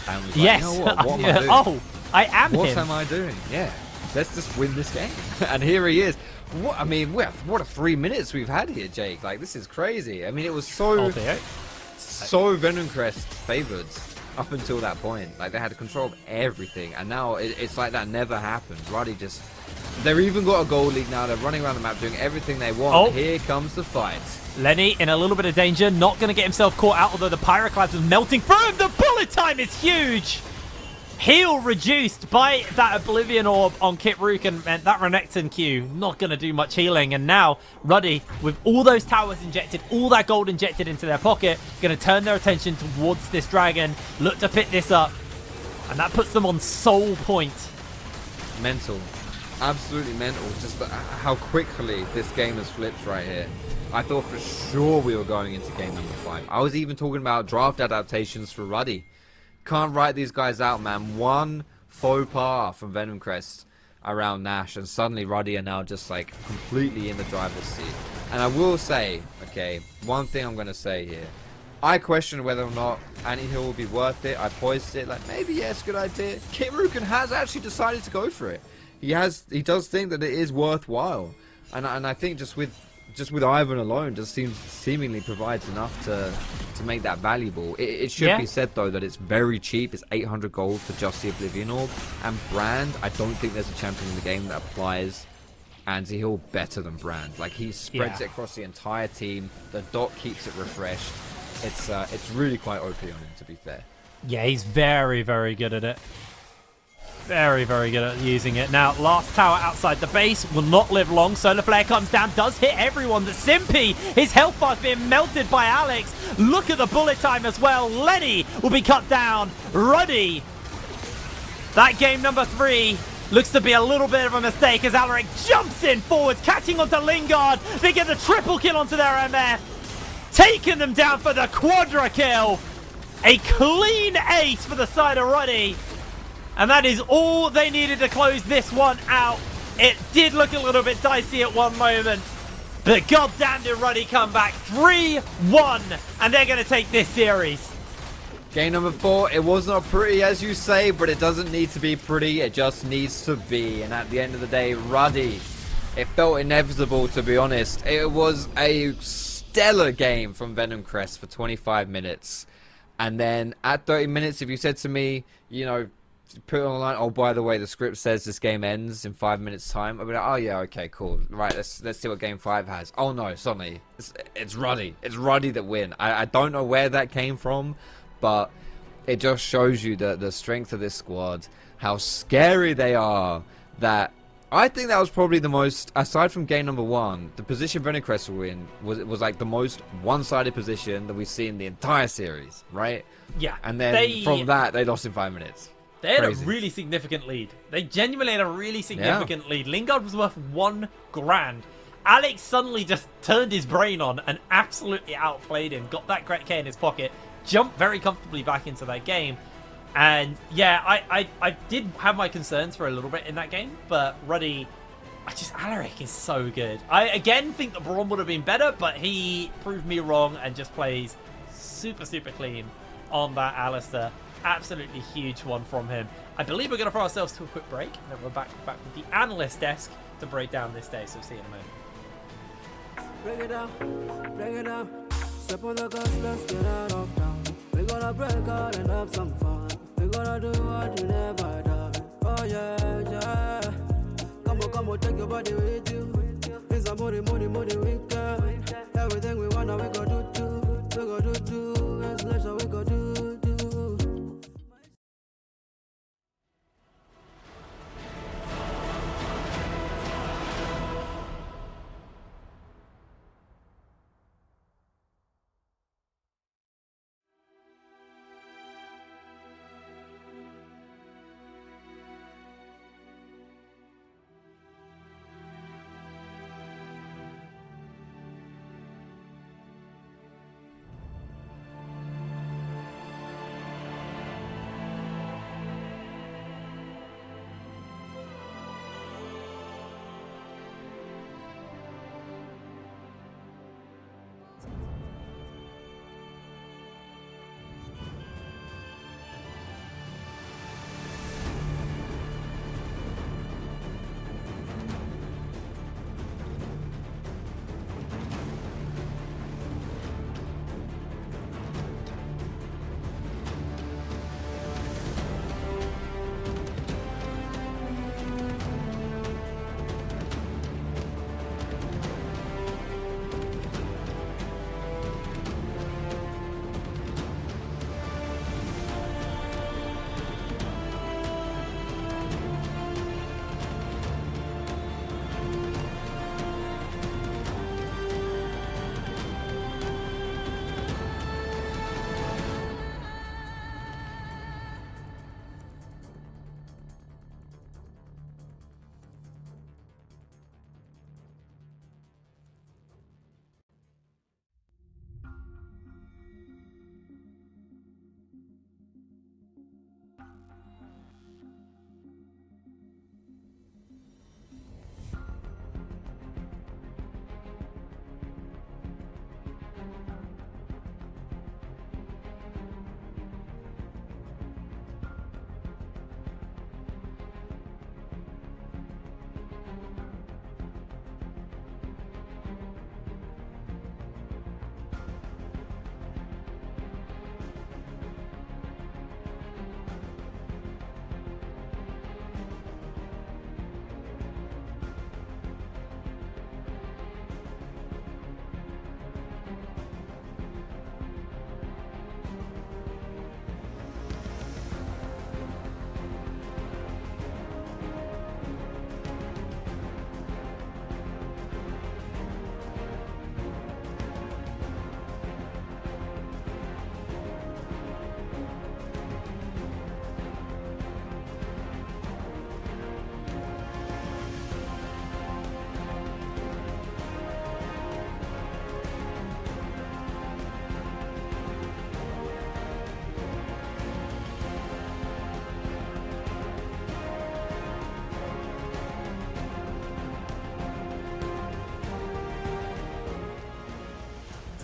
[SPEAKER 8] And was
[SPEAKER 3] Yes.
[SPEAKER 8] like, you know what am I doing?
[SPEAKER 3] Oh, I am
[SPEAKER 8] What
[SPEAKER 3] him.
[SPEAKER 8] am I doing? Yeah. Let's just win this game. And here he is. What a 3 minutes we've had here, Jake. Like, this is crazy. I mean, it was so Venomcrest favored up until that point. Like, they had control of everything, and now it's like that never happened. Ruddy just... They've even got a goal lead now. They're running around the map doing everything they want.
[SPEAKER 3] Oh.
[SPEAKER 8] Here comes the fight.
[SPEAKER 3] Lenny in a little bit of danger, not going to get himself caught out, although the Pyroclast was melting through him. The bullet time is huge. Heal reduced by that Oblivion Orb on Kit Rook, and that Renekton Q not going to do much healing. And now Ruddy, with all those towers injected, all that gold injected into their pocket, going to turn their attention towards this dragon, look to pick this up, and that puts them on soul point.
[SPEAKER 8] Mental. Absolutely mental. Just how quickly this game has flipped right here. I thought for sure we were going into game number 5. I was even talking about draft adaptations for Ruddy. Can't write these guys out, man. One faux pas from Venomcrest around Nash, and suddenly Ruddy are now just like completely in the driver's seat. And I will say, okay, one thing I'm going to say here. I question whether or not Anti-Heal will be worth it. I poised it like maybe yes, good idea. Kit Rukin has actually decided to go for it. He does think that it is worthwhile, and I think just with Ivan alone just seemingly provides enough to make that valuable. It should be said though that it's very cheap. It's 800 gold for just the Oblivion Orb, and Brand, I don't think there's a champion in the game that applies Anti-Heal better than Brand. Like, he spreads it across the entire team. The dot keeps it refreshed. It's really quite OP on him, to be fair.
[SPEAKER 3] Yeah, he's very, very good at it. Very, very good at using it. Now, last tower outside the base will not live long. Solar Flare comes down, does hit everyone. The Simpy, his health bar's being melted by Alex. Look at the bullet time as well. Lenny will be cut down. Ruddy. That game number 3 looks to be a little bit of a mistake as Alaric jumps in forwards, catching onto Lingard. They get the triple kill onto their MF. Taking them down for the quadra kill. A clean ace for the side of Ruddy. And that is all they needed to close this one out. It did look a little bit dicey at one moment, but goddamn did Ruddy come back. 3-1, and they're going to take this series.
[SPEAKER 8] Game number 4, it was not pretty as you say, but it doesn't need to be pretty, it just needs to be. And at the end of the day, Ruddy, it felt inevitable, to be honest. It was a stellar game from Venomcrest for 25 minutes. And then at 30 minutes, if you said to me, you know, put it on the line, oh, by the way, the script says this game ends in 5 minutes time, I'd be like, oh yeah, okay, cool, right, let's see what game 5 has. Oh no, suddenly it's Ruddy. It's Ruddy that win. I don't know where that came from, but it just shows you the strength of this squad, how scary they are. That I think that was probably the most, aside from game number 1, the position Venomcrest will win was like the most one-sided position that we've seen the entire series, right?
[SPEAKER 3] Yeah.
[SPEAKER 8] And then from that, they lost in 5 minutes.
[SPEAKER 3] They had a really significant lead. They genuinely had a really significant lead. Lingard was worth 1 grand. Alex suddenly just turned his brain on and absolutely outplayed him. Got that great K in his pocket. Jumped very comfortably back into that game. And yeah, I did have my concerns for a little bit in that game. But Ruddy, Alaric is so good. I again think that Braun would have been better, but he proved me wrong and just plays super, super clean on that Alistair. Absolutely huge one from him. I believe we're going to throw ourselves to a quick break, and then we're back with the analyst desk to break down this day. So see you in a moment.
[SPEAKER 2] Break it down, step on the gas, let's get out of town. We gonna break out and have some fun. We gonna do what you never done. Oh yeah, yeah. Come on, take your body with you. It's a money weekend. Everything we wanna, we go do. We go do. It's leisure, we go do.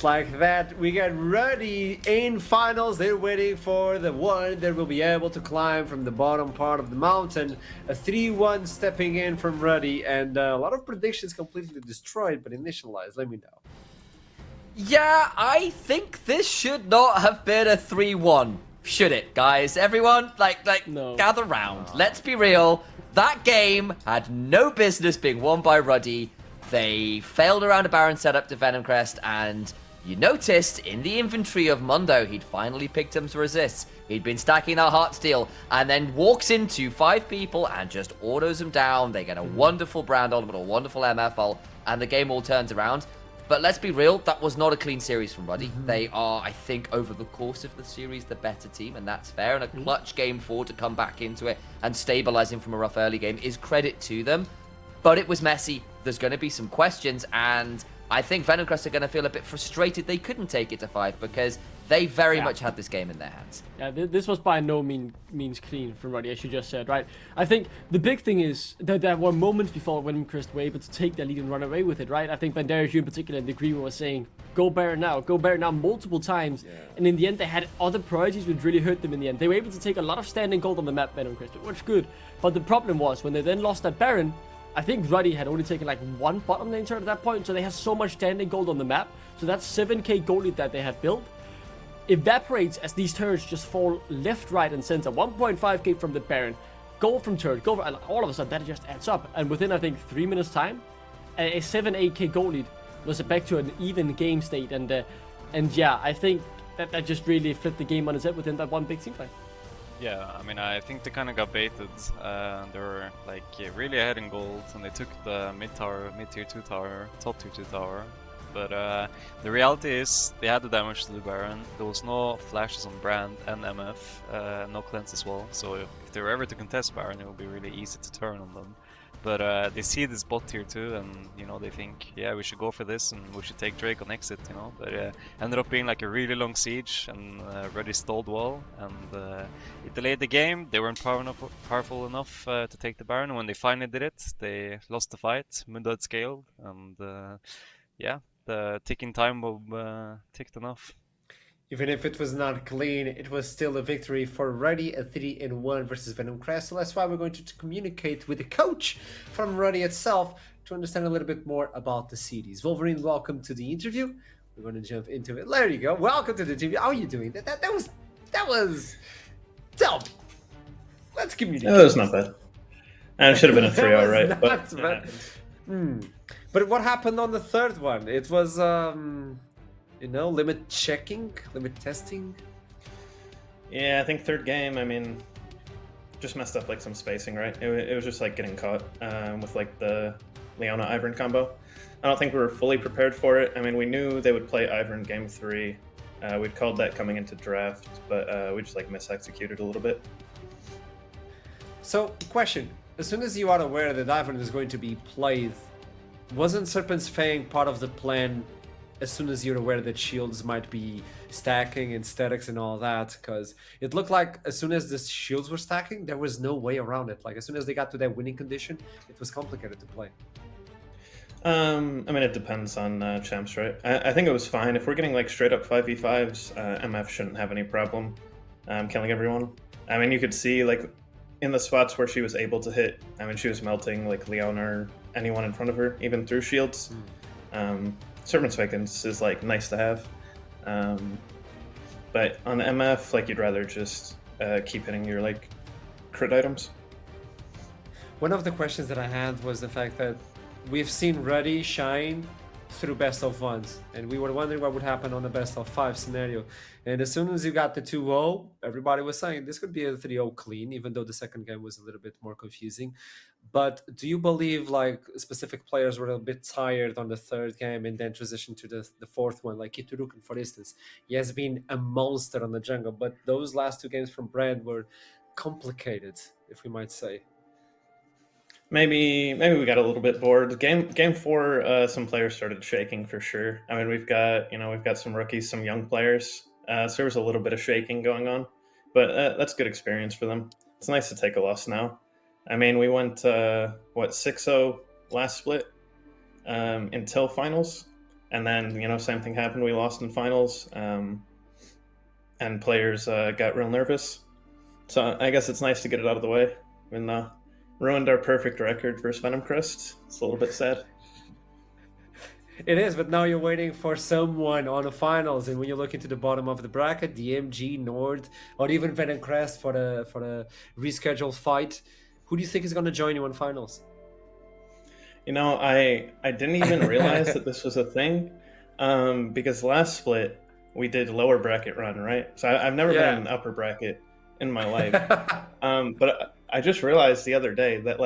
[SPEAKER 6] like that, we get Ruddy in finals. They're waiting for the one that will be able to climb from the bottom part of the mountain. A 3-1 stepping in from Ruddy, and a lot of predictions completely destroyed, but initialized. Let me know.
[SPEAKER 4] Yeah, I think this should not have been a 3-1. Should it, guys? Everyone,
[SPEAKER 9] No.
[SPEAKER 4] gather round. Let's be real. That game had no business being won by Ruddy. They failed around a Baron setup to Venomcrest, and you noticed in the inventory of Mundo, he'd finally picked him to resist. He'd been stacking that Heartsteel, and then walks into 5 people and just autos them down. They get a wonderful Brand Ultimate, a wonderful MF ult, and the game all turns around. But let's be real, that was not a clean series from Ruddy. They are, I think, over the course of the series, the better team, and that's fair. And a clutch game 4 to come back into it and stabilizing from a rough early game is credit to them. But it was messy. There's going to be some questions, and I think Venomcrest are going to feel a bit frustrated they couldn't take it to 5 because they very much had this game in their hands.
[SPEAKER 9] Yeah, this was by no means clean from Ruddy, as you just said, right? I think the big thing is that there were moments before Venomcrest were able to take their lead and run away with it, right? I think Banderas, you in particular, in the green was saying, go Baron now multiple times. Yeah. And in the end, they had other priorities which really hurt them in the end. They were able to take a lot of standing gold on the map, Venomcrest, which was good. But the problem was, when they then lost that Baron, I think Ruddy had only taken like 1 bottom lane turret at that point, so they had so much standing gold on the map. So that 7k gold lead that they had built evaporates as these turrets just fall left, right, and center. 1.5k from the Baron, gold from turret, gold from, all of a sudden that just adds up. And within, I think, 3 minutes time, a 7-8k gold lead was back to an even game state. And yeah, I think that just really flipped the game on its head within that one big team fight.
[SPEAKER 7] Yeah, I mean, I think they kind of got baited. They were really ahead in gold, and they took the mid-tier 2 tower, top tier 2 tower. But the reality is, they had the damage to the Baron. There was no flashes on Brand and MF, no cleanse as well. So if they were ever to contest Baron, it would be really easy to turn on them. But they see this bot tier 2, and they think, yeah, we should go for this and we should take Drake on exit, But ended up being like a really long siege, and Ruddy stalled well, and it delayed the game. They weren't powerful enough to take the Baron, and when they finally did it, they lost the fight. Mundo had scaled, and yeah, the ticking time bomb ticked enough.
[SPEAKER 6] Even if it was not clean, it was still a victory for Ruddy, a 3-1 versus Venomcrest. So that's why we're going to communicate with the coach from Ruddy itself to understand a little bit more about the series. Wolverine, welcome to the interview. We're going to jump into it. There you go. Welcome to the interview. How are you doing? That was. Tell me. Let's communicate.
[SPEAKER 12] That was not bad. And it should have been a 3-0, right? But
[SPEAKER 6] But what happened on the third one? It was limit checking, limit testing.
[SPEAKER 12] Yeah, I think third game, I mean, just messed up like some spacing, right? It was just like getting caught with like the Leona Ivern combo. I don't think we were fully prepared for it. I mean, we knew they would play Ivern game 3. We'd called that coming into draft, but we just like mis-executed a little bit.
[SPEAKER 6] So, question. As soon as you are aware that Ivern is going to be played, wasn't Serpent's Fang part of the plan as soon as you're aware that shields might be stacking and statics and all that? Because it looked like as soon as the shields were stacking, there was no way around it. Like, as soon as they got to that winning condition, it was complicated to play.
[SPEAKER 12] I mean, it depends on champs, right? I think it was fine. If we're getting like straight up 5v5s, MF shouldn't have any problem killing everyone. I mean, you could see like in the spots where she was able to hit, I mean, she was melting like Leona or anyone in front of her, even through shields. Serpent's Vacance is like nice to have. But on MF, like you'd rather just keep hitting your like crit items.
[SPEAKER 6] One of the questions that I had was the fact that we've seen Ruddy shine through best of ones, and we were wondering what would happen on the best of 5 scenario. And as soon as you got the 2-0, everybody was saying this could be a 3-0 clean, even though the second game was a little bit more confusing. But do you believe like specific players were a bit tired on the third game and then transitioned to the fourth one? Like Iturukan, for instance, he has been a monster on the jungle, but those last 2 games from Brand were complicated, if we might say.
[SPEAKER 12] Maybe we got a little bit bored. Game 4, some players started shaking for sure. I mean, we've got some rookies, some young players. So there was a little bit of shaking going on, but that's good experience for them. It's nice to take a loss now. I mean, we went 6-0 last split until finals, And then, same thing happened. We lost in finals, and players got real nervous. So I guess it's nice to get it out of the way. Ruined our perfect record versus Venomcrest. It's a little bit sad.
[SPEAKER 6] It is, but now you're waiting for someone on the finals, and when you look into the bottom of the bracket, DMG, Nord, or even Venomcrest for the rescheduled fight, who do you think is going to join you on finals?
[SPEAKER 12] I didn't even realize that this was a thing, because last split we did lower bracket run, right? So I've never been in an upper bracket in my life, but I just realized the other day that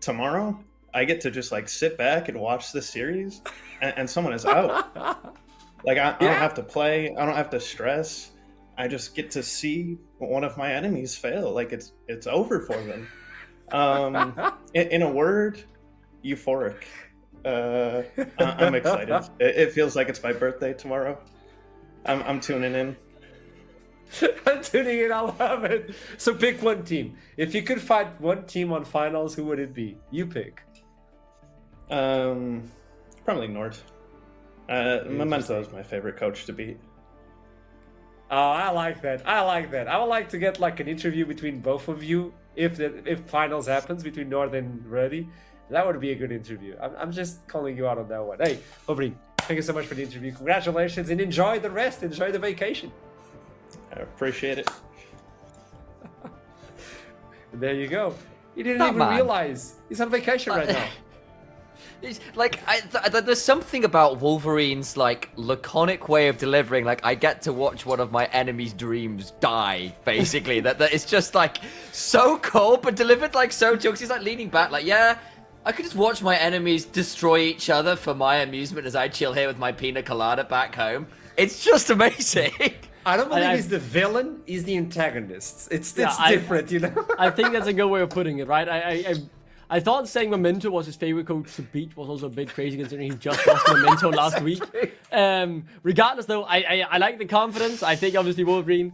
[SPEAKER 12] tomorrow I get to just sit back and watch this series, and someone is out. I don't have to play. I don't have to stress. I just get to see one of my enemies fail. It's over for them. In a word, euphoric. I'm excited. It feels like it's my birthday tomorrow. I'm tuning in.
[SPEAKER 6] I'm tuning in. I love it. So pick one team. If you could fight one team on finals, who would it be? You pick.
[SPEAKER 12] Probably Nord. Memento is my favorite coach to beat.
[SPEAKER 6] Oh, I like that. I would like to get an interview between both of you if finals happens between Nord and Ruddy. That would be a good interview. I'm just calling you out on that one. Hey, Aubrey, thank you so much for the interview. Congratulations, and enjoy the rest. Enjoy the vacation.
[SPEAKER 12] I appreciate it.
[SPEAKER 6] There you go. You didn't even realize he's on vacation right now.
[SPEAKER 4] There's something about Wolverine's laconic way of delivering. I get to watch one of my enemy's dreams die. Basically, that it's just so cold, but delivered so jokes. He's leaning back, yeah. I could just watch my enemies destroy each other for my amusement as I chill here with my pina colada back home. It's just amazing.
[SPEAKER 6] I don't believe he's the villain. He's the antagonist. It's different,
[SPEAKER 9] I think that's a good way of putting it, right? I thought saying Memento was his favorite coach to beat was also a bit crazy considering he just lost to Memento last week. Regardless, though, I like the confidence. I think obviously Wolverine,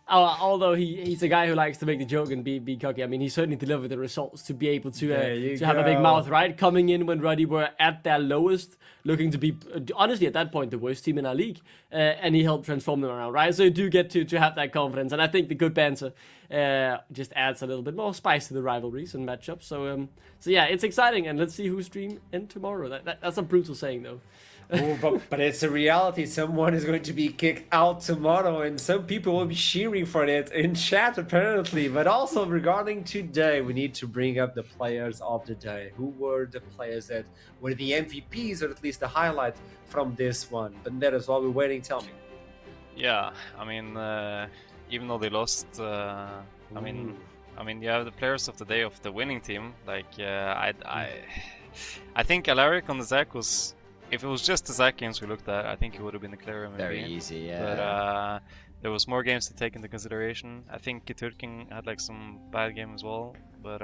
[SPEAKER 9] although he's a guy who likes to make the joke and be cocky. I mean, he certainly delivered the results to be able to have a big mouth, right? Coming in when Ruddy were at their lowest, looking to be, honestly, at that point, the worst team in our league. And he helped transform them around, right? So you do get to have that confidence. And I think the good banter just adds a little bit more spice to the rivalries and matchups. So yeah, it's exciting. And let's see who's stream in tomorrow. That's a brutal saying, though.
[SPEAKER 6] but it's a reality. Someone is going to be kicked out tomorrow, and some people will be cheering for it in chat, apparently. But also regarding today, we need to bring up the players of the day. Who were the players that were the MVPs, or at least the highlight from this one? But that is while we're waiting, tell me.
[SPEAKER 7] Yeah, I mean, even though they lost, I mean, you have the players of the day of the winning team. I think Alaric on the Zac was. If it was just the Zac games we looked at, I think it would have been a clear MVP.
[SPEAKER 4] Very easy, yeah.
[SPEAKER 7] But there was more games to take into consideration. I think Turking had some bad game as well. But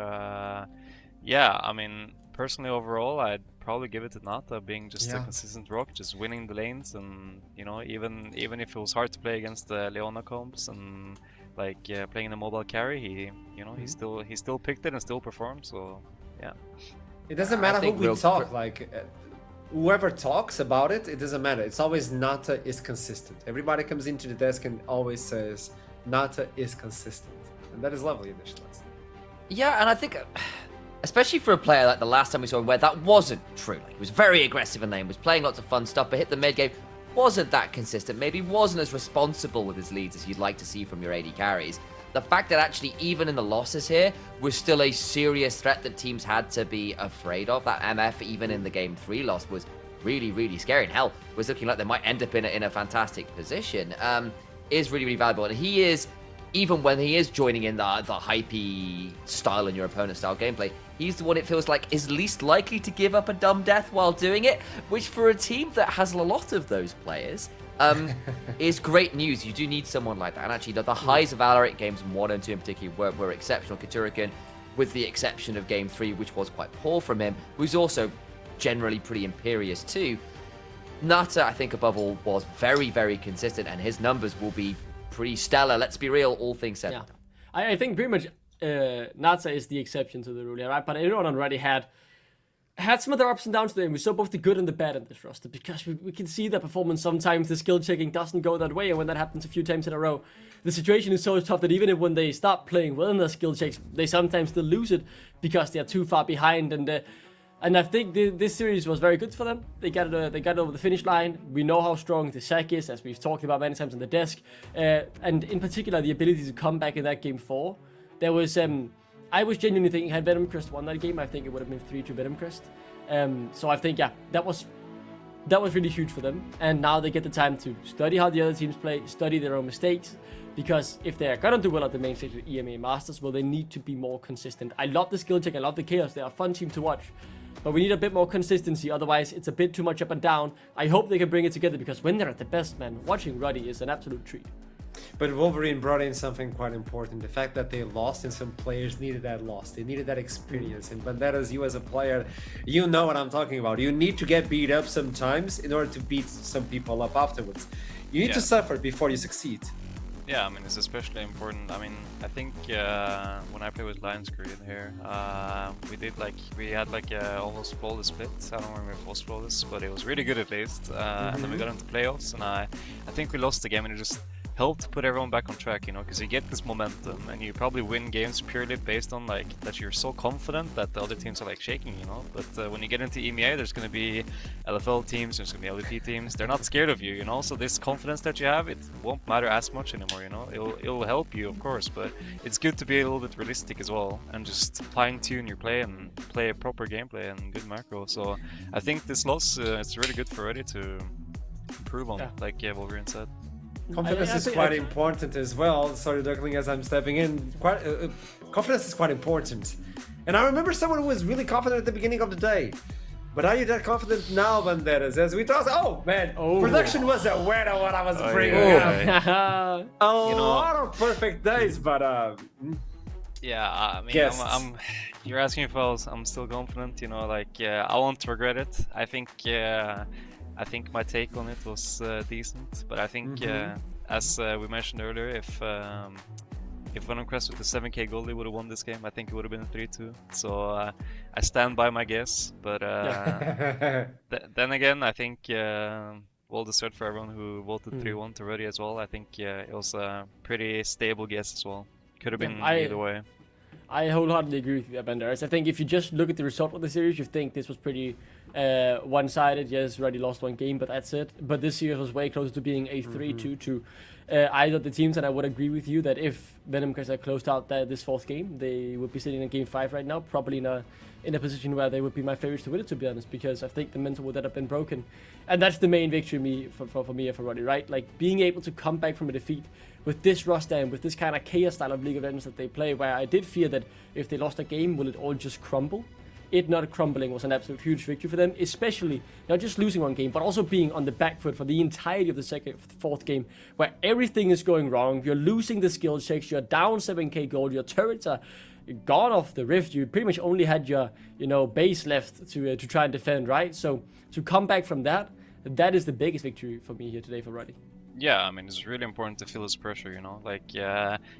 [SPEAKER 7] yeah, I mean, personally overall, I'd probably give it to Nata being just a consistent rock, just winning the lanes, and even if it was hard to play against the Leona comps and playing the mobile carry, he still picked it and still performed. So yeah.
[SPEAKER 6] It doesn't matter who we talk whoever talks about it, it doesn't matter. It's always Nata is consistent. Everybody comes into the desk and always says Nata is consistent, and that is lovely initially.
[SPEAKER 4] Yeah, and I think, especially for a player like the last time we saw him, where that wasn't true. He was very aggressive in lane, was playing lots of fun stuff, but hit the mid game, wasn't that consistent. Maybe wasn't as responsible with his leads as you'd like to see from your AD carries. The fact that actually, even in the losses here, was still a serious threat that teams had to be afraid of. That MF, even in the Game 3 loss, was really, really scary. And hell, was looking like they might end up in a fantastic position. Is really, really valuable. And he is, even when he is joining in the hypey style and your opponent style gameplay, he's the one it feels like is least likely to give up a dumb death while doing it, which for a team that has a lot of those players, is great news. You do need someone like that. And actually, the highs of Alaric games 1 and 2 in particular were exceptional. Katurikan, with the exception of Game 3, which was quite poor from him, was also generally pretty imperious too. Nata, I think, above all, was very, very consistent, and his numbers will be pretty stellar. Let's be real, all things said.
[SPEAKER 9] Yeah. I think pretty much Nata is the exception to the rule, right? But everyone already had had some of their ups and downs today, and we saw both the good and the bad in this roster, because we can see the performance sometimes the skill checking doesn't go that way, and when that happens a few times in a row, the situation is so tough that even if when they start playing well in their skill checks, they sometimes still lose it because they are too far behind. And I think this series was very good for them. They got it over the finish line. We know how strong the sack is, as we've talked about many times on the desk, and in particular the ability to come back in that game 4. There was I was genuinely thinking, had Venomcrest won that game, I think it would have been 3-2 Venomcrest. So I think, yeah, that was really huge for them. And now they get the time to study how the other teams play, study their own mistakes. Because if they're gonna do well at the main stage with EMA Masters, well, they need to be more consistent. I love the skill check, I love the chaos, they're a fun team to watch. But we need a bit more consistency, otherwise it's a bit too much up and down. I hope they can bring it together, because when they're at the best, man, watching Ruddy is an absolute treat.
[SPEAKER 6] But Wolverine brought in something quite important. The fact that they lost and some players needed that loss. They needed that experience. And Banderas, you as a player, you know what I'm talking about. You need to get beat up sometimes in order to beat some people up afterwards. You need to suffer before you succeed.
[SPEAKER 7] Yeah, I mean, it's especially important. I mean, I think when I played with Lions Green here, we had almost flawless split. I don't remember if it was flawless, but it was really good at least. And then we got into playoffs, and I think we lost the game, and it just helped put everyone back on track, you know, because you get this momentum, and you probably win games purely based on that you're so confident that the other teams are shaking, you know. But when you get into EMEA, there's going to be LFL teams, there's going to be LEP teams. They're not scared of you, you know. So this confidence that you have, it won't matter as much anymore, you know. It'll help you, of course, but it's good to be a little bit realistic as well, and just fine tune your play and play a proper gameplay and good macro. So I think this loss, it's really good for Ruddy to improve on, like Wolverine said.
[SPEAKER 6] Confidence is quite important as well. Sorry, Duckling, as I'm stepping in. Confidence is quite important. And I remember someone who was really confident at the beginning of the day. But are you that confident now, Banderas? As we talk, production was aware of what I was bringing up. A lot of perfect days, but
[SPEAKER 7] yeah, I mean, you're asking if I'm still confident, you know, I won't regret it. I think my take on it was decent, but I think, as we mentioned earlier, if Venomcrest with the 7k goalie would have won this game, I think it would have been 3-2. So I stand by my guess, but then again, I think well deserved for everyone who voted 3-1 to Ruddy as well. I think it was a pretty stable guess as well. Could have been either way.
[SPEAKER 9] I wholeheartedly agree with you, Banderas. I think if you just look at the result of the series, you think this was pretty one-sided. Yes, Ruddy lost one game, but that's it. But this series was way closer to being a 3-2 to either of the teams, and I would agree with you that if Venomcrest had closed out this 4th game, they would be sitting in game 5 right now, probably in a position where they would be my favorites to win it, to be honest, because I think the mental would have been broken. And that's the main victory for me and for Ruddy, right? Like, being able to come back from a defeat with this roster and with this kind of chaos style of League of Legends that they play, where I did fear that if they lost a game, will it all just crumble? It not crumbling was an absolute huge victory for them, especially not just losing one game, but also being on the back foot for the entirety of the 4th game, where everything is going wrong. You're losing the skill checks, you're down 7k gold, your turrets are gone off the rift. You pretty much only had your base left to try and defend, right? So to come back from that is the biggest victory for me here today for Ruddy.
[SPEAKER 7] Yeah, I mean, it's really important to feel this pressure, you know,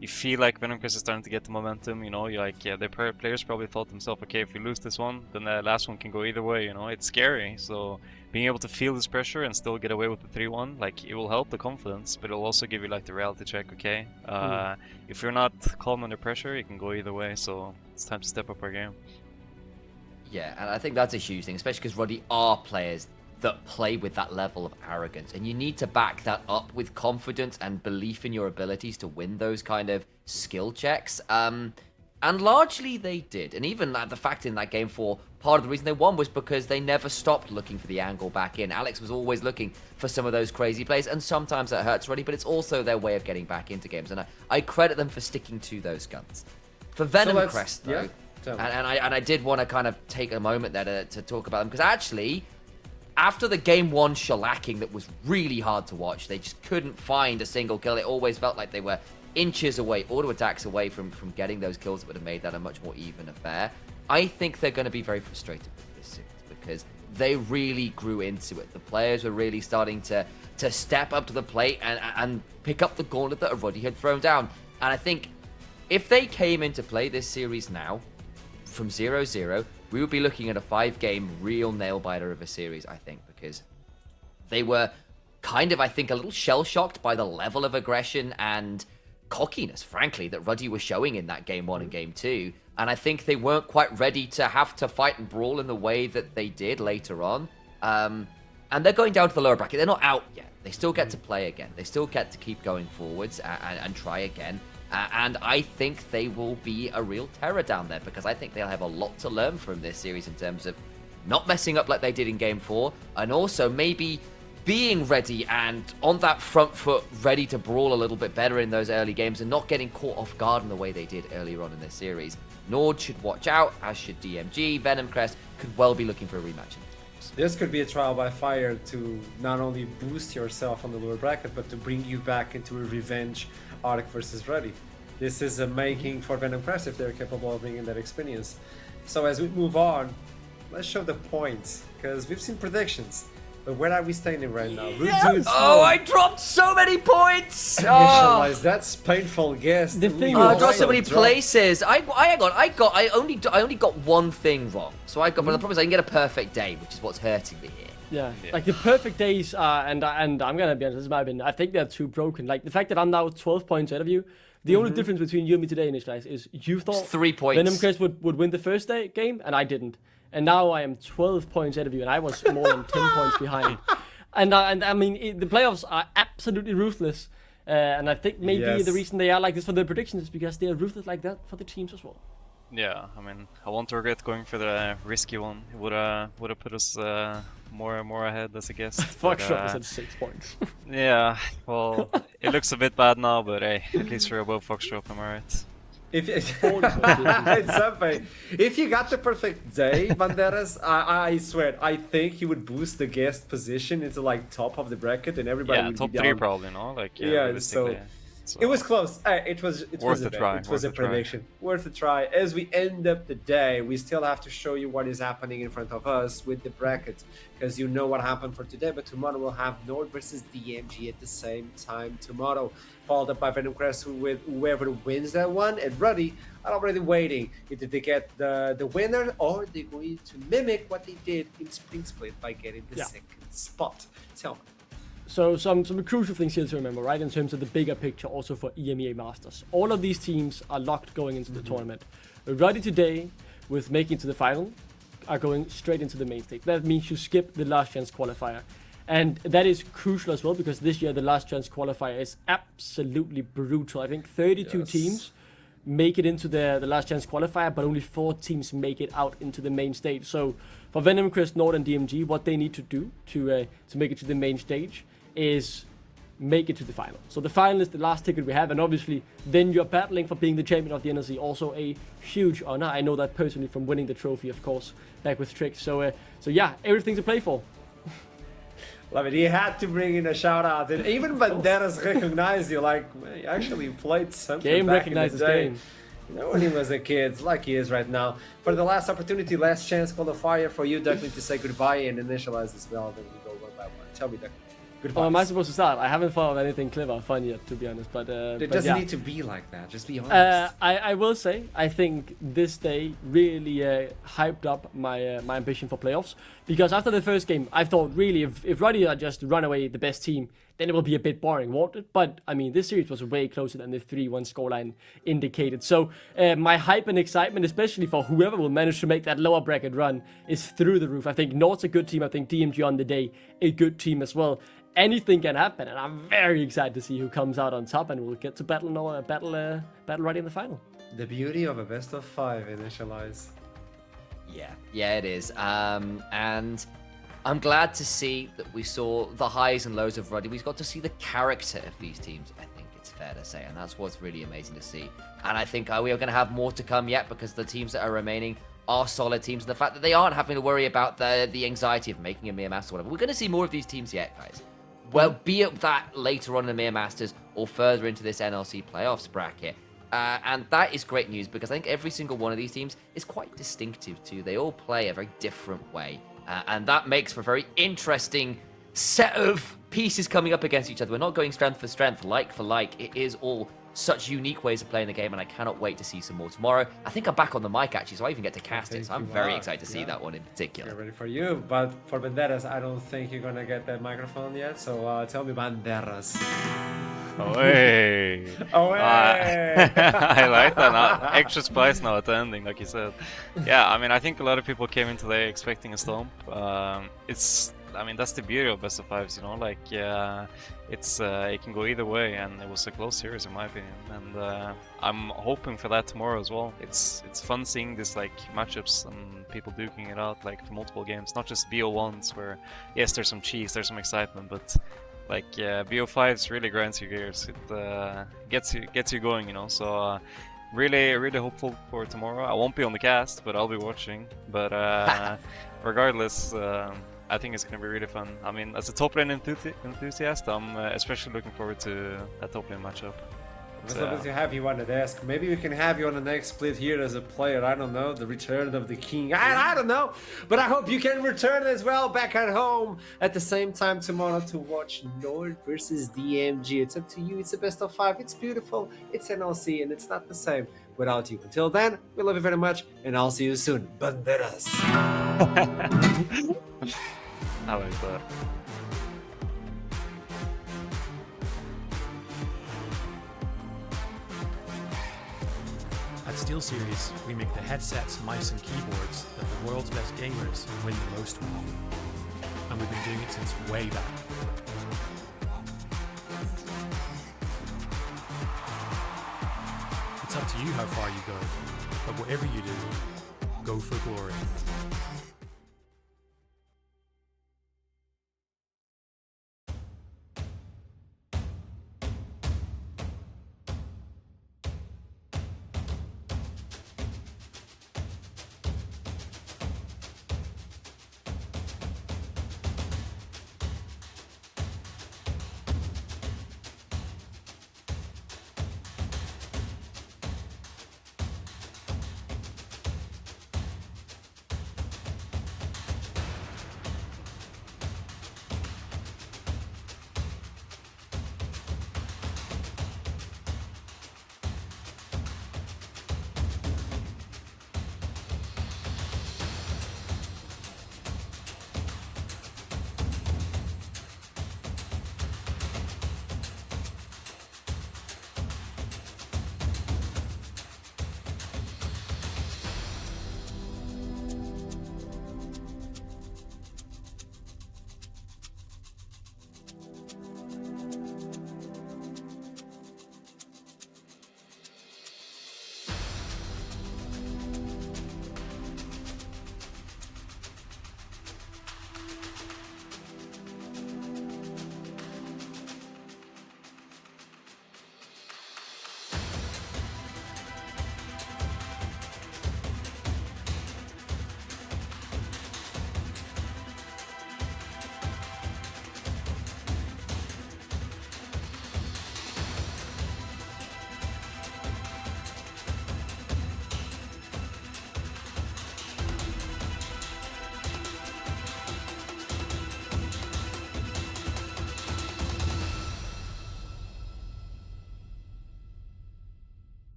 [SPEAKER 7] you feel like Venomcrest is starting to get the momentum, you know, the players probably thought themselves, okay, if we lose this one, then the last one can go either way, you know, it's scary. So being able to feel this pressure and still get away with the 3-1, it will help the confidence, but it'll also give you the reality check, okay? If you're not calm under pressure, it can go either way, so it's time to step up our game.
[SPEAKER 4] Yeah, and I think that's a huge thing, especially because Ruddy are players that play with that level of arrogance, and you need to back that up with confidence and belief in your abilities to win those kind of skill checks. And largely they did, and even the fact in that game 4, part of the reason they won was because they never stopped looking for the angle back in. Alex was always looking for some of those crazy plays, and sometimes that hurts Ruddy, but it's also their way of getting back into games, and I credit them for sticking to those guns. For Venomcrest, though, and I did want to kind of take a moment there to talk about them, because actually, after the game 1 shellacking that was really hard to watch, they just couldn't find a single kill. It always felt like they were inches away, auto attacks away from getting those kills that would have made that a much more even affair. I think they're going to be very frustrated with this series because they really grew into it. The players were really starting to step up to the plate and pick up the gauntlet that Ruddy had thrown down. And I think if they came into play this series now, from 0-0, we would be looking at a 5-game real nail-biter of a series, I think, because they were kind of, I think, a little shell-shocked by the level of aggression and cockiness, frankly, that Ruddy was showing in that Game 1 and Game 2. And I think they weren't quite ready to have to fight and brawl in the way that they did later on. And they're going down to the lower bracket. They're not out yet. They still get to play again. They still get to keep going forwards and try again. And I think they will be a real terror down there, because I think they'll have a lot to learn from this series in terms of not messing up like they did in Game 4, and also maybe being ready and on that front foot, ready to brawl a little bit better in those early games and not getting caught off guard in the way they did earlier on in this series. Nord should watch out, as should DMG. Venomcrest could well be looking for a rematch.
[SPEAKER 6] This could be a trial by fire to not only boost yourself on the lower bracket, but to bring you back into a revenge Arc versus Ruddy. This is a making for Venomcrest if they're capable of bringing that experience. So as we move on, let's show the points, because we've seen predictions. But where are we standing right now?
[SPEAKER 4] Yeah. Oh, I dropped so many points!
[SPEAKER 6] Initialize, that's painful, guess.
[SPEAKER 9] The thing
[SPEAKER 4] I dropped so many places. I only got one thing wrong. So but the problem is I didn't get a perfect day, which is what's hurting me here.
[SPEAKER 9] Yeah, like the perfect days are, and I'm gonna be honest, this is my opinion, I think they're too broken. Like the fact that I'm now 12 points ahead of you, the only difference between you and me today, Initialize, is you thought
[SPEAKER 4] 3 points.
[SPEAKER 9] Venomcrest would win the first game, and I didn't. And now I am 12 points ahead of you, and I was more than 10 points behind. And I mean, the playoffs are absolutely ruthless. And I think maybe the reason they are like this for the predictions is because they are ruthless like that for the teams as well.
[SPEAKER 7] Yeah, I mean, I won't regret going for the risky one. It would have put us more ahead as a guess.
[SPEAKER 9] Foxtrot was at 6 points.
[SPEAKER 7] Yeah, well, it looks a bit bad now, but hey, at least we're above Foxtrot, am I right?
[SPEAKER 6] If you got the perfect day, Banderas, I swear, I think he would boost the guest position into like top of the bracket, and everybody would
[SPEAKER 7] top
[SPEAKER 6] be
[SPEAKER 7] 3
[SPEAKER 6] down.
[SPEAKER 7] Probably, no? Like
[SPEAKER 6] So it was close. It was
[SPEAKER 7] worth a try.
[SPEAKER 6] It was a prediction. Worth a try. As we end up the day, we still have to show you what is happening in front of us with the brackets, because you know what happened for today. But tomorrow we'll have Nord versus DMG at the same time tomorrow, followed up by Venomcrest with whoever wins that one. And Ruddy are already waiting. Either they get the winner, or they're going to mimic what they did in Spring Split by getting the second spot. Tell me.
[SPEAKER 9] So some crucial things here to remember, right, in terms of the bigger picture also for EMEA Masters. All of these teams are locked going into the tournament. Ruddy today, with making it to the final, are going straight into the main stage. That means you skip the last chance qualifier. And that is crucial as well, because this year the last chance qualifier is absolutely brutal. I think 32 teams make it into the last chance qualifier, but only 4 teams make it out into the main stage. So for Venomcrest, Nord and DMG, what they need to do to make it to the main stage is make it to the final. So the final is the last ticket we have, and obviously then you're battling for being the champion of the NLC. Also a huge honor. I know that personally from winning the trophy, of course, back with Trix. So yeah, everything to play for.
[SPEAKER 6] Love it. He had to bring in a shout out, and even Banderas recognized you. Like, man, you actually played something.
[SPEAKER 9] Game
[SPEAKER 6] back
[SPEAKER 9] recognizes
[SPEAKER 6] in the day.
[SPEAKER 9] game.
[SPEAKER 6] You know, when he was a kid, like he is right now. For the last opportunity, last chance qualifier for you, Duckling, to say goodbye and initialize as well. Then we go one by one. Tell me, Duckling. Goodbye.
[SPEAKER 9] Oh, am I supposed to start? I haven't thought of anything clever or fun yet, to be honest. But
[SPEAKER 6] it doesn't need to be like that. Just be honest.
[SPEAKER 9] I will say, I think this day really hyped up my my ambition for playoffs. Because after the first game, I thought really if Ruddy are just run away the best team, then it will be a bit boring, won't it? But I mean, this series was way closer than the 3-1 scoreline indicated. So my hype and excitement, especially for whoever will manage to make that lower bracket run, is through the roof. I think Nord's a good team. I think DMG on the day, a good team as well. Anything can happen, and I'm very excited to see who comes out on top, and we'll get to battle Ruddy in the final.
[SPEAKER 6] The beauty of a best of 5, Initialize.
[SPEAKER 4] Yeah, it is. And I'm glad to see that we saw the highs and lows of Ruddy. We got to see the character of these teams, I think it's fair to say, and that's what's really amazing to see. And I think we are going to have more to come yet, because the teams that are remaining are solid teams, and the fact that they aren't having to worry about the anxiety of making a Mere Master or whatever. We're going to see more of these teams yet, guys. Well, be it that later on in the Mere Masters or further into this NLC playoffs bracket. And that is great news, because I think every single one of these teams is quite distinctive too. They all play a very different way. And that makes for a very interesting set of pieces coming up against each other. We're not going strength for strength, like for like. It is all such unique ways of playing the game, and I cannot wait to see some more tomorrow. I think I'm back on the mic actually, so I even get to cast it, so I'm very excited to see that one in particular.
[SPEAKER 6] Get ready for you, but for Banderas, I don't think you're gonna get that microphone yet, so tell me Banderas.
[SPEAKER 7] Oh, hey.
[SPEAKER 6] Oh, hey.
[SPEAKER 7] I like that. Extra spice now at the ending, like you said. Yeah, I mean, I think a lot of people came in today expecting a stomp. I mean, that's the beauty of best of fives, you know. Like, it can go either way, and it was a close series in my opinion. And I'm hoping for that tomorrow as well. It's fun seeing this like matchups and people duking it out like for multiple games, not just BO1s where yes, there's some cheese, there's some excitement, but like BO5s really grinds your gears. It gets you going, you know. So really hopeful for tomorrow. I won't be on the cast, but I'll be watching. But regardless, I think it's gonna be really fun. I mean, as a top lane enthusiast, I'm especially looking forward to that top lane matchup.
[SPEAKER 6] As long as you have you wanted to ask, maybe we can have you on the next split here as a player. I don't know, the return of the king. I don't know, but I hope you can return as well back at home at the same time tomorrow to watch Nord versus DMG. It's up to you. It's the best of 5. It's beautiful. It's NLC, and it's not the same without you. Until then, we love you very much, and I'll see you soon. Banderas.
[SPEAKER 7] I like that.
[SPEAKER 1] At SteelSeries, we make the headsets, mice, and keyboards that the world's best gamers win the most with. And we've been doing it since way back. It's up to you how far you go, but whatever you do, go for glory.